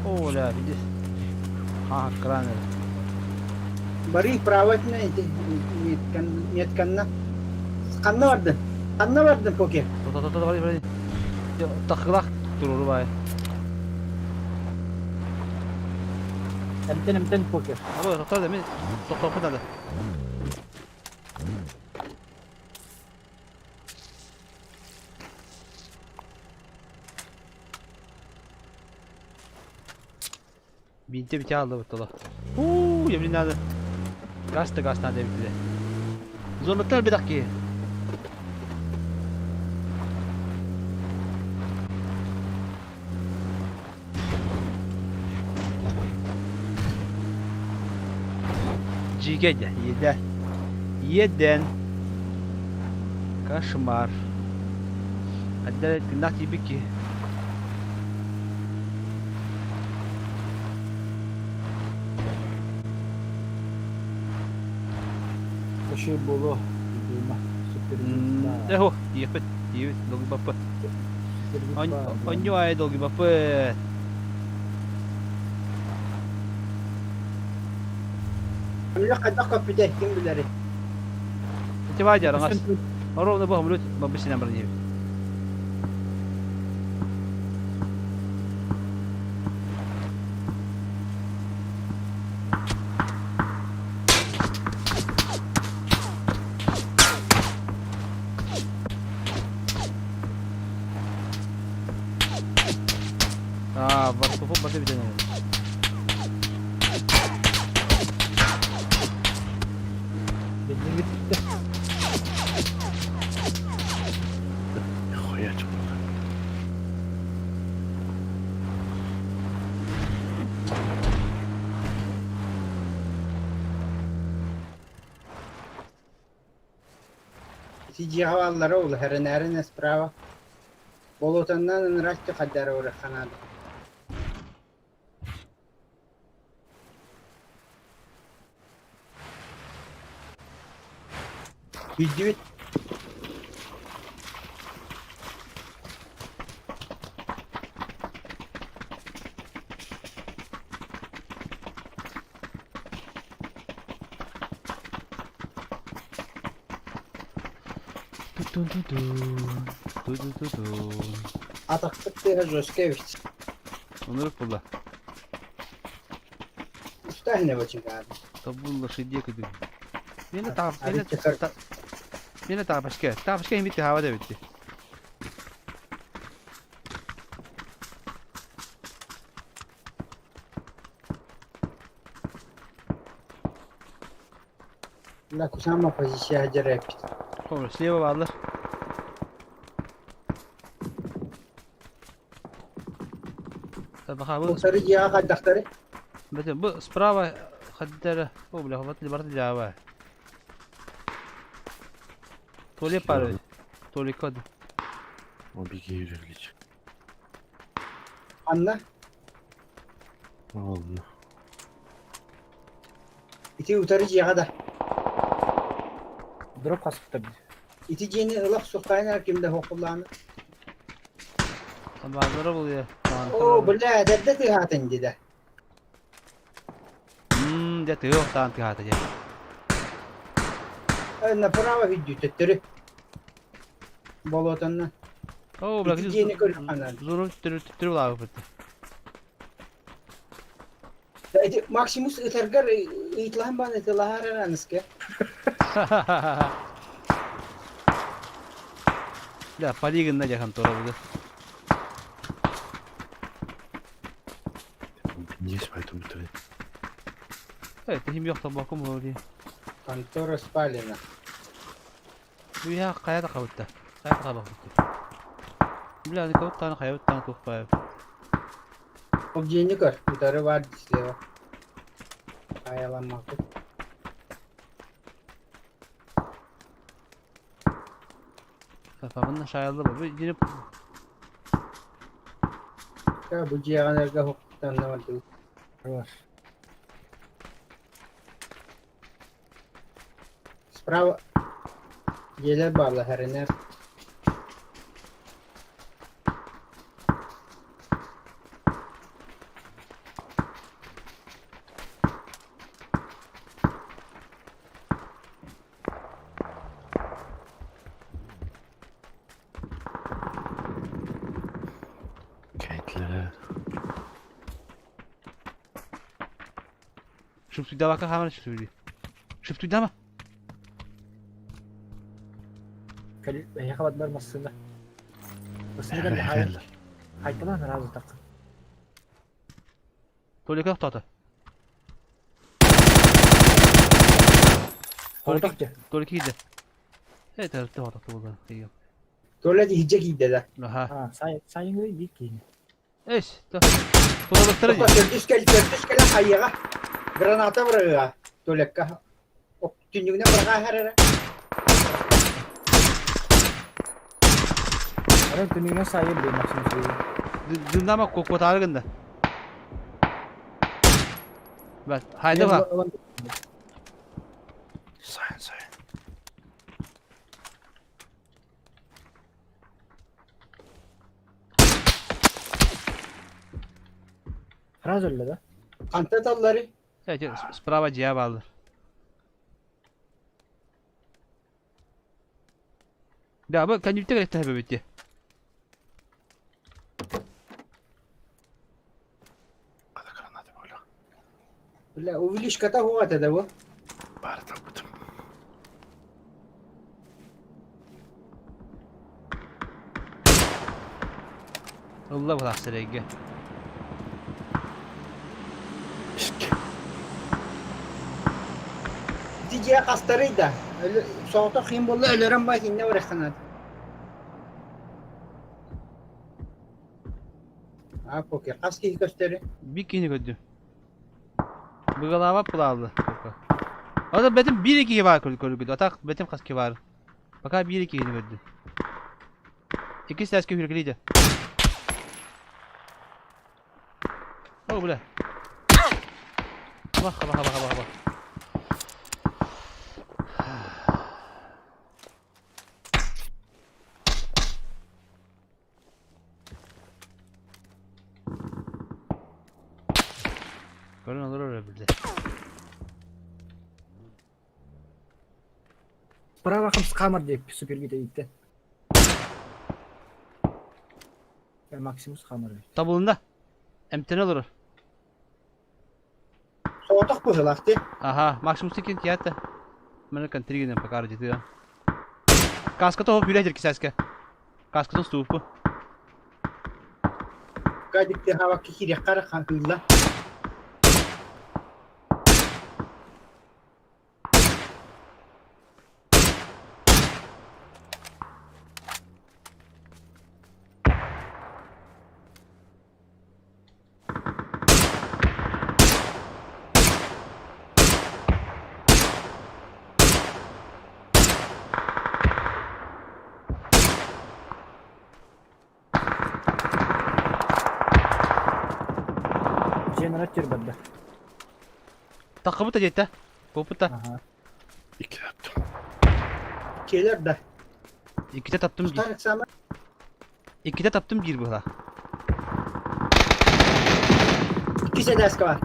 Оля, видишь? Ха, краны. Bari правать на нет канна. Kanna vardı poker. Tut, bari. Takılak durur bay. Emten poker. Abi doktor demin. Doktor kudadı. Binte bir tane aldı butala. Yemin ederim. Gazete devkide. Zorluklar bir dakika. Cigede, yeden. Кошмар. Отдали нахуй бики. Şey bolu. Эго, ехать, долгий бапы. Онюай долгий бапы. Amca kadar kapıda kim bilir. Coba aja rangas. Orang udah mulut, babes ini nomornya. Waktu pun berarti bisa nih. يا çok. Ити жиғаваллары ол, хәрінәрін справа. Болотаннан нрасты қаддары оры қанады. Үйді бет. Атақтық тегі Жоскевич. Onları pulla. Üstahine bakın abi. Tabi lошадей кыды. Yine daha başka. Daha başka bitti havada bitti. La kusama позиция hacer Olur, слева varlar. Tabii bu sarı ya kadakları. Bakın bu sprava haddere. O bile havat libartı cava. Toli parı. Toli kod. O bir gelir geç. Anla. Allah. İti utarıcıya kadar. Drop kasıp tabii. İti cini ılak sokayın kimde hokullanı. Bazıları buluyor. Oo bula dedde tihatın dide. Dia tuh tahan tihat aja. Na prava video tetleri. Bolotanna. Oh, belakang İti cini kör kanan. Zurun tütürü var betul. İti Maximus itergar itlahan bana itlahan aranız ki. Ya paling aja kan tora bu. Niye spaytım bir tane? Evet, him yok da bakım oraya. Kantora spalina. Bu ya kaya da kavutta. Kaya da kavutta. Bilen kavut tane kaya tane topaya. O cini kör. Utarı var dislewa. Ayalanmak. Kafamın şayaldı bu. Yine Ya bu ciğerlerge hukuktan ne var? Var. Sprava. Gelir bağlı herine. Kayıtlı. شفت ده بقى عمل شفت دي. شفت ده ما؟ Kalil yakaladığlar masasında. Masasında geldi hayır. Haytalar ben ağzı taktım. Toli kaf tata. Ortakça. Toli kide. Evet, evet, var taktı burada. İyi. Tole diyecek iddiler. Aha. Ha, sayın gibi büyük yine. Eş, da. Toli baktırıcı. Körtüş gel hayyaga. Granata vuruyor. Tolekka. O tünyüğüne bırak herere. Ara dönüğüne sayın bir maksimum sayı. Dindama kokot argında. Bak, haydi bak. Sayın. Razırlı da. Kantat alları. Evet, sprava cevap alır. Ya bu kanjütte gerekti hep bitti. Ulan o viliş kata huwa tada bu. Bari tabutum. Allah bu hastayge. Diyeceğe kastarıydı. Öyle soğukta kıyım bollu ölürüm bak inne uğraşsana. Ha poker kaski gösteri. Bir kini gördü. Bu galava pul aldı. O da betim 1-2 var körgüdü. Atak betim kaski var. Baka 1-2 yeni gördü. İkisi ters köpürkeliydi. Oh bu ne? Bak. Görün olur öyle bir de. Справа хам скамер деп супербит айтты. Максимус хамер. Tabulunda. Emten olur. Soğutak bu hılaktı. Aha, Maximus tekin kiyata. Mana kan trigger pakar jitu ya. Kaskata hop yürüyecek ki seske. Kaskatın stupu. Kaydikti hava kikir yakar hılla. Generator bende. Takımı da jette. Popu da. Aha. İki yaptım. Keler de. İkide taptım. Tutar sana. İkide taptım bir bu da. İki sedesk var.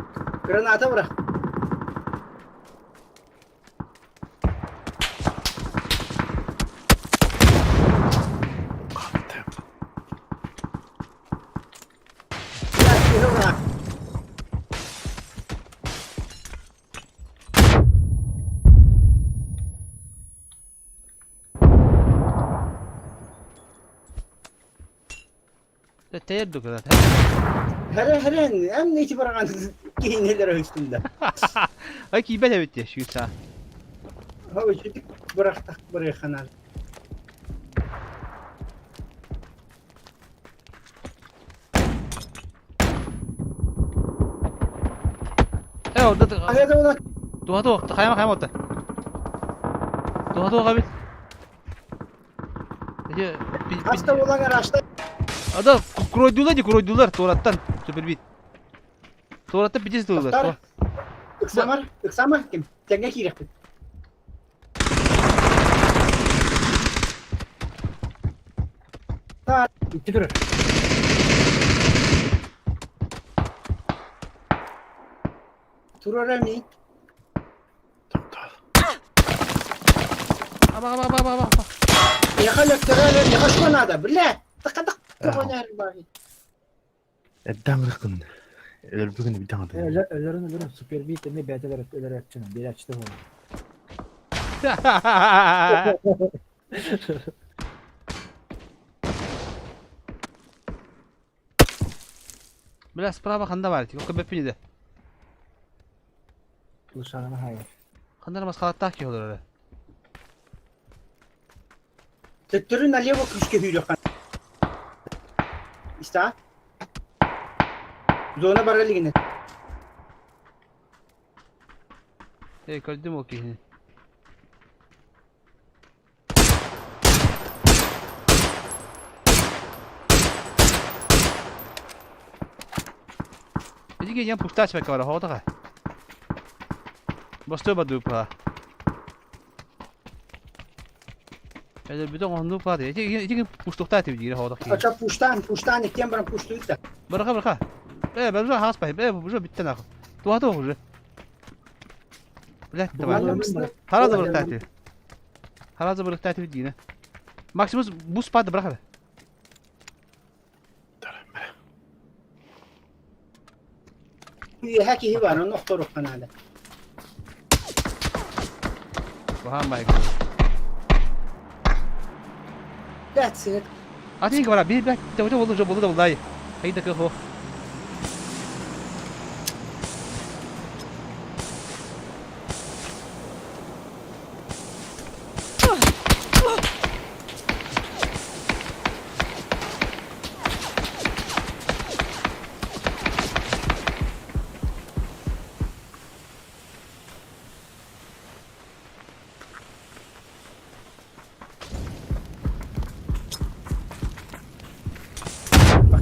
Granata bırak. Silahı bırak. Teyir döküyor. Her hem ne içi bırakan giyinirler üstünde. Ay ki ben evet ya şu saat. Ha uçutuk bıraktık buraya kanal. Orada da. Ayada ulan. Tuh, kayama orada. Tuh abi. Jadi Hasta ulan araçta. ada kroydular Torat'tan Super Beat. Torat'ta bicis diyorlar. Iksamar kim? Tenge kirek. İtti durur. Turara mi? Ama. Yakalak turara yakışma nada. Bile. Tıkadık. Tıkadık. Edden bırakın. Bugün bir tane de. Ölürün superbit mi beteler öler açın. Bir açtı onu. Biraz sprava kanda var ki. O kadar bepini de. Luşanına hayır. Kandara maskalatta ki olur öyle. Tüttürün налево кружки hüyüyor. İşte. Zona barra ligine. Gördüm o ki. Jadi yang pusta açmak var ha da. Bastı ba dupa. Eller bir de onu pa de. Jadi pustukta te bir ha da. Aça puştan iken bana puştuydu da. Bırak. Ben şu has pay. Bu şu bitti nak. Tuha da olur. Bile tamam. Haraza bırak tatil. Haraza bırak tatil dine. Maximus bu spada bırak. Haki hivana nokta kanalda. Vaham my god. That's it. Ati ka bir tawo buldu da vallahi. Hayda ka ho.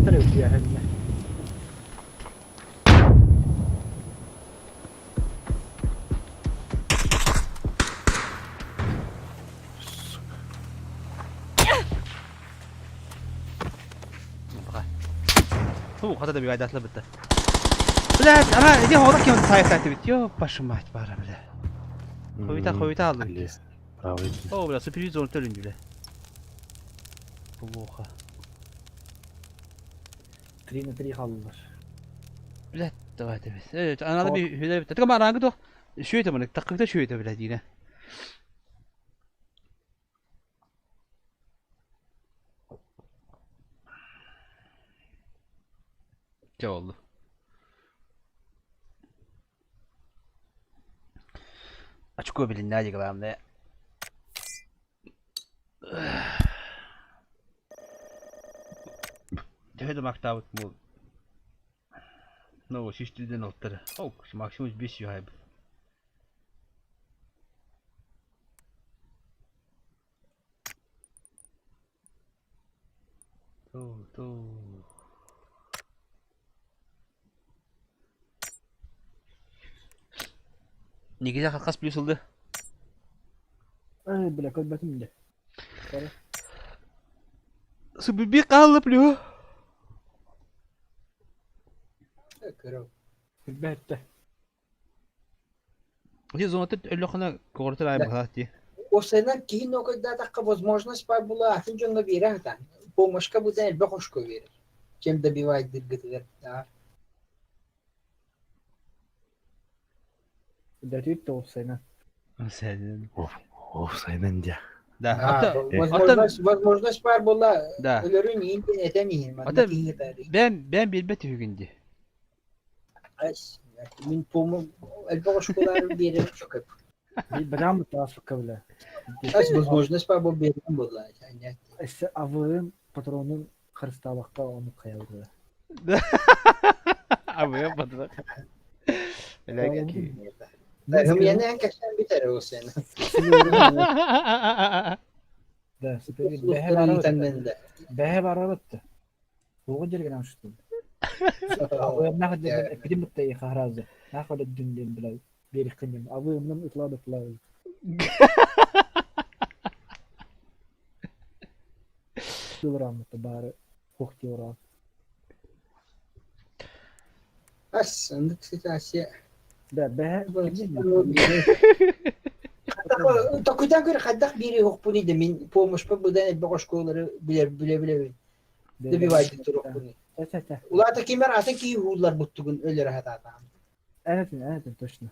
traktör yok ya hem de. هذا بيقعد لبته لا انا دي هو ركب التاير تاعتي بت يو باش ما تبارا بلا خويتا الله او بلا سوبر زون تلين بلا بوخا Trine tri kaldılar. لا تبعت بس انا ابي هنا طبعا انا قلت شويه منك دقيقه شويه بلا دينا يا والله اشكو بالنادي قلام ذا تهدو مكتبة مول نو شيش تلدي نوتر او ماكسيموس بيش يهايب تو نيجي داخل خاص بيوصل ده Ay bile kalbetim de. سببي قالب له Kalbette. دي زونت اللي خنا كورت لاعب هاتي Осена кино, когда такая возможность была, а ты же набирай там. Помощь будет не бахушку верит. Чем добивать двигатель, да. Датит de olsaydı. Sen Of sayın ya. да Возможность была. Да. Ölürün iyi etemeyim. ben bilbeti hügündü. Min pomu elbağışkular bir çok hep. Bir bana mı tasfık bile? Возможность была. İşte avın patronun karıstabakta onu kayaldı. Abi yapmadı. Belki. Hem yani en kaçtan biter o sene. Da süper. Behe barabattı. Bu kadar gelen şuttu. O ne kadar bilim bitti kahrazı. Ne kadar dünden bile bir kınyım. Avımdan ıtladı ıtladı. Duramıttı bari. Koktu oran. Sandık situasi. Da behe Takudan göre kaddak biri yok bunu da min pomos pa bu da ne bakışkoları bile. De bir vaydı turuk bunu. Ula ta kimer atan ki hular buttugun öyle rahat adam. Evet точно.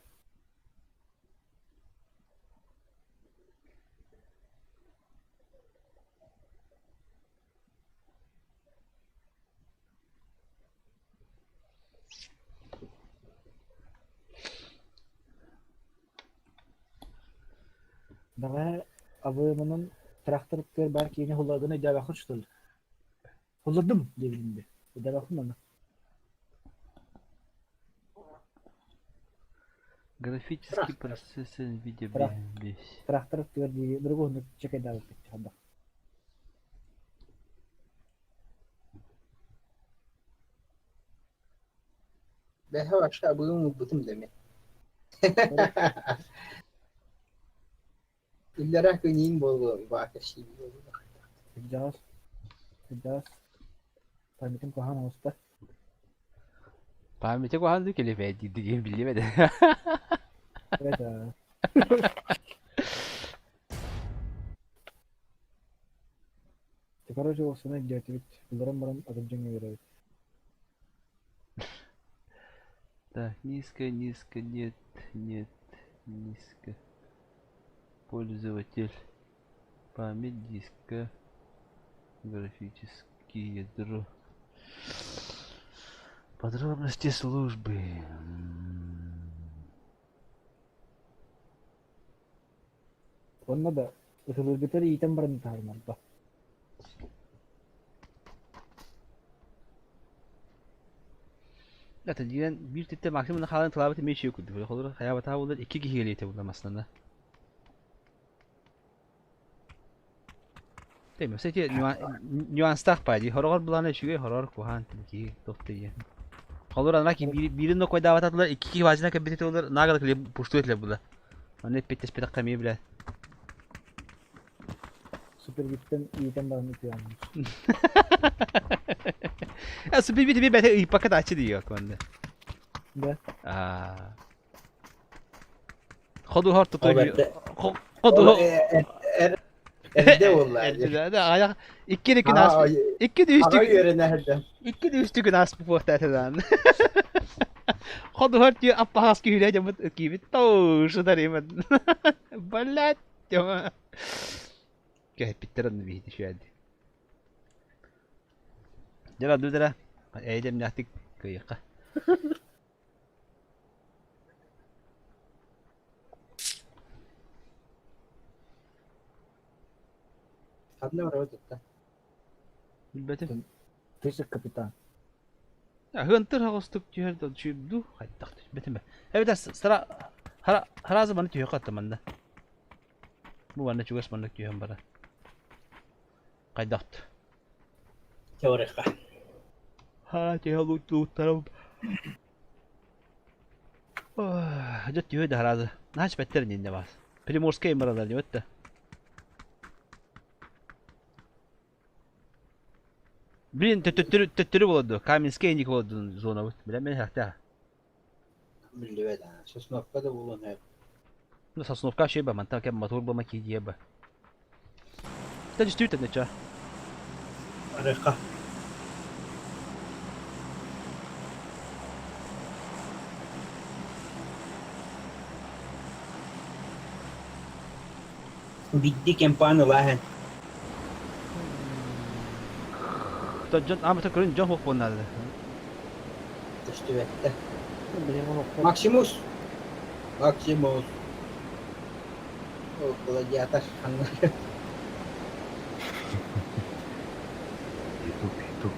Daha avımının traktörler belki yine hulladığını da bakın şutuldu. Hulladım devrinde. Bu da bakın ona. Графический процесс видео бес. Трактор твердый, другого чекай давай хада. Behe aşağı bu mubutum demek. İllere kınayım bol bakır şey. Tejas. Pamitin kohan olsa. Pamitin kohan diyor ki leve dediğim bilemedi. Evet. Короче, olsun идет. Барам отождение вероятно. Так, низко, нет, низко. Пользователь. Память диска. Графические ядро. Подробности службы. Onda da ısılırgıtları iyiten barın tarmarda. لا تدينا bir titte maksimum halini talabeti meşi yok diyor. Olur hayata olur iki kişi geliyete bundan aslında. Değil mi? Seti nüans tak paydı. Horor bulanı şüge horor kuhan ki toptu ya. Kalır anlar ki birinin koy davet attılar. İki vacina kabineti olur. Nagalık ile puştu etle bula. Anne petes petak kamiye bile. Süper gitten iyiden bana yapıyormuş. Ya süper bir bete iyi paket açı diyor bende. Ne? Aa. Kodu hor tutuyor. Elbette. Kodu. Elde vallahi. Elde ayak. İki gün as. İki de üstü. Aga göre nerede? İki de üstü gün as bu portadan. Kodu hor diyor apa has ki hüle camut gibi to şu da remet. Balat cama. Gel bitirin bir şey şu anda. Jala dudara. Eylem naktik kıyıka. Hadne var orada. Betim. Teşekkür kapitan. Ya hıntır hağıstık ciğerde çübdü. Haydi taktı. Betim be. Evet sıra her zaman diyor katımında. Bu bana çok esmanlık diyor bana. Kaydaktı. Teorika. Ha cehalut taraf. Hacet diyor da herhalde. Naç better ninde var. Primorskaya maralar diyor da. Birin tüttürü bulundu. Kaminski'ye indik oldu zona bu. Bilemeyin hatta. Milli veda. Sosnovka da bulun hep. Sosnovka şey ba mantak ya motor ba maki diye ba. Ta justüt ne ça. Arika. Bitti kampanya lahan. Ta John ama ta kırın John Hawk bunlar. İşte vette. Maximus. Maximus. Oh, kalau di atas hangar. Itu.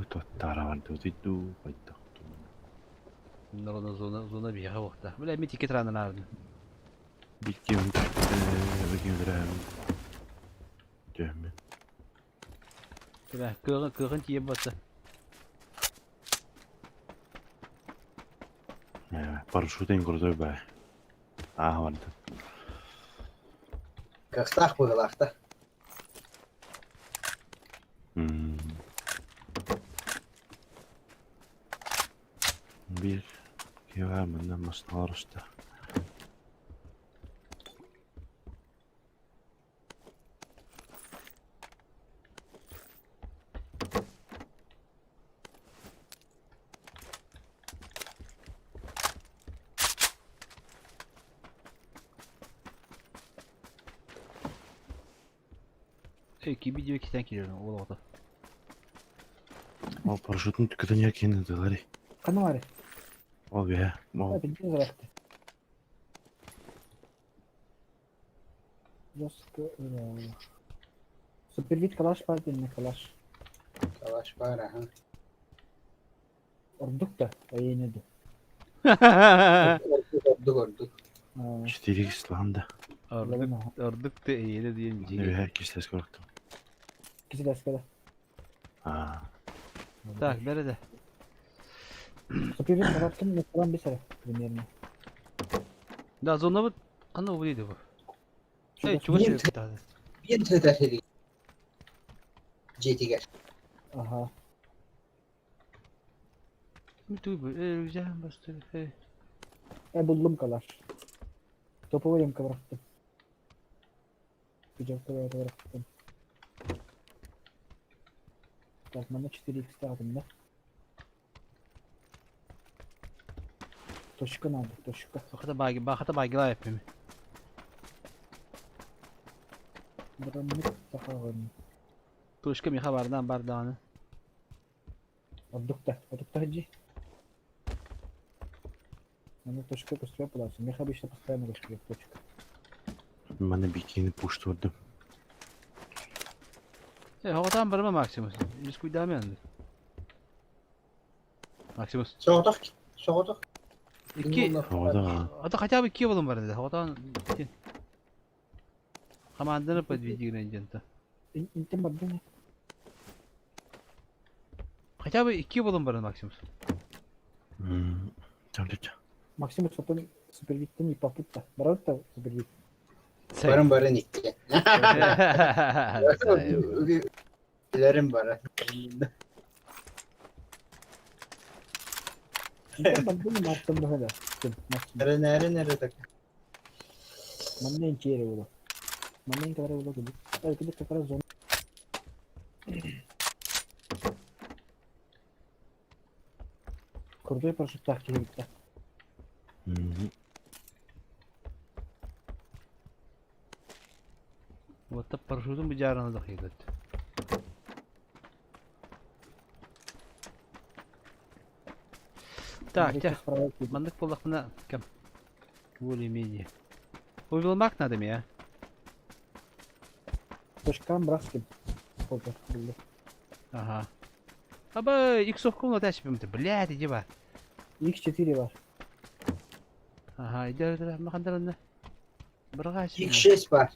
Tattaravan itu kaydak. Bunlar zona bir yere vakta. Böyle mi tiket randan ardın. Bikim bakıyorum. Cemil. Böyle kığın diye bastı. Paraşütten kurdu be. Ah vardı. Kastah bıgılakta. Bir güvenmeden masnalar işte. Ki video ikiden giriyorum o da. O paraşütün tüketen yakın dediler. Kanı var. O be. O. Hadi bir bıraktı. Yoska öyle. Süpergit kalaş var değil mi kalaş? Kalaş var ha. Orduk da yeni de. Orduk. Çiftlik İslam'da. Orduk da yeni diyince. Evet herkes ses korktu. İkisi de askere. Ha. Tak nerede? Süpergit kalaştım ne falan bir sene. Benim yerine. Da zona bu kanı bu değil bu. Evet çok şey yaptı. Bir tedahili. JT Aha. Mütü bu. Güzel bastı. Buldum kalaş. Topu vereyim bıraktım. Kucakta bıraktım. Kalkmanda 4x aldım. Toşka nerede? Toşka. Bakata baygılar yapayım. Buranın daha var. Toşka mi haberden bardağını. Orduk da hacı. Ama toşka kusura yapılarsın. Ne kadar işte pastayla uğraşıyor toşka. Ben de bikini puşturdum. Havadan barama maksimum. Biz kuydamıyoruz. Maximus. Soğutak. İki. Havada. Ata хотя бы 2 bolum var dedi. Havadan. Команданы подведили gente. İntim bak ne? Хотя бы 2 bolum var Maximus. Tamam. Максимус потом супервиттен не попутта. Барат da супервит. Barın itti. Dilerim bana. İntim bak bunu martım daha da. Nerede tak. Manne inçeri ola. Manne kadar ola gibi. Belki de kadar zor. Kurduğu paraşüt taktiği bitti. Вот так парашютом бджарына да хилет. Так, тя. Мандык болдық мына кім? Более-менее. Ойбылмақ надо я. Точкам браскин. Сколько было? Ага. Аба, иксовку на тащи поймете. Блядь, иди ба. X4 var. Ага, иди, махандарында. Бырға сен. X6 var.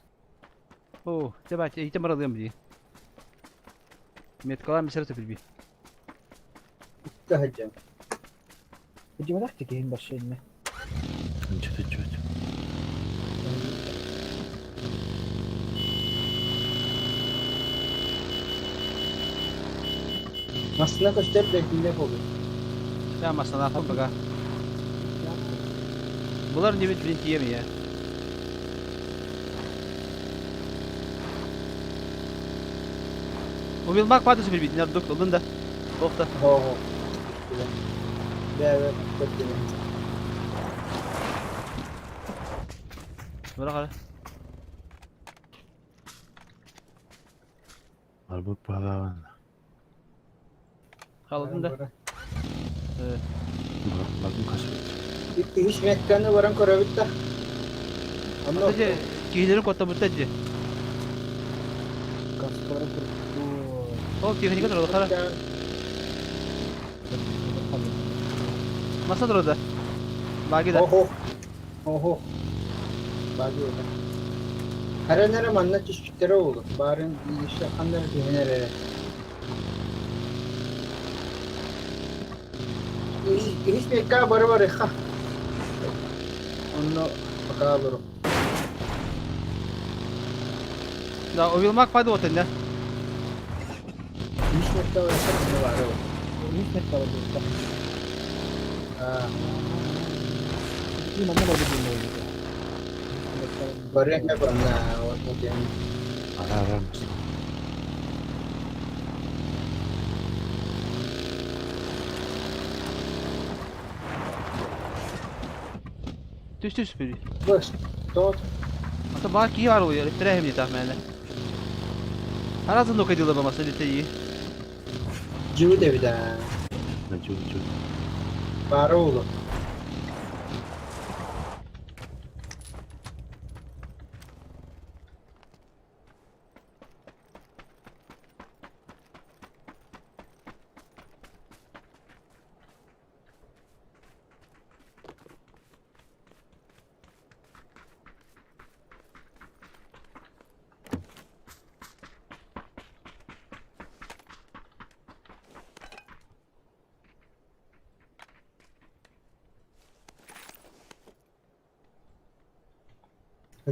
О, давайте, я там рады мди. Меткалам сразу bilbi. Tahacağım. Gdzie ma takie chyba silne. Çöt. Aslında kaçta bekliyor olur. Ya masana atın baga. Bunlar ne bitti yemi ya. Umilmak padası bir bitti. Nerede doktor da. Doktor. Oo. Evet, bekliyorum. Bırak hala. Albuk bağlavan. Kaldın da. Evet. Bakın kaç. Hiç mekkanı varan korabitta. Ama Sadece kihlerin kota butacı. Kaskları kurdu. O kihini kadar oldu kara. Masa durdu. Bagi da. Oho. Bagi orada. Her nere manna çeşitleri oldu. Barın işte kanları diyenlere. Hiç mekka barı var ya. Onu bakalım. Da oyulmak payda otelde. Hiç mekka var ya. Hiç mekka var ya. Ini mana lagi dulu gitu. Barangnya pernah waktu yang Ara. Düş bir. Bos, tot. Ata bak iyi var o ya. Trehim diye tahminen. Arasın da kaydılı babası liteyi. Jiu de bir daha. Jiu. Baru.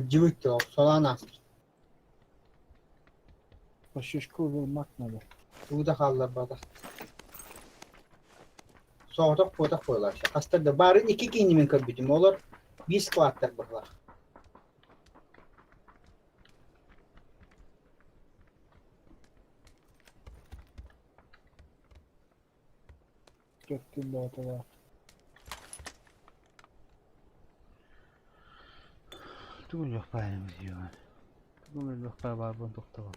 Jiu Solana. Başışkı olmak ne? Bu da hallar bada. Soğutak potak koyular. Aslında barın iki kendimin kabitim olur. Bir squatlar baklar. Göktün doğada var. Tugul yok payımız diyor. Tugul yok pay var bunu doktor var.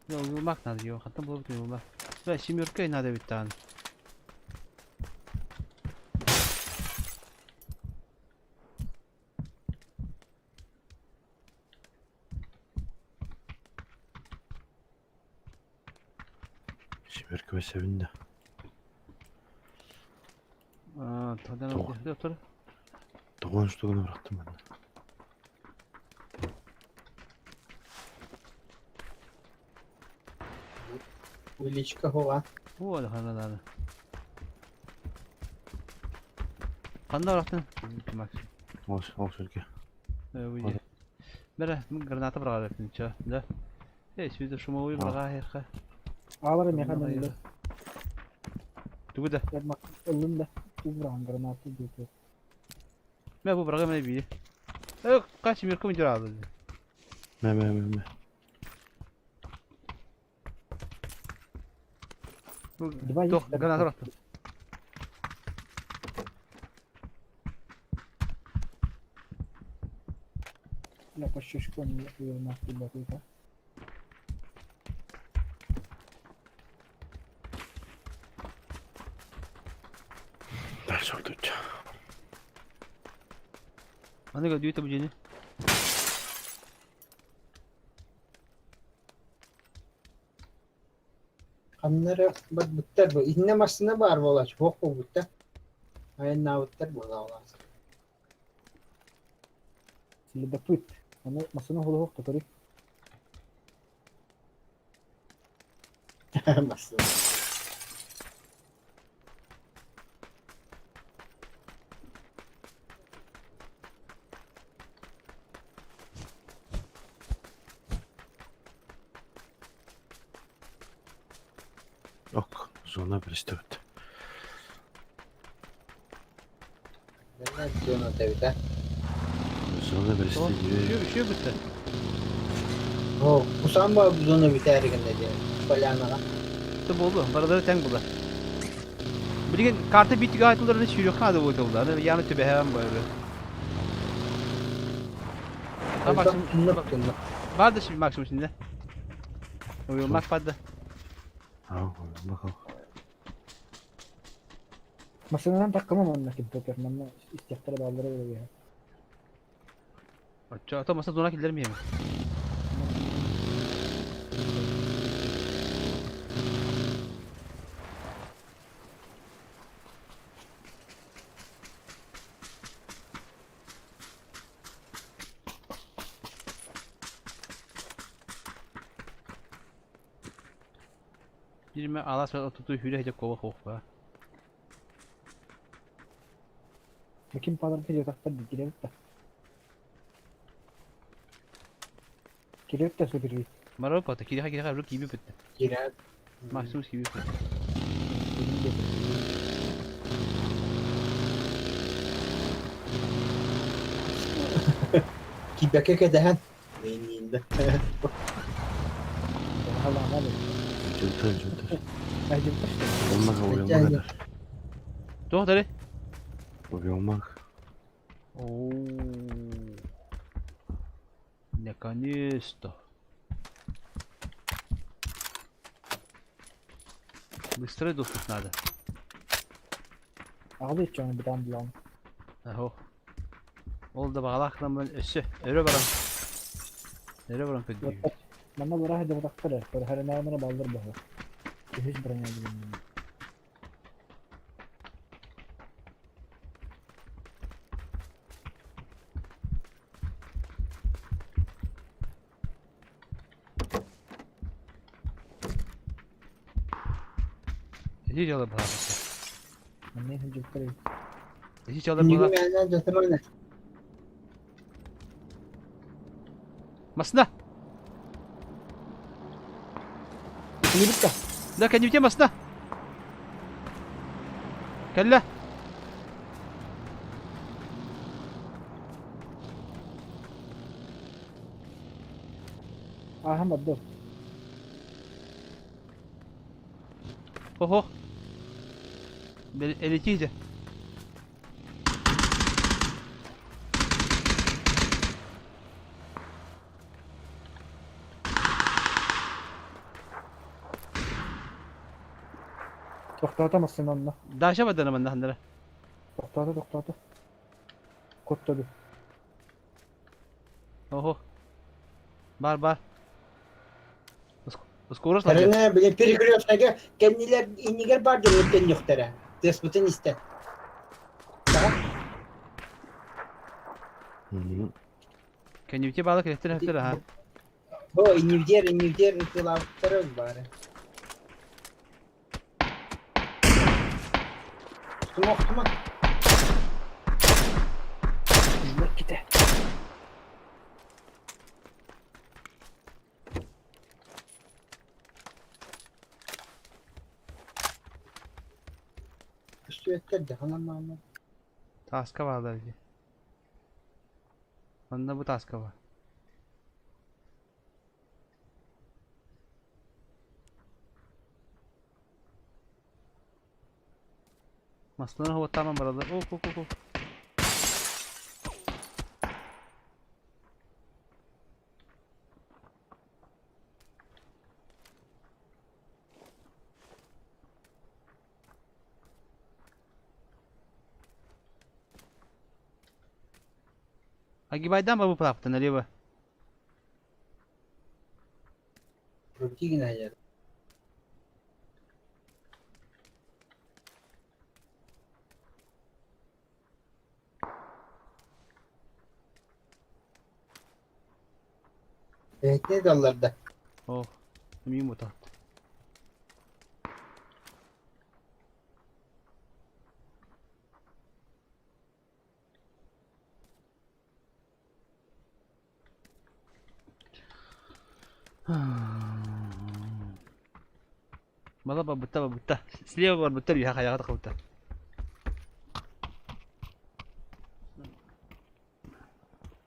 Ya uyumak ne diyor? Hatta bu uyumak. Ve şimdi ürkey ne de bir tane. Siberk ve sevindi. Aa, tadan Doğru. otur. Doğan üstüne bıraktım ben de. Величко хова. Bu da kanada. Kanda bıraktın. Al şöyle. Öyle. Bere, granata bırak hepsini ça. Da. Hiç bir de şu mavi bırak herka. Ağlarım yakanım da. Tu da. Yapmak önümde. Kubran granatı diyor. Ben bu bırak hemen bir. Yok, kaç bir kum aldı. Me. Tok, granata bıraktım. Yaklaşıyor şu konuyu. Nasıl bakıyor? Ders oldukça. Hani gördüğü tabi cini. Kamera bak bitler bu. İnne masına var bu olaç. Bok bu bitti. Ayın navutlar bu da Şimdi de put. Ama masana holo hok takari. Masına. Yok. Zona bir işte bitti. Ne diyorsun tabii de. Zona bir işte gibi. Şu bitti. Oh, kusam bu zonu biter gende diye. Balyana. Tabi oldu. Baraları tank buldu. Bir gün kartı bitti gayet onların hiç yok hadi bu oldu. Yani tübe hemen böyle. Tamam maksimum. Vardı şimdi maksimum şimdi. Uyumak vardı. Ha, bakalım. Masadan takkamam onunla kim poker. Manla istihtara bağlara böyle ya. Açığa masa zona kilitler mi yemin? Birime ala sıra tuttuğu hüle hece kova kova. Kim padar teliyor taktar bir girelim de. Girelim de söyleyeyim. Mara pata kiri ruk gibi bitti. Girer. Maksimum gibi bitti. Kibeke kedehen. Neyinde. Allah Allah. Cüntür. Hadi. Olmak kadar. Doktor. Olmak. Oo. Наконец-то. Быстрый доступ надо. Ağlı içeceğim bir tane bulalım. Aho. Oldu bağlakla ben eşi. Öyle baran. Öyle baran kötü. Bana buraya hadi bıraktır. Böyle her ne amına baldır bu. Hiç bırakmıyor. Hiç alıp bağlak. Ben neyse cüptüreyim. Hiç alıp Niye bağlak. benden götürmene? Masna. İyi bitti. لا كان يبتي مسنا. كلا. Ahmet dur. Oho. Ben elitiydi. Toxtatamazsın onunla. Daşamadan ben de handere. Toxtatı. Kodladı. Oho. Bar. Скорость ладно. Тарана бile перекрёстнага kendiler iniger bardır ötten yoktara. Despotun iste. Kendimki balık ettir ha. Ho inivder ıtılavtara bari. Tumak. Bak gide. Üstü etler de hanım. Taska varlar ki. Onda bu taska var. Maslanı hava tamam buralar. Oh. Agibaidan ba bu plakta налево? Противная я. Evet ne dallarda? Oh. Mühim bu taht. Mala babutta. Слева babutta bir haka yakada kavutta.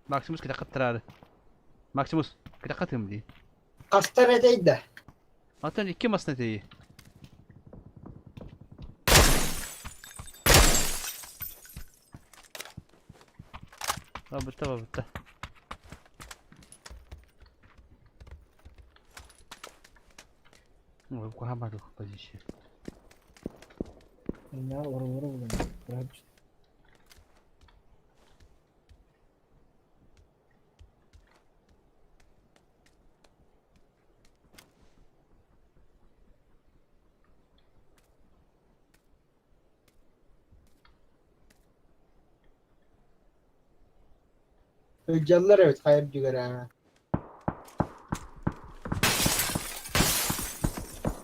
Maximus kita katrar. Maximus kita katım di. Kastane'deydi. Zaten iki masneteyi. Babutta. Ой, куда бару позиция. Ya vura. Bırak. Öcalılar evet hayır diyor ha.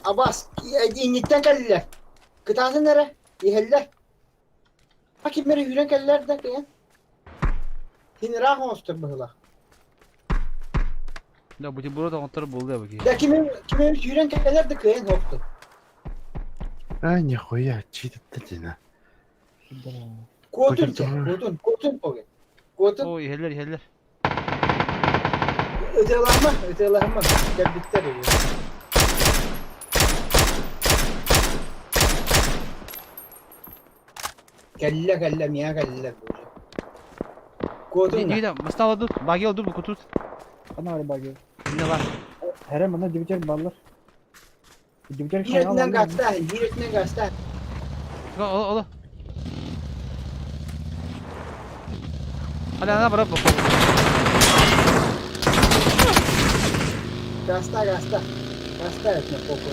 Abbas, initten geldiler. Kıtası nere? Yeheller. Hakimleri yürek eller de ya. Seni rah olsun bıhla. Ya bu burada kontrol buldu ya bakayım. Da kimin yürek eller de kıyan hoptu. Нихуя, чьи-то татина. Kodun poge. Kodun. Oo yeheller. Ötelanma. Gel bitter ya. Kelle miya kelle. Kodun. Ne Mustafa dur. Bagel dur bu kutu. Ana araba gel. Ne var? Herem bana dibicer ballar. Dibicer Yiretinden gasta. Ola. Ana bırak bak. Gasta etme popo.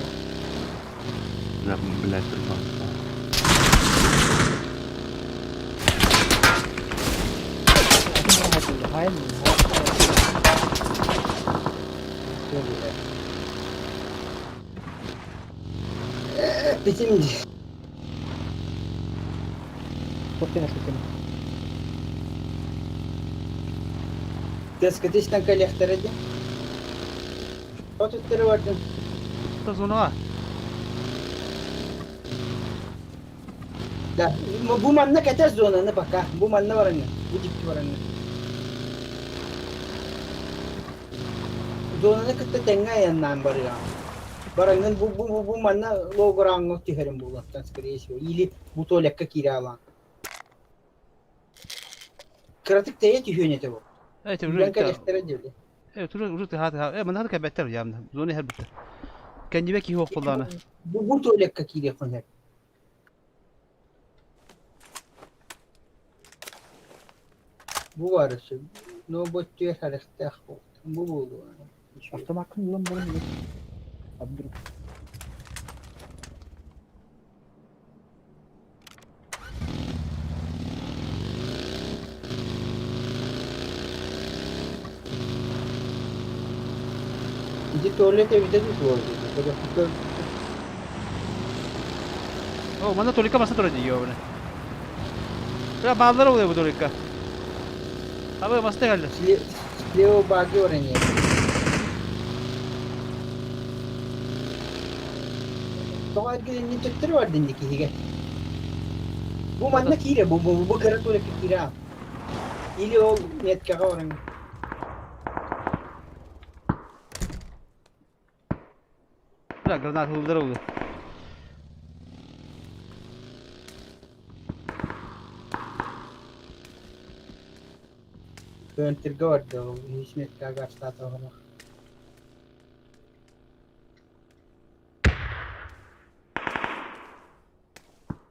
Да, блядь, припал. Hayır. Bitimdi. Потяни. Deskatişten kalefteredi. Otutları vardı. Da zona var. Da bu manna katar zonanı bak ha. Bu manna var anne. Bu dipti var anne. Zonanı kıtta tenga yandan var ya. Barangın bu manna logorangı tiherim bu lattan skriye şey. İli bu tolekka kiralan. Kratik teyet yönete bu. Evet, Ben kalefteredi. Evet, urut hadi. Ben hadi beter ya. Zona her bitti. Kendi belki yok kullanı. Bu tolekka kiralan her. Bu var işte. No bot diyor harekete. Bu buldu. Автомакын lan bunu. Abdur. Gidip tuvalete bir de tuvalete. Böyle fıkır. Oh, mana tolika masa turun diyor bunu. Ya bağlar oluyor bu tolika. Abi masa geldi. Leo bagi oraya. Doğal gelinin tüttürü var dindeki hige. Bu manna kire bu kara tuvalet kire. İli ol niyet kağa oraya. Bırak granat hızlıdır oldu. Öntirge vardı o. Hizmet kağa açtı ona.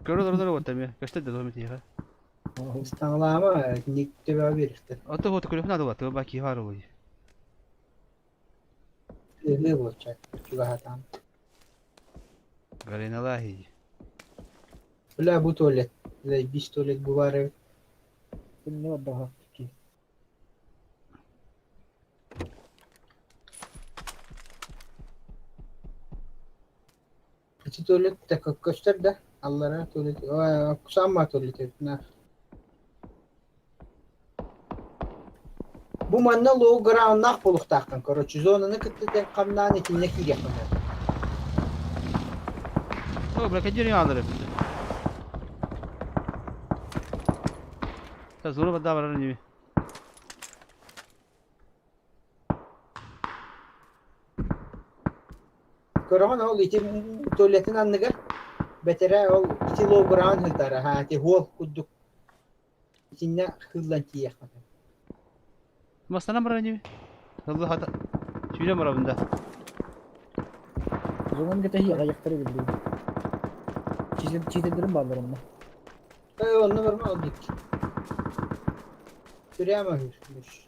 Görüyorlar orada tabii. Kaçta da devam ediyor. İstanlama nikte bir işte. Atı hotu kulübün adı var. Tabii baki var oluyor. Ne bu çak? Şu hatan. Garina lahi. Ulan bu tuvalet. Bir tuvalet bu var. Ne var daha ki? İki tuvalet de göster de. Allah'a tuvalet. Kusanma tuvalet. Ne? Bu manna low ground nak buluk takkan. Короче, zonanı kıttı da kamdan etine ki yapın. Oh, bırak ediyor alırım. Ya zoru bada var önce. Korona ol iti tuvaletin anlıga. Betere ol iti low ground hıldara. Ha iti hol kudduk. İçinde hıllan ki yapın. Masana var önce. Hızlı hata. Şöyle var bunda. O zaman gete hiç ayakları gibi. Çizildirim bağlarımda. Onu verme aldık. Şuraya mı hırmış?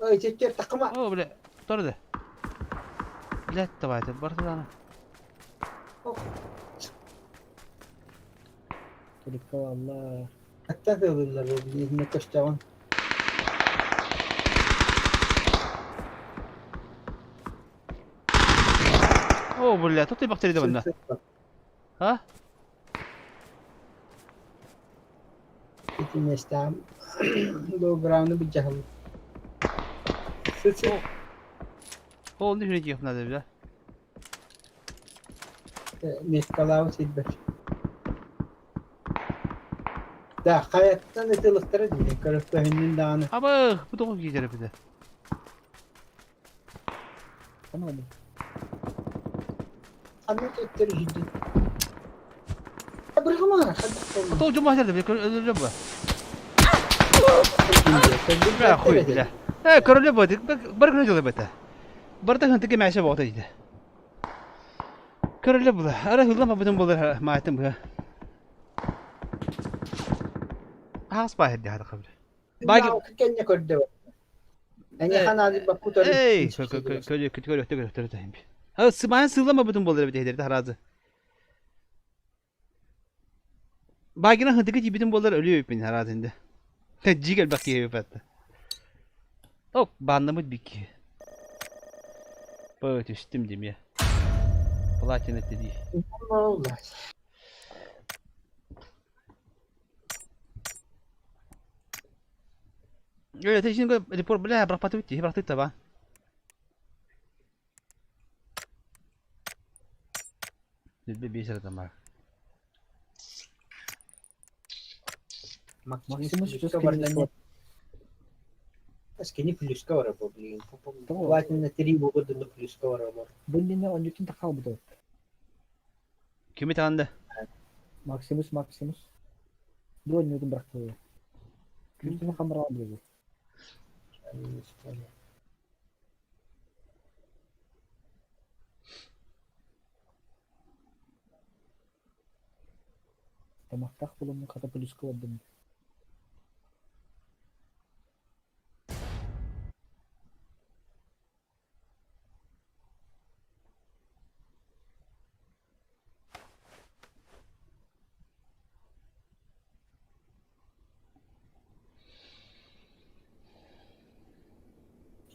Ay çekler takıma. Oh, bile. Tutar da. Bilet de var. Barı da ana. Çocuklar valla. Hatta da olurlar bu yine koştavan. Oh, bile. Tutar bakteri de bunda. Ha? İçin nestam. Low ground'u bir cahil. Sıçı. Oh, ne şöyle yapın hadi bile. Neskalav silber. Da hayattan ıtılıkları değil. Karıfta hünün dağını. Ama bu da o gider bir de. Tamam hadi. Anlat ettir ciddi. Bırakma. Hadi. Oto cuma herhalde bir öldüreceğim bu. Ya koy bile. Karole bu. Bırak ne oluyor bete. Barda hıntı ki meşe bağda idi. Karole bu. Ara hızlama bütün bulur maatim bu. Has bahir diye hadi kabul. Bagi kenya kordu. Ani hanadı bak kutu. Ey, kötü. Ha, sımayan sığlama bütün bulur bir de harazi. Bagina hıntı ki bütün bulur ölüyor ipin harazinde. Cigel bakıyor yapatı. Ok, bandamı biki. Böyle düştüm diyeyim ya. Platin etti diye. Allah. Öyle de şimdi report bile bırakmadı bitti. Bıraktı tabi. Bir sırada var. Maximus plus Askeni plus ka var bu bilin. Platin na tri bu kadar plus ka var bu. Bununla önceki takal bu da. Kimi tanıdı? Maximus. Bu oynuyordum bıraktı. Kültürü kamera alıyor. Damaktak bulunma katapolis kovadım.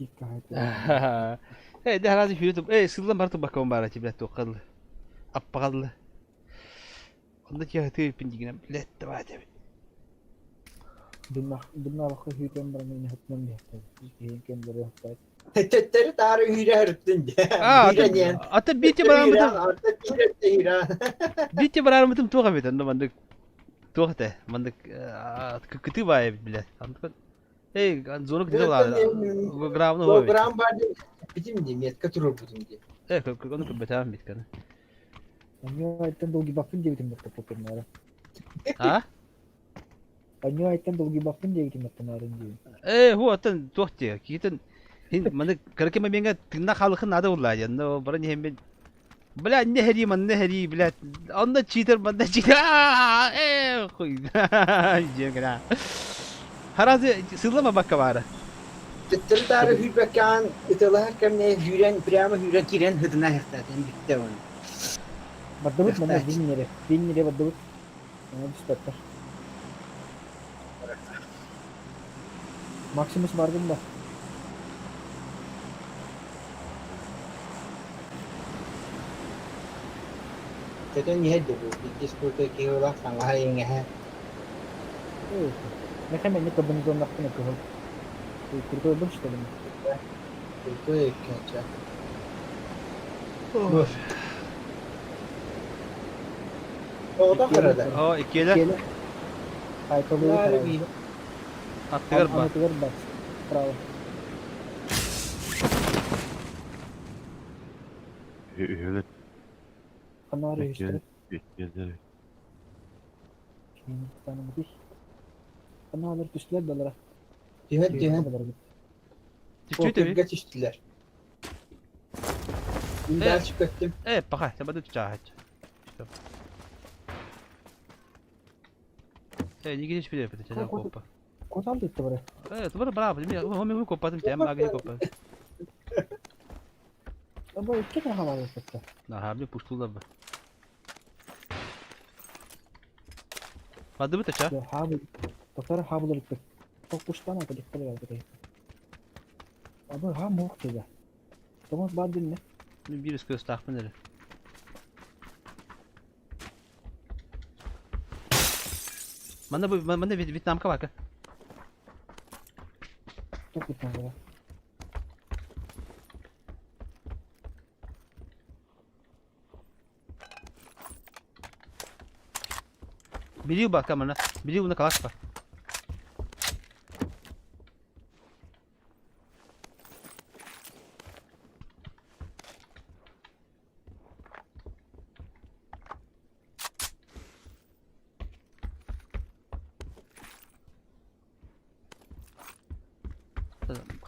Tikka haydi. De herhalde hürütüm. Sıvıdan barıtı bakalım bari ki bilet tokalı. Appakallı. Onda ki hatı pindigine bilet de var tabi. Bunlar bakı hüyden bana yine hıtmam yaptı. Hiç kendileri hıttaydı. Tetleri tarı hüre hırttın. Hüre diyen. Ata biti baramıdım. Artık hüre de hüre. Biti baramıdım tuğa biten de mandık. Tuğa de mandık kıtı var bilet. Anladın? Zonu kıtı var. Gramını O var. gram vardı. Bizim diyeyim yet katırır bizim diye. Onu kıbetem bitkanı. Anyo aytan dolgi bakın diye bitim yaptı popernara. Ha? Anyo aytan dolgi bakın diye bitim yaptı narın diye. Hu atan tuğa diye. Kitin mandık kırkıma benga tırnak halkın adı ulla yanında o bana hem ben bla ne heri man ne heri bla onda cheater banda cheater koy jengana harazi sırlama bakka var Tetleri tarı hüre bekan. Italah kemne hüren prama hüre kiren hıdına hırttaten bitti onu. Badabut bana bin lira badabut. Ona dispetter. Maximus vardı mı? Teten niye de bu? Bir diskurta ki olah sangaha yenge ha. Ne kadar ne kabını zonlaktın yapıyor. Kurtu olmuş dedim. Kurtu ekkençe. O da karada. O ikiyle Kaytalığı Var bir. attılar bak Anlatılır bak. Bravo. Öyle Kanarya işte. bekleyelim. Şimdi tane müthiş. Kanarya düştüler dolara. Dihen. Tütü tabi Geç içtiler. İlder çıkarttım. bakay tabi tutacağı işte İngiliz bir yapıyor çocuk kopa Kotal gitti buraya. Tuh bravo dia homi kopa tuh jam lagi kopa Ama iki tane hava yaptı. nah habis pustul lah Madde bu taça Ya habil. Doktor habil gitti. Çok kuştan atı gitti geldi. Ama ha muht ya. Tamam badin ne? bir üst göz tahmin eder Mana Vietnam ka bak Çok bir tane var. Biliyor bak mana biliyor bunda kalak bak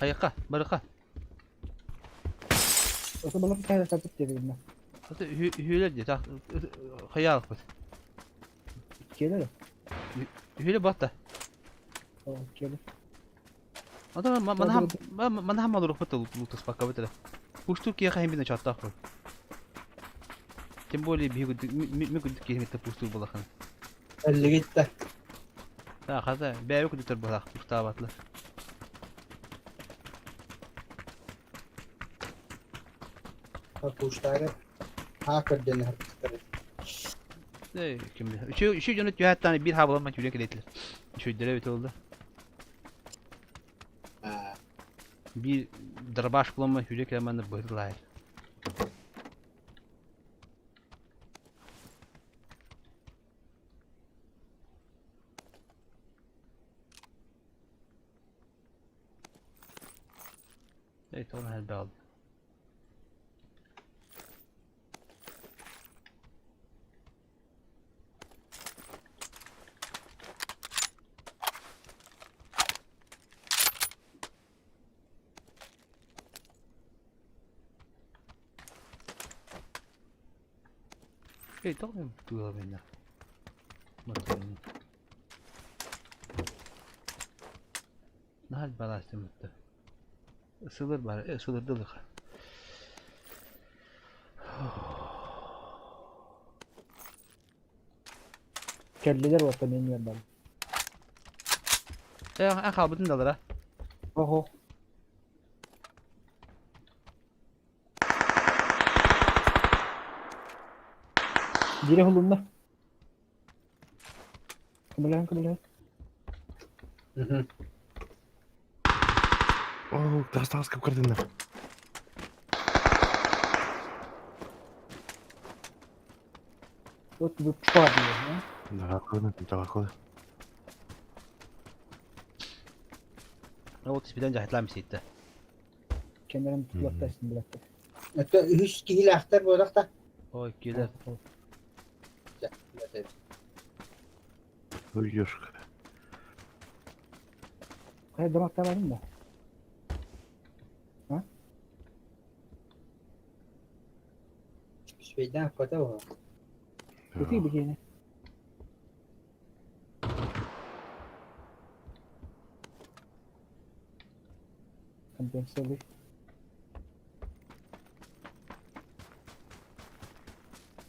Kayaka, baraka. O zaman bir tane sapık dedim ben. Hatta hüyle diye tak hayal bak. Gelir. Hüyle batta. O gelir. Adam mana ham ruh betul lutas pakai betul. Pustu kia kayak bina catak kok. Tем более бегут, мигут какие-то пустые балахан. Elle gitti. Ha hadi bey yok tutar balak ustavatlı. Kuşları hakikaten hırttadı. Kim bilir. Şu yönet hatta hani bir havalı maç yürek ettiler. Şu derevet oldu. Bir darbaş kullanma yürek hemen de bırdılar. Evet onu her aldı. Evet oğlum duyuyor beni. Bakın. Nahal balaştı mutlu. Isılır bari, ısılırdık. Kelleler vatan en yandan. En kalbudun da ha. Oho. Biri hulunda. Kımılayan. Oh, tağız kıp kırdınlar. Вот вы падли, ha? Daha koy. O tispiden cahitlenmiş itti. Kendilerini tutuklattaysın bilakta. Öte üç kihil aktar bodak da. Oy gelir. Uyuyor. Hayır damakta var mı? Ha? Şeyden foto o. Kötü bir gene. Kompensörlü.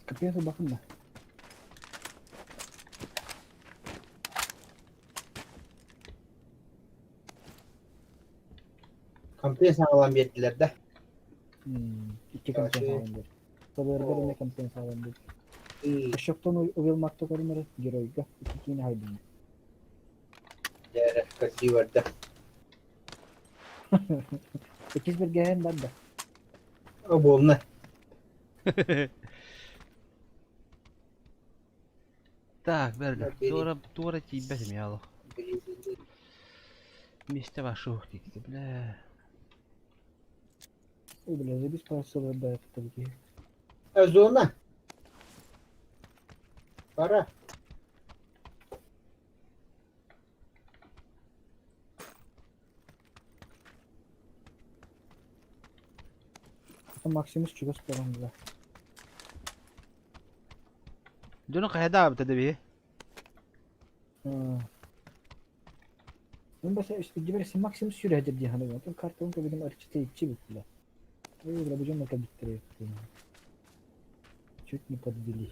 Kapıya da bakın da. Kampanya sağlam yettiler de. İki kampiyon sağlandı. Sabırda ne kampiyon sağlandı. Şoktan uyulmakta karınları Geroyga. İki yine haydın. Diğer kaçı vardı. 8-1 gelen ben de. O bolna. Так, Берля, Тора тебя смяло. Вместе вашу тикти, бля. Ой, бля, забей пару да, это такие. Зона. Para. Это Maximus чего справа да. Dönün kayada abi dedi bir. Ben mesela işte gidersin Maximus süredir diye hani ben kartonu da benim arıçta içi bittiler. Öyle bir cümle bittiriyor. Чуть не подвели.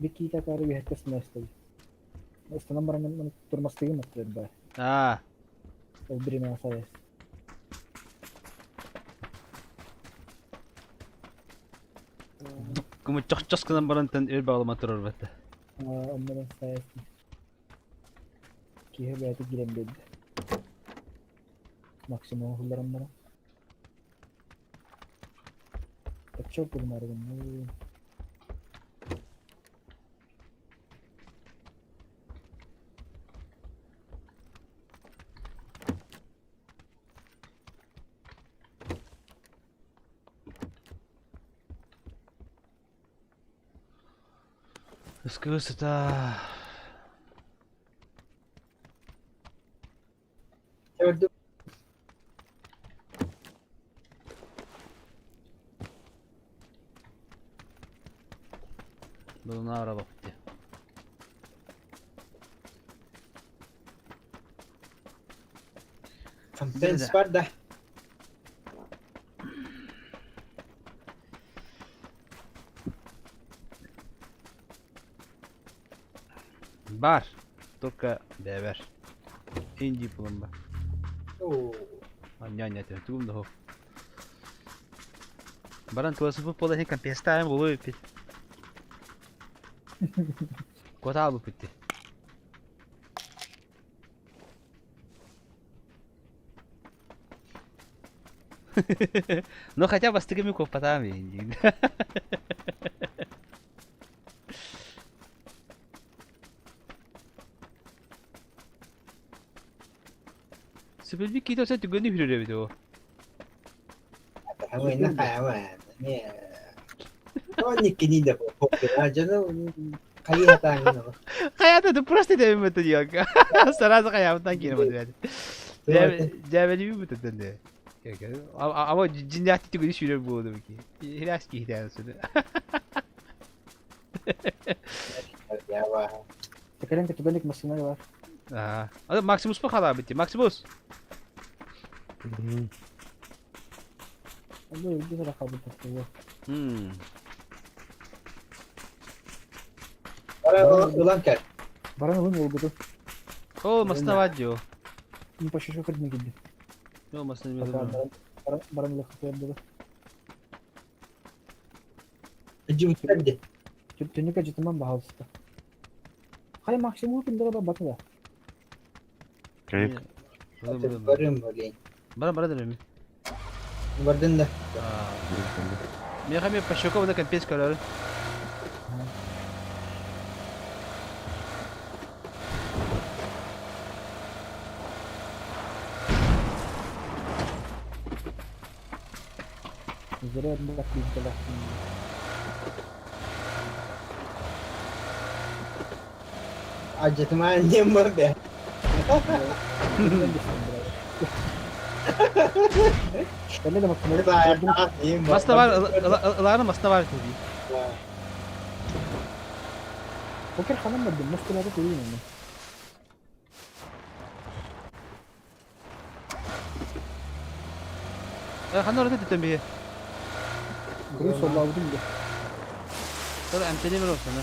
Вики такая вехтес место. Место номер на турмастыгын атыр да. Время асаяс. Кому чок-чоскынан барантан өр bağlama тұрыр бәтті. Ondan asayas. Kihe bəyəti girəm dedi. Maksimum hullarım bana. Çok bunlarım. Искусство. Gördüm. Bunun araba bitti. Kampens var da. Бар. Только бебер. Инди пломба. Oo. Няня, ты тум да. Баран туасы футбол hen kan pesta hem bulu pit. Kota alu pitti. Ну хотя бы стримиков потами. Sebebi kita saya juga ni video video. Ama enak kayak ni. Oh ni kini dah pokok aja no. Kaya tayo no. Kaya tuh просто dia betul juga. Serasa kayak apa kira betul. Dia betul betul deh. Ama cinniyat itu gini şöyle bu oldu ki. Hilas ki hidayet sudah. Ya wah. Sekarang ketibalik mesinnya var. Ada Maximus mu kadar bitti? Maximus. Bu güzel kabul etti. Para ulang kan? Barang lu oldu. Oh, masna vadio. Ini pasti şoför mi gitti? Yo, masna mi Barang lu kapıya durdu. Acı bitti. Tünük acıtımdan daha hızlı. Hay maksimum hükümde da batıda. Kayık. Varım böyle. Bana dönüyor mu? Vardın da. Мне хаме пошукал на компец король. Zırı adında bak bir de bak. Acıtım annem var be. Ben ne demek? Masna var, ılağına masna var tabii. Poker hanım mı dedim? Nasıl kadar koyayım onu? Hanım orada tutan bir. Kuru solla avudum da. Sonra emteli mi olsun ha?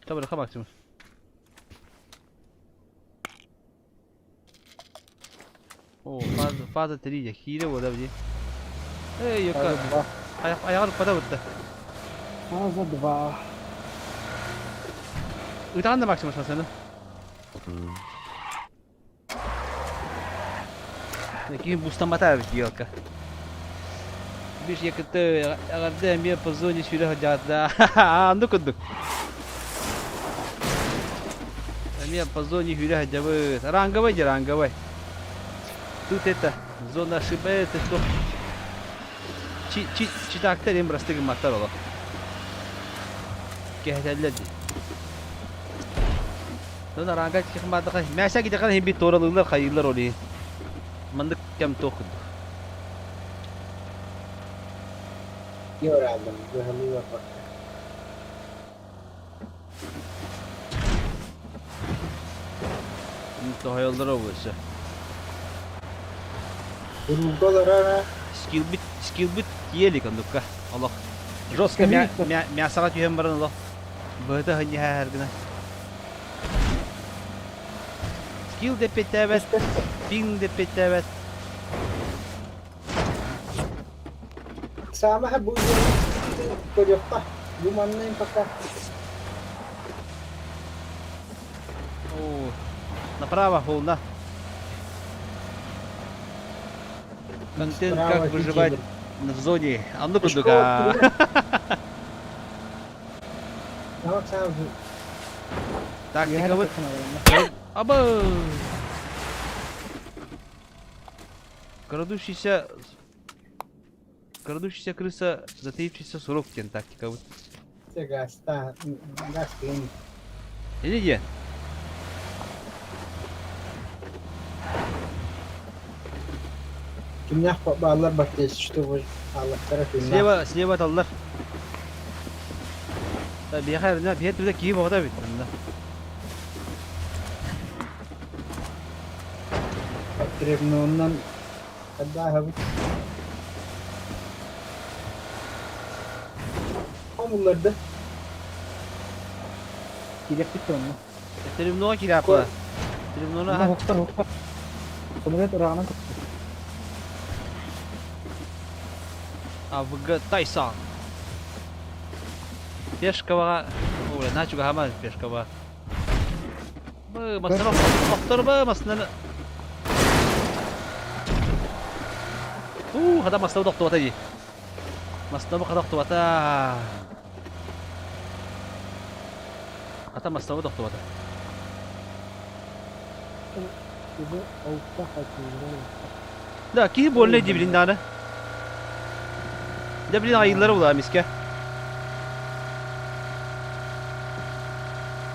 Tabii rakam baktım. Oo fazla teriyecek. Hile bu da bir. Yok abi. Ayağını pada vurdu. Fazla dua. Utan da baksın senin. Таким бустом мотаю елка. Биш якыты агарды мне позвонить сюда хотят, да. Ну куда? Мне позвонить сюда хотя бы. Ранговый. Тут это зона ошибается, что читактар им растыгым мотор оло. Кехтелледи. Sonra rangat çıkmadı. Meşe giderken hem bir toralılar hayırlar oluyor. Mandık kem tokud. Yor aldım. Göhali var bak. Itu hayırlar oluyor. Urugdalar ara. Skill bit yelik andukka. Allah. Жестко мясо түйен барын Allah. Быты хынья her güne. Skill de petebet. Ping de petebet. Sama bu koyokta. Yumanlayın fakat. О, направо волна. Контент как выживать в зоне. А ну-ка, ну-ка. Тактика вот. Оба! Крадущийся крыса, затаившийся сурок тен тактика вот. Гаста. Гаслин. Иди где? У меня баллар бахтес, что вы Allah tarafından. Слева таллар. Bir hayır ne bir türlü kim orada bitti. Direktmen ondan daha hafif. Hamurlarda. Kirek bitti onu. Terimnoğa kirapla. Terimnoğa. Hoktar. Sonra rağmen Avga Taysan. Пешкова. Ой, начал гамма пешкова. Мы масна авторба масна. هذا масна доктор таги. Масна доктор ата. Ата масна доктор ата. Да, ки болне дибилинданы. Дибилин айылları була миске.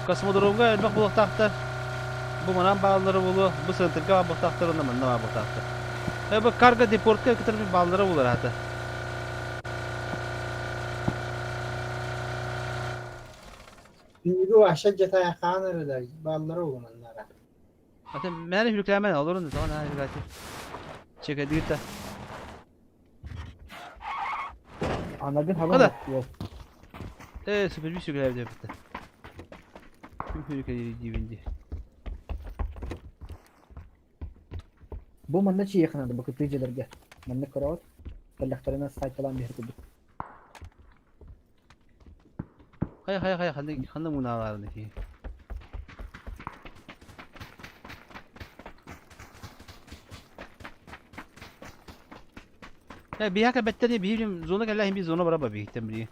Kosmodromga elbaq bulaqtaqtar. Bu manan bağları bulu, bu sınırga bulaqtaqtar onda manda var bulaqtaqtar. Bu karga deportka kitirip bağları bulur hata. Bu aşağı cetaya kanır da bağları bulmanlara. Hatta məni hürükləmən olurun da tamam hə hürükləti. Çekedik de. Anladın hava. Süper bir sürü evde bitti. Hürükleri dibindi. Bu manna çiğ yakınadı bu kıtıcılarga. Manna karavat. Kalaklarına saytalan bir herkese. Hay handa munalarını ki. Ya bir haka betteni bir zona gel bir zona beraber bir gittim biri.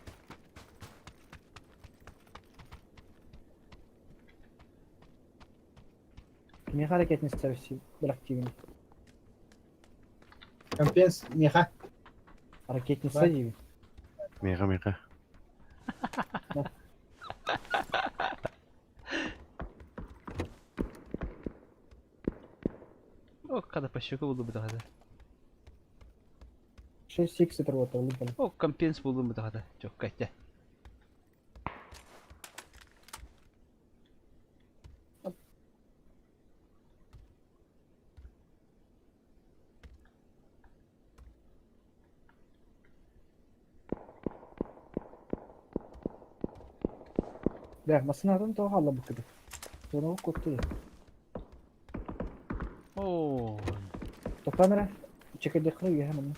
Kimi hareketini servisi bırakçıyım. Kampiyens niha. Hareketini sayıyım. Mega. O kadar paşık oldu bu da hadi. Şey 6 liter water lütfen. O kampiyens buldum bu da hadi. Çok kaçtı. Ver masın adam da hala bu kadar. Sonra o kuttu ya. Oo. Toplanır. Çekirdekleri yiyor hemen.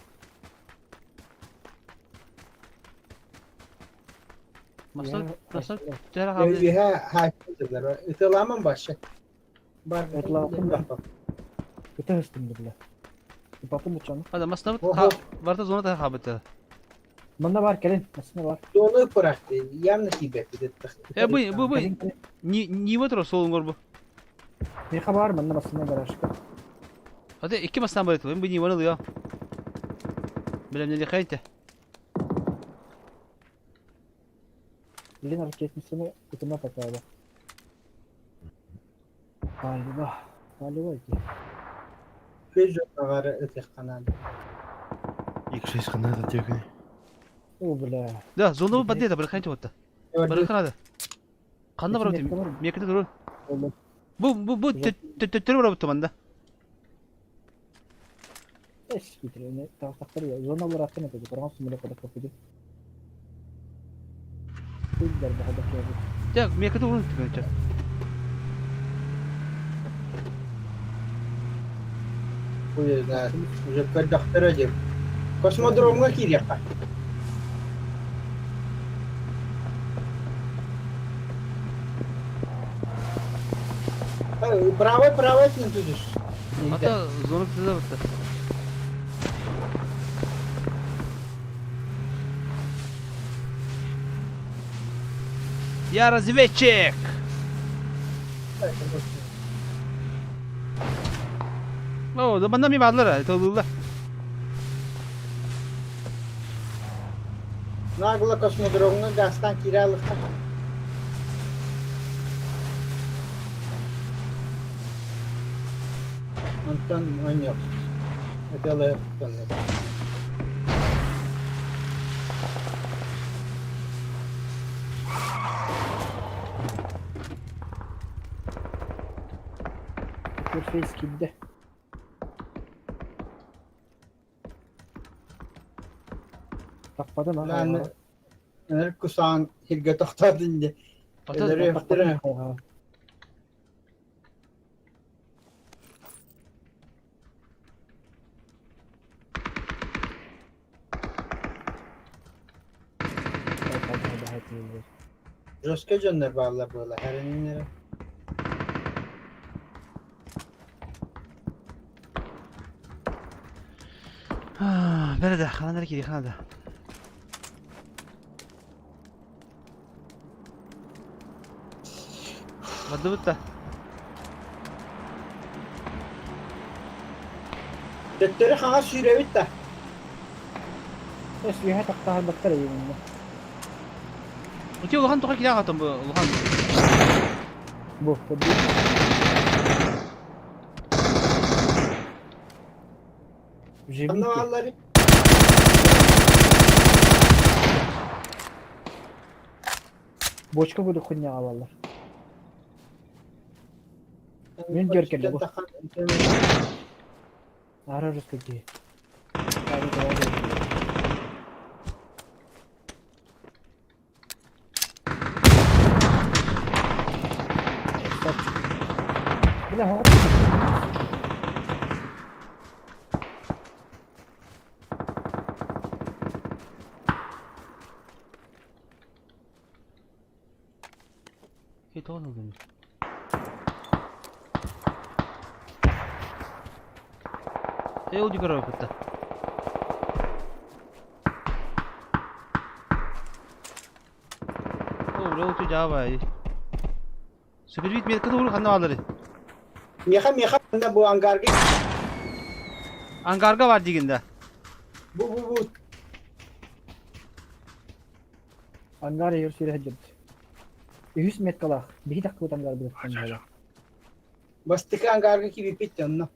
Nasıl? Tera abi. Ha kızlar. Italaman başa. Bar Italaman da. Kötü hıstım bile. Ipapım uçanı. Hadi masnavut vardı zona da habete. Bunda var gelin. Masına var. Dolu bıraktı. Yanlış ibet. Ya bu. Ni vatro solun gorbu. Ne haber bende masına var aşkım. Hadi iki masdan böyle tutayım. Bu ni vanalı ya. Bilmem ne dikayte. Bilin hareketini kutuma patladı. Galiba ki. Peugeot var öte kanalı. İlk şey skandal diyor ki. O bile. Da zona bu badde de bırakayım hatta. Bırakın hadi. Kanda var ötüm. Miyakete durun. Bu tüttürü var bu tamanda. Eski treni tahtakları ya. Zonalar attığına kadar. Karan sumuyla kadar kapıdı. Bizler daha da kıyafet. Ya miyakete durun tümentçe. Bu yüzden Jepka doktora cep. Kosmodromga giriyor. Bravo etmiyorsunuz. Hatta zona size baktı. Ya разведчик! Oo, da bana mi varlar ha, tolullah. Nagla kosmodromga gazdan kiralıkta. Ondan oynuyor. Ötele tanıyor. Surface kilde. Takmadı mı? Lan kusan hilge tohtar dindi. Öleri yaptırın. Joska canlar bağlar böyle her inlere. Böyle de, kanallara gidiyor kanalda. Hadi bitti. Tetleri hava süre bitti. Esliha taktahan baktara yun. Uti uluhan tukar kita katon bu uluhan. Bu tabi. Anlamalları. Boçka bu kunya avallar. Ben görkeli bu. Ararız peki. tamam oldu. Yol yukarı bakıttı. Oh, yol tu Java ya. Süper bit bir kadar kanna alırı. Meha da bu angarga. Angarga var diginde. Bu. Angar yer sürü hacet. 100 metre kala. Bir dakika angar bırakın. Bastık angarga ki bir bitti onunla.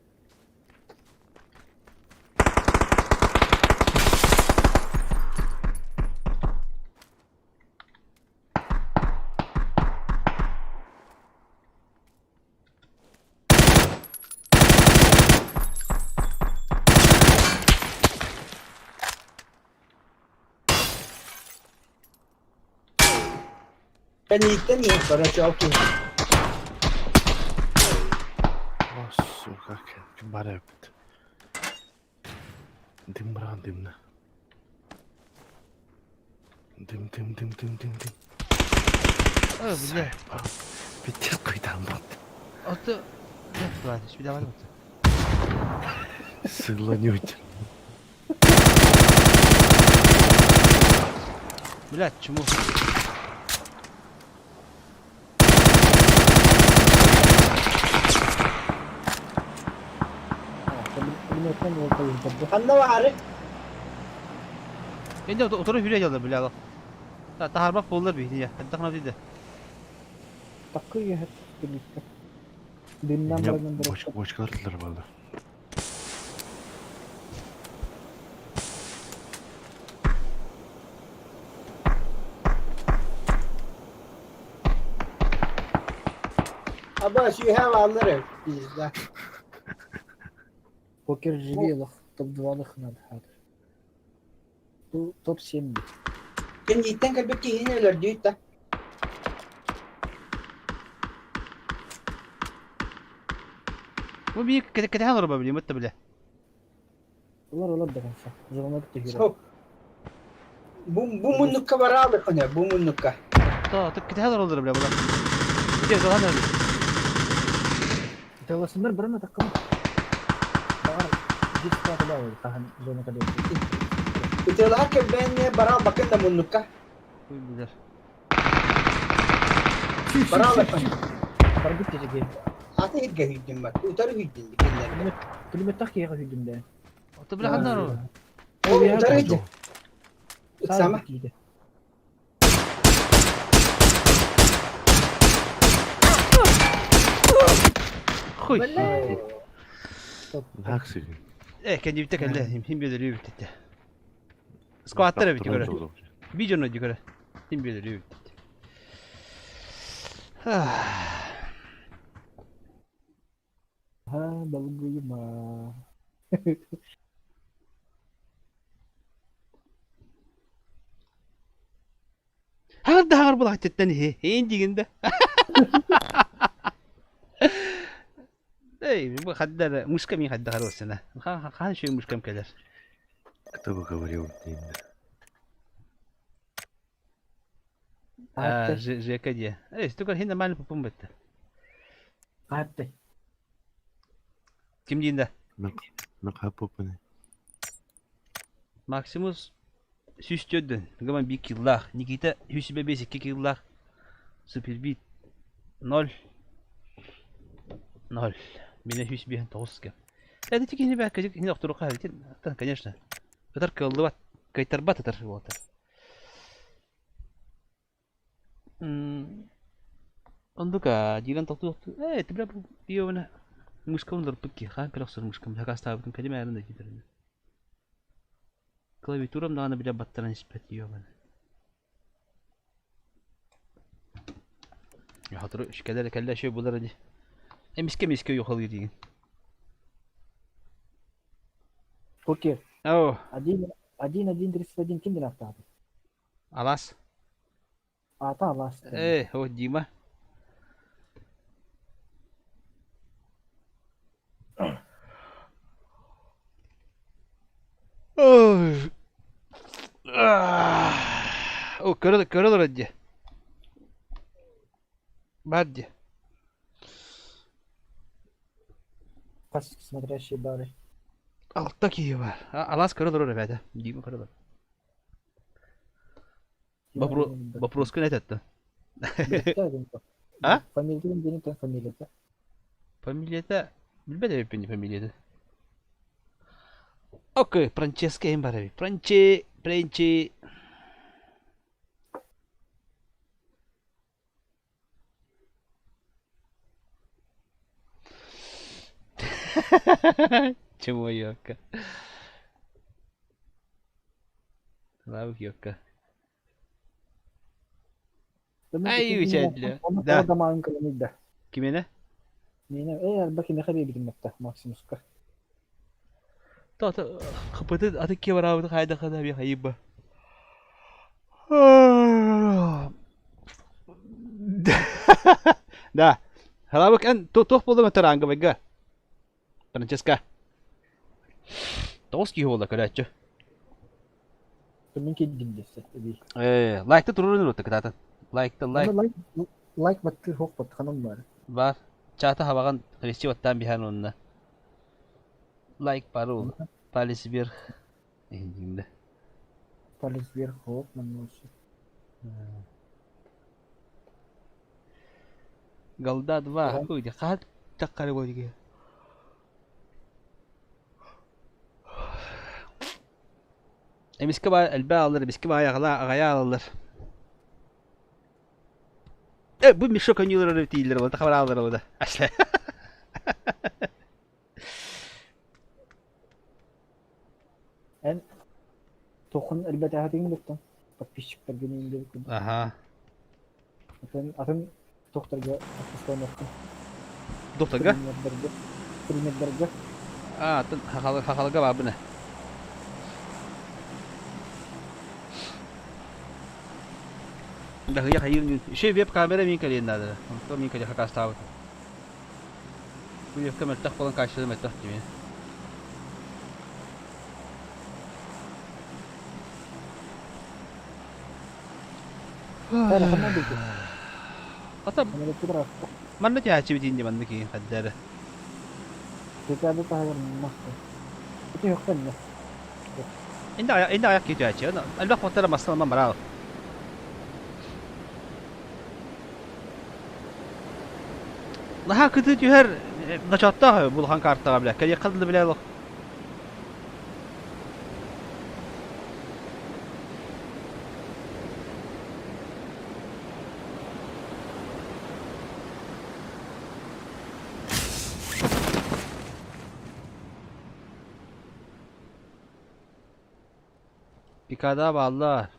Ben ilkten niye sonra çok iyi. Suka, gimana ya? Dim beran dim na. Dim. Oh, güzel. Bitir koydum bak. Otu. Var, bir daha var mı? Sığlanıyor. Блядь, чему? Anna var. Şimdi oturup hüle geldi bile adam. Tahar bak bollar bir ya. Hadi takına dedi. Takı ya hep birlikte. Dünden bırakın bırakın. Boş kartlar valla. Ama şu havaları bizde. Poker живелых, топ-2 надо. Bu top-7. Ben ilkten kalbek ki yine öyle diyor da. Bu bir kete hanır babili mutta bile. Olar da kansa. Zoruna gitti hira. So. Bu munnukka var abi kone bu munnukka. Ta kete hanır olur bile bu. Bir de hanır. Tavasınlar birine takım. Bağır. Git kapı da olur. Tahan zona kadar. Itulah ki ben bara bakın da munnukka. Güzel. Bara bakın. Bara gitti ki. Ata hirge hüddüm bak. Utarı hüddüm. Kelimet tak ya hüddüm de. Otu bile hanır o. O utarı hüddüm. Sama. Huy. Haksız. Kendi bitti kelle. Him belirliyor bitti. Squatlara bitti göre. Bir canına göre. Him belirliyor bitti. Ha balığı ma. Hangar bulah tetten he. Endiginde. Ey bu haddar muskam haddar olsana. Han şey muskam kadar. Кто бы говорил именно? ЖК diye. Только hindi mal popum bitti. Hatta. Kim diyinde? Nakapopane. Maximus süstürdün. Gaman bir killah. Nikita hüsbe besi killah. Superbit 0. Меня hüsbe тоска. Это тики не бяка, не доктор рукав. Это, конечно. Это колдоват. Кайтарбат это вот. Ондука, диган токту. Ты бля бивна. Мушкам дорпки. Ха, персор мушкам. Хaka ставкам kelime yerinde giderim. Klaviaturam da bile battara nispet yiyor bana. Ya hatırı şikayetler kelle şey bular hadi. Miske yok alıyor diye. Poker. Oh. 1-1-31 kim draft abi? Alas. Ata Alas. O Dima. O kırılır hadi. Bardi. Kas смотрящий бары. Altta ki var. Alas kırılır oraya be. Değil mi kırılır? Вопрос не это. А? Фамилия değil mi фамилия? Familiyete bilmedi mi familiyete? Okey, Francesca en barabi. Franci. Чему йока? Лав йока. Ay üçedli. Da. Zamanın kalanıydı. Kimene? Neyine? Eğer bakayım ne kadar bildim hatta Maximus'ka. Ta kapatı atık ki var abi kayda kadar bir hayıp. Da. Hala bak en toh buldum teranga bega. Francesca. Toski oldu karaçı. Minki dinlese. Like'ta dururun rotta katan. Like. Like battı hok battı kanım var. Var. Çata havagan resi wattan bihan onna. Like parul. Palis bir. Endinde. Palis bir hok mannosu. Galdad va. Uy de qad taqqari boyga. Miski ba alba alır, miski ba ayağlar alır. Bu mişo kanyuları değiller oldu. Haber alır oldu. Asla. En tokun elbette hadin doktan. Bak pişip bergeninde bukun. Aha. Atın doktorga asistan yaptım. Doktorga? Primetberga. Atın hakalıga var bu ne? Dah ya hayır şey web kamera min kalian ada. Untuk min kali hakas tahu. Bu web kamera tak falan karşıda metah gibi. Sana hamma bildi. Atam. Mana caci bitin mana ki kadar. Kita ada tahayar mas. Itu yok kan ya. Indah ayak gitu aja. Albak fotoğraf masalah marah. Daha kötü her naçatta bulhan kartta bile. Kaya kaldı bile yok. Pikada bağlar.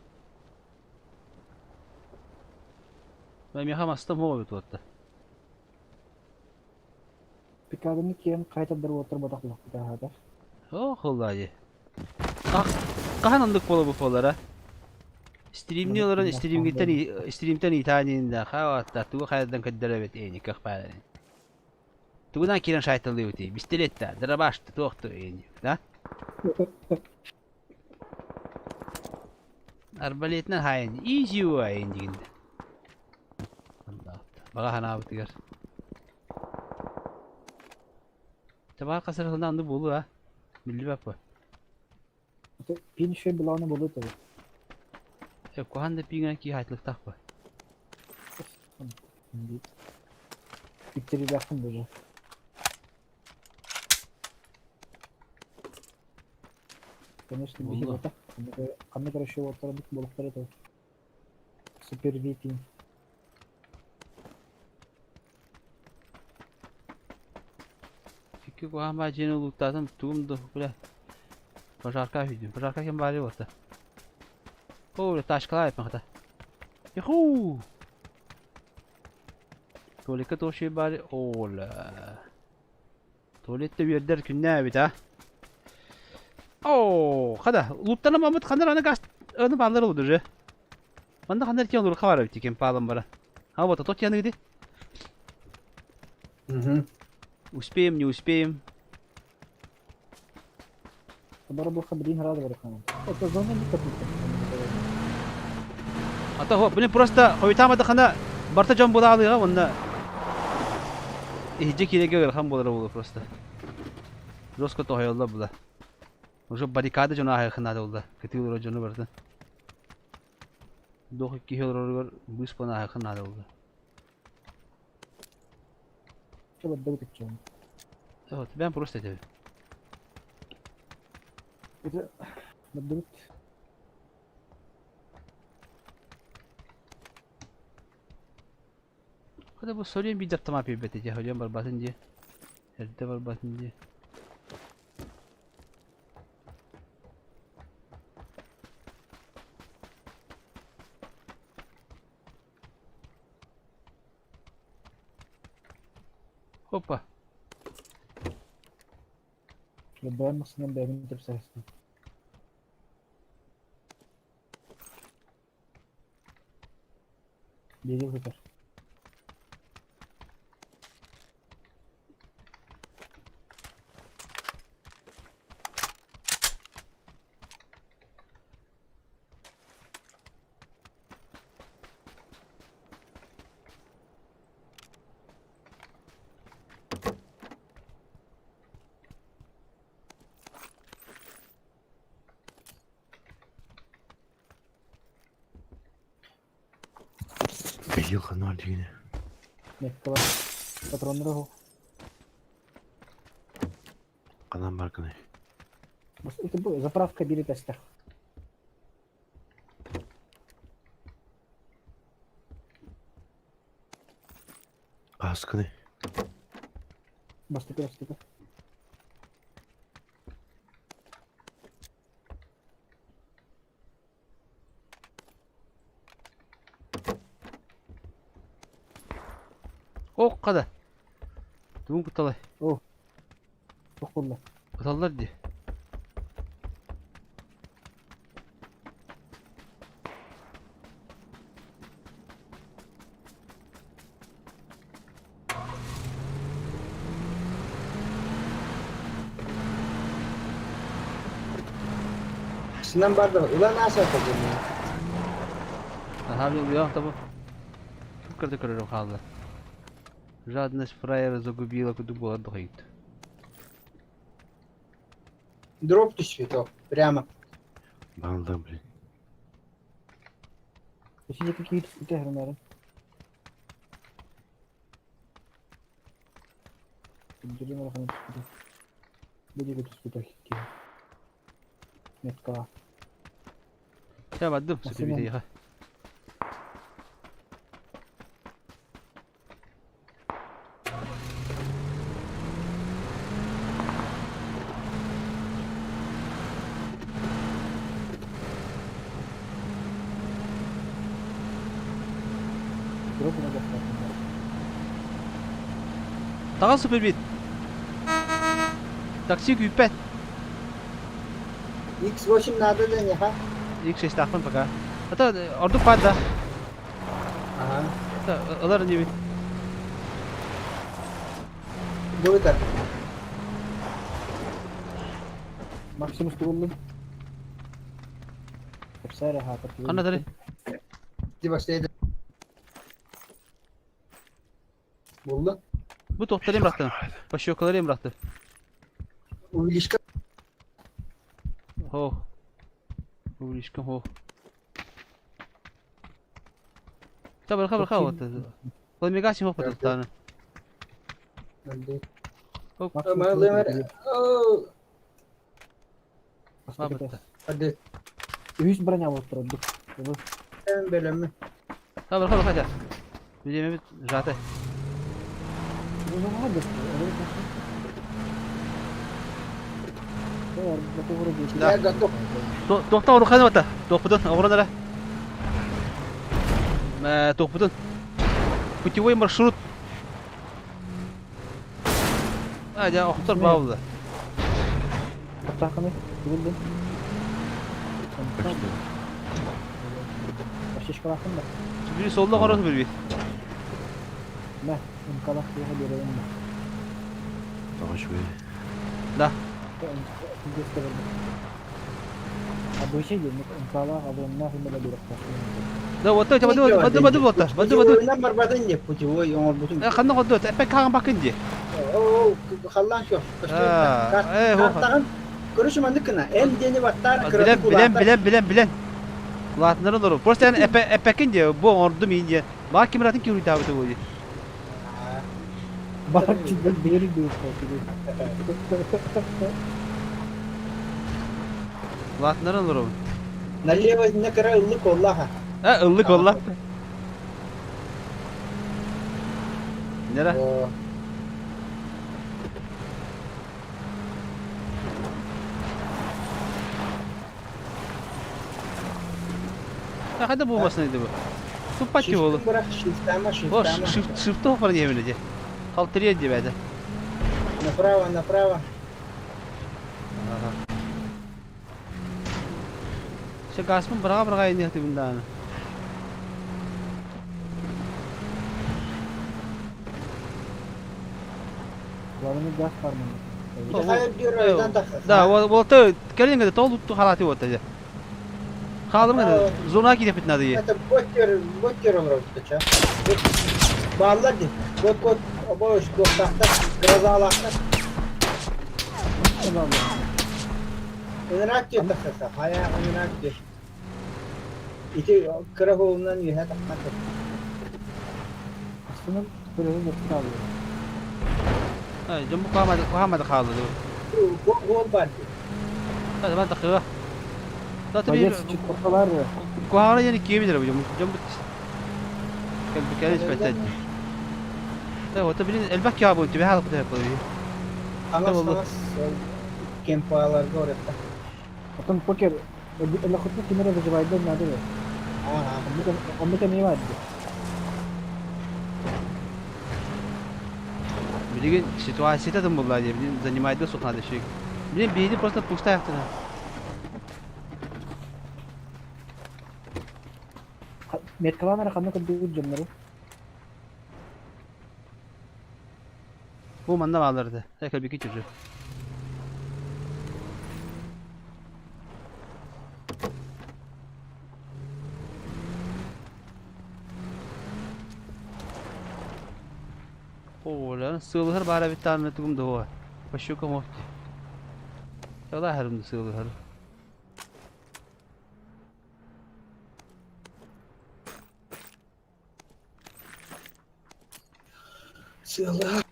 Ben yakamazdım o bir tuvatta. Pikadını kiyen kayta bir otur badaklık bir daha da. Oh vallahi. Kahanandık bolu bu folara. Streamliyorların streamten itaninde havatta tuğ hayattan kaddara evet eni kakpare. Tuğdan kiren şaytalı öte. Bistiletta, darabaştı, tohtu eni. Da? Arbaletler hayn. Easy way endinde. Allah. Baga hana bitigar. Tabar kasar hıldan da bolu ha. Bildi bak bu. Pin şey bulanı bolu tabi. Kuhan da pingin ki hayatlık tak bu. Bittiri bakın böyle. Конечно, bir şey var. Kamera şey ortalık balıkları da. Super V-Team. Fikir kuhan bacını ulutadım. Tuğum da böyle. Pajarka video. Pajarka kim bari orta. Oh, taşkalar yapmakta. Yuhuu. Tuvalete toşu bari. Ola. Tuvalette bir der ki ne bir daha. Oh, kada. Loot'tan Mahmut kanır ana gaz. Onu bağlar olur ya. Banda kanır ki olur kavar bitti kim pahalı bara. Ha bu da tot yanı gidi. Успеем, не успеем. Бара был хабрин рада барахана. Это зона не капита. А то, блин, просто хуйтама дохана Barta can bula alıyor onda. İhcek ile gel ham bolara olur prosta. Rosko to hayalla bula. Уже баррикада жана хайхна да. Кити улар жана барда. Дох ки хелрор бус пана хайхна да. Şöyle bir tutacağım. Evet ben prosta dedim. Bir de bir Hadi bu sorayım bir daptama yapayım betece. Hocam barbatın diye. Elde barbatın diye. Hoppa. şöyle beğenmesinden beğenin de sayesinde. Geliyor kadar. Geliyor kanal yine. Nekka var. Patronları o. Kanal marka ne? Это было, заправка берегостях. Kaskı ne? Bastık. Oh kada. Duğun kutalay. Oh. Çok kullan. Kutallar diye. Sinan barda var. Ulan nasıl yapacağım ya? Aha oluyor tabi. Тут коридор халда. Жадность фраера загубила, куда было отдохнуть. Дроп düşüyor top. Прямо. Bana da блин. Şimdi какие-то спитахи, наверное. Поддержи на рахунок спитахи. Будет это спитахи. Некка. Ya badım süper bir şey. Дроп на гостях. Tağın süper bir. Taksi güpet. X8 надо да не ха? X6 takpan paka. Hatta ordu pada. Ага. Hatta alar ne bir. Дойдет. Максимус buldum. Hepsi rahat. Kanat hadi. Di başlaydı. Buldu. Bu tohtaları bıraktım. Başı yokaları bıraktı. Увеличка. Ho. Bu ilişkin ho. Tabii kabul o. Koy megasin ho patat tane. Hop. Ama lemer. Oo. Hadi. 100 броня вот продук. Ben böyle mi? Kabul hadi. Bilmem zaten. Ну ладно. Я готов. Tohta orukanı vata. Tohpudun oranlara. Tohpudun. Путевой маршрут. Hadi ahtar bağlı. Атаканы buldum. Başka bakın da. Biri solda orası bir. Ne? İmkanak diye haberim var. Daha şöyle. Da. Gösterelim. Abi şey değil, imkanak abonlar hımla bir Da botta badu botta. Badu. Oyundan barbadan ne putevой, он бутун. Kandı kodu. Epek kan bakın diye. Oo, hallan yok. Karttan görüşüm andıkına. Em deni battar Bilen. Latınlar olur. Prosta yani epekin diye bu ordu min diye. Bak kim ratın ki yürüdü abi bu diye. Bak cidden beri diyor. Latınlar olur o. Налево не кара ылlık Allah'a. Ha ıllık Allah. Nere? Hadi bulmasınıydı bu. Tuppak gibi oğlum. Bırak shift O shift'ı hopar yeminece. Kaltırıyor diye bende. Направо. Şu gasmın bırağa indi hadi bundan. Varını gaz parmağı. Hayır diyor oyundan da. Da volta kelin gede tol tuttu halati volta ya. Kaldım gede zona gidip bitnadı diye. Это бокер он расточа. Bağladı. Bot boş dostakta grazalakta. Önerak diyor takasa. Haya önerak diyor. İti karakolundan yiyor. Hadi hadi. Aslında böyle bir kalıyor. Ha jumbo kuhamadı kaldı. Gol var. Hadi ben takıyor. Zaten Bacet bir küçük ortalar ya. kuhara yani kiyebilir bu jumbo. Gel bir kere Evet, o tabii elbak ya bu tibi halıp da yapılıyor. Anlasınız. Kempalarga orada. Atın poker. Ela kutlu kimere vajaydan nadir. Amma ne var? Bilgin situasiyete de bunlar diye. Bilgin занимает сухна дешик. Bilgin beyni просто пуста yaptın ha. Metkalanlara kanlı kıldığı camları. Bu manda bağlardı. Tekrar bir iki çocuğu. Lan sığılır bari bir tane tuğum da o. Başı komofti. Ya da herhalde sığılır. Sığılır.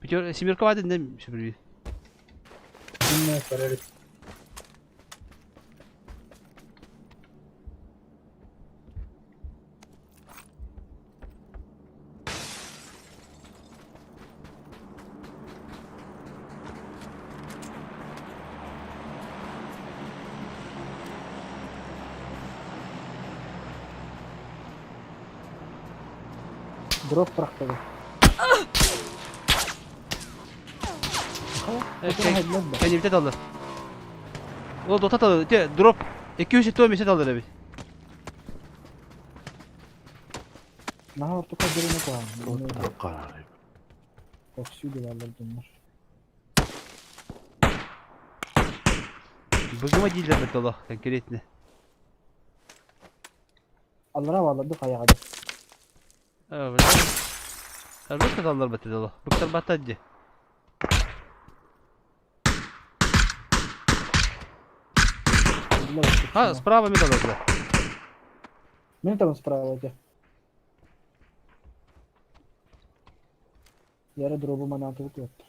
Peki Simirka vardı ne süpürüyor? Ne karar. Drop bıraktı. Kendi bir aldı. O dota aldı. Drop 200 ton bir aldı abi. Ne orta kadarına koyalım. Kararı. Oksiyu duvarları bunlar. Bugüme değiller be Allah konkretne. Allah'a bağladık ayağa. Evet. Elbette dallar beter Allah. Bıktar batacı. Ha, справа mi dallar? Meni tam справа aja. Yara drop'u bana atıp yaptı.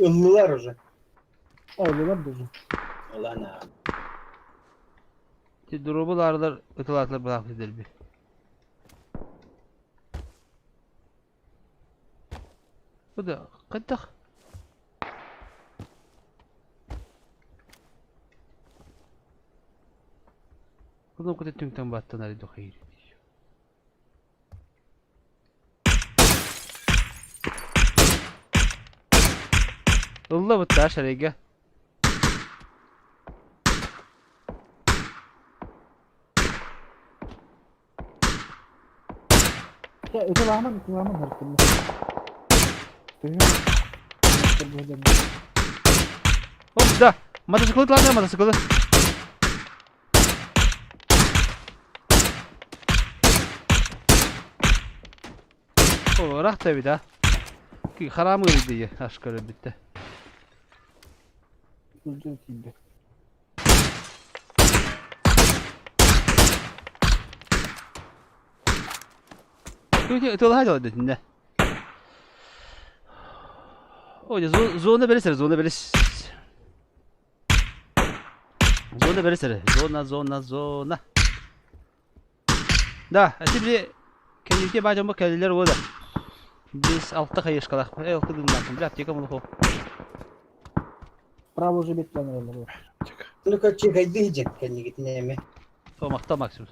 Ölüler уже. Ölüler düzü. Ulan abi. Drop'ularlar ötelatlar bırakıp bir. Bu da kadak. Bunu kadar tümten battan araydı hayır. Allah bu taş arayga. Ya öte lahman harfını. Оп, да. Мотоциклы ладно, мотоциклы. О, рахта бида. Ки харамы биди, ашкары битте. Itu lah aja deh. Oh ya zona verirse zona verir. Zona verirse zona. Da, şimdi kendine bacım bu kelleler o da. Biz altta kayış kalak. Altta dümdüz. Biraz tek amına ko. Право уже бит планировал. Ну-ка, чекай, дыйдет, kendine gittiğine mi? Olmakta maksimum.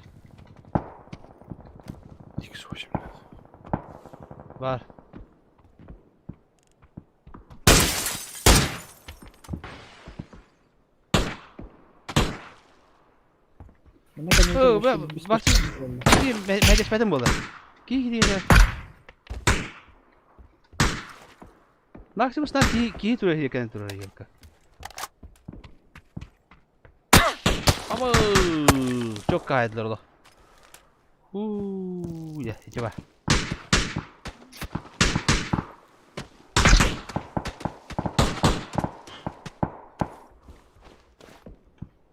Var. Oh, bak. Medesmedim bu da. Gidiyor. Maksimum snar ki turun ya kan turun ya kan. Ama çok kaydılar o. Ya coba.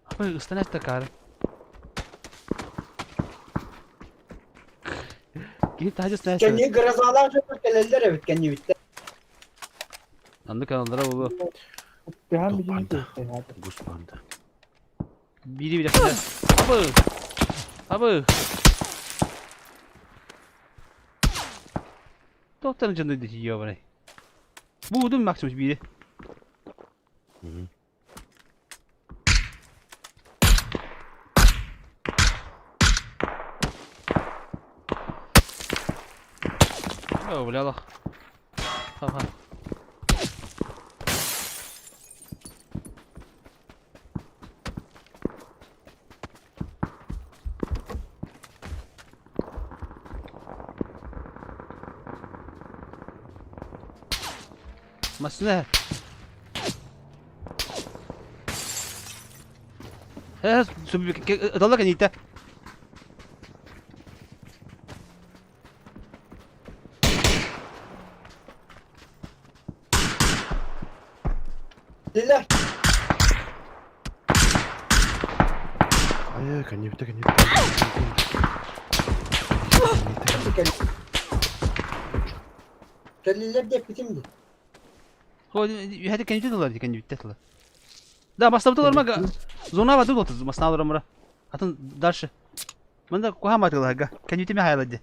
Apa üstüne takar. Git hadi üstüne. Kendine garazalar çok kelleler evet kendine bitti. Anlık anlara oldu. Behan bir cümle Guspanda. Biri bir dakika. Abi. Doktorun canını diyor bana. Bu udun maksimum biri. Oh, boleh Allah. Faham. Masne. Dalla kan ita. Lillah. Ayo, kan you Kelleler de bitimdi. Hadi kendi dolar kendi bitti dolar. Да, маставталар мага. Зона вады вот маставлар мара. Атын дальше. Мында кухаматылар га. Kendi bitimi hayaladı.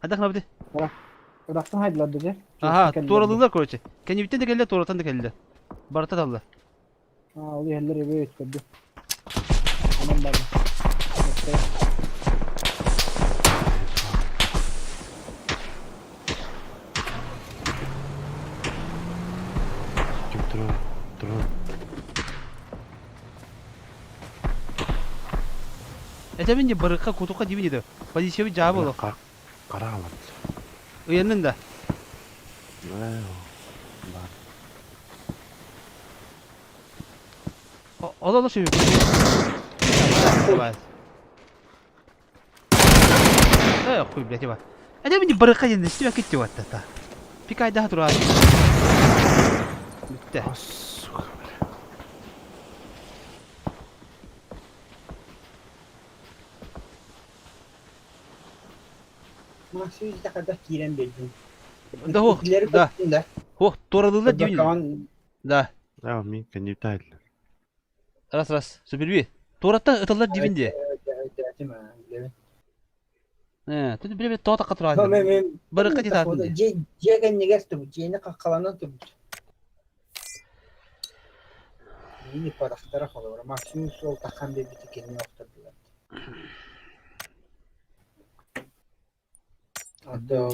Hadi kana bitti. Bıraktın haydiler dedi. Aha, toraldılar korçe. Kendi bitti de geldi, toratan da geldi. Barata daldı. O yerleri eve ettirdi. Aman bari. Drone. Это мне барыка кутука дивиди. Позиция жабы ло. Кара алат. Уянында. Ола şey. Хуй, блядь, его. Это мне барыка не себя кетти вот это. Пикай да тура. Bitti. Mahsus da kadar kiren belli. Да. Ох, торадылар дивини. Да. Да, мен kan you тайдлар. Раз. Суперби. Торатта ытылар дивинде. Тут бир тота катырады. Барыка дитады. Жеген негесті, жені қаққаланан тұр. Yeni paraftara olur. Maksimum sol takan bir kendini oktırdılar. Hatta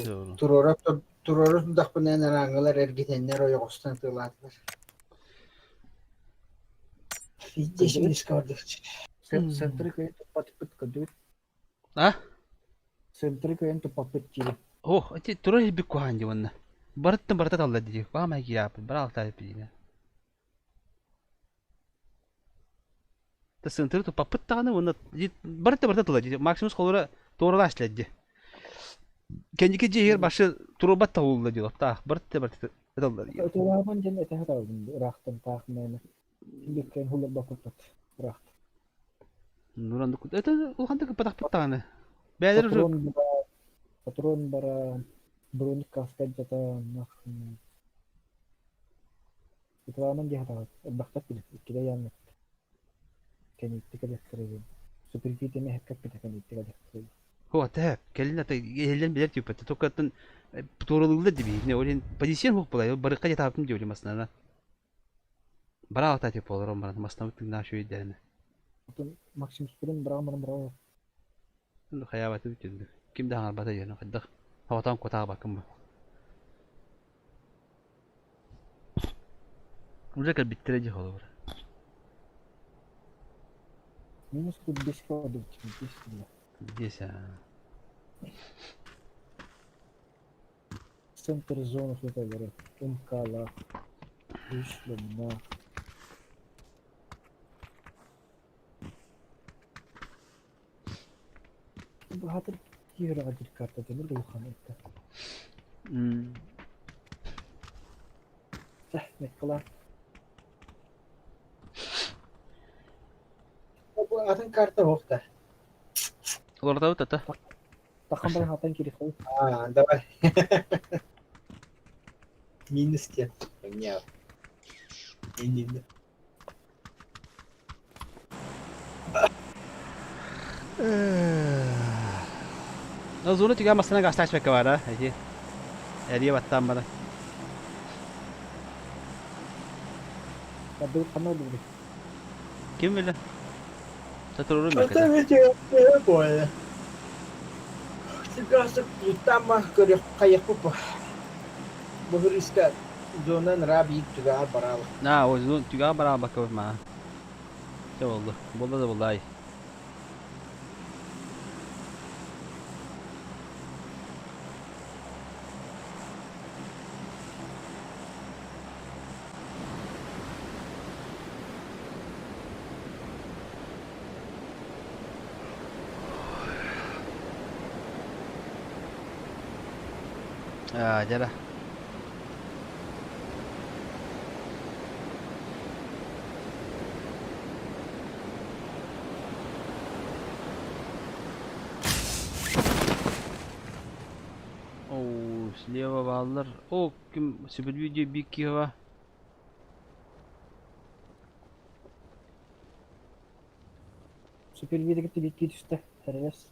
turorot da bu neden angalar ergitenler o yokostan tırladılar. Fizde şimdi çıkardık. Sentrik köyün topatıp kadıyor. Ha? Sentrik köyün topatıp gibi. Oh, это турой бикуанди ванна. Barıttın Allah diyecek. Bana ki yapın. Bana altı ayıp yine. Tasıntırı tupa pıt tağını onu barıttı tula diyecek. Maksimus kolora doğru başladı. Kendi cehir başı turubat tavuğla diyor. Ta barıttı tula diyor. Ötelaman cennet ehe kaldım. Irak'tan takmeni. Bilken hulur bakıp Irak. Nurandı kut. Ulhanda kapatak pıt tağını. Beyler Patron bara Brunik kaskad jata nak. Ötelaman cennet ehe baktak bile. Kira yanlık. Kani ittika dekkarayım. Superfit'e hekkat bile kani ittika dekkarayım. هو تهاب كلنا يهلن بلاد يبقى تتوقعتن بطورة الولد بيه نه ولين بديسين هو بلاي برقة يتعرفون جولي مثلا أنا برا تاتي بولرام برا مثلا بتقنا شوي دهنا Maksim Spring bravo. إنه خيابات بتجند كم ده هربات يجنا خدخ هو تام كتابة كم وذاك البترجي هو برا Minus ku disco di disco. Десять. Центр зоны фотографии. Умкала. Вышло на. Bahadır yürü acil kartta demir de yukarı etti. Zahmet kılar. Bu atın kartı hokta. Olur tahu tata. Takım bana hatan kiri koy. Давай. Minus ya. Понял. İndi. أظن تجاه مثلا قاعد تعيش بكوارع هيجي هذه بتتم بنا Kadın kanal dedi. كم ولا تترون Это كذا ведь я понял. Сейчас там говорю, kayak apa? Bahuriska zona rabi juga baral. نا وزون تجاه برا بكور معه ده والله ده والله جرى Oo, слева bağlılar. O kim süper video bir ki var. Süper video gitti bitti işte. Teres.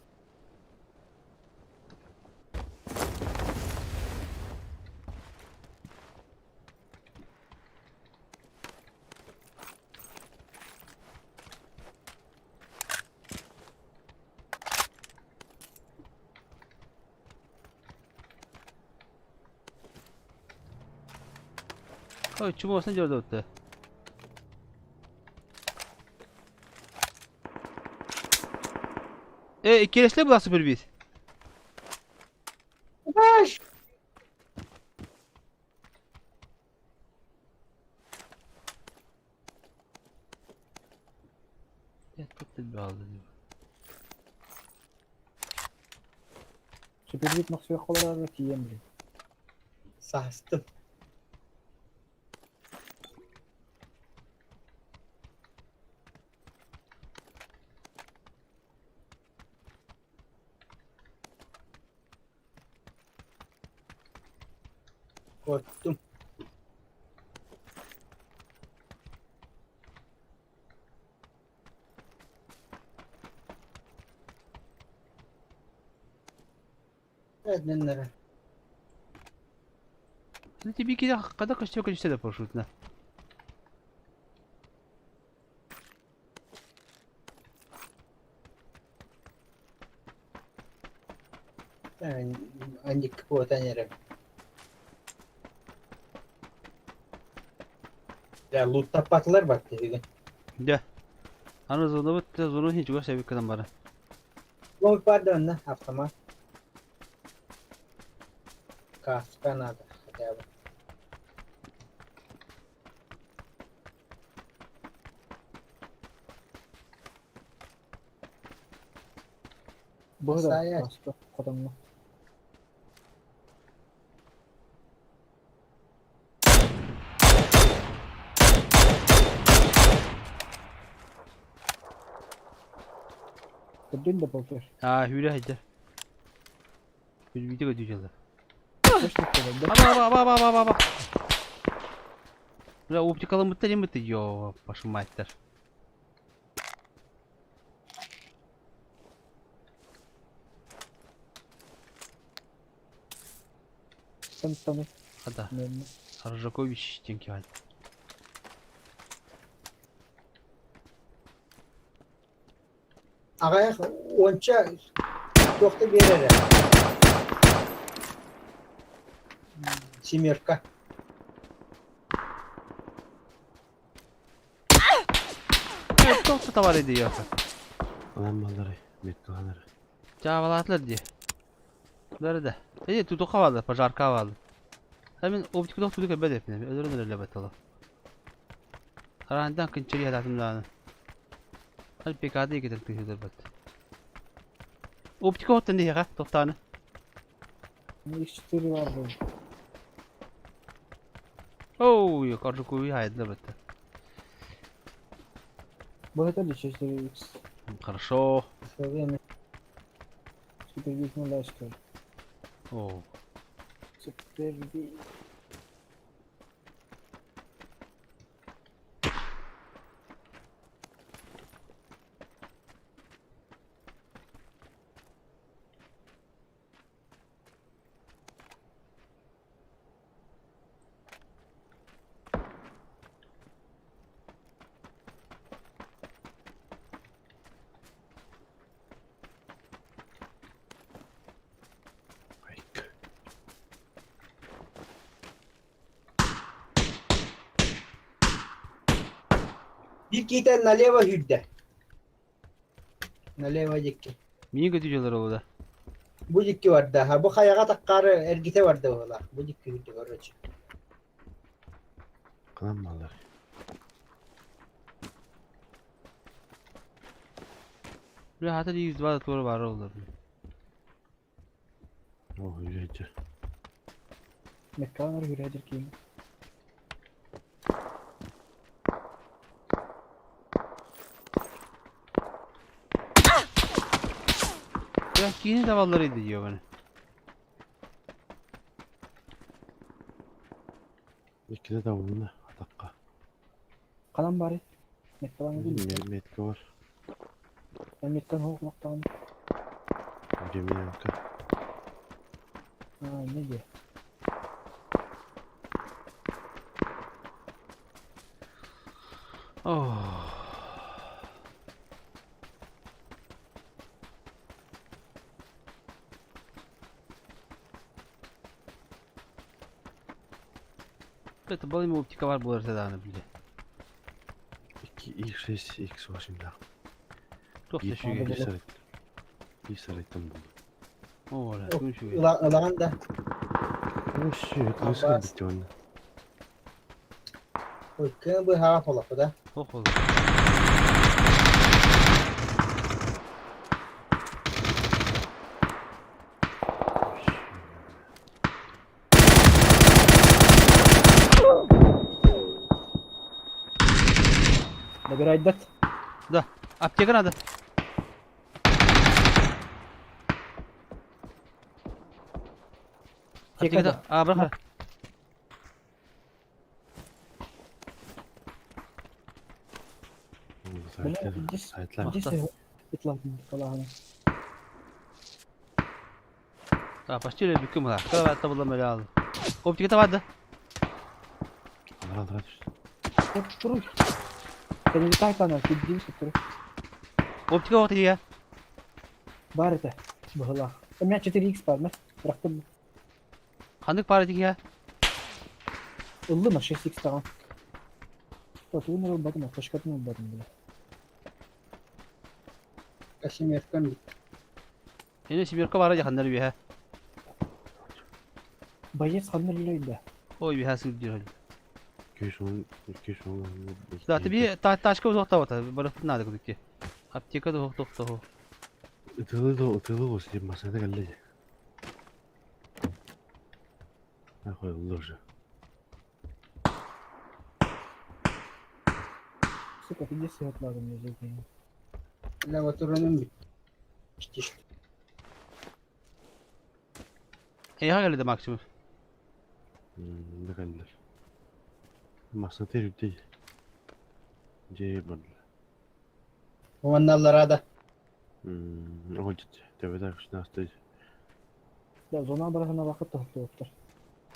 Oy çubuğu olsun gördü otta. İkileşle bu da süper bir. Baş. Yatkıttı bir aldı diyor. Süper video maksuya kolar ki yemli. Sastım. Korktum. Evet, nenlere. Ну тебе кида когда костюк или что-то пошутно. Yani anjik kuotanere. Ya loot tapaklar bak dedi. Да. Ana zonu bitti zonu hiç görse bir kadın bana. Long pardon na автомат. Kas Kanada. tabi. Bu da Sayar. hasta kadınla. Dün de bakıyor. Ha hüle hadi. Bir video götüreceğiz. Hoş geldin. Aba. Ya optikalın bitti değil mi bitti? Yo başım ayetler. Sen tanı. Hadi. Ne? Sarıjakoviç çünkü hadi. Ağaya onça çok da verir. Simirka. Çok da var ediyor. Adam malları. Metkaları. Cavalatlar diye. Nerede? İyi tutuk havalı, pajarka havalı. Hemen optik tutuk tutuk ebed hepine. Ölürüm öyle betala. Karandan kınçırı hayatım dağını. Hadi PK'da iki tane kıyıdır bet. Optik ottan diye ha, toktanı. Ne işleri var bu? Oo, yukarı kuyu hayatında bet. Bu da bir şey X. Хорошо. Söyleyeyim. Süper büyük mü laşkar? Oo. Süper büyük. Bir kita налево hüdde. Налево dikki. Niye götürüyorlar orada? Bu dikki var daha. Bu kayağa takkarı ergite var da ola. Bu dikki hüdde görücü. Adam malları. Buraya hatta 100 var doğru var olur. O hücreci. Mekkanlar yüreğidir ki. Ya yine davallarıydı diyor bana. İkide de vurdu. Dakika. Kalan bari. Mekkanlar değil mi? Metka var. Ben mekkan olmaktan. Gemi yankı. Ha ne diyor? Oh. Evet, balayım optika var bu arada da bile. İlk şey X var şimdi. Çok teşekkür Bir ederim. Bir sarıttım bunu. Oo, Ulan da. Şu kırısı bitti onun. Uyku bu hava polakı da. Çok oldu. Ne bir aydat. Da. Apteka nerede? Apteka da. Aa bırak. Saytlar. Falan. Daha başlıyor bir kım var. Kravat da bulan böyle aldı. Optika da vardı. Aldıra düştü. Dur. Seni bir tayfana. Giddiğim sütürü. Optika vakti ya. Bari de. Bahla. Ben 4x var mı? Bıraktım mı? Kandık paraydık ya. Illı mı? 6x tamam. Otuğun olmadı mı? Başkatın olmadı mı? Kaşım yakın. Yine Sibirka var ya kanları bir he. Bayes kanlar öyle. Oy bir hasıl diyor. Keş on. Zaten bir taşka uzakta var. Bırakın nerede kızık ki. Apteka da hokta ho. Itılı olsun diye masada geldi. Ha koyulur. Sıkıntı bir sıhhat lazım diyecek yani. Lavatorunun bitti işte. Ha geldi maksimum. Ne geldiler. Masada terüpte. Ceye bardı. O vandallara da. O ciddi. Tebede akışına hastaydı. Ya zona bırakana vakit da doktor.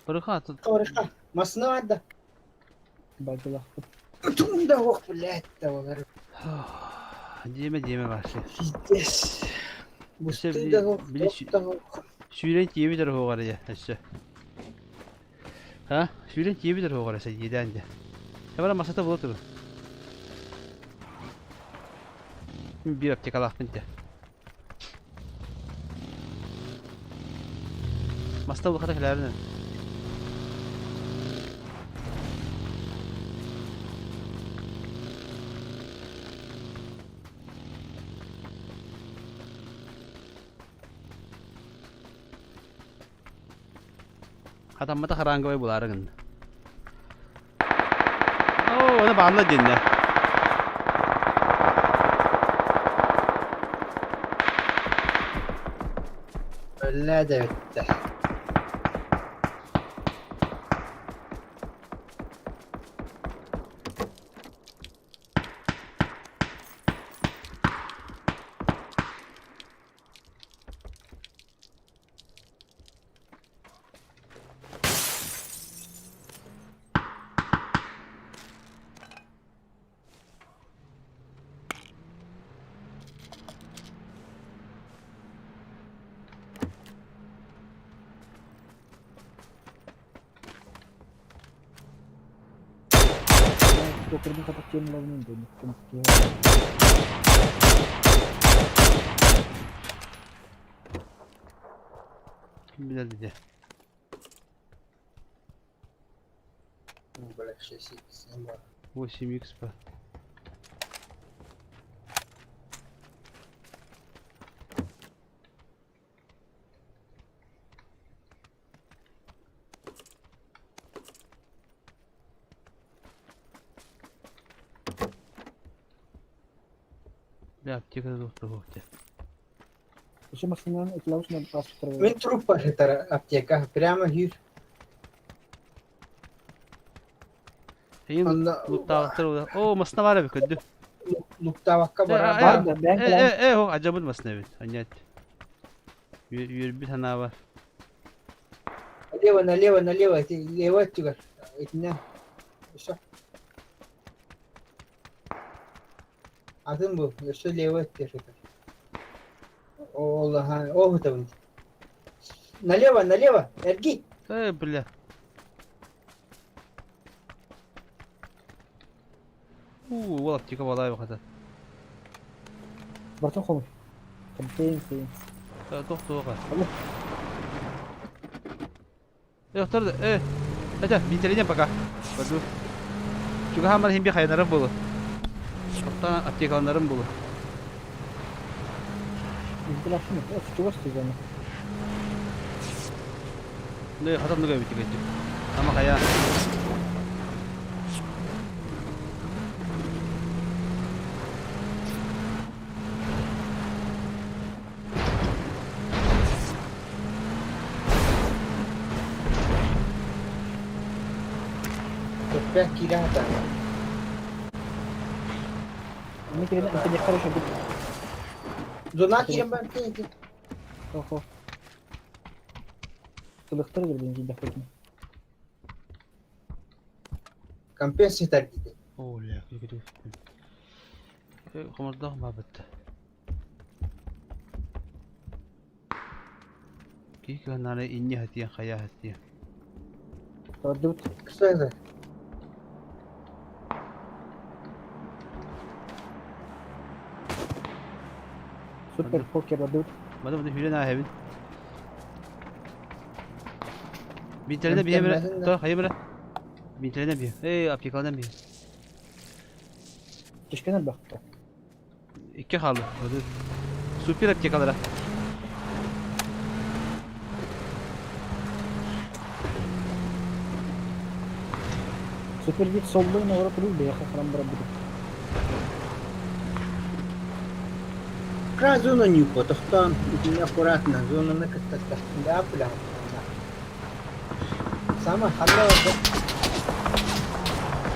Bırakın atın. Oraya. Masına var da. Belki vakit. Tüm de hok bilet de olur. Diyeme başlıyor. Yes. Bu İşte de hok. bir Da hok. Şüren diye bir ho var ya işte. Ha? Şüren diye bir ho var ya yedence. Hemen masada bulur. Bir aptek alakın ya. Masada bu kadar helal. Adam mata karanga way buların. Oo, onu bağla dinle. Öyle de bitti. Doktorun kapatacağını lazım değil. Kim bilir dedi. Böyle şey sen var. Bu şimdi yüksek. Ya aптека да доктор хохте. Еще машина это лучше надо построить. Мен трупа это аптека прямо гир. Хин луттагытыр. О, масна var abi ködü. Luktavakka var. O acabın masna evet. Anyat. Bir tane var. Налево, лево тигр. Этне. Все. Adın bu. Şu leva ettir. Allah, o tabii. Налево, Ergi. Bля. Вон аптека была его хотя. Бартон хомуş. Кампейн. Doktor var. Doktor da hadi binteleyeceğim baka. Bakalım. Çünkü hamar hem bir hayranlarım bulu. Hatta aptekalarım bulu. Ventilasyon yok. O sıçı bastı zaten. Ne hatam ne bitti gitti. Ama kaya. Ben kira hata. Ne kira itu dia harus ada. Zona kirim ben ki. Oh. Doktor geldi jadi bakayım. Kampen setar gitti. Oh ya gitu. Komodo mah betul. Kiki nana ini hati yang kaya hati. Tadı kısa. Super poker adı. Madem hülen ahevin. Bintelene bir yemre. Mükemmelsin de. Dur hayır mre. Bintelene bir. Ey apikalan bir. Keşkener baktı. İki halı. Hadi. Süper apikalara. Süper git solluğuna uğra durur be ya kafaran bırak. Как зона не потохтан, и аккуратно, зона на как-то да, бля. Самое хорошее.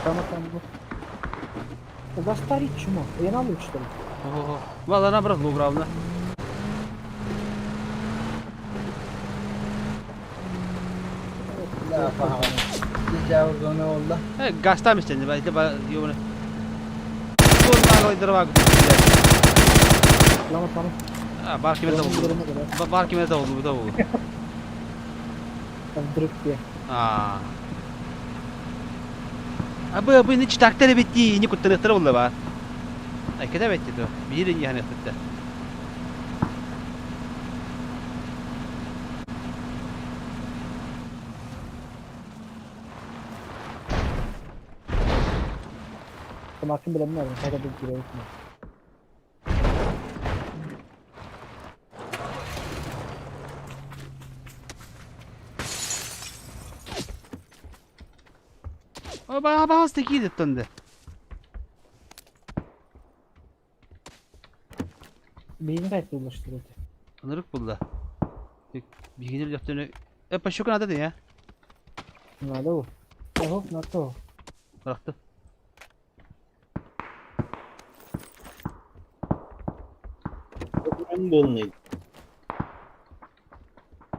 Tamam bu. Gastari чума. Я на луч что ли? Ого. Valla na bırak logravna. Да, погано. Тяжело зона oldu. He gasta mı seni? Belki de yolunu. Bunlar oydur bak. Tamam tamam. Ha bar kime de oldu. Bar kime de oldu bu da oldu. Tam direkt diye. Aa. Abi ne çıtakları bitti. Ne kutlanıkları oldu ba. Ay keda bitti to. Birin yani bitti. Tamam kim bilemem nerede. Kayda bir kere etme. Aba hasta ki dettonde. Beyni kayıtlı ulaştırıldı. Anırık buldu. Bir gelir yaptığını. Paşo kanada de ya. Nerede o? Hop nerede o? Bıraktım. Ben bolnayım.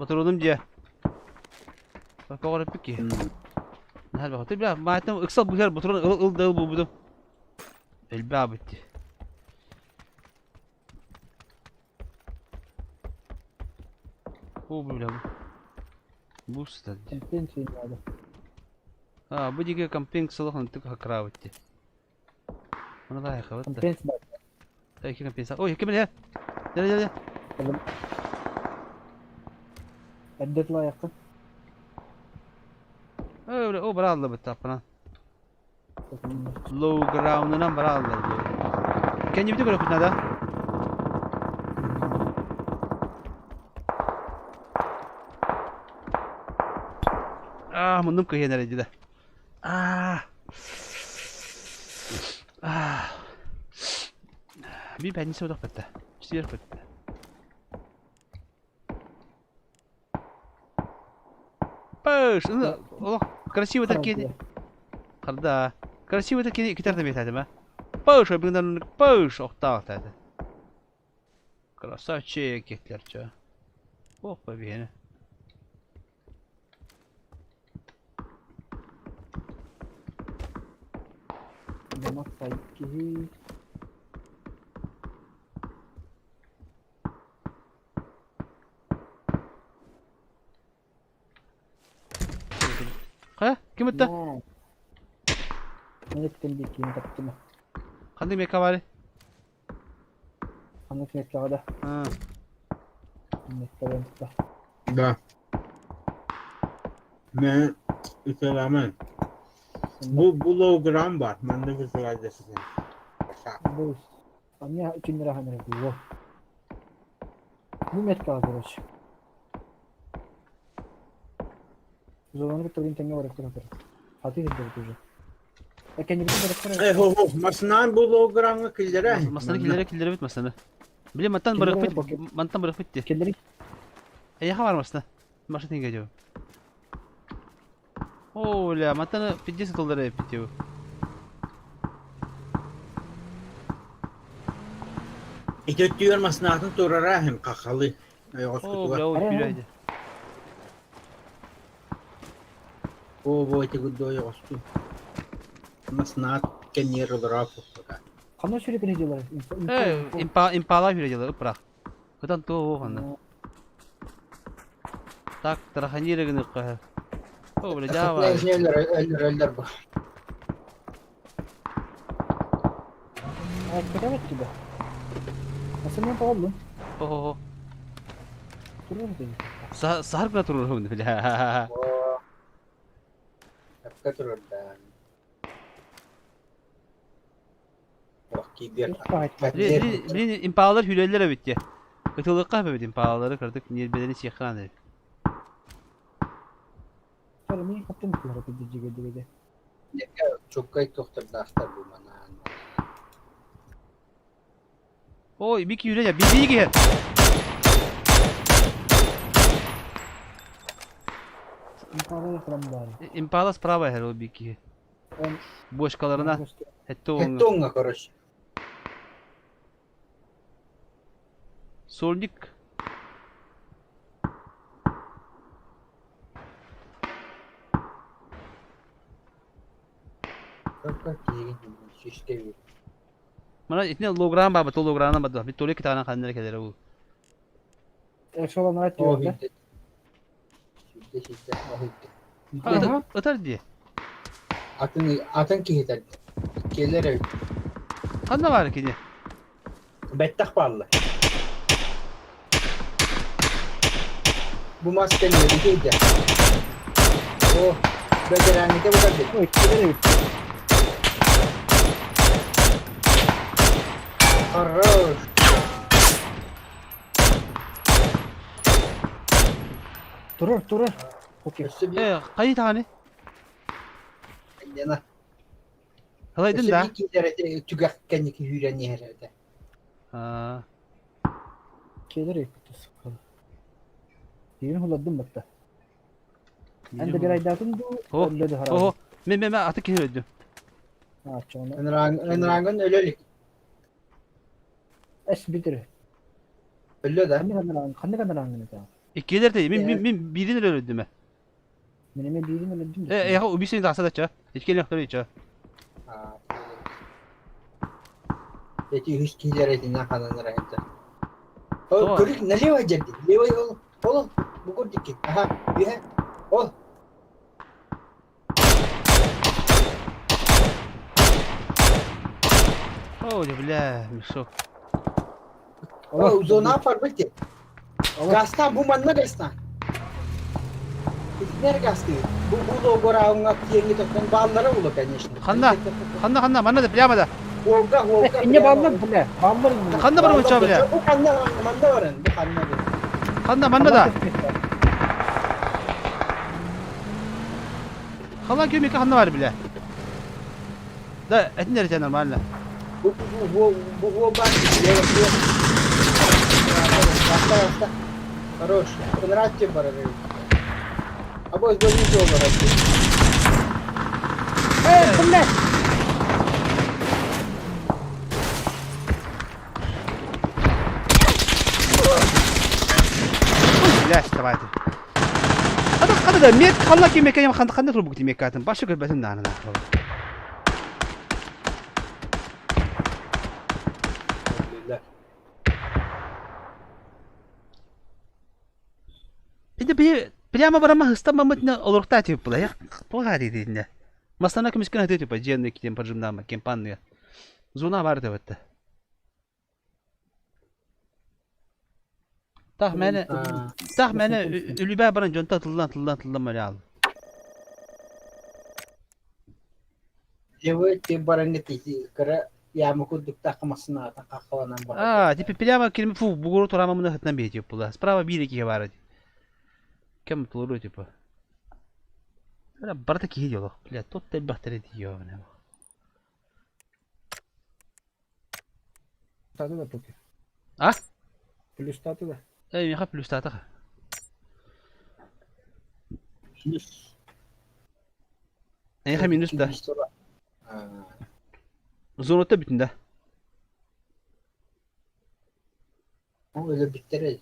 Batırıldım diye. Bak o kadar peki. Hal bak. Tabii ma etem ıksal bu her batırın ıl dağıl bu budum. Elbi abitti. Bu böyle bu. Bu stad. Ben şey nerede? Ha bu diye camping salon tık hakra bitti. Ona da yakaladı da. Ben bak. Peki camping salon. Oy kim ya? Gel. Tamam. Eddet la yakın. Öyle o bırakıldı bu tapına. Low ground'dan bırakıldı. Kendi bir de göre nada. Ah, mundum kıyı derecede. Ah. Bir ben neyse odak bitti. Çiğer bitti. Паш, о, красиво такие. Да. Красиво такие гитарные метады, ба. Паш, обиндан паш, охтаатады. Красавчик кетлерче. Ох, побене. Demek sanki Ha? Kim etti? Ne ettin bir kim taktı mı? Hangi meka var? Hangi mekkada? Ha. Mekkada da. Da. Ben İslam'ın. Bu logram var. Bende bir faydası var. Bu. Anya 2 lira hanım bu. Bu mekkada burası. Zorlanı bir tabii tenge var ekran. Hadi gidelim hocam. Kendi bir de Ho masnan bu logramı killere. Masanı killere bit masanı. Bile mantan bırak bitti. Killeri. Ya var masana. Maşa tenge diyor. Oo la mantanı $50 bitiyor. İki diyor masnatın torara hem kakalı. Oo la o piraydı. Bu ite gudoy ostu. Masnat kenyer grafo. Kanal sürekli ne diyorlar? Impala piraydı bırak. Kadan to o anda. Tak terakhir gini qah. Oo böyle java. Öldür bu. Evet, evet gibi. Nasıl ne oldu? Oo. Durur dedi. Sahar kena turun bile. Bakka tururdan. Bak ki bir Bilin impalalar hülellere bitti. Itılıkka yapabilir impalaları kırdık. Niye bedeni siyakran dedi. Sonra niye kaptın mı kılara gece? çok kayıt doktorda aktar bu bana. Oy bir ki hüle ya. Bir ki. İmpala yapalım bari. Impala sprava her o bir ki. Boşkalarına. Hette onu. Hette onunla karış. Solnik. Bak şişte bir. Mana itne logram babat lograna badı. Bir tole kitana kanlara kedere bu. Eşolanlar atıyor orada. Şişte. Atar diye. Atın ki yeter. Kellere. Kanna var ki diye. Bettak parla. Bu maskenin ödeydi. Oh. Bedelenlikte bu kadar. O ikkilere bitti. Arroş. Durur. Okey. Kayıt hani. Yana. Halaydın da. Bir kilere tügak kendiki hüreni herhalde. Ha. Ikkilere bitti. Yeni huladım baktı. Ben de bir ay dağıtım da öldü herhalde. Oho. Me atık ki öldü. Ha çoğunu. Önrangın ölülük. Es bitir. Öyle de. Kanne kadar angını da. İkiler de min birini öldü mü? Benim birini öldüm. Ya o bir sene daha sadece. Hiç gelin yaptırıyor hiç. Ha. Peki hiç kilere dinle kananlara ente. O kurik ne leva geldi? Leva yol. Oğlum bu kurik ki. Aha. Bir he. Ol. Oh ya billah misok. O zona yapar bitti. Gastan bu manna gastan. Nereye gastı? Bu logora onga tiyengi toktan bağlara ulu конечно. Kanna manna da bilama da. Volga. İnce bağlar bile. Bağlar mı? Kanna var mı uçağı bile? Bu kanna manda var. Bu kanna. Kanna manna da. Hala gömük kanna var bile. Da etin nerede normalde? Bu ben. Basta. Хорош. Понравится барыгы. Обои сдвиньте оба. Блядь! Блядь, давайте. Hadi da met kalla ki mekan khanda tur bukti mekatın. Başı görbesin nana. İşte prямо barama hısta mamatna olurta tip ya. Bu hadi dinle. Masana kımskin hadi tip cennet kitim parjumdan ma kempanya. Zona var da vatta. Tahmene ülübe baran jonta tıllan mali al. Lewe te barangeti kara ya mukuduk takmasına takakawanan ba. Tipi prямо kelime fu buguru toramamını hıtnan bir tip bu. Sprava 1-2 var hadi. Кем плуру типа. Она барта кидела. Бля, тут ты бахтери ёвна. Tadı da poker. А? Plus tadı da. Я ха плюс тата. Plus. Я минус да. Ha. Zonota bütün de. O öyle bittirir.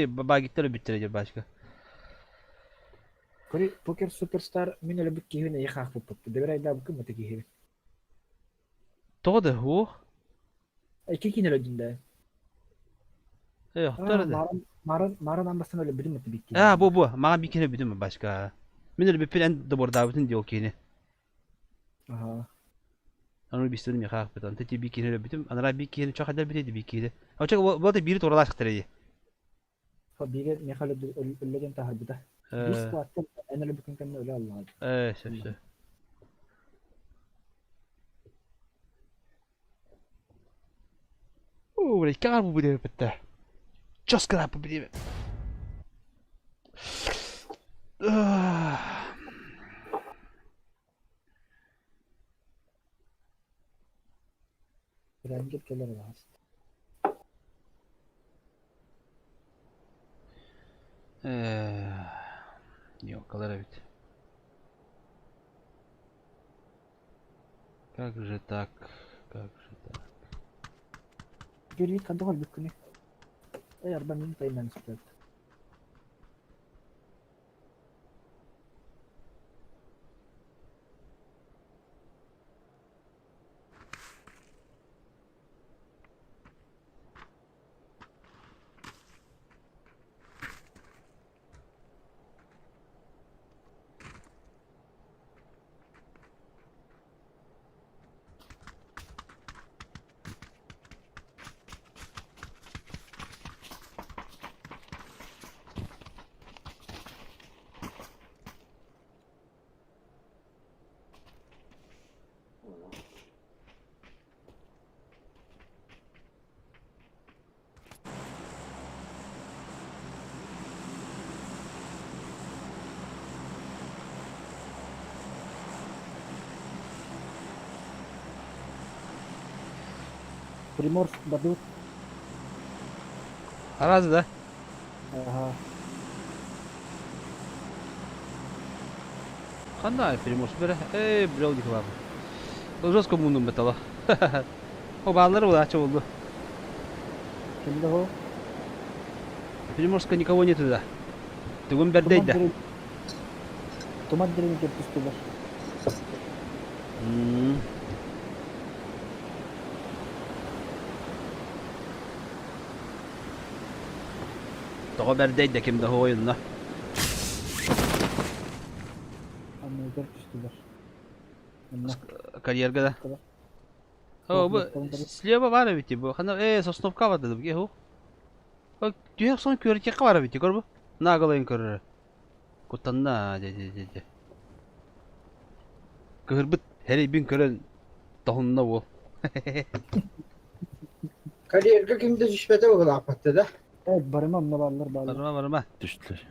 Baba gitti bitirecek başka. Kori poker superstar min öyle bir kihine yakak bu potu. Devreye daha bakın mı teki hiri. Toğda hu. İki kihine öyle dinde. Hıhtara da. Maran ambasını öyle birim mi teki. Bu. Mağa bir kere bütün mü başka. Min öyle bir plan da borda bütün diyor kini. Aha. Onu bir istedim yakak bütün. Teti bir kere bütün. Anara bir kere çok kadar bitedi bir kere. Ama çok bu da biri torala çıktırıyor. Biri ne kadar öldüreceğim tahar bu da. Bir saatte en öyle bütün kendine öyle Allah'a. Şey. Burayı kar bu bir bitti. Just grab bu bir. Rengi keller var. Yok kadar evet. Как же так? Как же так? Geri kadar hal bükünü. Eğer ben bunu tayından istiyorum. Primorsk Badut. Arazide. Aha. Qanday Primorsk bere? Birov dik var. O'zos komunum betala. O bağlar ulaşça oldu. Kimde o? Приморска никого нет туда. Тugün berdeydi. Tomat dirimi kepüstüler. Togo berdeydi kimde o oyunda. Amerika kepüstüler. Карьерга да. О, bu слева var biti bu. Hana Sosnovka var dedim ki o. O diyor son körçek var biti gör bu. Nagalayın körür. Kutanna de. Kırbıt her bin kören tahunna bu. Kariyerga kimde düşmede o apattı da. Evet barımam ne bağlar. Varma. Düştüler.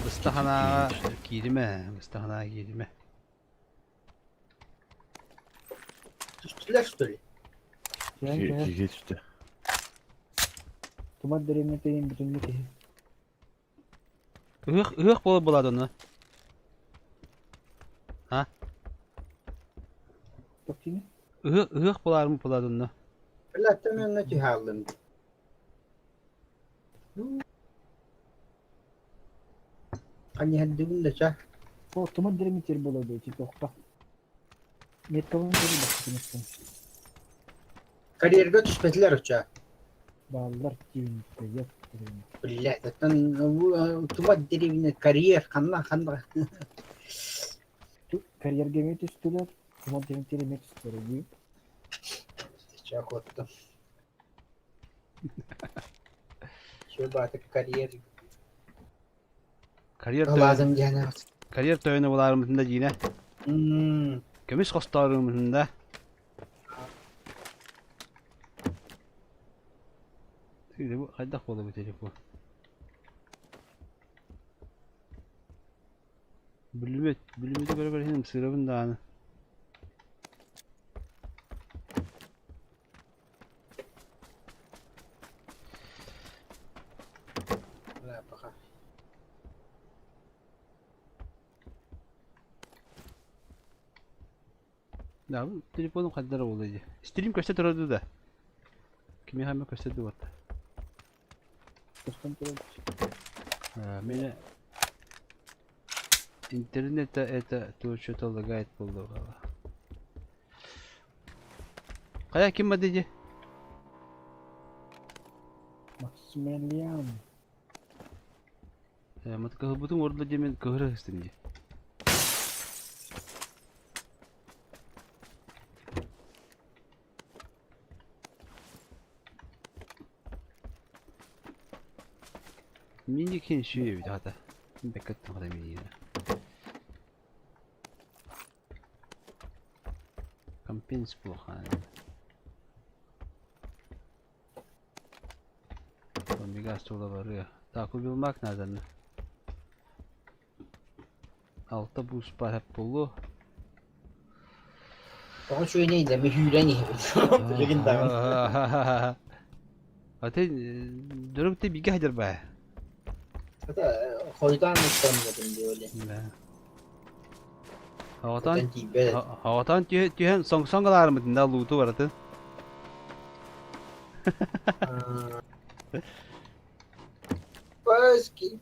Mustahana girme. Üstüler üstüler. İki geçti. Tomat dirimi teyin bütün ne ki. Ihık buladı onu. Ha? Bakayım. Ihık bular mı buladı onu? Latte men ki halın. Hani haddim de ça. O tomat dirimi tir buladı ki tokta. Ne tamam dirimi bakayım. Kariyerga düşmediler uça. Bağlar kim yok. Billah zaten bu tumat derivine kariyer kanla. Kariyer gemek istiyorlar. Tomat dirimi tirmek istiyorlar. Çok ottu. Şu artık kariyer lazım gene. Kariyer töyünü bular mısında yine. Kömüş kostarı mısında. Şimdi bu haydak bolu bitecek bu. Bülümü de beraber henüz sırabın dağını. Ya bu telefonun kadar olaydı. Stream kaçta taradı da. Kimi hemen kaçta duvarda. Beni internette это что-то лагает buldu valla. Kaya kim madeci? Maximilian. Matkah butun orada cemen kahır istemci. Mini kin şey bir hata. Beklettim hadi mini yine. Kampins bu hani. Bir gaz var ya. Takip bulmak nereden? Altta buz var hep bulu. Daha şöyle neydi? Mühüreni. Bugün de. Hadi dönüp bir gaydır be. Hatta koydan istemedim diyor öyle. Havadan tühen songalar mı dinle loot'u var adı. Baski.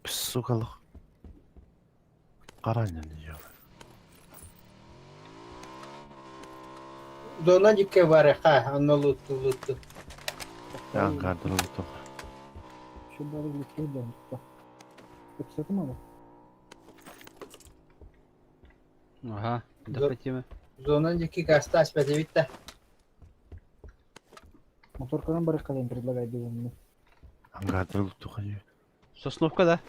Sukalık. Karanyan diyor. Zona que var ha, onu lutu. Ben kartını tutup. Şunları lütfen de bak. Fırsatım ama. Aha, dapetime. Zona que gastas para evitar. Motor kalan barık kalayım предлагать bunu. Ben kartını tutup. Sosnovka da.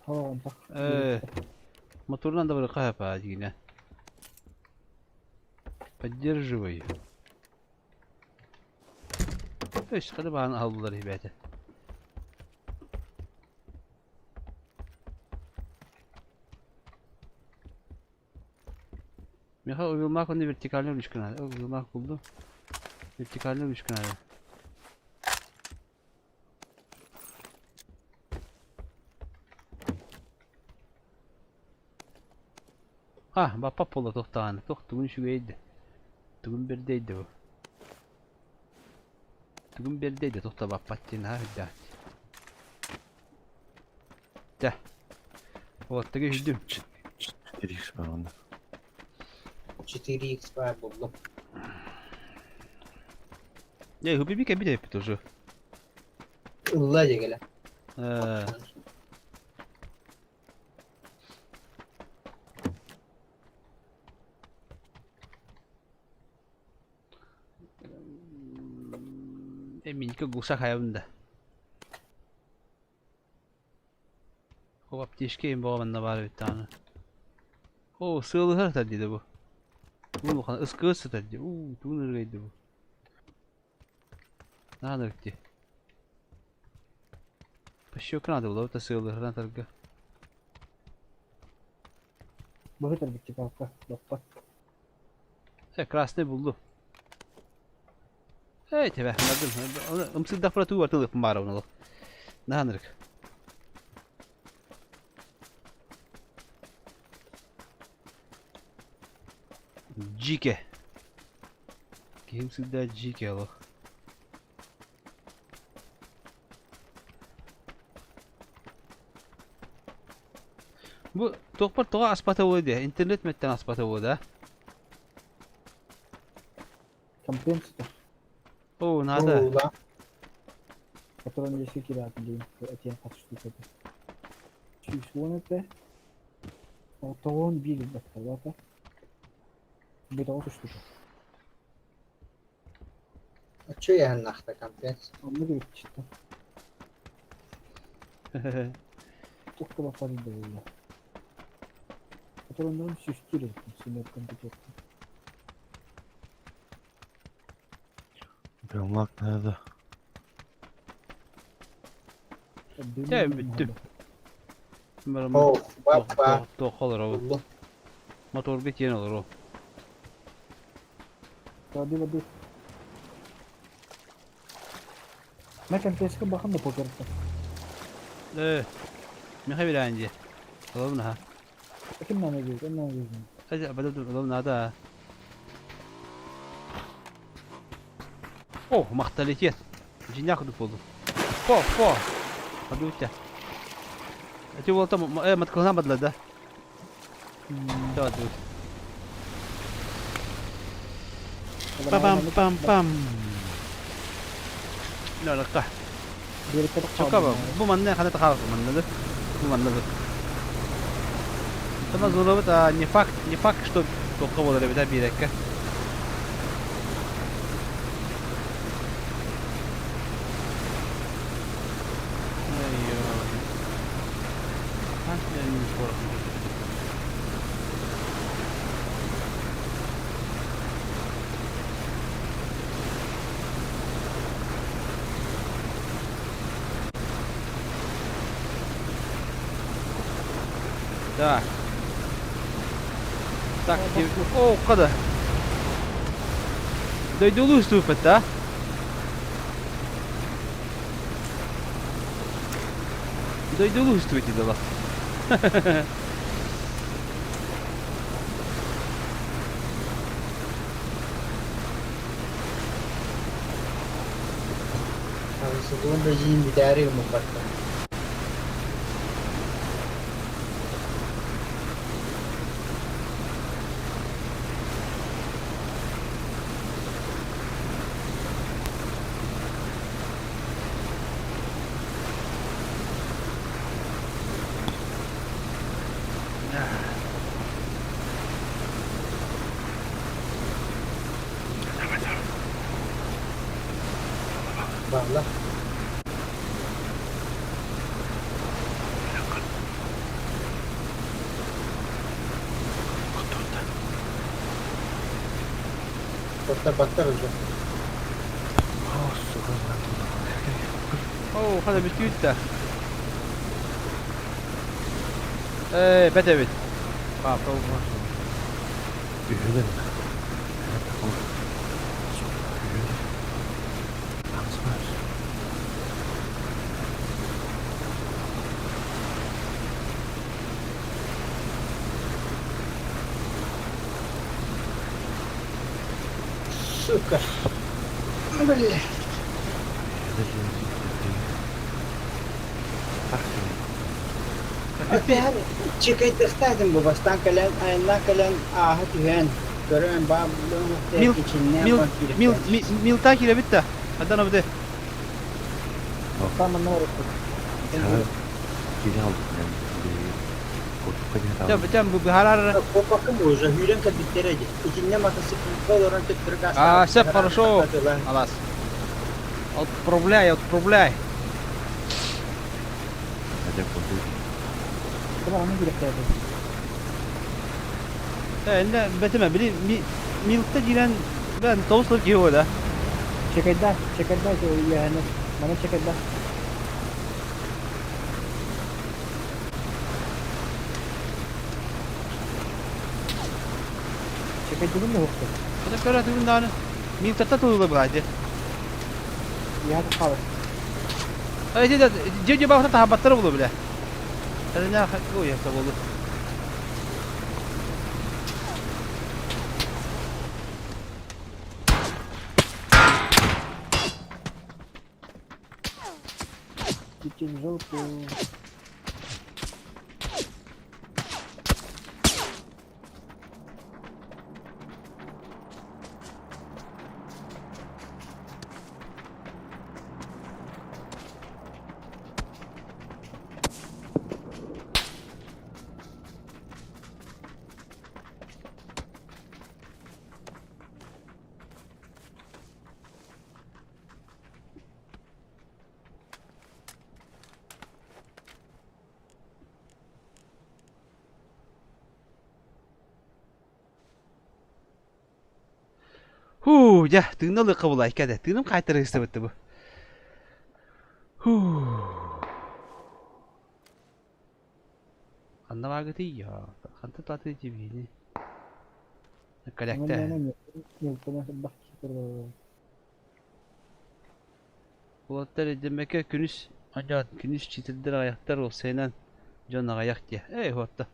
Tamam bak. Моторынан да бұрыққа әпа дегені. Поддерживай. Өш қады бағын алдылар ебәті. Меха uyulmak onda vertikalne üçgen hali. Uyulmak buldu. Vertikalne üçgen hali. Ha, bak pola tohtağını. Tohtuğun şüveydi. Tuğun birdeydi bu. Tuğun birdeydi. Tohta bak patini ha hüddet. De. Oğatta geçtim. 4x var onda. 4x var buldum. Ya hıbı bir kebir yapıyor şu. Illaca gelen. Minka gusak hayatında. O apteşkeyim babamın var bir tane. O sığlı her tadı bu. Bu bakalım ıskı tadı. Bu neredeydi bu? Nerede gitti? Paşıyor kanada bu da sığlı her tadı. Bu kadar bitti kanka. Bak. Krasne buldu. Evet be, anladım. Umsız da fırlatı var tılıp mı var onu? Ne anırık? Cike. Kimsiz de cike alo. Bu tokpar toğa aspata oldu. İnternet metten aspata oldu. Компенсатор. О, надо. Который мне все кидают, блин. Это я хочу что-то. Чуть вон это. Вот он били баталата. Bir de o düştü. Açıyor ya nakta kampiyat. Onu da çıktı. Çok da bakalım da öyle. Patronların süstürüyor. Sinir kompütörü. Bilmek nerede? Ya bitti. Bak. Tok olur o. Motor bit yeni olur o. Hadi. Ne kampiyatı bakın da pokerta. Ne kadar önce? Oğlum ha. Kim ne diyor? Ne diyor? Hadi abada oğlum nada. Oh, mahtaliyet. Cinyak kudu oldu. Po. Hadi uçta. Ati volta matkalına badladı. Hadi. Pam. Ne rakka. Çok ama bu man ne kadar takar manladı. Bu manladı. Tamam zorladı da ne fak что только вот это bir dakika. Так. Так, о, kada. Дойдулу ступет, да? Дойдулу ступит, да? Segundo de militares mo parta. Valla. Battar hocam. Oh, hada bisküvit de. Bedevit. Bak, bak. Üyeler. Сука. Бля. Yani çıkaydı istedim bu bastan kalan ayna kalan ahat güven. Görün bab Mil, mil mil takire bitti. Hadi ne bide. Tamam ne olur. Geri aldık yani. Can bu harar. По какому уже Юрен как биттереди. İçinde matası koloran tıktırık А, все хорошо. Алас. Отправляй. Tamam onu gerektirdi. Ne betime bili milkta giren ben tavuslar gibi o da. Çekerden yani. Bana çekerden. Çekerden mi yoktu? Hadi kara tüm tane. Milkta tutuldu bu hadi. Ya hadi kalır. Hadi de cece bakta tahabatları bulu bile. Hadi ne o ya sabolu. Gideceğiz oldu. Ya, tığın da kabul aykadı. Tığınım kaytarı istemetti bu. Anda vargıtı ya. Kanta tatlı cibini. Kalakta. Yok, ben bak çıkıyor. Bulatlar demek günüş ancak günüş çitildir ayaklar ol senin canına ayak diye. Hatta.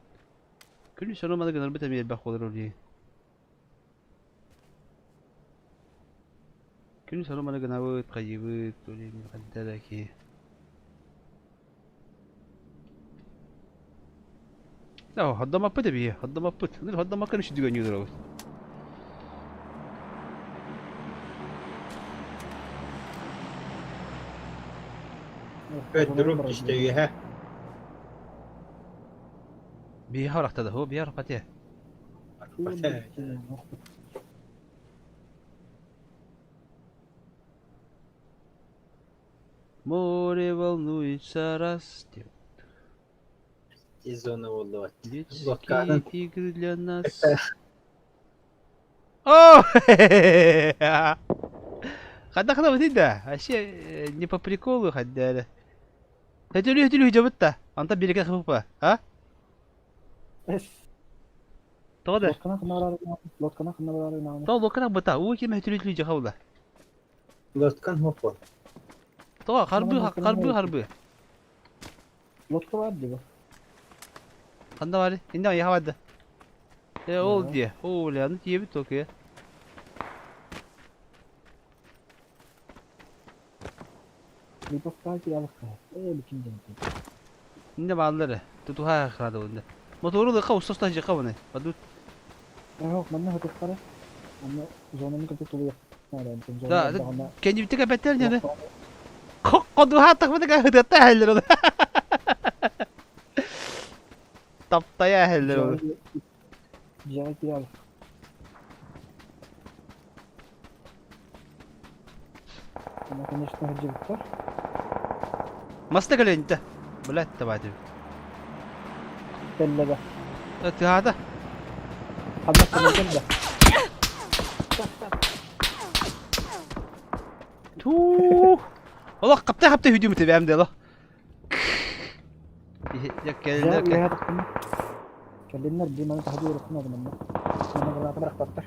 Günüş olmadı kadar bir de bak olur diye. Günüş olmadı kadar bu kaybı böyle bir kadar ki. Ya hadda mapı da bir hadda mapı. Hadda makın işi düğünüyor o. Evet durup işte ya. Bir harakta da o bir harakatı. Море волнуется раз. Zona oldu. Детский тигр для нас. О! Когда вот это, вообще не по приколу ходили. Хөтүлү жабытта. Анта береке хыпа, а? Тода. Лоткана кына барар. То локана бата, у кеме хөтүлү жахаула. Лоткан хоппо. То харбы. Лотка var diyor. Kanda var. İndi ya hadi. Ol diye. O lan diye bir tokuya. Bir bakar ki yalık. Bütün canım. İndi bağları. Tutu ha kırada onda. Motoru da kavu sosta jaka bunu. Badu. Yok ben ne hatık para. Ama zonanın kapı tuluyor. Da kendi bir tek beter yani. Kodu ha takmadı ka hıdatta haller o. Taptaya haller o. Bize kiralık. Ama konuşma hacı var. Masta kale انت. بلا تبعتي. Belle. هذا. Hatta belle. تو والله قبتها فيديو متابع ده يا كلنا كلمنا الجيم انا تحضير ركنا منه انا قرأت مرة فتح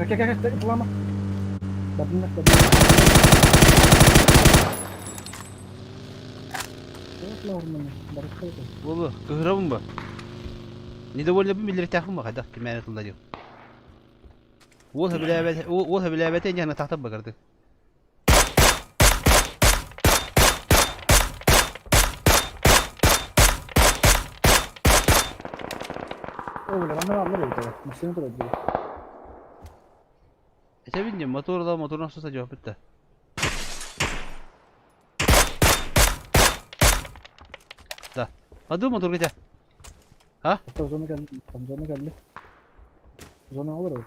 كاكا طلعنا بدنا والله كهرباء بقى ندور لبي من اللي ارتاحوا ما خدك كمان الله جو وها بلعبتين جهنا تحت بقرتك انا عمري كده مش انت اللي تبيني موتور نفسه جواب انت ده هدو موتور كده ها زونه geldi zona alır o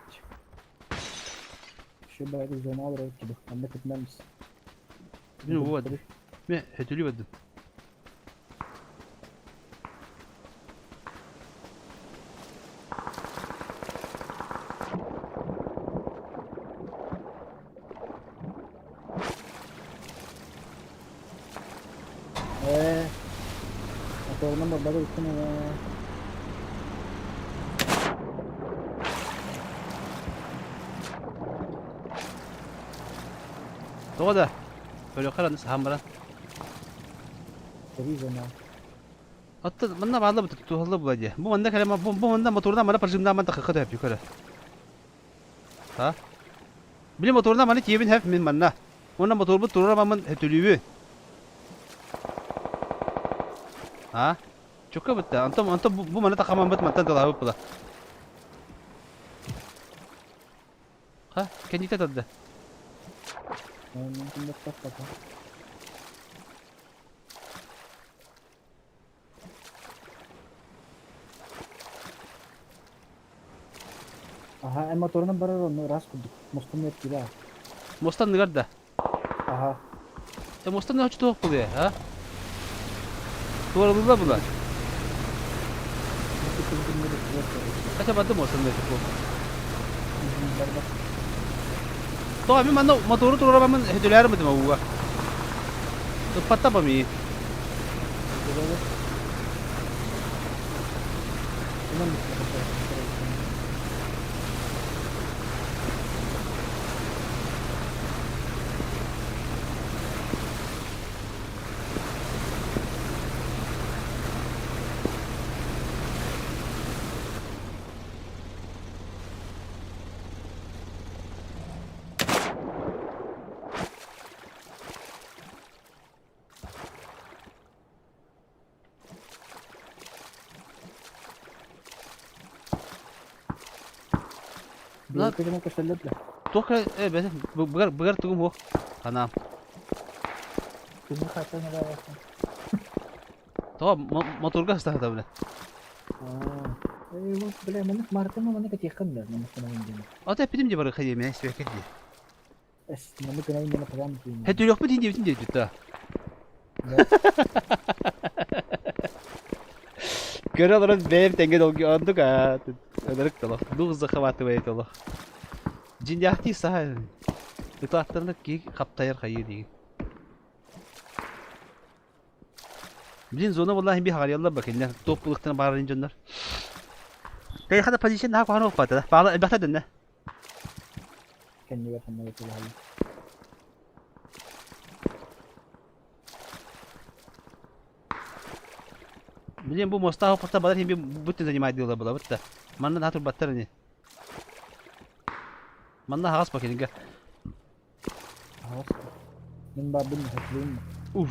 şu böyle zona alır o gibi anne tutmam mısın مين هو ده مين هتولي بدو motorundan da böyle üstüne ya. تودا فلو خلنا نسحب مرة Seriz ona. حتى منا بعض لب تهلب وجه مو عندك لما مو عندنا موتورنا مرة برجمنا ما تخخدها في كره ها بلي موتورنا ما نتيجي بنهف من منا ونا موتور بتورنا ما من هتوليوه ها شوكا بتا انت بو منا تقام بت ما تنتظر بلا ها كان يتتد Mümkün de patladı. Aha motorundan barar onu rast kurduk. Mostan yaptı ha. مستني قرده Aha. مستني هوش توقف ده ها صور بالضبط كتب قدم وصلنا فوق طبعا بما انه موتور ربع من هدولار مدم هو تبطأ بمي لا كده ممكن اشلت له توكل ايه بس بقر تقوم هو انا كده خاطرنا بقى طبعا موتور قاس تحت ولا Bak bile manak martı mı manak atiyakan da manak kana indin. Ata pidim de barı khayem ya isbek diye. Es manak kana indin param tuin. Hadi yok mu din diye bitin diye. Görüyorlar benim tenge dolgu andık ha. Öderik dola. Bu hızlı kavatı bayet dola. Cin yahti sahil. Itaatlarını ki kaptayır hayır diye. Bilin zona vallahi bir hal yallah bakın. Ne topluluktan bağırınca onlar. Kaya hada pozisyon daha kuhana ufata da. Bağla elbette dönne. Kendi bakımda yapıyorlar. Bilin bu Mustafa Fata badar bir bütün zaнимает дело было вот. Manna daha tur battır ne. Manna hagas bakın ga. Hagas. Min babın haklıyım. Uf.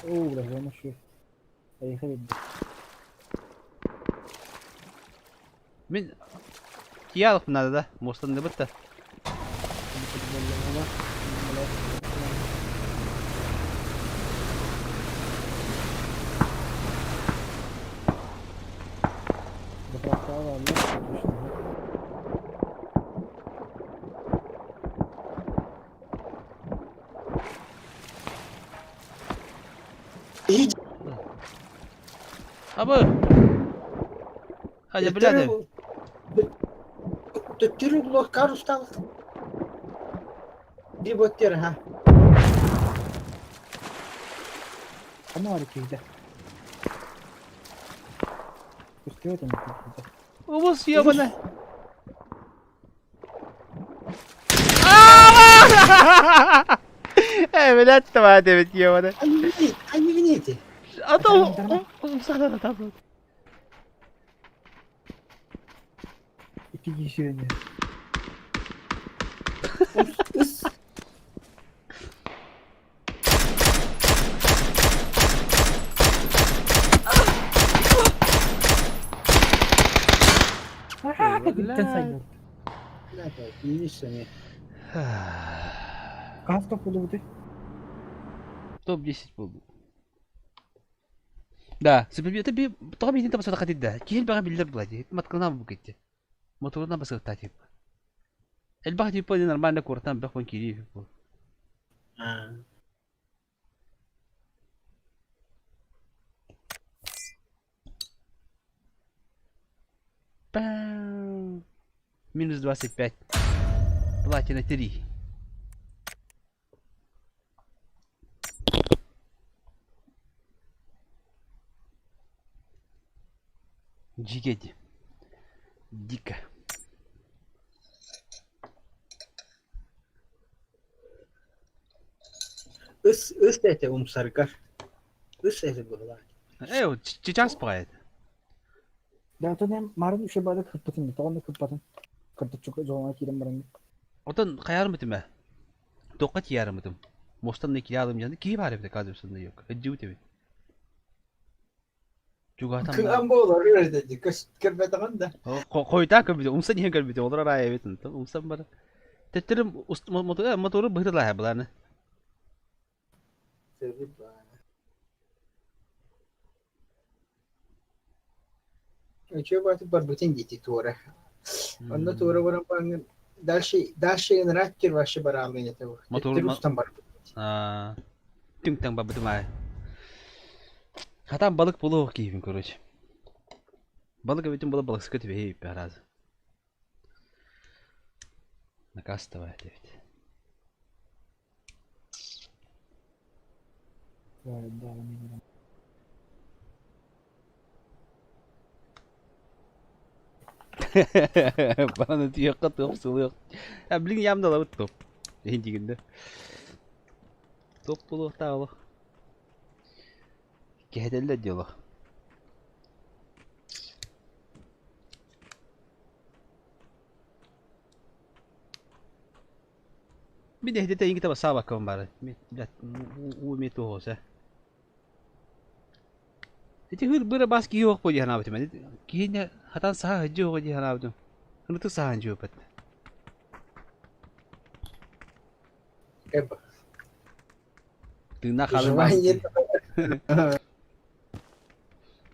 Oo, udah lama sih. Ay khalid. Min kiyalık bunlarda da. Mustafa'nın ne bitti. Abi. Hadi birader. Tüttürü bu karustan. Bir botyer ha. Ama hareketi. Üstüne de mi? Ubus ya bana. Evet tamam evet ya bana. Hangi neydi? Adam sana da tamam. İki kişi önce. Dikkat sayıyor. İyi seni. Kaç top oldu bu de? Top 10 buldu. Да, это би طبعا انت بس قد ده كيل بقى بالله بلادي ما تقلنا بوكيتي موتورنا بس تاتيب الباقي يبقى دي نورمال كورتان بخون كيلي Бам. Минус 25. Платина 3. Джигеди. Дико. Östete sarkar. Östete bu lan. Сейчас спает. Да, то nem marun işe bağlı kırpatın. Tamam kırpatın. Kırpatın çok zoruna kirim barang. Otan kayarım bitime. Tokat yarım bitim. Mostan ne kiyalım yandı. Ki var evde kadrosunda yok. Hıcı tabi. Juga tam. Kılan bu olur öyle dedi. Kırpatan da. Koyta kırpıdı. Umsan niye kırpıdı? Olur araya evet. Umsan bana. Tettirim motoru bıhırla ha bulanı. Что бы барбутин дети тора. Он на тора ворам пан дальше генератор вообще баралын это. Мотор там бар. Tüm tüm babı dumay. Hatta balık bulu keyfim короче. Balık bütün balık sıkıntı bir hep biraz. Nakastava evet. Bana da diyor top suluyor. Ya bilin yamda la top. Hindi günde. Top bulu tavla. Kehdeller diyorlar. Bir de hedete ingin kita sawa bakalım bari. Metu hosa. Itu hur bera bas ki yok poji hana betul. Kini hatan sah haju poji hana betul. Kena tu sah haju bet. Eba. Tuna kalau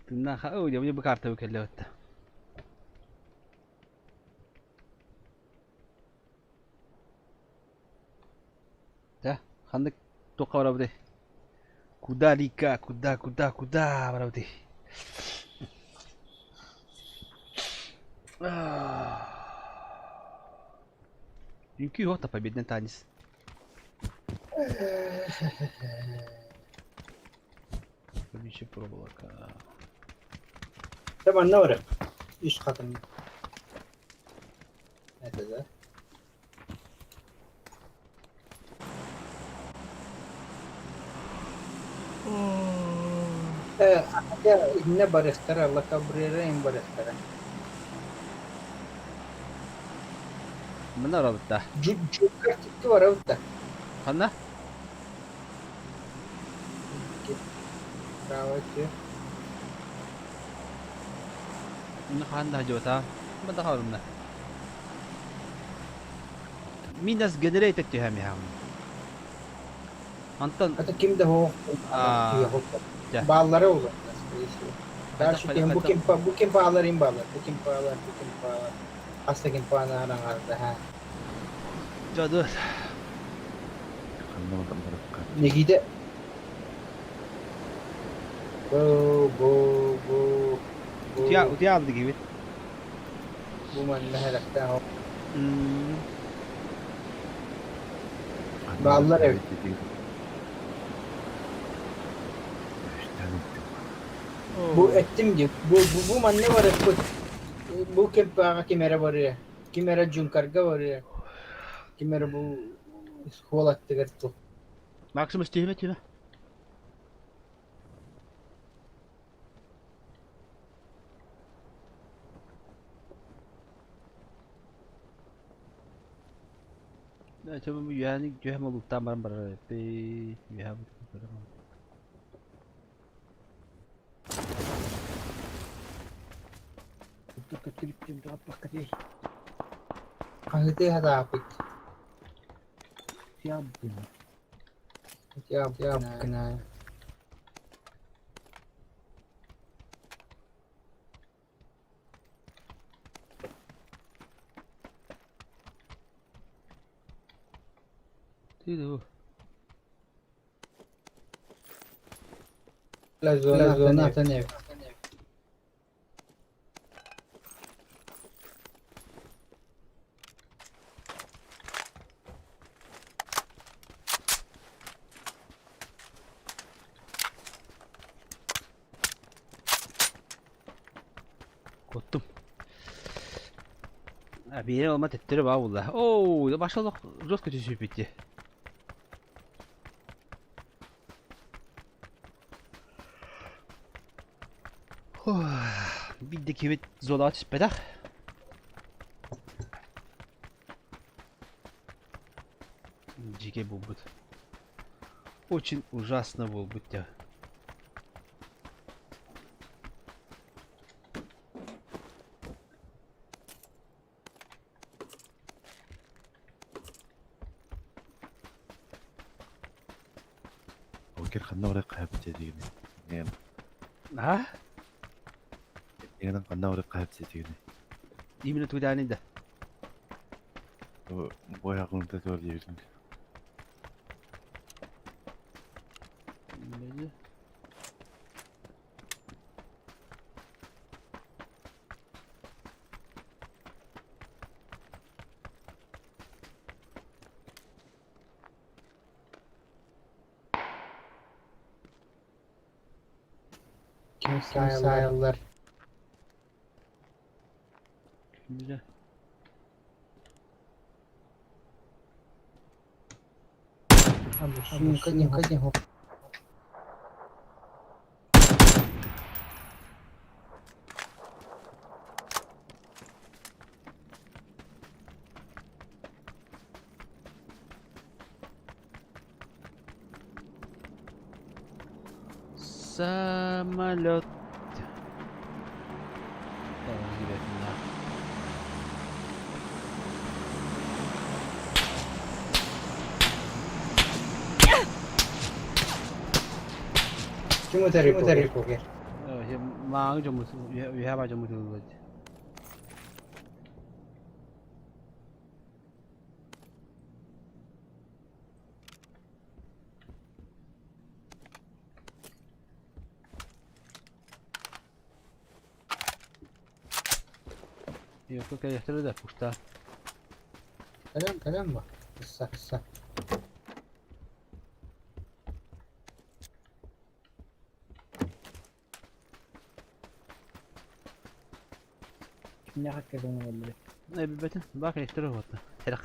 Tuna kalau dia punya berkata bukan lewat. Kandık toka var abi. Kuda lika kuda var abi. Dünkü yok tapay beden tanesi. Bir şey provolaka. Tamam ne var? Üst katın. Ne dedi? Ya ne baristara Allah kabrera en baristara. Benar abi dah. Juga itu var avda. Kanna? Rawat ya. Ini kanda jota. Benda kau rumah. Minas generated tu hem ya. Anton. Atau kimde ho? Ya. Bağları olur. Karşı kim bu kim bağlarım bağlar. Bu kim bağlar. Hasta kim bağlar arada ha. Jodoh. Anlamadım bırak. Ne gide? Bu. Utia abdi gibi. Bu man nehelekte ho. Bağlar evet. Bu ettim diyor. Bu man ne var bu? Bu kempa kamera var ya. Kamera junkarga var ya. Kamera bu holattı gerçi. Maximus tehmet ya. Coba bu yani jual mau tambah berapa? Ya betul. Kahit hada apik. Siap. Siap kena. Tidur. La zona tanıyorum. Korktum. Bir yere olma tetleri var valla. Oo, başladık. Çok kötü sürüp bitti. Bir de kivit zola açıp bedek. Дике булбут. Очень ужасно булбут я. وكيل خدنا ورقة بتجيني يعني ها؟ يعني خدنا ورقة بتجيني يمين توداني ده ويا قلت توري Kimsayarlar. Güzel. Никак. Самолет. Чему ты репоки? Mang cho một hai ba cho một thứ. Yok yok elektrik de puşta. Kalem bak. Kısa. Ne hakikaten olabilir. Ne bir betin bak elektrik oldu.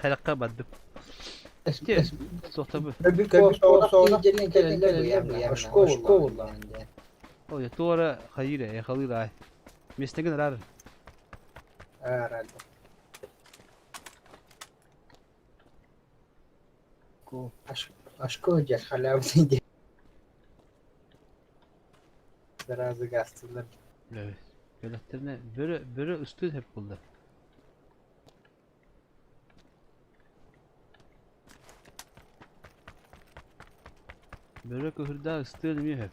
Helakka badım. Sohta bu. Bir sonra gelin keller yani. Aşk olur lan de. O ya doğru hayır ya kalır ay. Mesleğin arar. Herhalde. Aşk olacak hala bu diye. Biraz gastılar. Evet. Göletlerine böyle üstü hep buldu. Böyle köhürde üstü ölmüyor hep.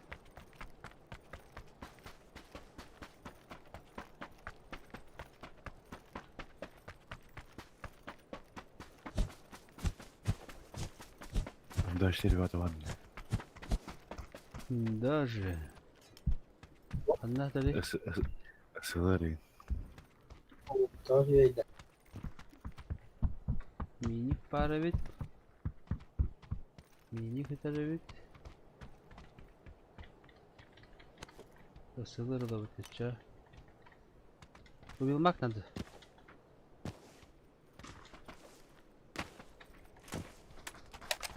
Даже ребята ладно. Даже. Она дали. Селери. Tabii öyle. Minik paravit. Minik hitaravit. Sığır da bitecek. Bu bilmek nedir?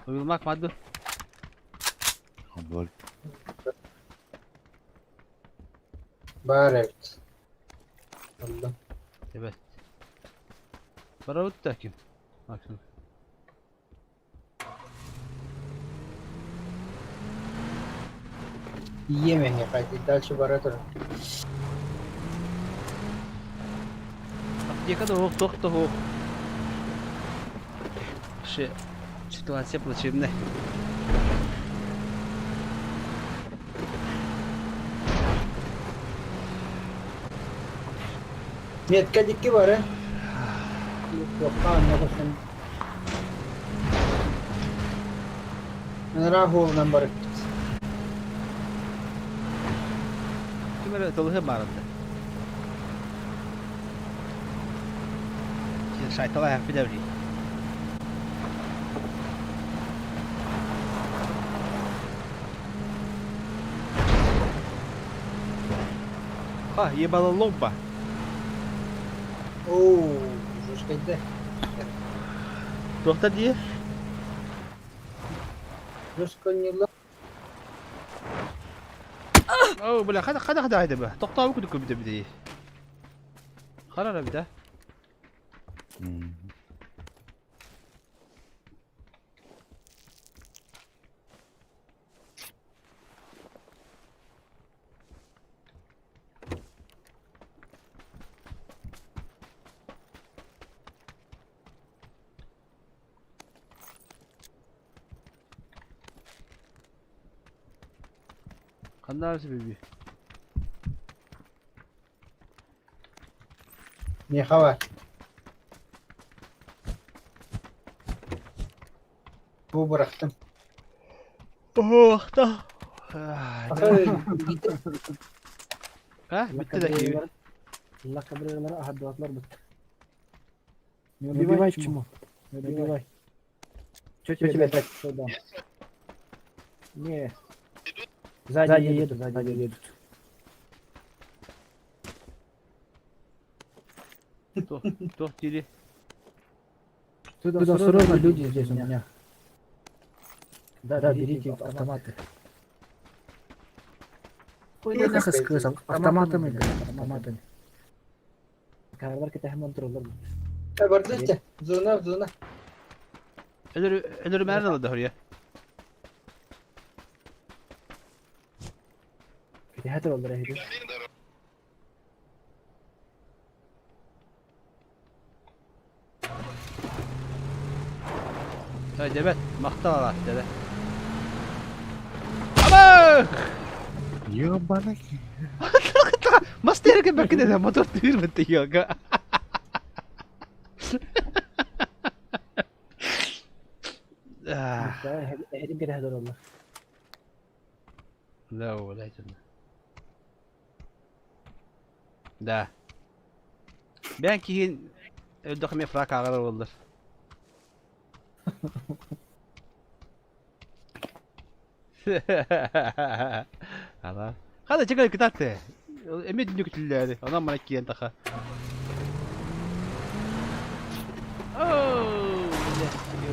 Bu bilmek madde. Ambul. Evet. Allah. Evet. Paravit da kim? Bak şimdi. Yemeğe kaydı. Dальше баратор. Аптека да тохта хо. Ситуация плачевная. Metka dikki var ha. Yok anladım. Rahul number. Kimere tolhe barında. Şimdi şaytalar hep bir devri. Ha, yebalı lomba. Oo, жесткий. Doktor diye. Жесткий. Oo, bula hadi haydi be. Doktor okuduk bir de. Karar bir de. Kandarsı bebi. Ne hava? Bu bıraktım. Oh da. Ha, bitti de iyi. Allah kabriyalara ahadiyatlar bitti. Bir vay çumu. Bir vay. Çöçe betek şuradan. Niye? Zaten yedim. Doch dili. Туда срочно люди здесь у меня. Да, берите автоматы. Ой, не сказал, автоматами. Kahralar kita hemen dururlar. Bardak zona. Ölür merdan aldı oraya. Kita hatar oldu rehidir. Hadi evet, maktal var dede. Ama! Ya bana ki. Mas tira ke bakit na motor tir mati yoga. Hedim kira hatar oldu. لا ولا جنة. ده Ben kihin öldü kime frak ağır oldular. Allah. Hadi çıkar kitatte. Emet dünya kütülleri. Ondan bana kiyen taka. Oh, let's go.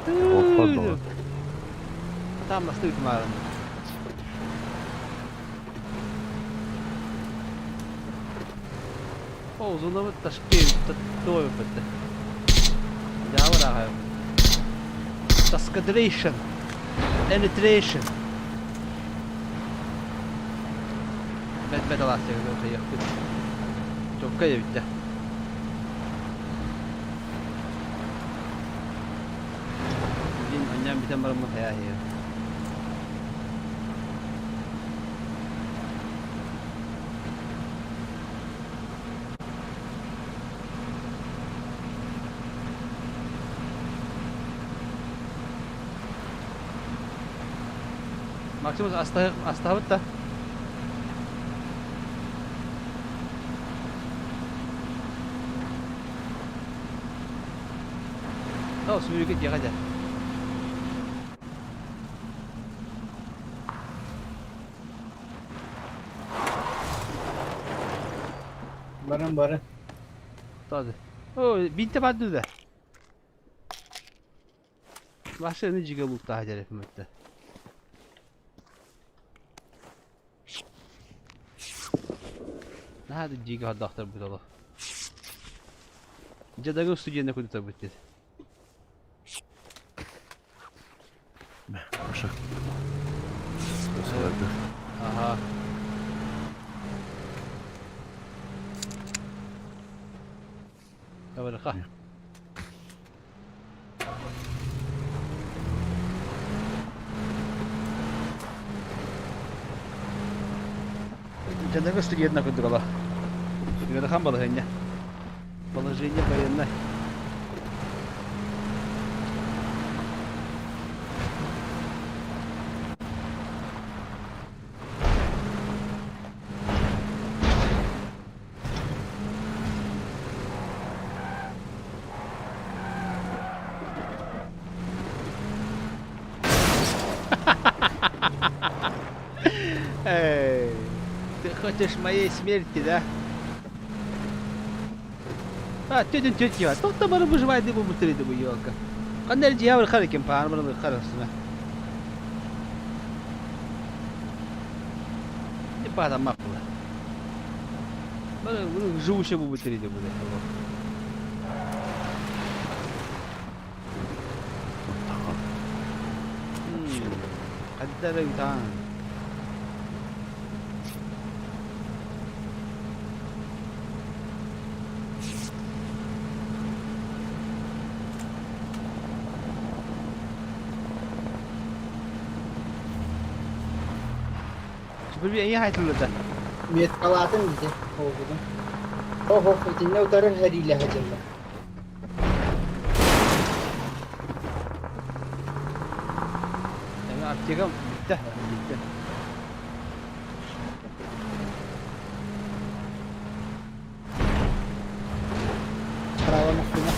Hoppa. Tam nasıl hükümlerim? O uzunluğu taşıp doğru bitti. Devam edelim. Cascadration. Penetration. Ben de lastik yaptım. Çok kayıp bitti. Annem bir tane barımı hayal ediyor. Maximus astahavut da. Oh, suyu git ya hadi. Barın. Tabii. O binte baddı da. Başka ne ciga bu daha acele etmekte. Hadi ciga hadi doktor bu dolu. Jadago stüdyoda kudu tabii dedi. Başak. Nasıl verdi? Aha. Ya bırak ha. Jadago stüdyoda kudu dolu. Stüdyoda kan balığı hanya. Положение военное. Эй, ты хочешь моей смерти, да? Ha, tütün tütü var. Tokta bana bu jvaydı bu mutluydu bu yolka. Kanlar cihaz kharıkim pan bana kharasına. Ne pada mapla. Bana bunu живущий bu mutluydu bu. Hadi da tamam. Bir iyi hayatımda. Metkalatın bize oldu. Oh, itinle utarır her ile hacımda. Yani artık bitti. Bitti. Bravo Müslüman.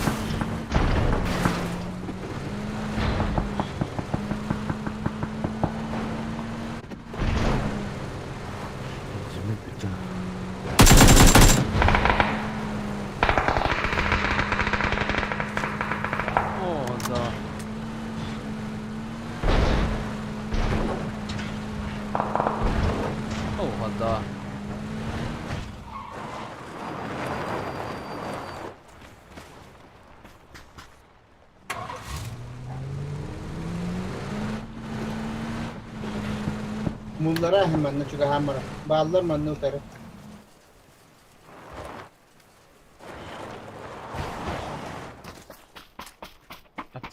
Да. Mullara hemen çünkü hamara. Bağlar manne utarı.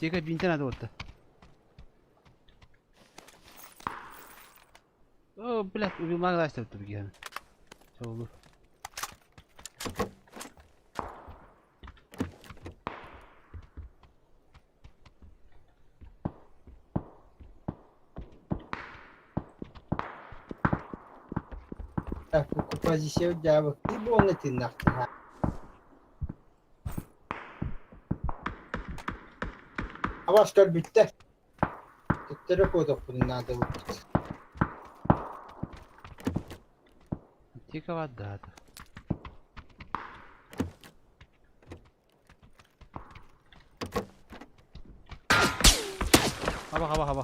Аптека бинте надо вот-то. О, блядь, убил Магластер тут ген. Все olur. позиция жабы. И болны тыннақты. Аваскар битті. Түттері көдік бұның надо өтті. Тихо вода. Хава.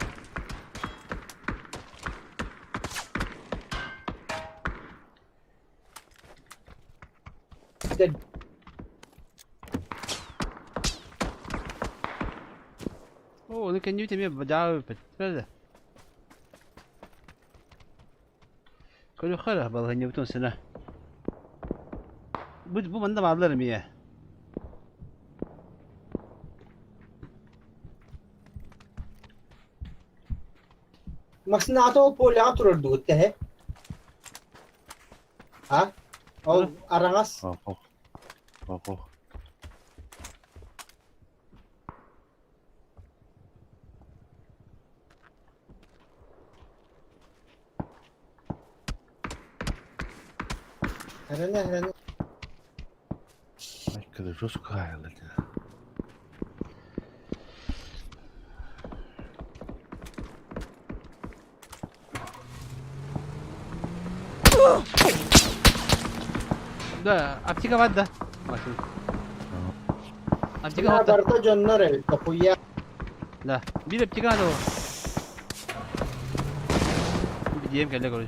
О, ну коню тебе бадау петпеде. Колю хара балга не бутун сена. Bu bende varlarım ya. Maksudnya atau pola atur dulu teh. Ha? Oh, arangas. Oh. Herhalde. Ay, kadar жестко ayarladı. Да, аптека вода. Аптека Atika вода. Barta Jonner kapıya. Да, bir aптека надо. Bir diyeyim kelle konuş.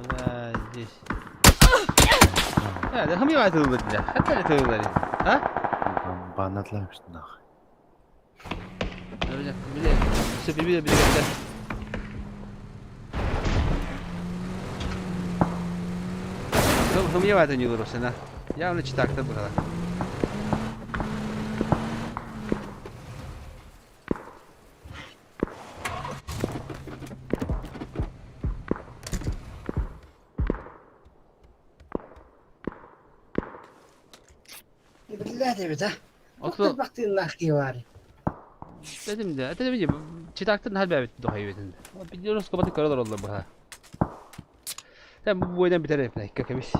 Да, здесь. Да хами var tığılır ya. Hatta ne tığılır. Ha? Bana atlamıştın ah. Öyle bile. İşte bir göster. Хами var tığılır o sana. Ya onu çıtaktı bu kadar. Billah de bita. Otlu. Otur baktığın nakli var. Dedim de, çıtaktın her bir dolayı vedin. Biliyoruz kapatık karalar oldu bu ha. Sen bu oyundan biter hep like kakabis.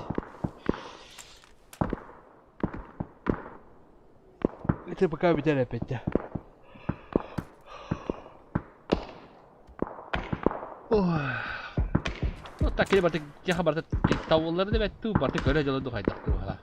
Bitir bakalım biter hep etti. O takili batık ya haberta tavulları da bettu batık öyle jalan dolayı taktı hala.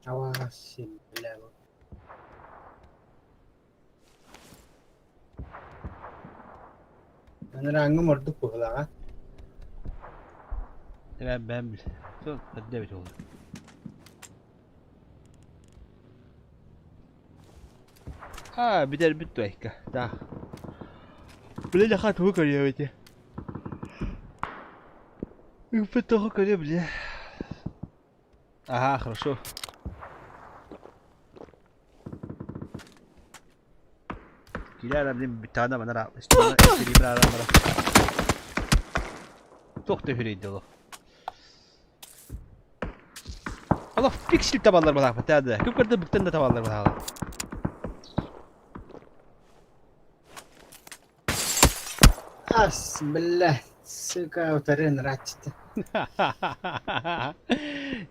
Awas billah. Rangı mırdık bu kadar. Ben bil. Çok evet oldu. Ha biter bitti dakika. Da. Bile de hat hukar ya beti. Фото хукали, бля. Ага, хорошо. Gider abim bir tane bana rahat. İstediğim bir ara bana. Çok tefüreydi o. Allah bir kişilik tabanlar bana hafif hadi. Kıpkırdı bıktın da tabanlar bana hafif. Bismillah. Suka utarin raçtı.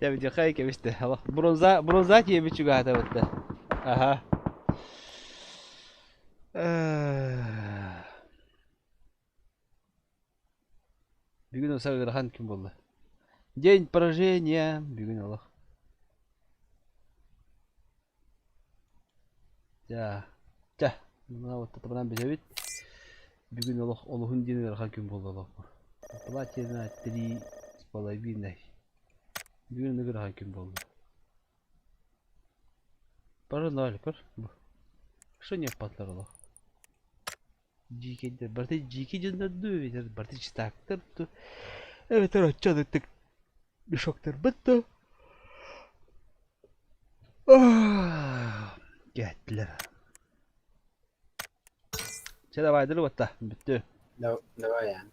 Ya bir cakayı kemişti. Allah bronza ki bir çuga hata bitti. Aha. Bugün olsa Gırhan kim buldu? День поражения. Bugün Allah. Ya. Buna вот табынан бежебит. Bugün Allah Allah'ın dini Gırhan kim buldu Allah. Платина 3,5. Bugün de Gırhan kim buldu? Para nol par. Что не патлар Allah. GK'de Bartı GK canında dövüyor. Bartı çıtaktır. Evet araçladık. Bir şoktır bitti. Gittiler. Şöyle baydılı batta. Bitti. Ne var yani?